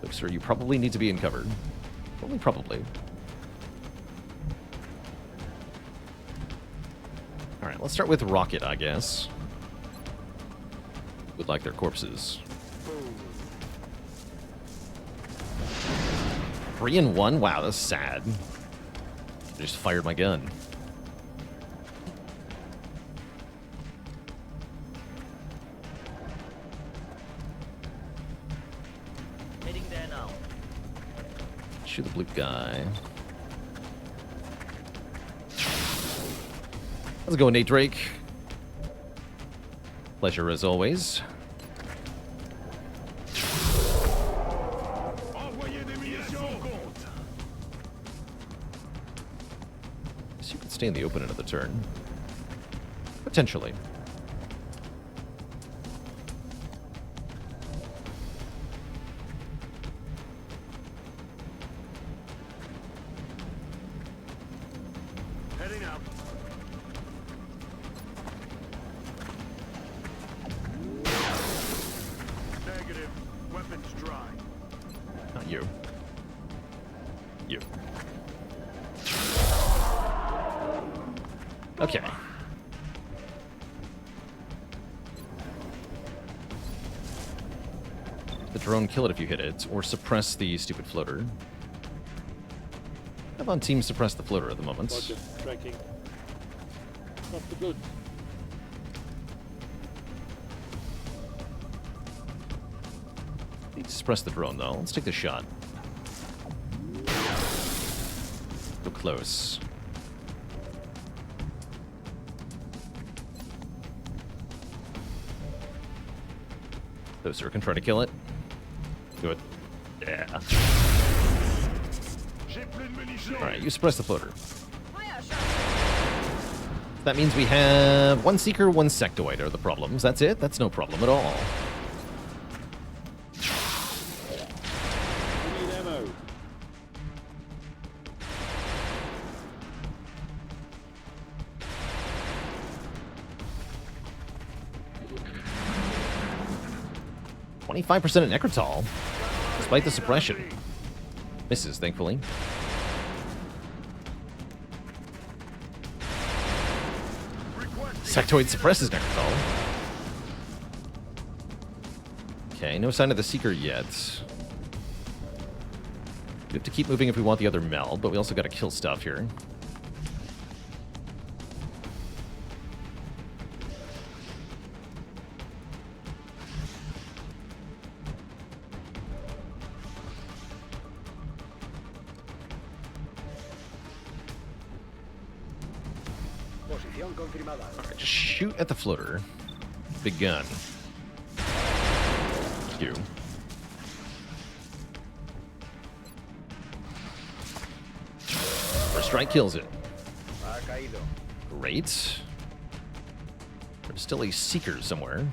Look, sir, you probably need to be in cover. Only probably. Alright, let's start with Rocket, I guess. Would like their corpses. 3 and 1? Wow, that's sad. I just fired my gun. Heading there now. Shoot the blue guy. Let's go, Nate Drake. Pleasure as always. So you could stay in the open another turn. Potentially. Heading up. Negative. Weapons dry. Not you. You. Okay. The drone, kill it if you hit it, or suppress the stupid floater. Have on team suppress the floater at the moment. Roger, tracking. Not for good. Need to suppress the drone, though. Let's take the shot. Go close. Closer, can try to kill it. Good. Yeah. Alright, you suppress the floater. That means we have one Seeker, one Sectoid are the problems. That's it? That's no problem at all. We need ammo. $25% at Necrotol, despite the suppression. Misses, thankfully. Sectoid suppresses Necrotol. Okay, no sign of the Seeker yet. We have to keep moving if we want the other meld, but we also gotta kill stuff here. Posición confirmada. Alright, just shoot at the floater. Big gun. Q. First strike kills it. Ha caído. Great. There's still a Seeker somewhere.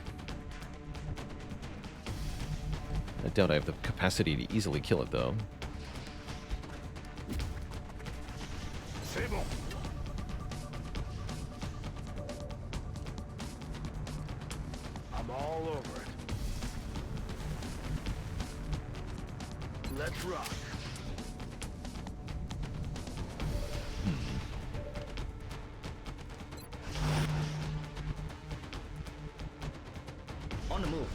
I doubt I have the capacity to easily kill it, though. C'est bon. I'm all over it. Let's rock. On the move.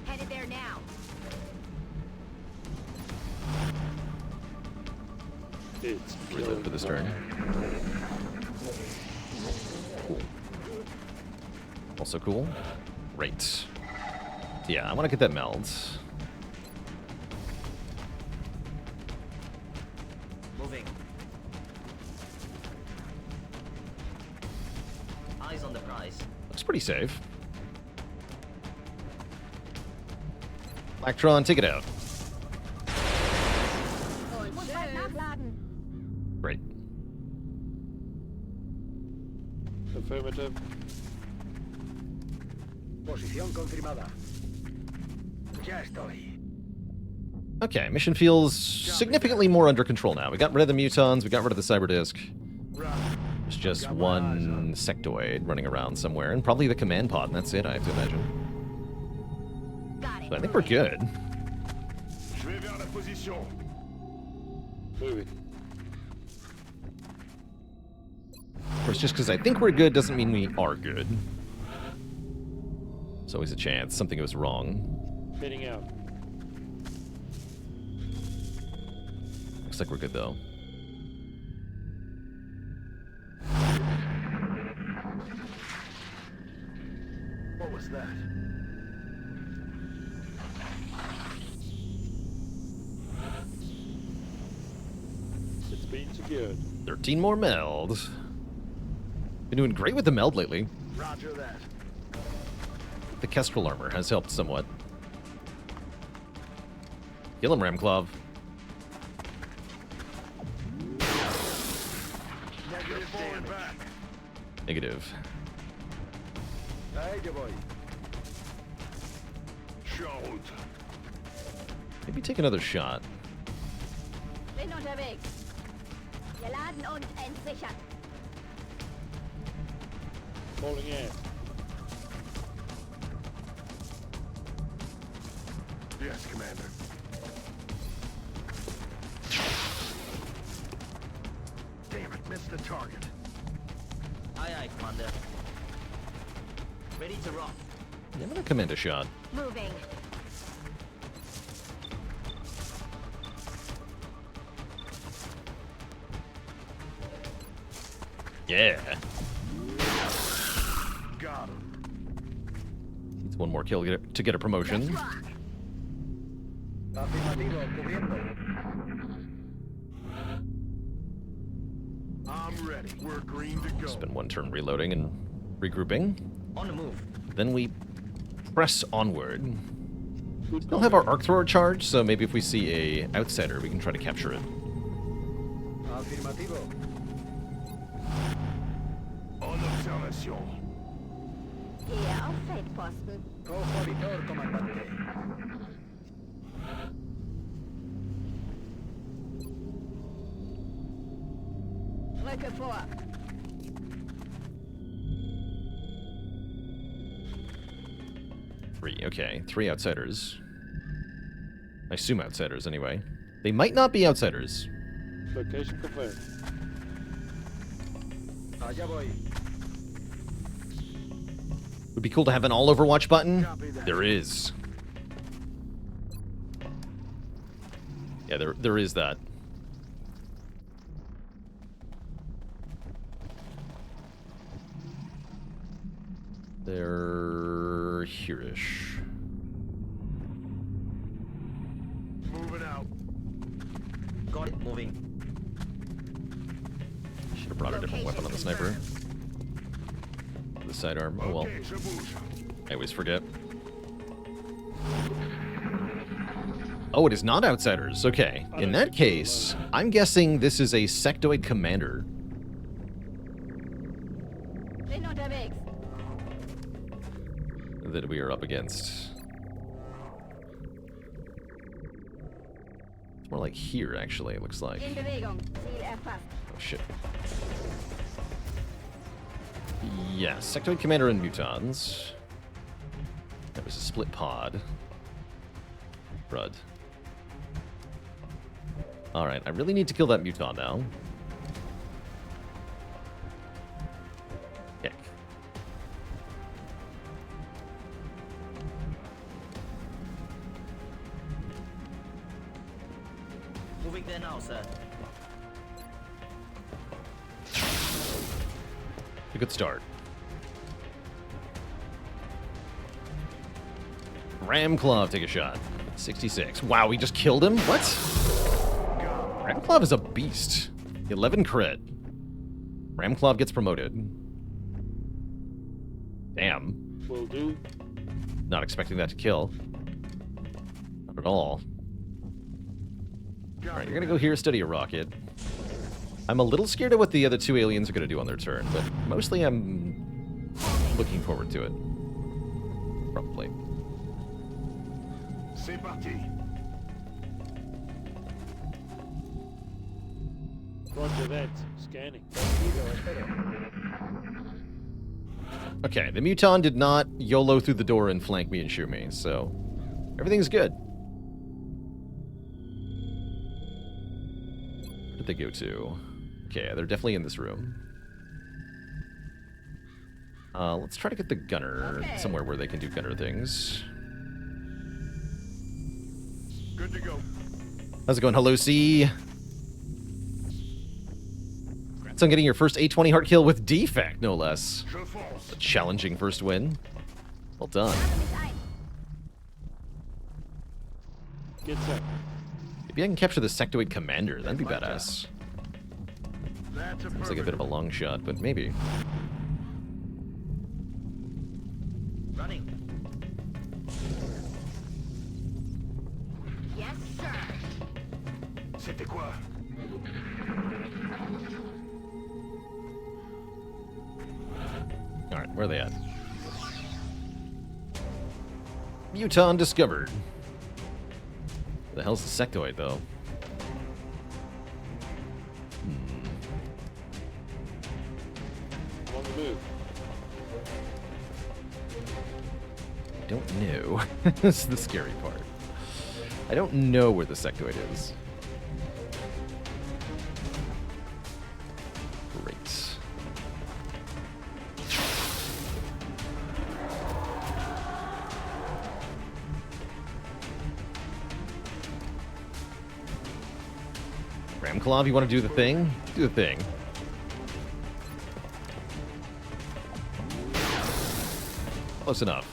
Headed there now. It's Reload for this turn. Cool. Also cool. Great. Yeah, I want to get that meld. Moving. Eyes on the prize. Looks pretty safe. Blacktron, take it out. Muss bald nachladen. Great. affirmative. Posición confirmada. Ya estoy. Okay, mission feels significantly more under control now. We got rid of the mutons, we got rid of the cyber disk. There's just one sectoid running around somewhere, and probably the command pod, and that's it, I have to imagine. So I think we're good. Moving. Of course, just because I think we're good doesn't mean we are good. There's always a chance something goes wrong. Heading out. Looks like we're good, though. What was that? It's been secured. 13 more meld. Been doing great with the meld lately. Roger that. The Kestrel armor has helped somewhat. Kill him, Ramclaw. Negative falling back. Negative. Ahí yo voy. Maybe take another shot. Bin unterwegs. Geladen und entsichert. Falling in. Yes, Commander. the target. Aye, aye, Commander. Ready to rock. I'm gonna command a shot. Moving. Yeah. Got him. It's one more kill to get a promotion. Afirmativo, cubriendo. I'm ready. We're green to go. Spend one turn reloading and regrouping. On the move. Then we press onward. We still have our arc thrower charge, so maybe if we see a outsider, we can try to capture it. Afirmativo. En observation. Hier auf Feldposten. Cojo Vitor, comandante. Rücke vor. Three, okay. 3 outsiders. I assume outsiders, anyway. They might not be outsiders. Location confirmed. Allá voy. Would be cool to have an all Overwatch button. There is. Yeah, there is that. They're here-ish. Moving out. Got it, moving. Should have brought a different weapon on the sniper. The sidearm. Oh well. I always forget. Oh, it is not outsiders. Okay. In that case, I'm guessing this is a sectoid commander. Bin unterwegs. That we are up against. It's more like here, actually, it looks like. In Bewegung. Ziel erfasst. Oh, shit. Yeah, sectoid commander and mutons. That was a split pod. Crud. Alright, I really need to kill that muton now. Heck. Moving there now, sir. A good start. Ramclaw, take a shot. 66. Wow, we just killed him? What? Ramclaw is a beast. 11 crit. Ramclaw gets promoted. Damn. Will do. Not expecting that to kill. Not at all. Alright, you're gonna go here, study a rocket. I'm a little scared of what the other 2 aliens are gonna do on their turn, but mostly I'm looking forward to it. Probably. C'est parti. Roger that. Scanning. Okay, the muton did not YOLO through the door and flank me and shoot me, so everything's good. Where did they go to? Okay, they're definitely in this room. Let's try to get the gunner somewhere where they can do gunner things. Good to go. How's it going, Hello C? Congrats on getting your first 820 heart kill with defect, no less. A challenging first win. Well done. Get set. Maybe I can capture the sectoid commander. That'd be badass. That's Seems like a bit of a long shot, but maybe. Running. Yes, sir. C'était quoi? Alright, where are they at? Muton discovered. Where the hell's the sectoid, though? On the move. I don't know. This is the scary part. I don't know where the sectoid is. Ramclaw, you want to do the thing? Do the thing. Close enough.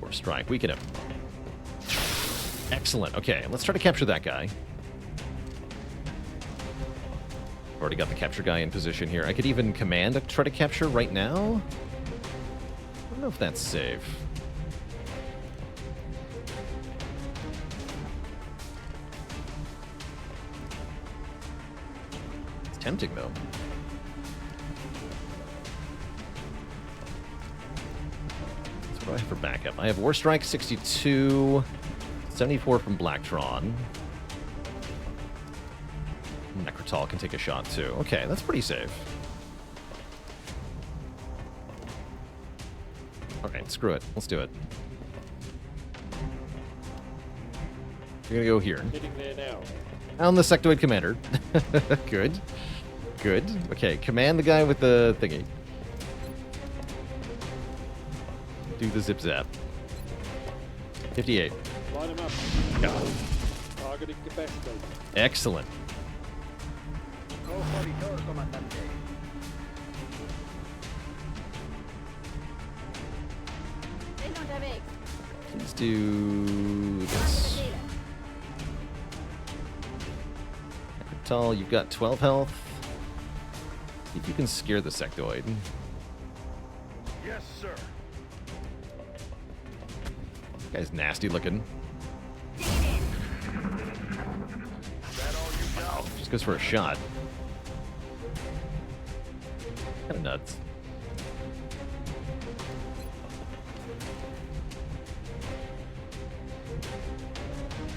Or strike. Weaken him. Excellent. Okay, let's try to capture that guy. Already got the capture guy in position here. I could even command to try to capture right now. I don't know if that's safe. It's tempting, though. So what do I have for backup? I have War Strike 62, 74 from Blacktron. Necrotal can take a shot, too. Okay, that's pretty safe. Alright, screw it. Let's do it. We're gonna go here. Hitting there now. On the sectoid commander. Good. Good. Okay, command the guy with the thingy. Do the zip zap. 58. Line him up. Go. Targeting capacity. Excellent. Let's do this. Tall, you've got 12 health. See if you can scare the sectoid. Yes, sir. This guy's nasty looking. Wow, just goes for a shot. Kind of nuts.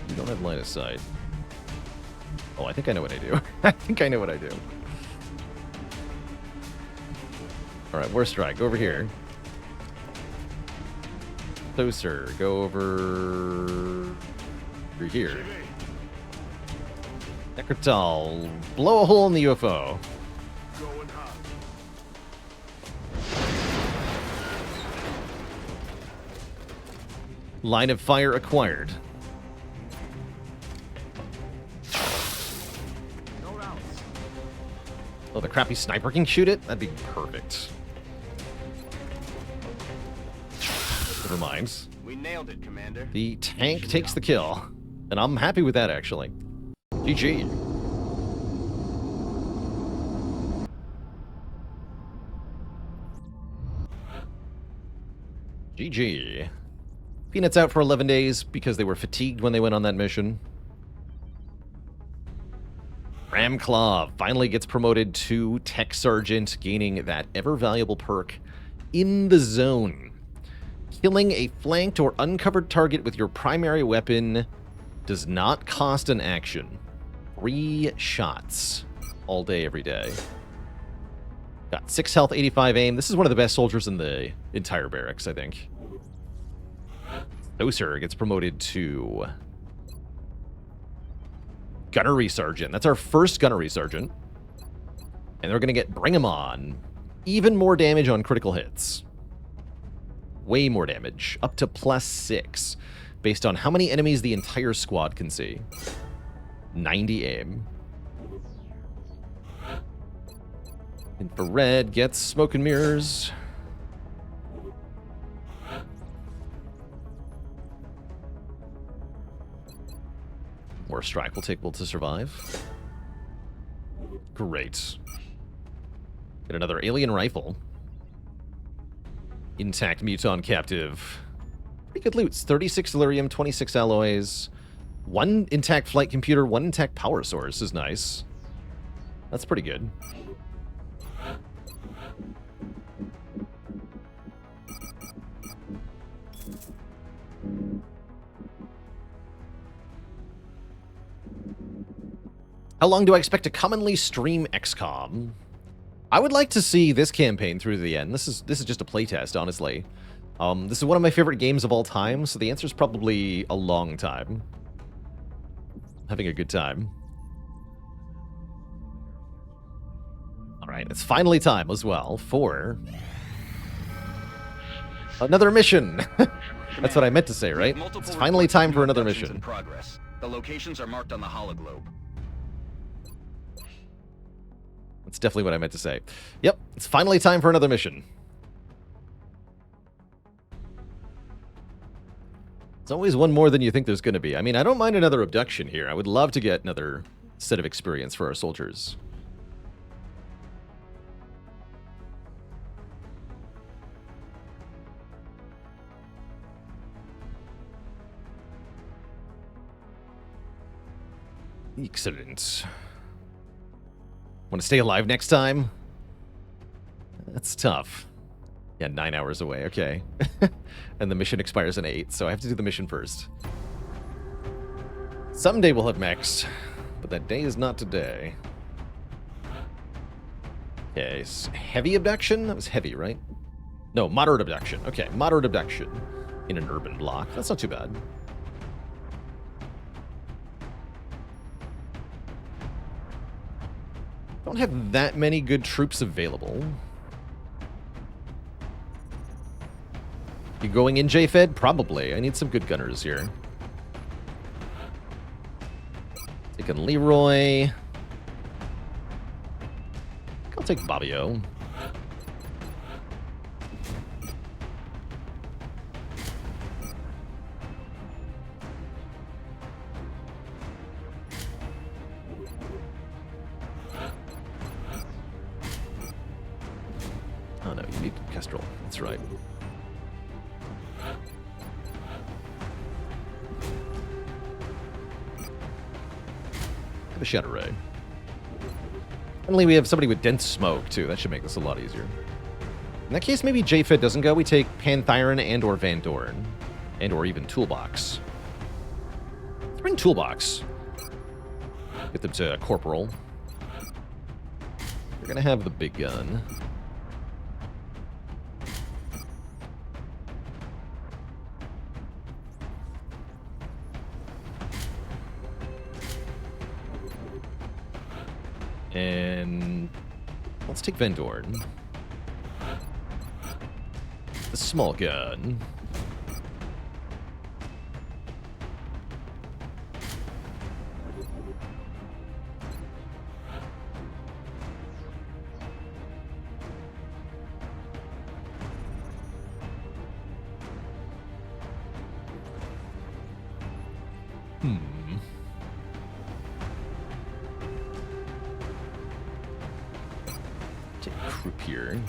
You don't have line of sight. Oh, I think I know what I do. I think I know what I do. Alright, War Strike, go over here. Closer, go over here. Necrotal, blow a hole in the UFO. Going hot. Line of fire acquired. Oh, the crappy sniper can shoot it? That'd be perfect. Never mind. We nailed it, Commander. The tank takes the kill. And I'm happy with that, actually. GG. GG. Peanuts out for 11 days because they were fatigued when they went on that mission. Ramclaw finally gets promoted to Tech Sergeant, gaining that ever-valuable perk, In the Zone. Killing a flanked or uncovered target with your primary weapon does not cost an action. 3 shots. All day, every day. Got 6 health, 85 aim. This is one of the best soldiers in the entire barracks, I think. Oser gets promoted to Gunnery Sergeant. That's our first Gunnery Sergeant. And they're going to get Bring 'em On. Even more damage on critical hits. Way more damage. Up to +6. Based on how many enemies the entire squad can see. 90 aim. Infrared gets Smoke and Mirrors. War Strike will take Will to Survive. Great. Get another alien rifle. Intact Muton Captive. Pretty good loots. 36 Delirium, 26 alloys. 1 intact flight computer, 1 intact power source is nice. That's pretty good. How long do I expect to commonly stream XCOM? I would like to see this campaign through to the end. This is just a playtest, honestly. This is one of my favorite games of all time, so the answer is probably a long time. Having a good time. Alright, it's finally time as well for another mission. That's what I meant to say, right? It's finally time for another mission. In progress. The locations are marked on the hologlobe. That's definitely what I meant to say. Yep, it's finally time for another mission. It's always one more than you think there's going to be. I mean, I don't mind another abduction here. I would love to get another set of experience for our soldiers. Excellent. Want to stay alive next time? That's tough. Yeah, 9 hours away. Okay. And the mission expires in 8, so I have to do the mission first. Someday we'll have mechs, but that day is not today. Okay, heavy abduction? That was heavy, right? No, moderate abduction. Okay, moderate abduction in an urban block. That's not too bad. Don't have that many good troops available. You going in, J-Fed? Probably. I need some good gunners here. Taking Leroy. I'll take Bobbio. Oh no, you need Kestrel. That's right. A Shadow Ray. Finally, we have somebody with dense smoke, too. That should make this a lot easier. In that case, maybe J-Fed doesn't go. We take Panthyron and or Van Dorn. And or even Toolbox. Let's bring Toolbox. Get them to Corporal. We're going to have the big gun. And let's take Van Dorn. The small gun. Take a group here.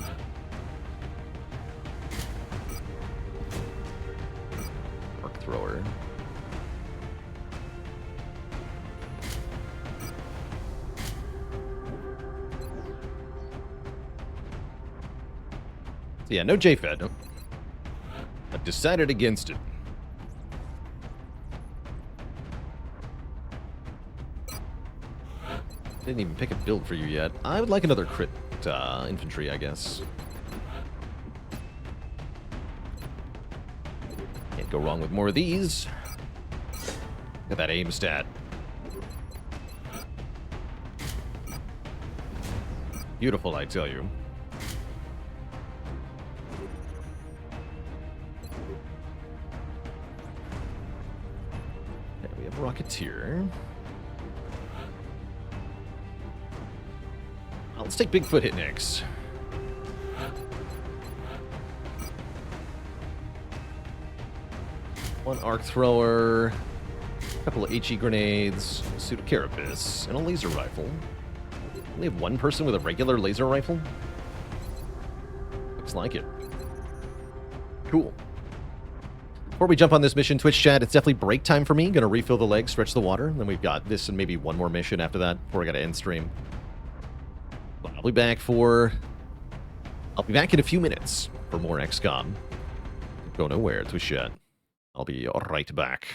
Arc thrower. So yeah, no J-Fed. I've decided against it. Didn't even pick a build for you yet. I would like another crit infantry, I guess. Can't go wrong with more of these. Look at that aim stat. Beautiful, I tell you. Okay, we have Rocketeer. Let's take Bigfoot hit next. One arc thrower, a couple of HE grenades, a suit of carapace, and a laser rifle. We have one person with a regular laser rifle? Looks like it. Cool. Before we jump on this mission, Twitch chat, it's definitely break time for me. Gonna refill the legs, stretch the water, and then we've got this and maybe one more mission after that before I gotta end stream. I'll be back in a few minutes for more XCOM. Go nowhere, Twitch chat. I'll be right back.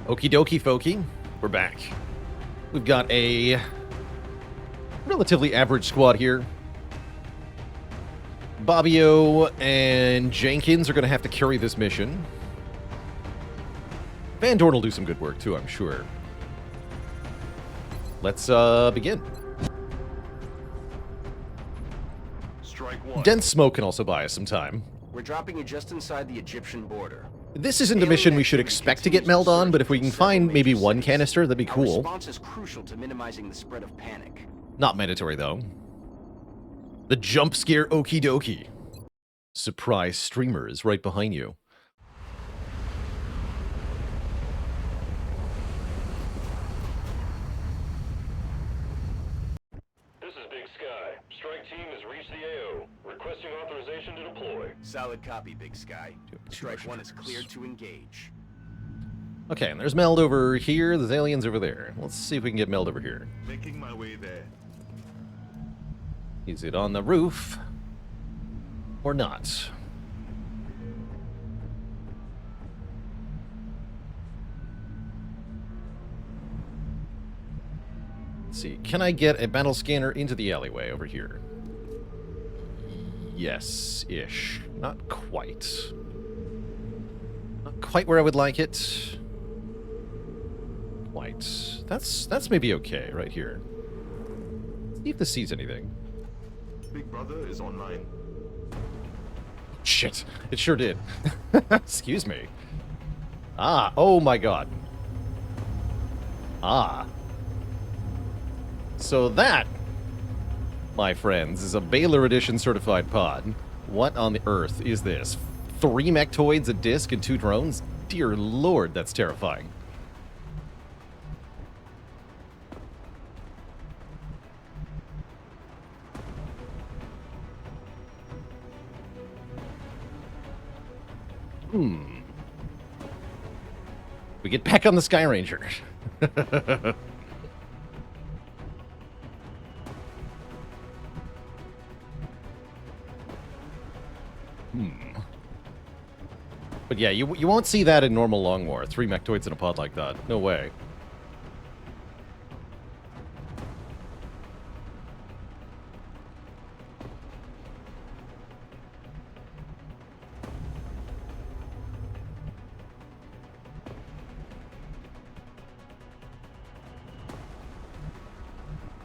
Okie dokie, folky. We're back. We've got a relatively average squad here. Bobbio and Jenkins are going to have to carry this mission. Van Dorn will do some good work, too, I'm sure. Let's begin. Strike one. Dense smoke can also buy us some time. We're dropping you just inside the Egyptian border. This isn't a mission we should expect to get meld on, but if we can find maybe one canister, that'd be Our cool. response is crucial to minimizing the spread of panic. Not mandatory, though. The jump scare okie dokie. Surprise streamer is right behind you. This is Big Sky. Strike team has reached the AO. Requesting authorization to deploy. Solid copy, Big Sky. Strike one is cleared to engage. Okay, and there's meld over here. There's aliens over there. Let's see if we can get meld over here. Making my way there. Is it on the roof? Or not? Let's see. Can I get a battle scanner into the alleyway over here? Yes-ish. Not quite. Not quite where I would like it. Quite. That's maybe okay right here. See if this sees anything. Big Brother is online. Shit, it sure did. Excuse me. Ah, oh my god. Ah. So that, my friends, is a Baalor Edition certified pod. What on the earth is this? 3 mechtoids, a disc, and 2 drones? Dear lord, that's terrifying. We get back on the Sky Ranger. But yeah, you won't see that in normal Long War. 3 mechtoids in a pod like that. No way.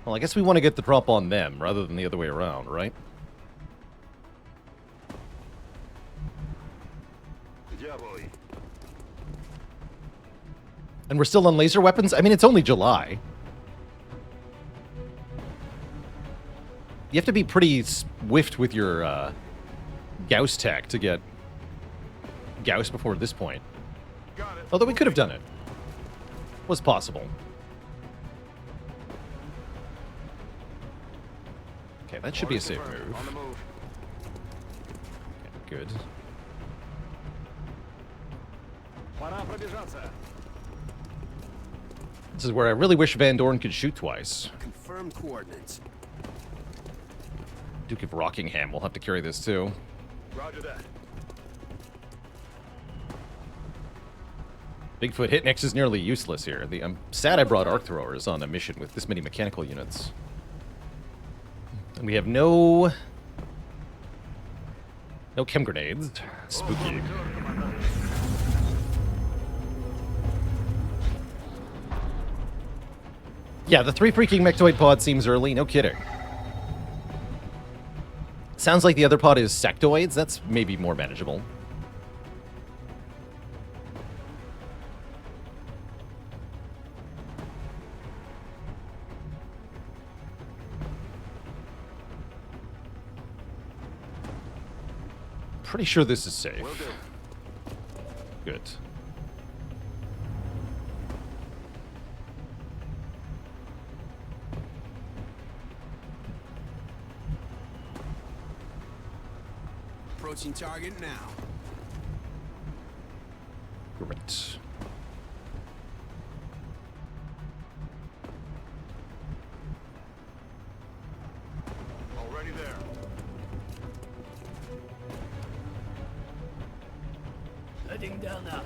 Well, I guess we want to get the drop on them rather than the other way around, right? Yeah, boy. And we're still on laser weapons? I mean, it's only July. You have to be pretty swift with your Gauss tech to get Gauss before this point. Although we could have done it. Was possible. Okay, that should be a safe move. On the move. Okay, good. This is where I really wish Van Dorn could shoot twice. Confirm coordinates. Duke of Rockingham will have to carry this too. Roger that. Bigfoot Hitnex is nearly useless here. I'm sad I brought arc throwers on a mission with this many mechanical units. And we have no chem grenades. Spooky. Yeah, the 3 freaking mechtoid pod seems early. No kidding. Sounds like the other pod is sectoids. That's maybe more manageable. Pretty sure this is safe. Will do. Good. Approaching target now. Great. Already there. Heading down now.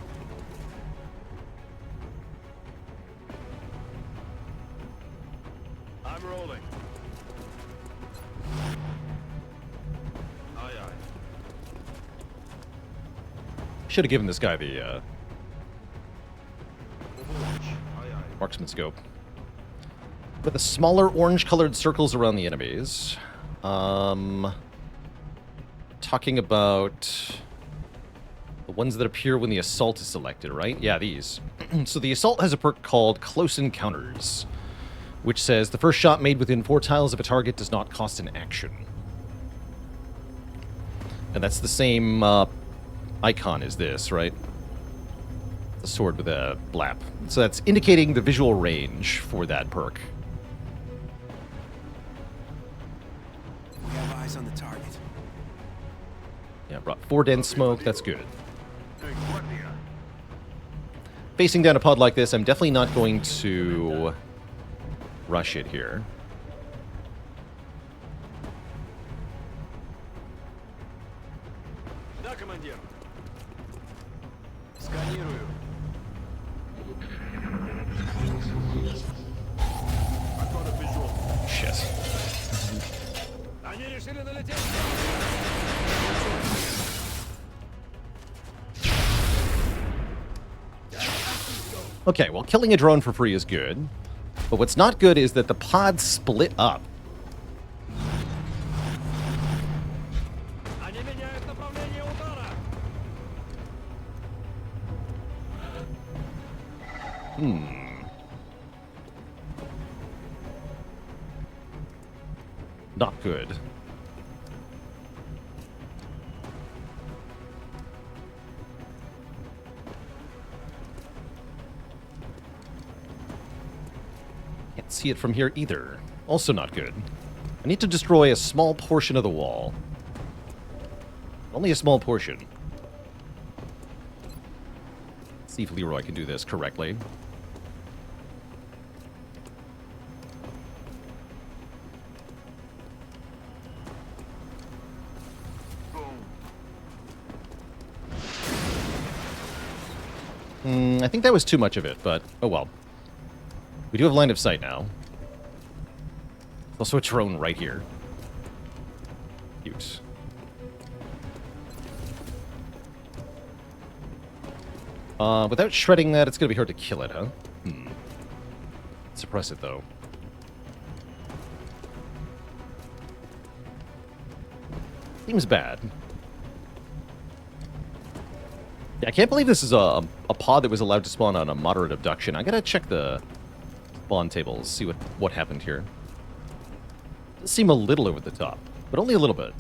Should have given this guy the marksman scope. With the smaller orange-colored circles around the enemies. Talking about the ones that appear when the assault is selected, right? Yeah, these. So the assault has a perk called Close Encounters, which says the first shot made within 4 tiles of a target does not cost an action. And that's the same icon as this, right? The sword with a blap. So that's indicating the visual range for that perk. We have eyes on the target. Yeah, brought 4 dense smoke. That's good. Facing down a pod like this, I'm definitely not going to rush it here. Shit. Okay, well, killing a drone for free is good. But what's not good is that the pods split up. Not good. Can't see it from here either. Also not good. I need to destroy a small portion of the wall. Only a small portion. Let's see if Leroy can do this correctly. I think that was too much of it, but oh well. We do have line of sight now. There's also a drone right here. Cute. Without shredding that, it's going to be hard to kill it, huh? Suppress it, though. Seems bad. Yeah, I can't believe this is a pod that was allowed to spawn on a moderate abduction. I gotta check the spawn tables, see what happened here. Does seem a little over the top, but only a little bit.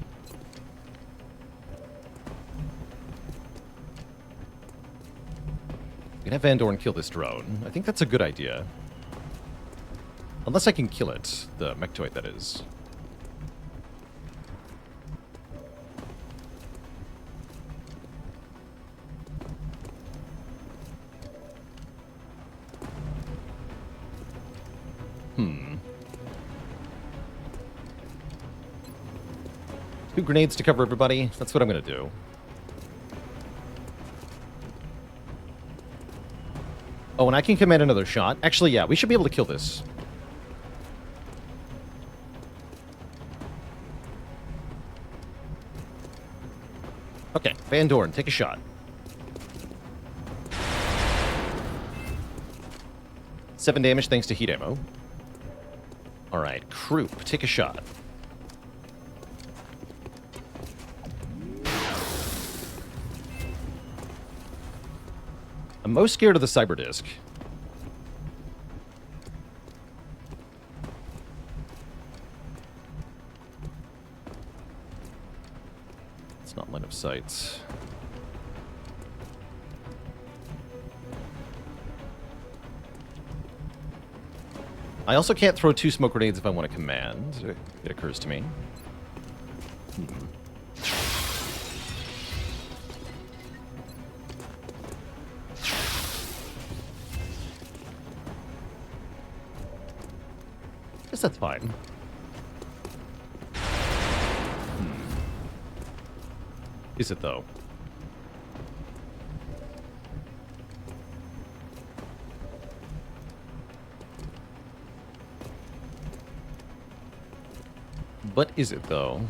We can have Van Dorn kill this drone. I think that's a good idea. Unless I can kill it. The mechtoid, that is. Two grenades to cover everybody. That's what I'm going to do. Oh, and I can command another shot. Actually, yeah, we should be able to kill this. Okay, Van Dorn, take a shot. 7 damage thanks to heat ammo. Alright, Croup, take a shot. I'm most scared of the cyber disc. It's not line of sight. I also can't throw 2 smoke grenades if I want to command. It occurs to me. Guess that's fine. Is it, though? But is it, though?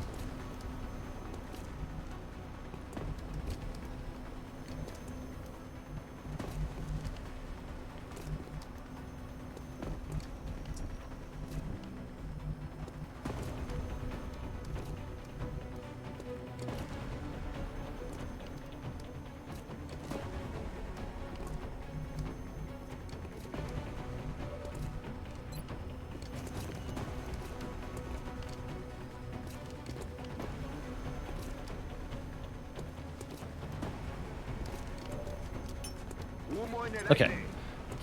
Okay.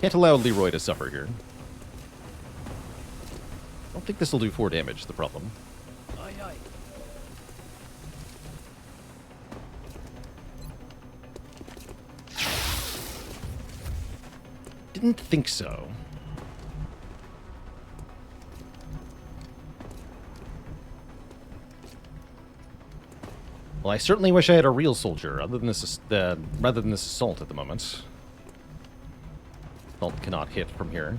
Can't allow Leroy to suffer here. I don't think this will do 4 damage, is the problem. Didn't think so. Well, I certainly wish I had a real soldier, other than this, rather than this assault at the moment. Assault cannot hit from here.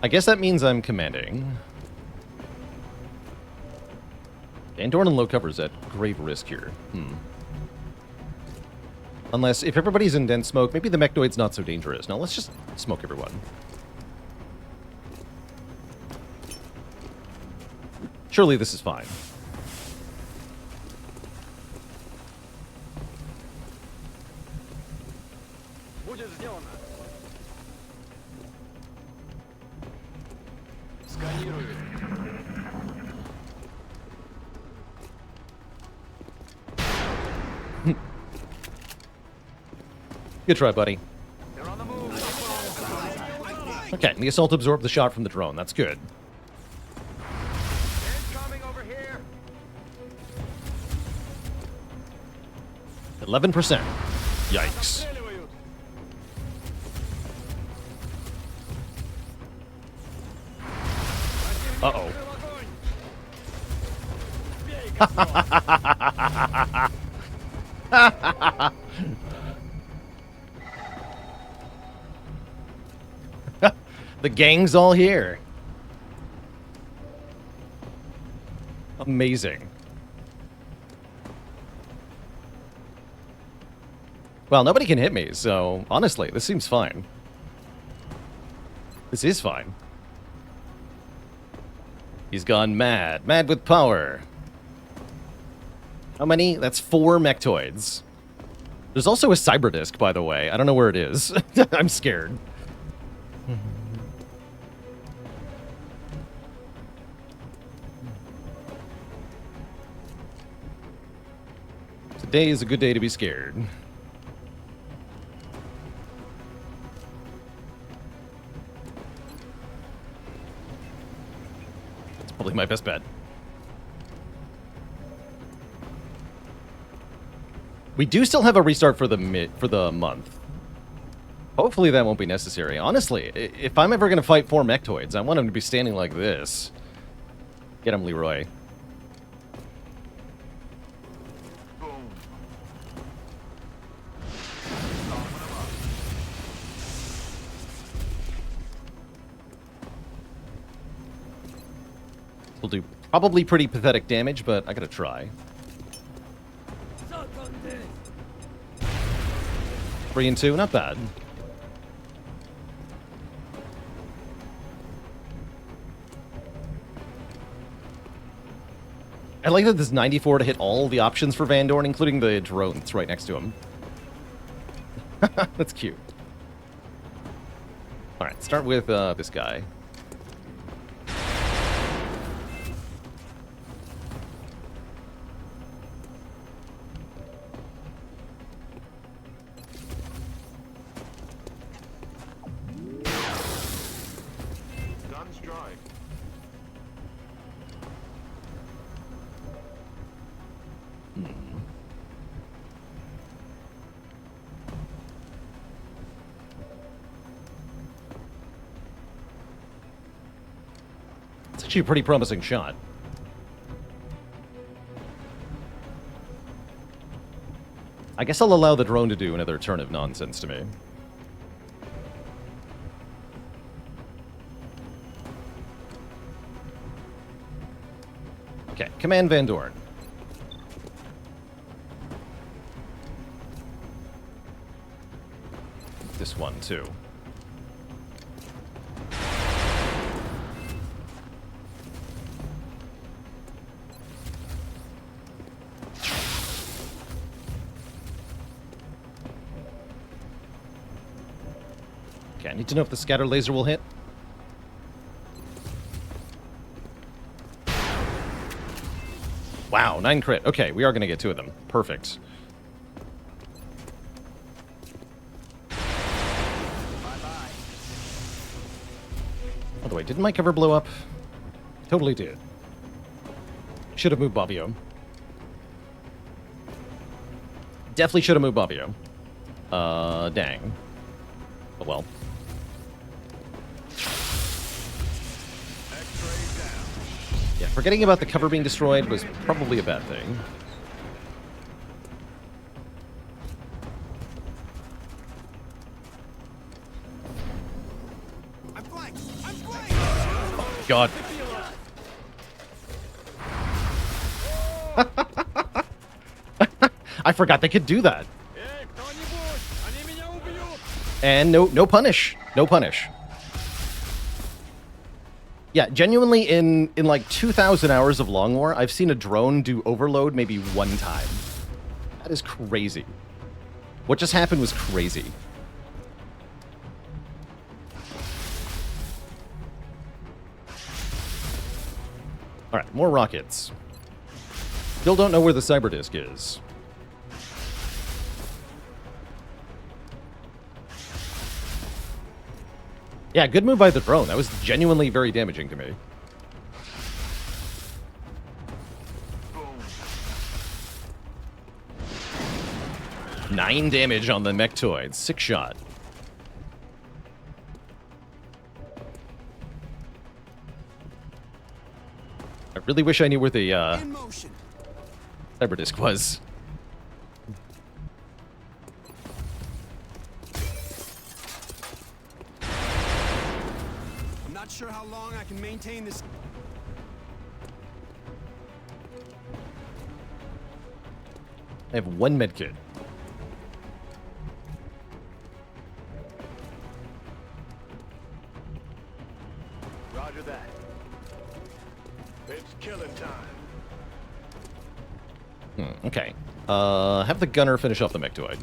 I guess that means I'm commanding. And Dorn and low cover's at grave risk here. Unless, if everybody's in dense smoke, maybe the Mechnoid's not so dangerous. Now, let's just smoke everyone. Surely this is fine. Good try, buddy. Okay, the assault absorbed the shot from the drone. That's good. 11%. Yikes. Uh-oh. The gang's all here. Amazing. Well, nobody can hit me, so honestly, this seems fine. This is fine. He's gone mad. Mad with power. How many? That's 4 mechtoids. There's also a cyber disc, by the way. I don't know where it is. I'm scared. Today is a good day to be scared. It's probably my best bet. We do still have a restart for the month. Hopefully that won't be necessary. Honestly, if I'm ever going to fight 4 mechtoids, I want him to be standing like this. Get him, Leroy. Will do probably pretty pathetic damage, but I gotta try. 3 and 2, not bad. I like that there's 94 to hit all the options for Van Dorn, including the drone that's right next to him. That's cute. Alright, start with this guy. It's actually a pretty promising shot. I guess I'll allow the drone to do another turn of nonsense to me. Okay, command Van Dorn. This one, too. Okay, I need to know if the scatter laser will hit. Wow, 9 crit. Okay, we are going to get 2 of them. Perfect. By the way, didn't my cover blow up? Totally did. Should have moved Bobbio. Definitely should have moved Bobbio. Dang. Oh well. Yeah, forgetting about the cover being destroyed was probably a bad thing. Oh, God. I forgot they could do that. And no punish. No punish. Yeah, genuinely in like 2,000 hours of Long War, I've seen a drone do overload maybe 1 time. That is crazy. What just happened was crazy. Alright, more rockets. Still don't know where the cyber disc is. Yeah, good move by the drone. That was genuinely very damaging to me. Boom. 9 damage on the Mechtoid. 6 shot. I really wish I knew where the cyber disc was. Not sure how long I can maintain this. I have 1 medkit. Roger that. It's killing time. Okay. Have the gunner finish off the Mechtoid.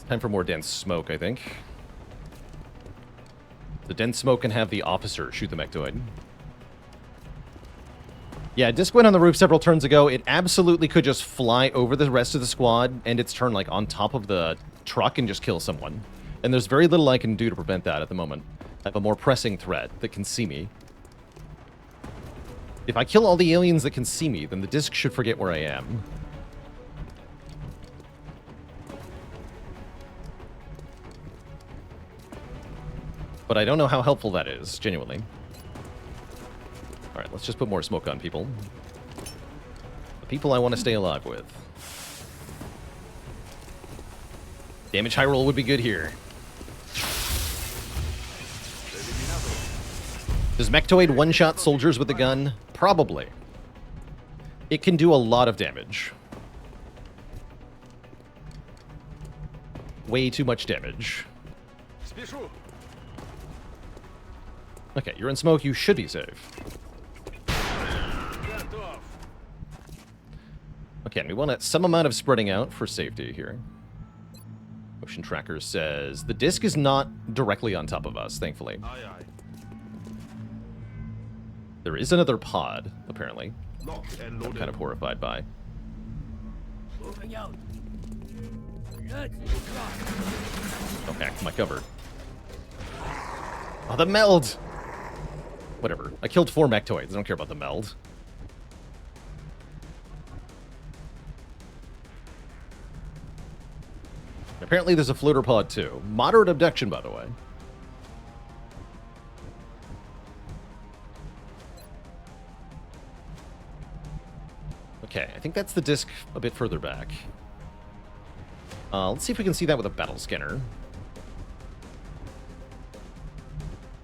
Time for more dense smoke, I think. The dense smoke can have the officer shoot the Mechtoid. Yeah, Disc went on the roof several turns ago. It absolutely could just fly over the rest of the squad, end its turn like on top of the truck and just kill someone. And there's very little I can do to prevent that at the moment. I have a more pressing threat that can see me. If I kill all the aliens that can see me, then the Disc should forget where I am. But I don't know how helpful that is, genuinely. Alright, let's just put more smoke on people. The people I want to stay alive with. Damage high roll would be good here. Does Mechtoid one-shot soldiers with the gun? Probably. It can do a lot of damage. Way too much damage. Okay, you're in smoke. You should be safe. Okay, and we want some amount of spreading out for safety here. Motion tracker says the disc is not directly on top of us, thankfully. There is another pod, apparently. I'm kind of horrified by. Okay, my cover. Oh, the meld! Whatever. I killed 4 Mechtoids. I don't care about the meld. Apparently there's a floater pod too. Moderate abduction, by the way. Okay, I think that's the disc a bit further back. Let's see if we can see that with a battle scanner.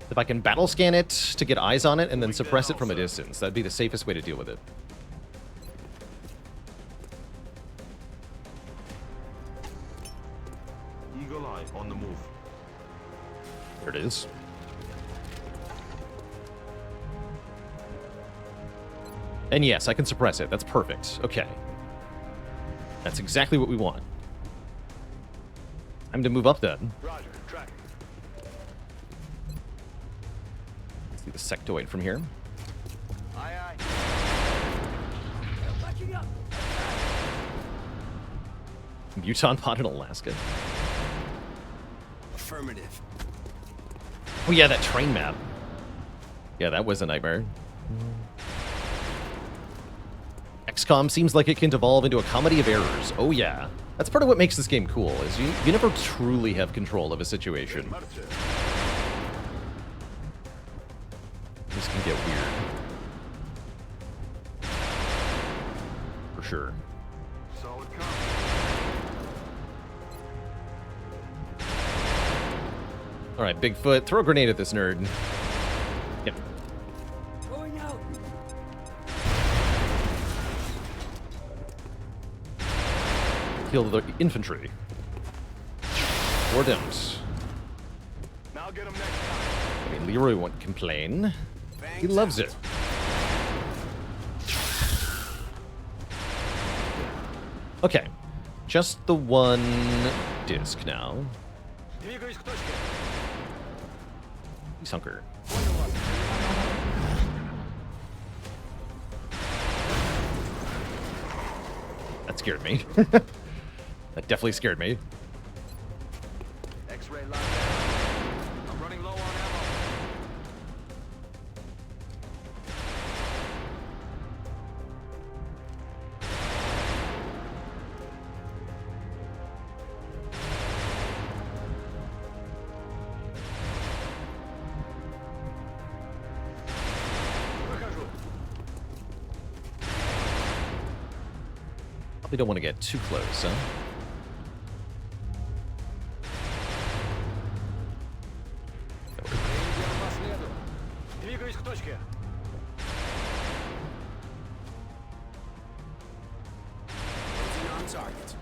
If I can battle scan it to get eyes on it and then suppress it from a distance, that'd be the safest way to deal with it. Eagle eye on the move. There it is. And yes, I can suppress it. That's perfect. Okay. That's exactly what we want. Time to move up then. Roger, tracking. See the sectoid from here. Aye, aye. Mutton Pod in Alaska. Affirmative. Oh yeah, that train map. Yeah, that was a nightmare. XCOM seems like it can devolve into a comedy of errors. Oh yeah. That's part of what makes this game cool, is you never truly have control of a situation. This can get weird. For sure. Solid copy. Alright, Bigfoot, throw a grenade at this nerd. Yep. Going out. Kill the infantry. Or don't. Now get him next time. I mean, Leroy won't complain. He loves it. Okay. Just the one disc now. Двигаюсь к точке. He's hunker. That scared me. That definitely scared me. X-ray lockdown. I'm running low on ammo. Выхожу. Probably don't want to get too close, huh? Идем по следу. Двигаюсь к точке. Closing on target.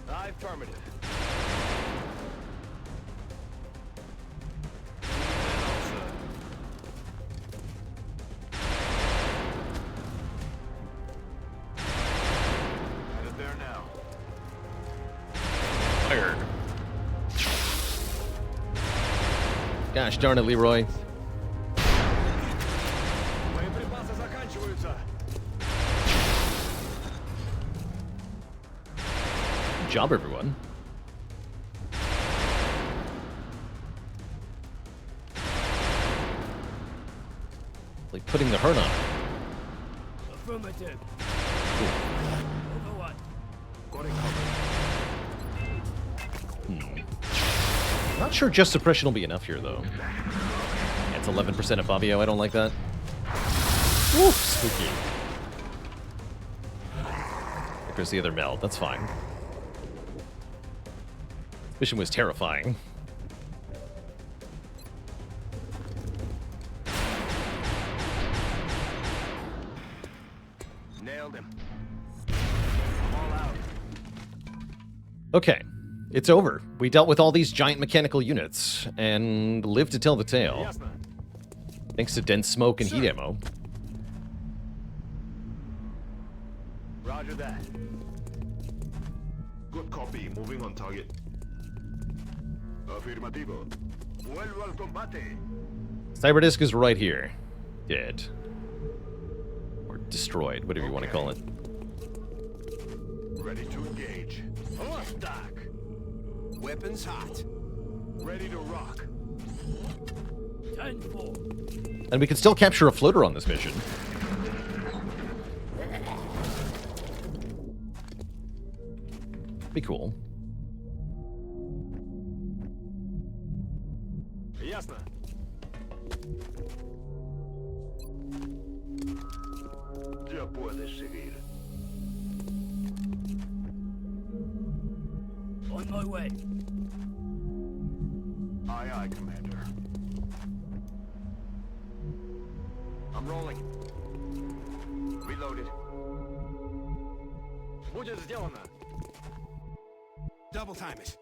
Affirmative. Headed there now. Fired. Gosh darn it, Leroy. Боеприпасы заканчиваются. Good job, everyone. Like putting the hurt on it. Affirmative. Over what? Got it covered. Not sure just suppression will be enough here, though. Yeah, it's 11% of Fabio. I don't like that. Oof, spooky. There's the other meld. That's fine. This mission was terrifying. Nailed him. I'm all out. Okay, it's over. We dealt with all these giant mechanical units and lived to tell the tale. Ясно. Thanks to dense smoke and heat ammo. Roger that. Good copy. Moving on target. Afirmativo. Vuelvo al combate. Cyberdisk is right here. Dead. Or destroyed, whatever you want to call it. Ready to engage. Stock. Weapons hot. Ready to rock. 10-4. And we can still capture a floater on this mission. Be cool. Ясно. Ya puedes seguir. On my way. Aye, aye, Commander. I'm rolling. Reloaded. Будет сделано. Double time it.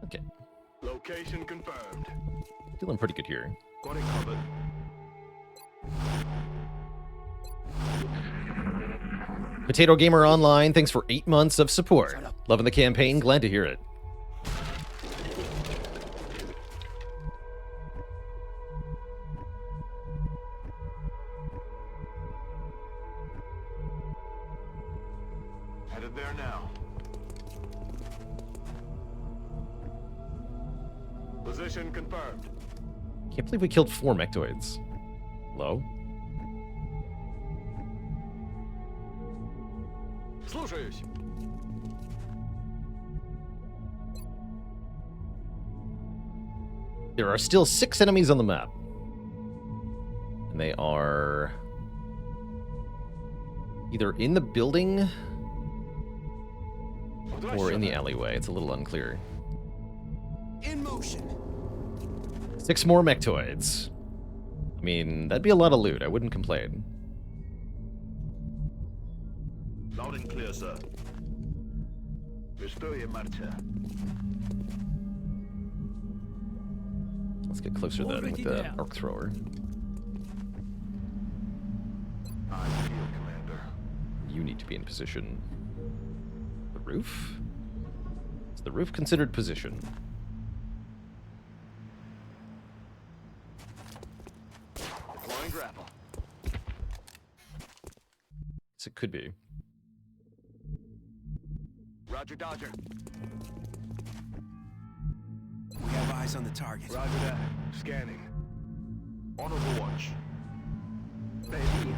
Okay. Located. Location confirmed. Feeling pretty good here. Got it covered. Potato Gamer Online, thanks for 8 months of support. Loving the campaign, glad to hear it. Headed there now. Position confirmed. Can't believe we killed 4 mechtoids. Hello? Слушаюсь. There are still 6 enemies on the map. And they are either in the building or in the alleyway. It's a little unclear. In motion. 6 more mechtoids. I mean, that'd be a lot of loot. I wouldn't complain. Loud and clear, sir. Estoy en marcha. Let's get closer then with the arc thrower. I feel, Commander. You need to be in position. The roof? Is the roof considered position? Deploying grapple. Yes, it could be. Roger, Dodger. We have eyes on the target. Roger that. Scanning. On overwatch. Baby,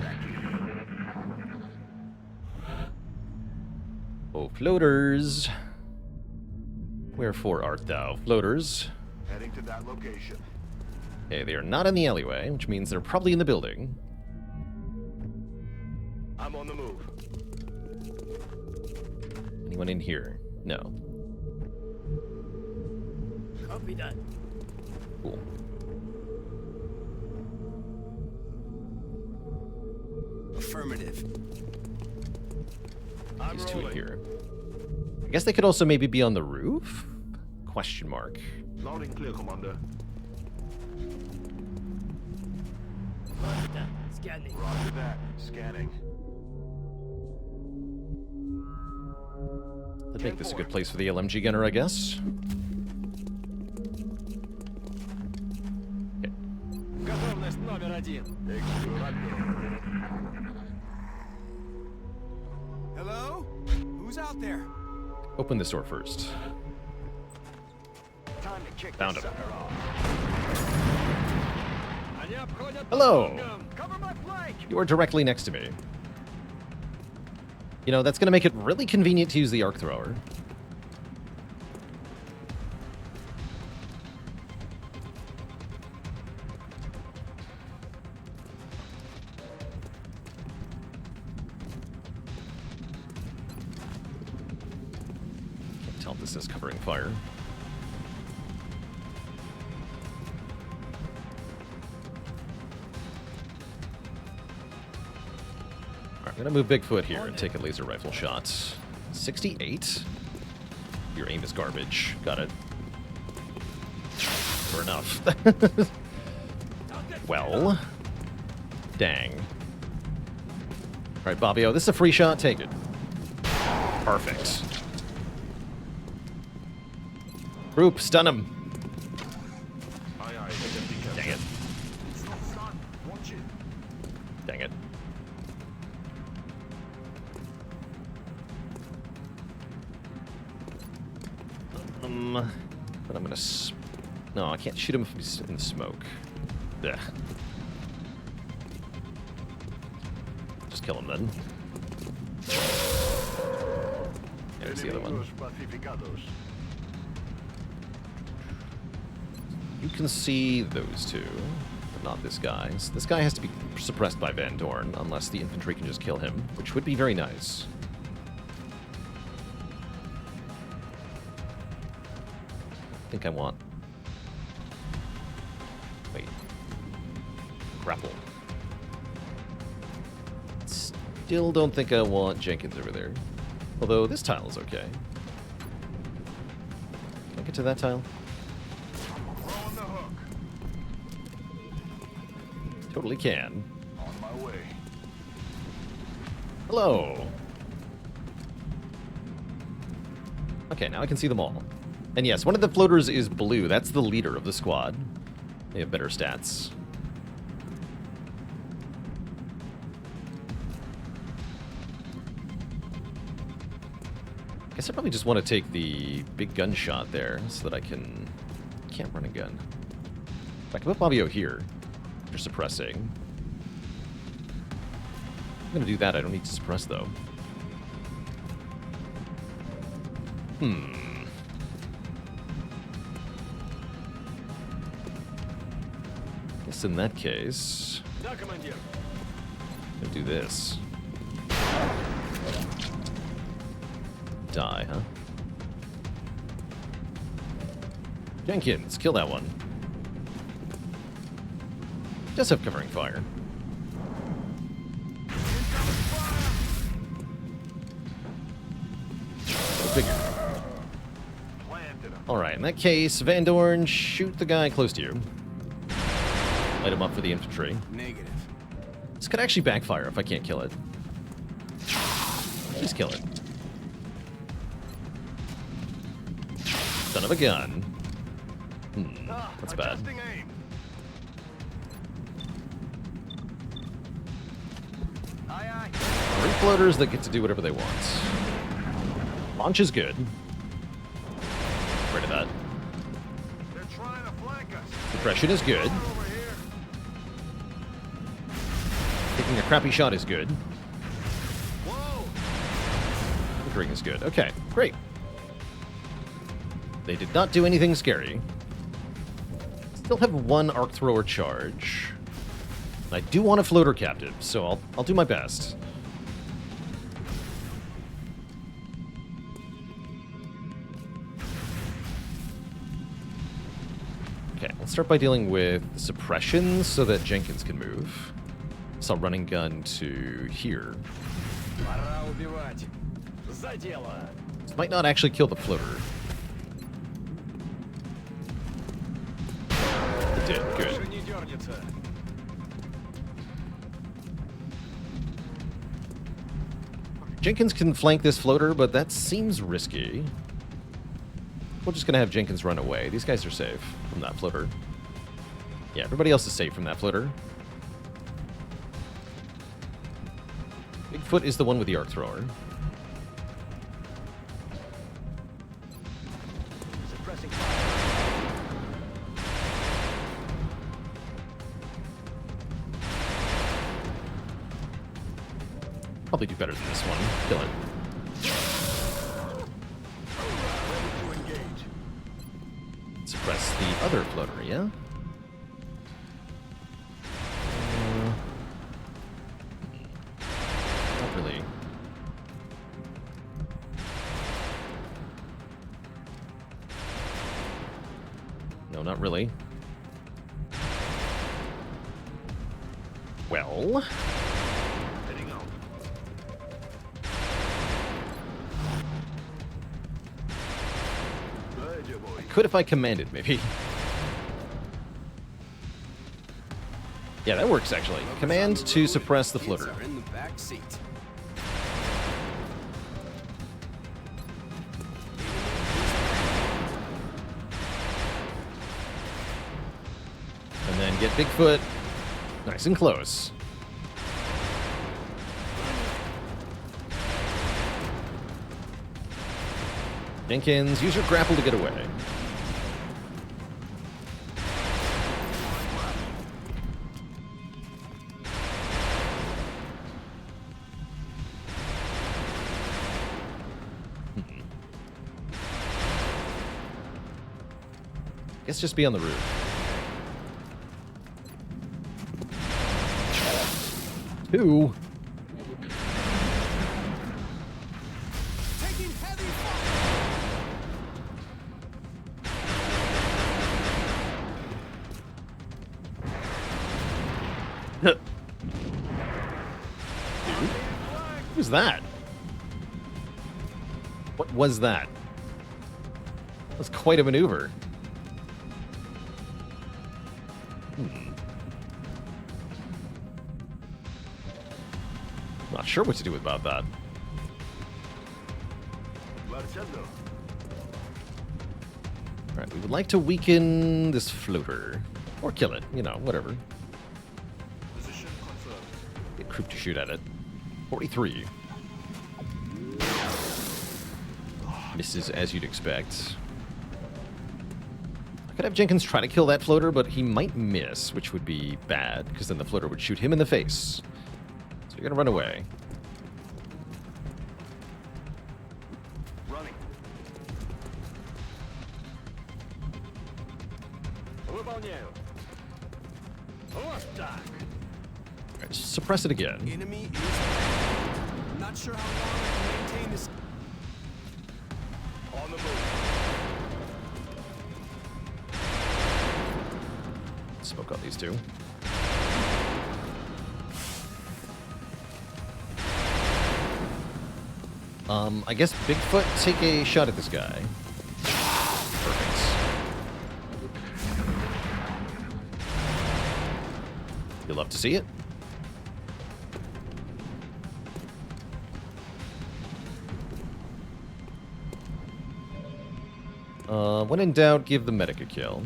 Oh, floaters. Wherefore art thou, floaters? heading to that location. Okay, they are not in the alleyway, which means they're probably in the building. I'm on the move. Anyone in here? No. Copy that. Cool. Affirmative. These two in here. I guess they could also maybe be on the roof? Question mark. Loud and clear, Commander. Roger that. Scanning. Roger that. Scanning. That'd make this a good place for the LMG gunner, I guess. Okay. Готовность номер 1. Hello? Who's out there? Open this door first. Time to kick Found this him. sucker off. Hello! Cover my flank! You are directly next to me. You know, that's going to make it really convenient to use the arc thrower. Can't tell if this is covering fire. I'm gonna move Bigfoot here and take a laser rifle shot. 68. Your aim is garbage. Got it. Sure enough. Well. Dang. Alright, Bobbio, this is a free shot. Take it. Perfect. Group, stun him. Dang it. Dang it. But I'm gonna... No, I can't shoot him if he's in the smoke. Ugh. Just kill him then. Yeah, there's the other one. You can see those two, but not this guy. So this guy has to be suppressed by Van Dorn, unless the infantry can just kill him, which would be very nice. I think I want... Wait. Grapple. Still don't think I want Jenkins over there. Although this tile is okay. Can I get to that tile? Totally can. On my way. Hello. Okay, now I can see them all. And yes, one of the floaters is blue. That's the leader of the squad. They have better stats. I guess I probably just want to take the big gunshot there so that I can... Can't run a gun. I can put Bobbio here for suppressing. I'm going to do that. I don't need to suppress, though. Guess in that case... I'm going to do this. Die, huh? Jenkins, kill that one. Does have covering fire. Figure. Alright, in that case, Van Dorn, shoot the guy close to you. Light him up for the infantry. Negative. This could actually backfire if I can't kill it. Just kill it. Son of a gun. That's bad. Three floaters that get to do whatever they want. Launch is good. Rid of that. Suppression is good. Taking a crappy shot is good. Anchoring is good. Okay, great. They did not do anything scary. Still have one arc thrower charge. I do want a floater captive, so I'll do my best. Okay, let's start by dealing with suppressions so that Jenkins can move. So running gun to here. This might not actually kill the floater. It did, good. Jenkins can flank this floater, but that seems risky. We're just gonna have Jenkins run away. These guys are safe from that floater. Yeah, everybody else is safe from that floater. Bigfoot is the one with the arc thrower. Probably do better than this one. Kill it. Suppress the other floater, yeah? Not really. No, not really. Well... Could if I commanded, maybe. Yeah, that works, actually. Command to suppress the floater. In the back seat. And then get Bigfoot nice and close. Jenkins, use your grapple to get away. Guess just be on the roof. Two. Taking heavy fire. Dude. Who's that? What was that? That was quite a maneuver. Not sure what to do about that. Alright, we would like to weaken this floater. Or kill it, you know, whatever. Get Croup to shoot at it. 43. Misses as you'd expect. I could have Jenkins try to kill that floater, but he might miss, which would be bad, because then the floater would shoot him in the face. So you're gonna run away. Running. Alright, just suppress it again. Enemy is not sure how long I can maintain this. On the move. Smoke out these two. I guess Bigfoot take a shot at this guy. Perfect. You'll love to see it. When in doubt, give the medic a kill.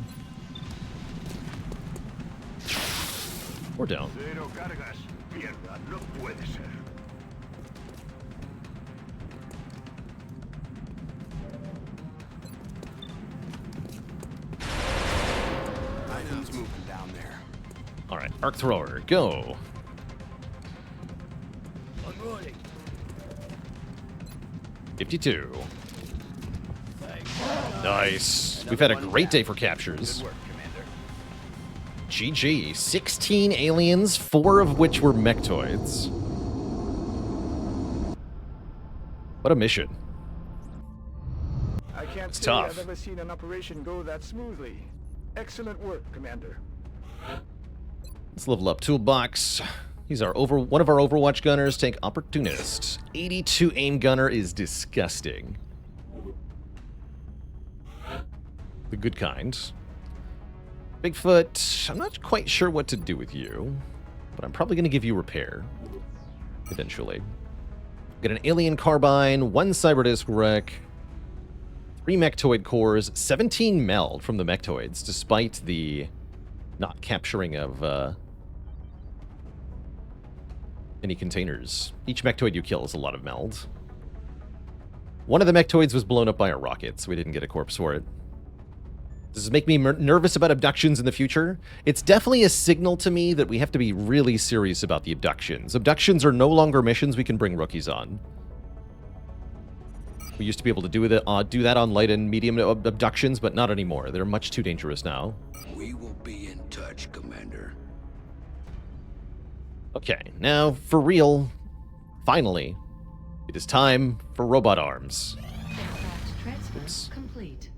Or down. Items moving down there. Alright, arc thrower, go. Unloading. 52. Nice. We've had a great day for captures. Good work, Commander. GG. 16 aliens, 4 of which were mechtoids. What a mission. I can't It's say tough. I've ever seen an operation go that smoothly. Excellent work, Commander. Let's level up toolbox. He's our one of our Overwatch gunners. Take Opportunist. 82 aim gunner is disgusting. The good kind. Bigfoot, I'm not quite sure what to do with you, but I'm probably going to give you repair. Eventually. Get an alien carbine, 1 cyberdisk wreck, 3 mechtoid cores, 17 meld from the mechtoids, despite the not capturing of any containers. Each mechtoid you kill is a lot of meld. One of the mechtoids was blown up by a rocket, so we didn't get a corpse for it. Does this make me nervous about abductions in the future? It's definitely a signal to me that we have to be really serious about the abductions. Abductions are no longer missions we can bring rookies on. We used to be able to do that on light and medium abductions, but not anymore. They're much too dangerous now. We will be in touch, Commander. Okay, now, for real, finally, it is time for robot arms. Aircraft transfer Oops. complete.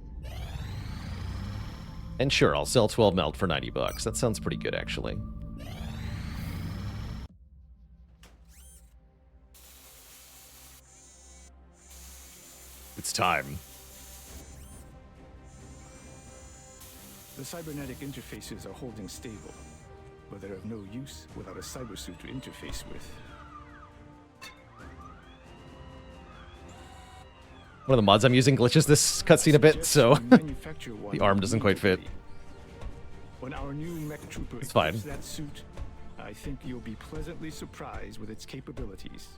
And sure, I'll sell 12 meld for 90 bucks. That sounds pretty good, actually. It's time. The cybernetic interfaces are holding stable, but they're of no use without a cybersuit to interface with. One of the mods I'm using glitches this cutscene a bit, so the arm doesn't quite fit. When our new mech trooper It's fine. equips that suit, I think you'll be pleasantly surprised with its capabilities.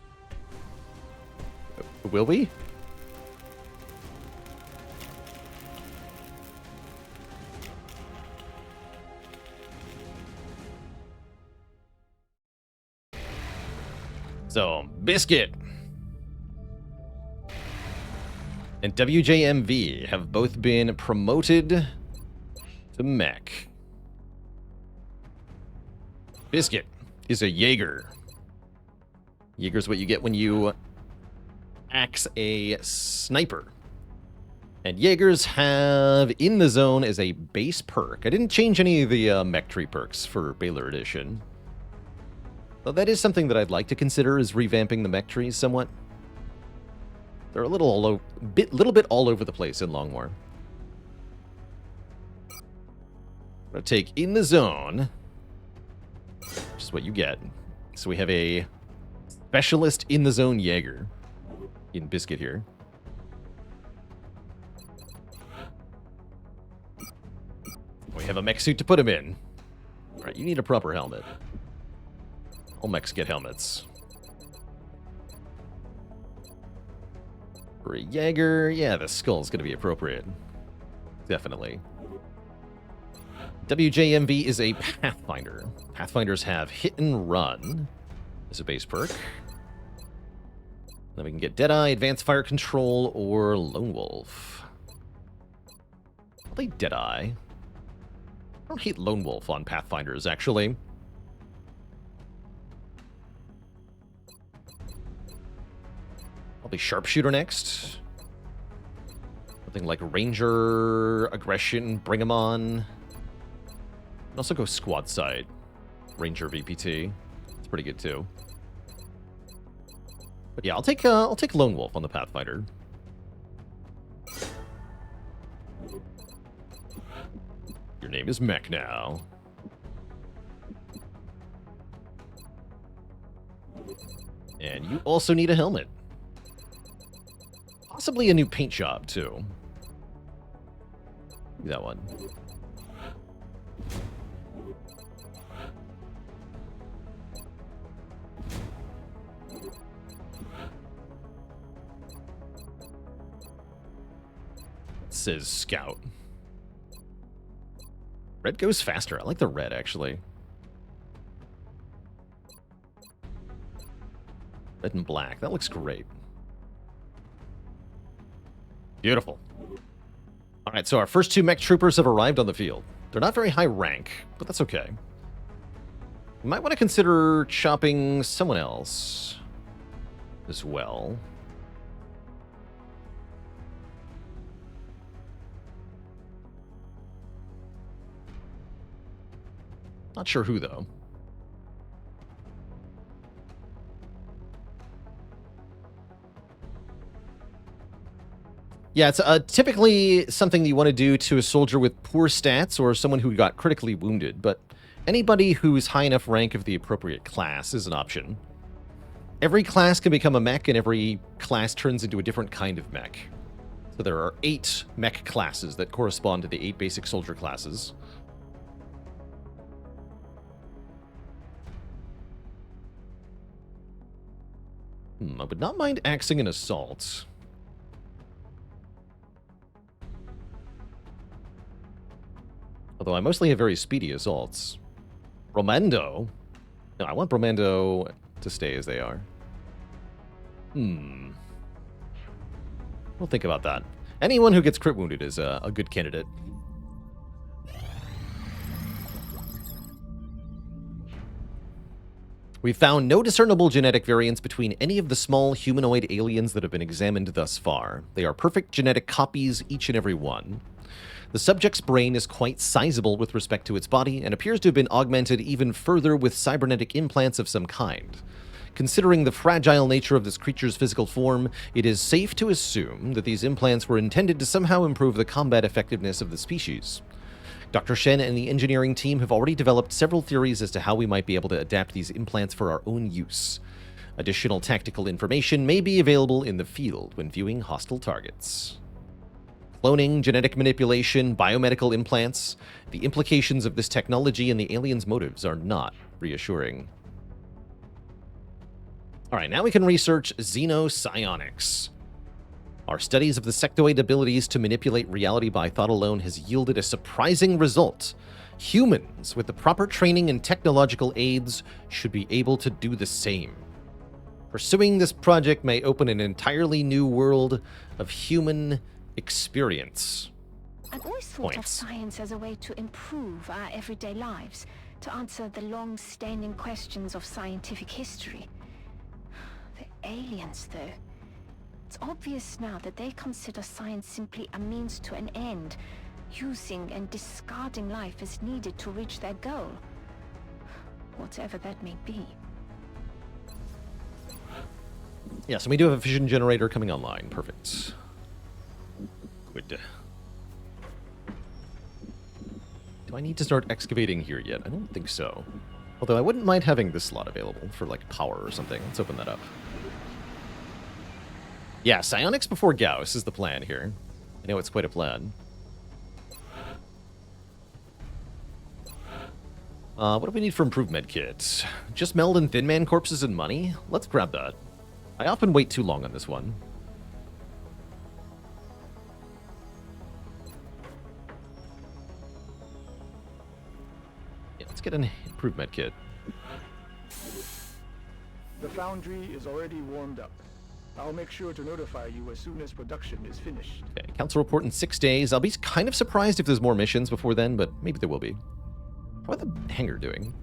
Will we? So, Biscuit and WJMV have both been promoted to mech. Biscuit is a Jaeger. Jaeger's what you get when you axe a sniper. And Jaegers have In the Zone as a base perk. I didn't change any of the mech tree perks for Baalor Edition. Though that is something that I'd like to consider, is revamping the mech trees somewhat. They're a little bit all over the place in Longmore. I'm gonna take In the Zone, which is what you get. So we have a Specialist in the zone Jaeger. In Biscuit here. We have a mech suit to put him in. Alright, you need a proper helmet. All mechs get helmets. For a Jaeger, yeah, the skull's gonna be appropriate. Definitely. WJMV is a Pathfinder. Pathfinders have Hit and Run as a base perk. Then we can get Deadeye, Advanced Fire Control, or Lone Wolf. I'll play Deadeye. I don't hate Lone Wolf on Pathfinders, actually. Probably Sharpshooter next. Something like Ranger, Aggression, Bring 'em On. I'll also go Squad Side. Ranger VPT. It's pretty good too. But yeah, I'll take Lone Wolf on the Pathfinder. Your name is Mech now. And you also need a helmet. Possibly a new paint job, too. That one. It says Scout. Red goes faster. I like the red, actually. Red and black. That looks great. Beautiful. All right, so our first two mech troopers have arrived on the field. They're not very high rank, but that's okay. We might want to consider chopping someone else as well. Not sure who, though. Yeah, it's typically something you want to do to a soldier with poor stats or someone who got critically wounded, but anybody who's high enough rank of the appropriate class is an option. Every class can become a mech, and every class turns into a different kind of mech. So there are 8 mech classes that correspond to the 8 basic soldier classes. I would not mind axing an assault. Although I mostly have very speedy assaults. Bromando? No, I want Bromando to stay as they are. We'll think about that. Anyone who gets crit wounded is a good candidate. We've found no discernible genetic variants between any of the small humanoid aliens that have been examined thus far. They are perfect genetic copies, each and every one. The subject's brain is quite sizable with respect to its body and appears to have been augmented even further with cybernetic implants of some kind. Considering the fragile nature of this creature's physical form, it is safe to assume that these implants were intended to somehow improve the combat effectiveness of the species. Dr. Shen and the engineering team have already developed several theories as to how we might be able to adapt these implants for our own use. Additional tactical information may be available in the field when viewing hostile targets. Cloning, genetic manipulation, biomedical implants. The implications of this technology and the aliens' motives are not reassuring. Alright, now we can research xenopsionics. Our studies of the sectoid abilities to manipulate reality by thought alone has yielded a surprising result. Humans with the proper training and technological aids should be able to do the same. Pursuing this project may open an entirely new world of human experience. I've always thought of science as a way to improve our everyday lives, to answer the long-standing questions of scientific history. The aliens, though. It's obvious now that they consider science simply a means to an end, using and discarding life as needed to reach their goal. Whatever that may be. Yeah, so we do have a fission generator coming online. Perfect. Good. Do I need to start excavating here yet? I don't think so. Although I wouldn't mind having this slot available for, like, power or something. Let's open that up. Yeah, psionics before Gauss is the plan here. I know it's quite a plan. What do we need for improvement kits? Just meld and thin man corpses and money? Let's grab that. I often wait too long on this one. Yeah, let's get an improvement kit. The foundry is already warmed up. I'll make sure to notify you as soon as production is finished. Okay, council report in 6 days. I'll be kind of surprised if there's more missions before then, but maybe there will be. How are the hangar doing?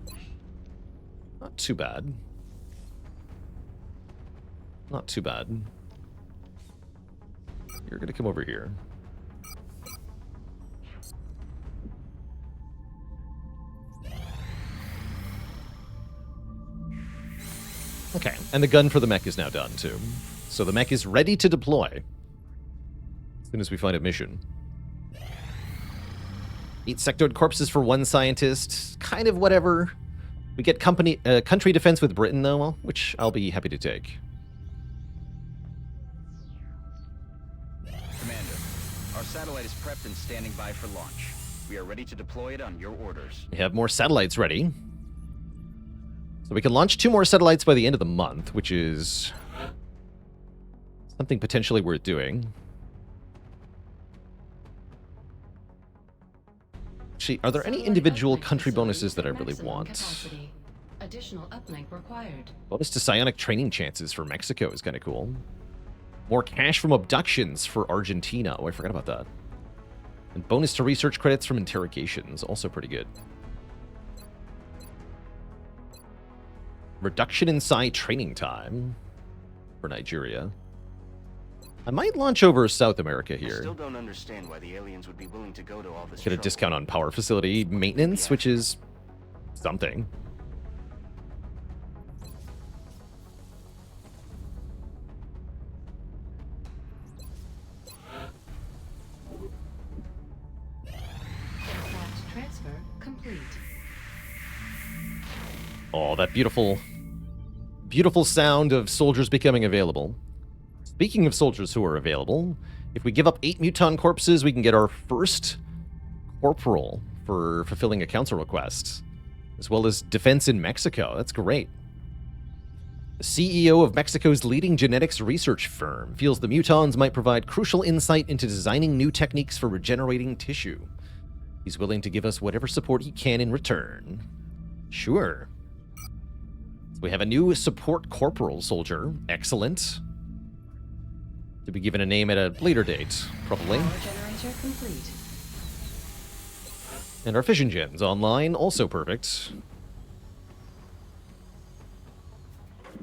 Not too bad. Not too bad. You're gonna come over here. Okay, and the gun for the mech is now done, too. So the mech is ready to deploy as soon as we find a mission. 8 sectoid corpses for 1 scientist. Kind of whatever. We get country defense with Britain, though, which I'll be happy to take. Commander, our satellite is prepped and standing by for launch. We are ready to deploy it on your orders. We have more satellites ready. So we can launch 2 more satellites by the end of the month, which is something potentially worth doing. Actually, are there any individual country bonuses that I really want? Additional uplink required. Bonus to psionic training chances for Mexico is kind of cool. More cash from abductions for Argentina. Oh, I forgot about that. And bonus to research credits from interrogations. Also pretty good. Reduction in psi training time for Nigeria. I might launch over South America here. I still don't understand why the aliens would be willing to go to all this Get a discount on power facility maintenance, which is something. Aircraft transfer complete. Oh, that beautiful, beautiful sound of soldiers becoming available. Speaking of soldiers who are available, if we give up 8 muton corpses, we can get our first corporal for fulfilling a council request, as well as defense in Mexico. That's great. The CEO of Mexico's leading genetics research firm feels the mutons might provide crucial insight into designing new techniques for regenerating tissue. He's willing to give us whatever support he can in return. Sure. So we have a new support corporal soldier. Excellent. To be given a name at a later date, probably. Power generator complete. And our fission gens online, also perfect.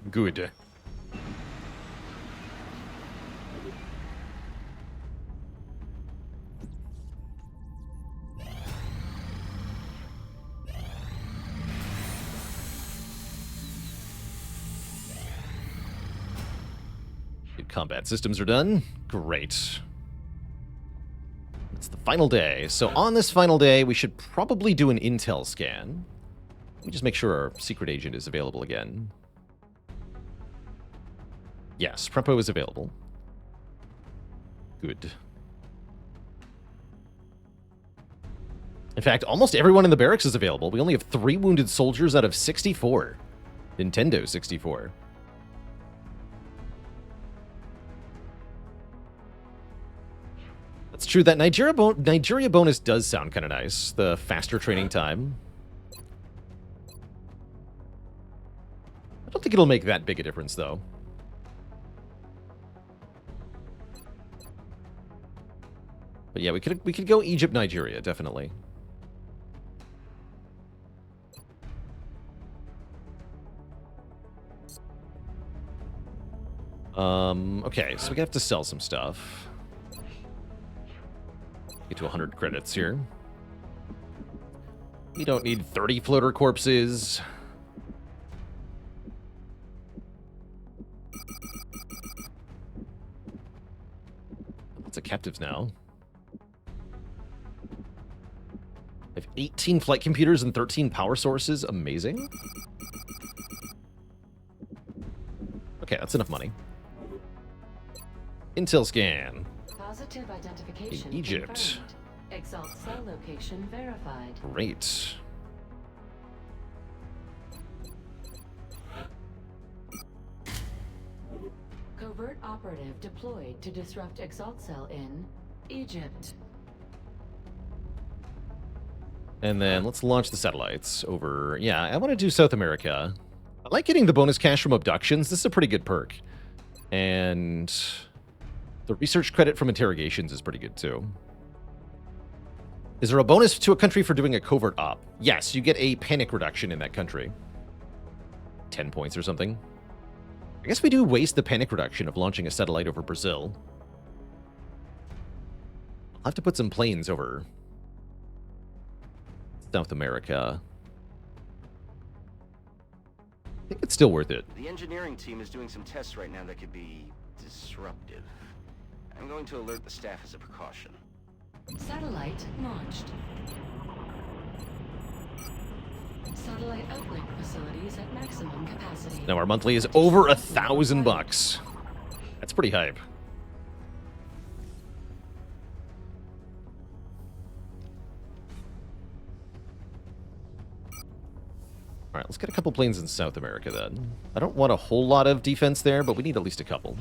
Good. Combat systems are done. Great. It's the final day. So on this final day, we should probably do an intel scan. Let me just make sure our secret agent is available again. Yes, Prepo is available. Good. In fact, almost everyone in the barracks is available. We only have 3 wounded soldiers out of 64. Nintendo 64. That's true. That Nigeria bonus does sound kind of nice. The faster training time. I don't think it'll make that big a difference, though. But yeah, we could go Egypt, Nigeria, definitely. Okay, so we have to sell some stuff. Get to 100 credits here. We don't need 30 floater corpses. Lots of captives now. I have 18 flight computers and 13 power sources. Amazing. Okay, that's enough money. Intel scan. Positive identification In Egypt. confirmed. Exalt cell location verified. Great. Covert operative deployed to disrupt Exalt cell in Egypt. And then let's launch the satellites over... Yeah, I want to do South America. I like getting the bonus cash from abductions. This is a pretty good perk. And the research credit from interrogations is pretty good, too. Is there a bonus to a country for doing a covert op? Yes, you get a panic reduction in that country. 10 points or something. I guess we do waste the panic reduction of launching a satellite over Brazil. I'll have to put some planes over South America. I think it's still worth it. The engineering team is doing some tests right now that could be disruptive. I'm going to alert the staff as a precaution. Satellite launched. Satellite uplink facilities at maximum capacity. Now our monthly is over $1,000. That's pretty hype. All right, let's get a couple planes in South America then. I don't want a whole lot of defense there, but we need at least a couple.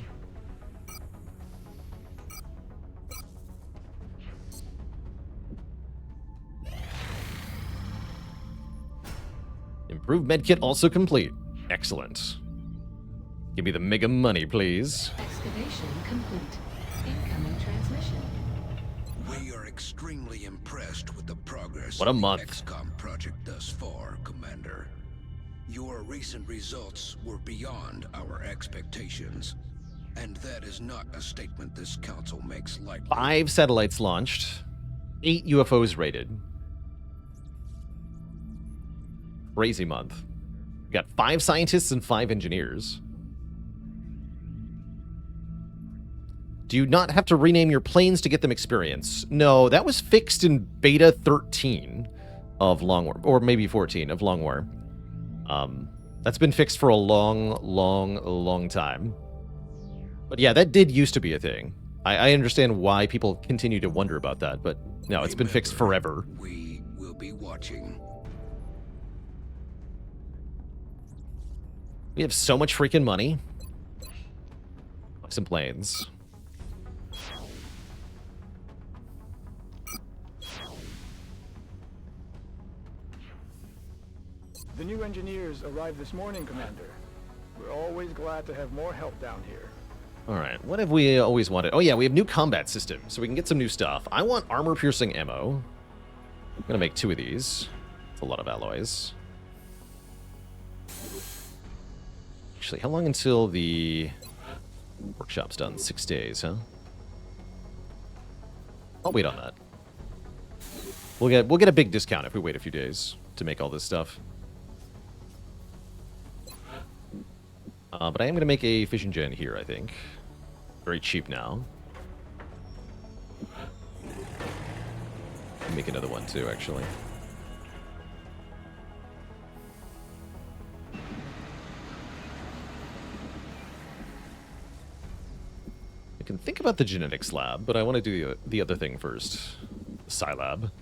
Improved medkit also complete. Excellent. Give me the mega money, please. Excavation complete. Incoming transmission. We are extremely impressed with the progress What a of the month. XCOM project thus far, Commander. Your recent results were beyond our expectations, and that is not a statement this council makes lightly. 5 satellites launched. 8 UFOs rated. Crazy month. We got 5 scientists and 5 engineers. Do you not have to rename your planes to get them experience? No, that was fixed in beta 13 of Long War, or maybe 14 of Long War. That's been fixed for a long time. But yeah, that did used to be a thing. I understand why people continue to wonder about that, but no, it's been fixed forever. We will be watching. We have so much freaking money. Some planes. The new engineers arrived this morning, Commander. We're always glad to have more help down here. All right, what have we always wanted? Oh yeah, we have new combat systems, so we can get some new stuff. I want armor-piercing ammo. I'm gonna make 2 of these. It's a lot of alloys. Actually, how long until the workshop's done? 6 days, huh? I'll wait on that. We'll get a big discount if we wait a few days to make all this stuff. But I am going to make a fission gen here, I think. Very cheap now. Make another one too, actually. I can think about the genetics lab, but I want to do the other thing first. The Psi lab.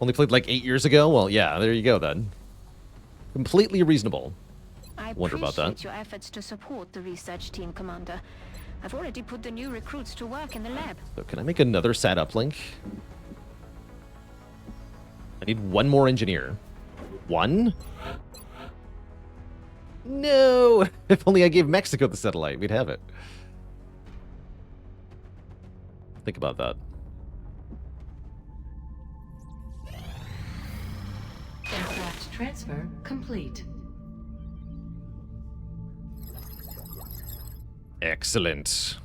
Only played like 8 years ago? Well, yeah, there you go then. Completely reasonable. I Wonder about that. appreciate your efforts to support the research team, Commander. I've already put the new recruits to work in the lab. So can I make another SAT uplink? I need 1 more engineer. 1? No! If only I gave Mexico the satellite, we'd have it. Think about that. Aircraft transfer complete. Excellent.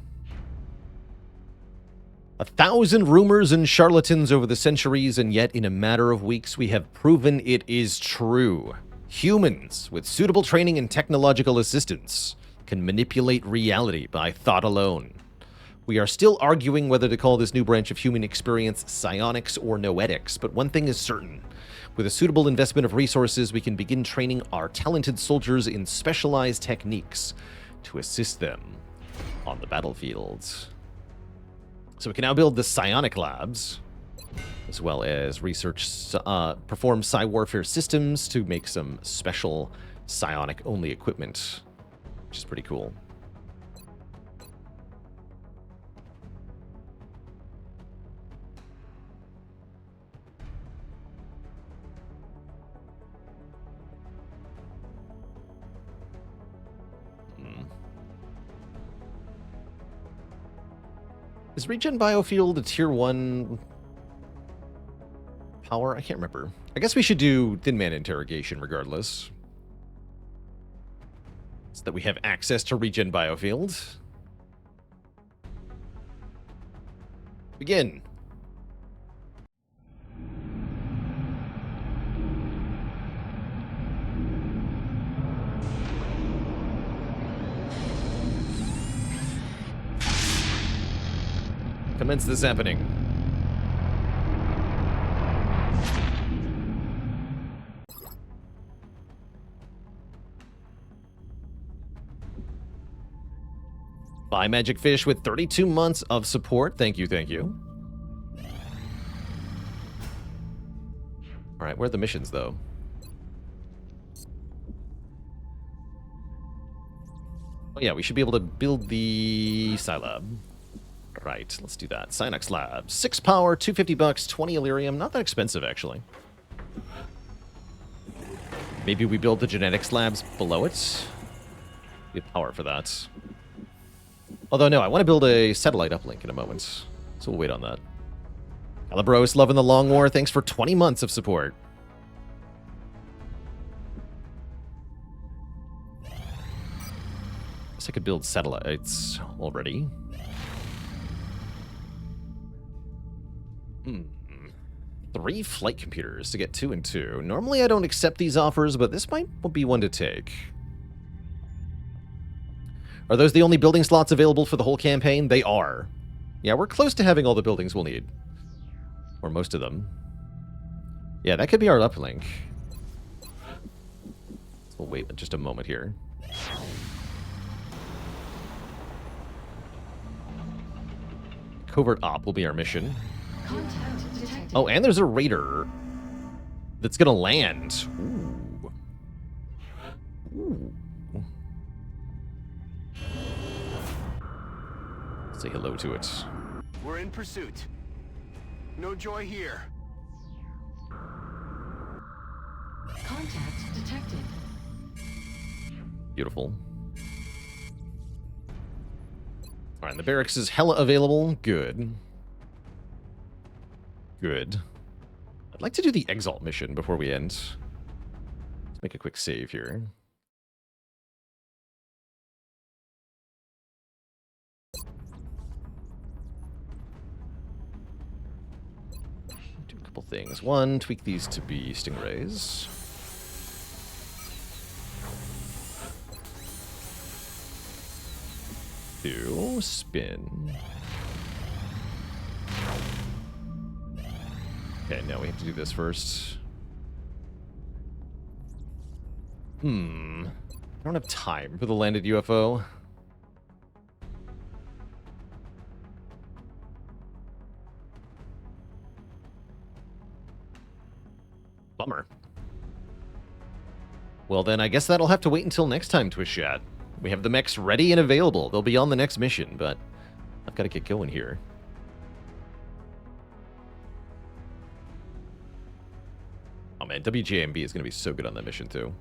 1,000 rumors and charlatans over the centuries, and yet in a matter of weeks we have proven it is true. Humans, with suitable training and technological assistance, can manipulate reality by thought alone. We are still arguing whether to call this new branch of human experience psionics or noetics, but one thing is certain. With a suitable investment of resources, we can begin training our talented soldiers in specialized techniques to assist them on the battlefield. So we can now build the psionic labs, as well as perform psi warfare systems to make some special psionic-only equipment, which is pretty cool. Is Regen Biofield a tier 1 power? I can't remember. I guess we should do Thin Man Interrogation regardless. So that we have access to Regen Biofield. Begin. Commence this happening. Buy Magic Fish with 32 months of support. Thank you, thank you. All right, where are the missions, though? Oh, yeah, we should be able to build the Scilab. Right, let's do that. Synox Lab. 6 power, 250 bucks, 20 Illyrium. Not that expensive, actually. Maybe we build the genetics labs below it. We have power for that. Although, no, I want to build a satellite uplink in a moment. So we'll wait on that. Calabros, loving the Long War. Thanks for 20 months of support. Guess I could build satellites already. 3 flight computers to get 2 and 2. Normally I don't accept these offers, but this might be one to take. Are those the only building slots available for the whole campaign? They are. Yeah, we're close to having all the buildings we'll need. Or most of them. Yeah, that could be our uplink. So we'll wait just a moment here. Covert Op will be our mission. Oh, and there's a raider that's gonna land. Ooh. Ooh. Say hello to it. We're in pursuit. No joy here. Contact detected. Beautiful. All right, the barracks is hella available. Good. Good. I'd like to do the Exalt mission before we end. Let's make a quick save here. Do a couple things. One, tweak these to be Stingrays. Two, spin. Okay, now we have to do this first. I don't have time for the landed UFO. Bummer. Well, then I guess that'll have to wait until next time, Twitch Chat. We have the mechs ready and available. They'll be on the next mission, but I've got to get going here. Oh man, WJMB is going to be so good on that mission too.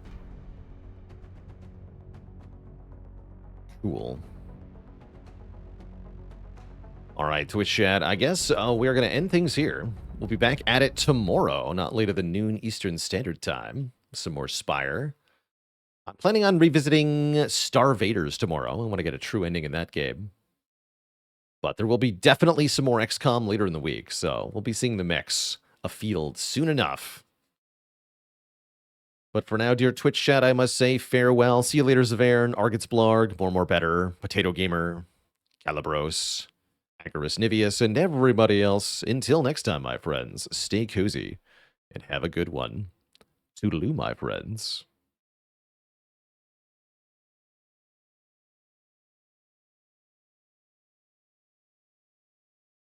Cool. All right, Twitch chat. I guess we are going to end things here. We'll be back at it tomorrow, not later than noon Eastern Standard Time. Some more Spire. I'm planning on revisiting Star Vaders tomorrow. I want to get a true ending in that game. But there will be definitely some more XCOM later in the week, so we'll be seeing the mechs afield soon enough. But for now, dear Twitch chat, I must say farewell. See you later, Zavern, Argits Blarg, More Better, Potato Gamer, Calabros. Agarus Nivius, and everybody else, until next time, my friends, stay cozy and have a good one. Toodaloo, my friends.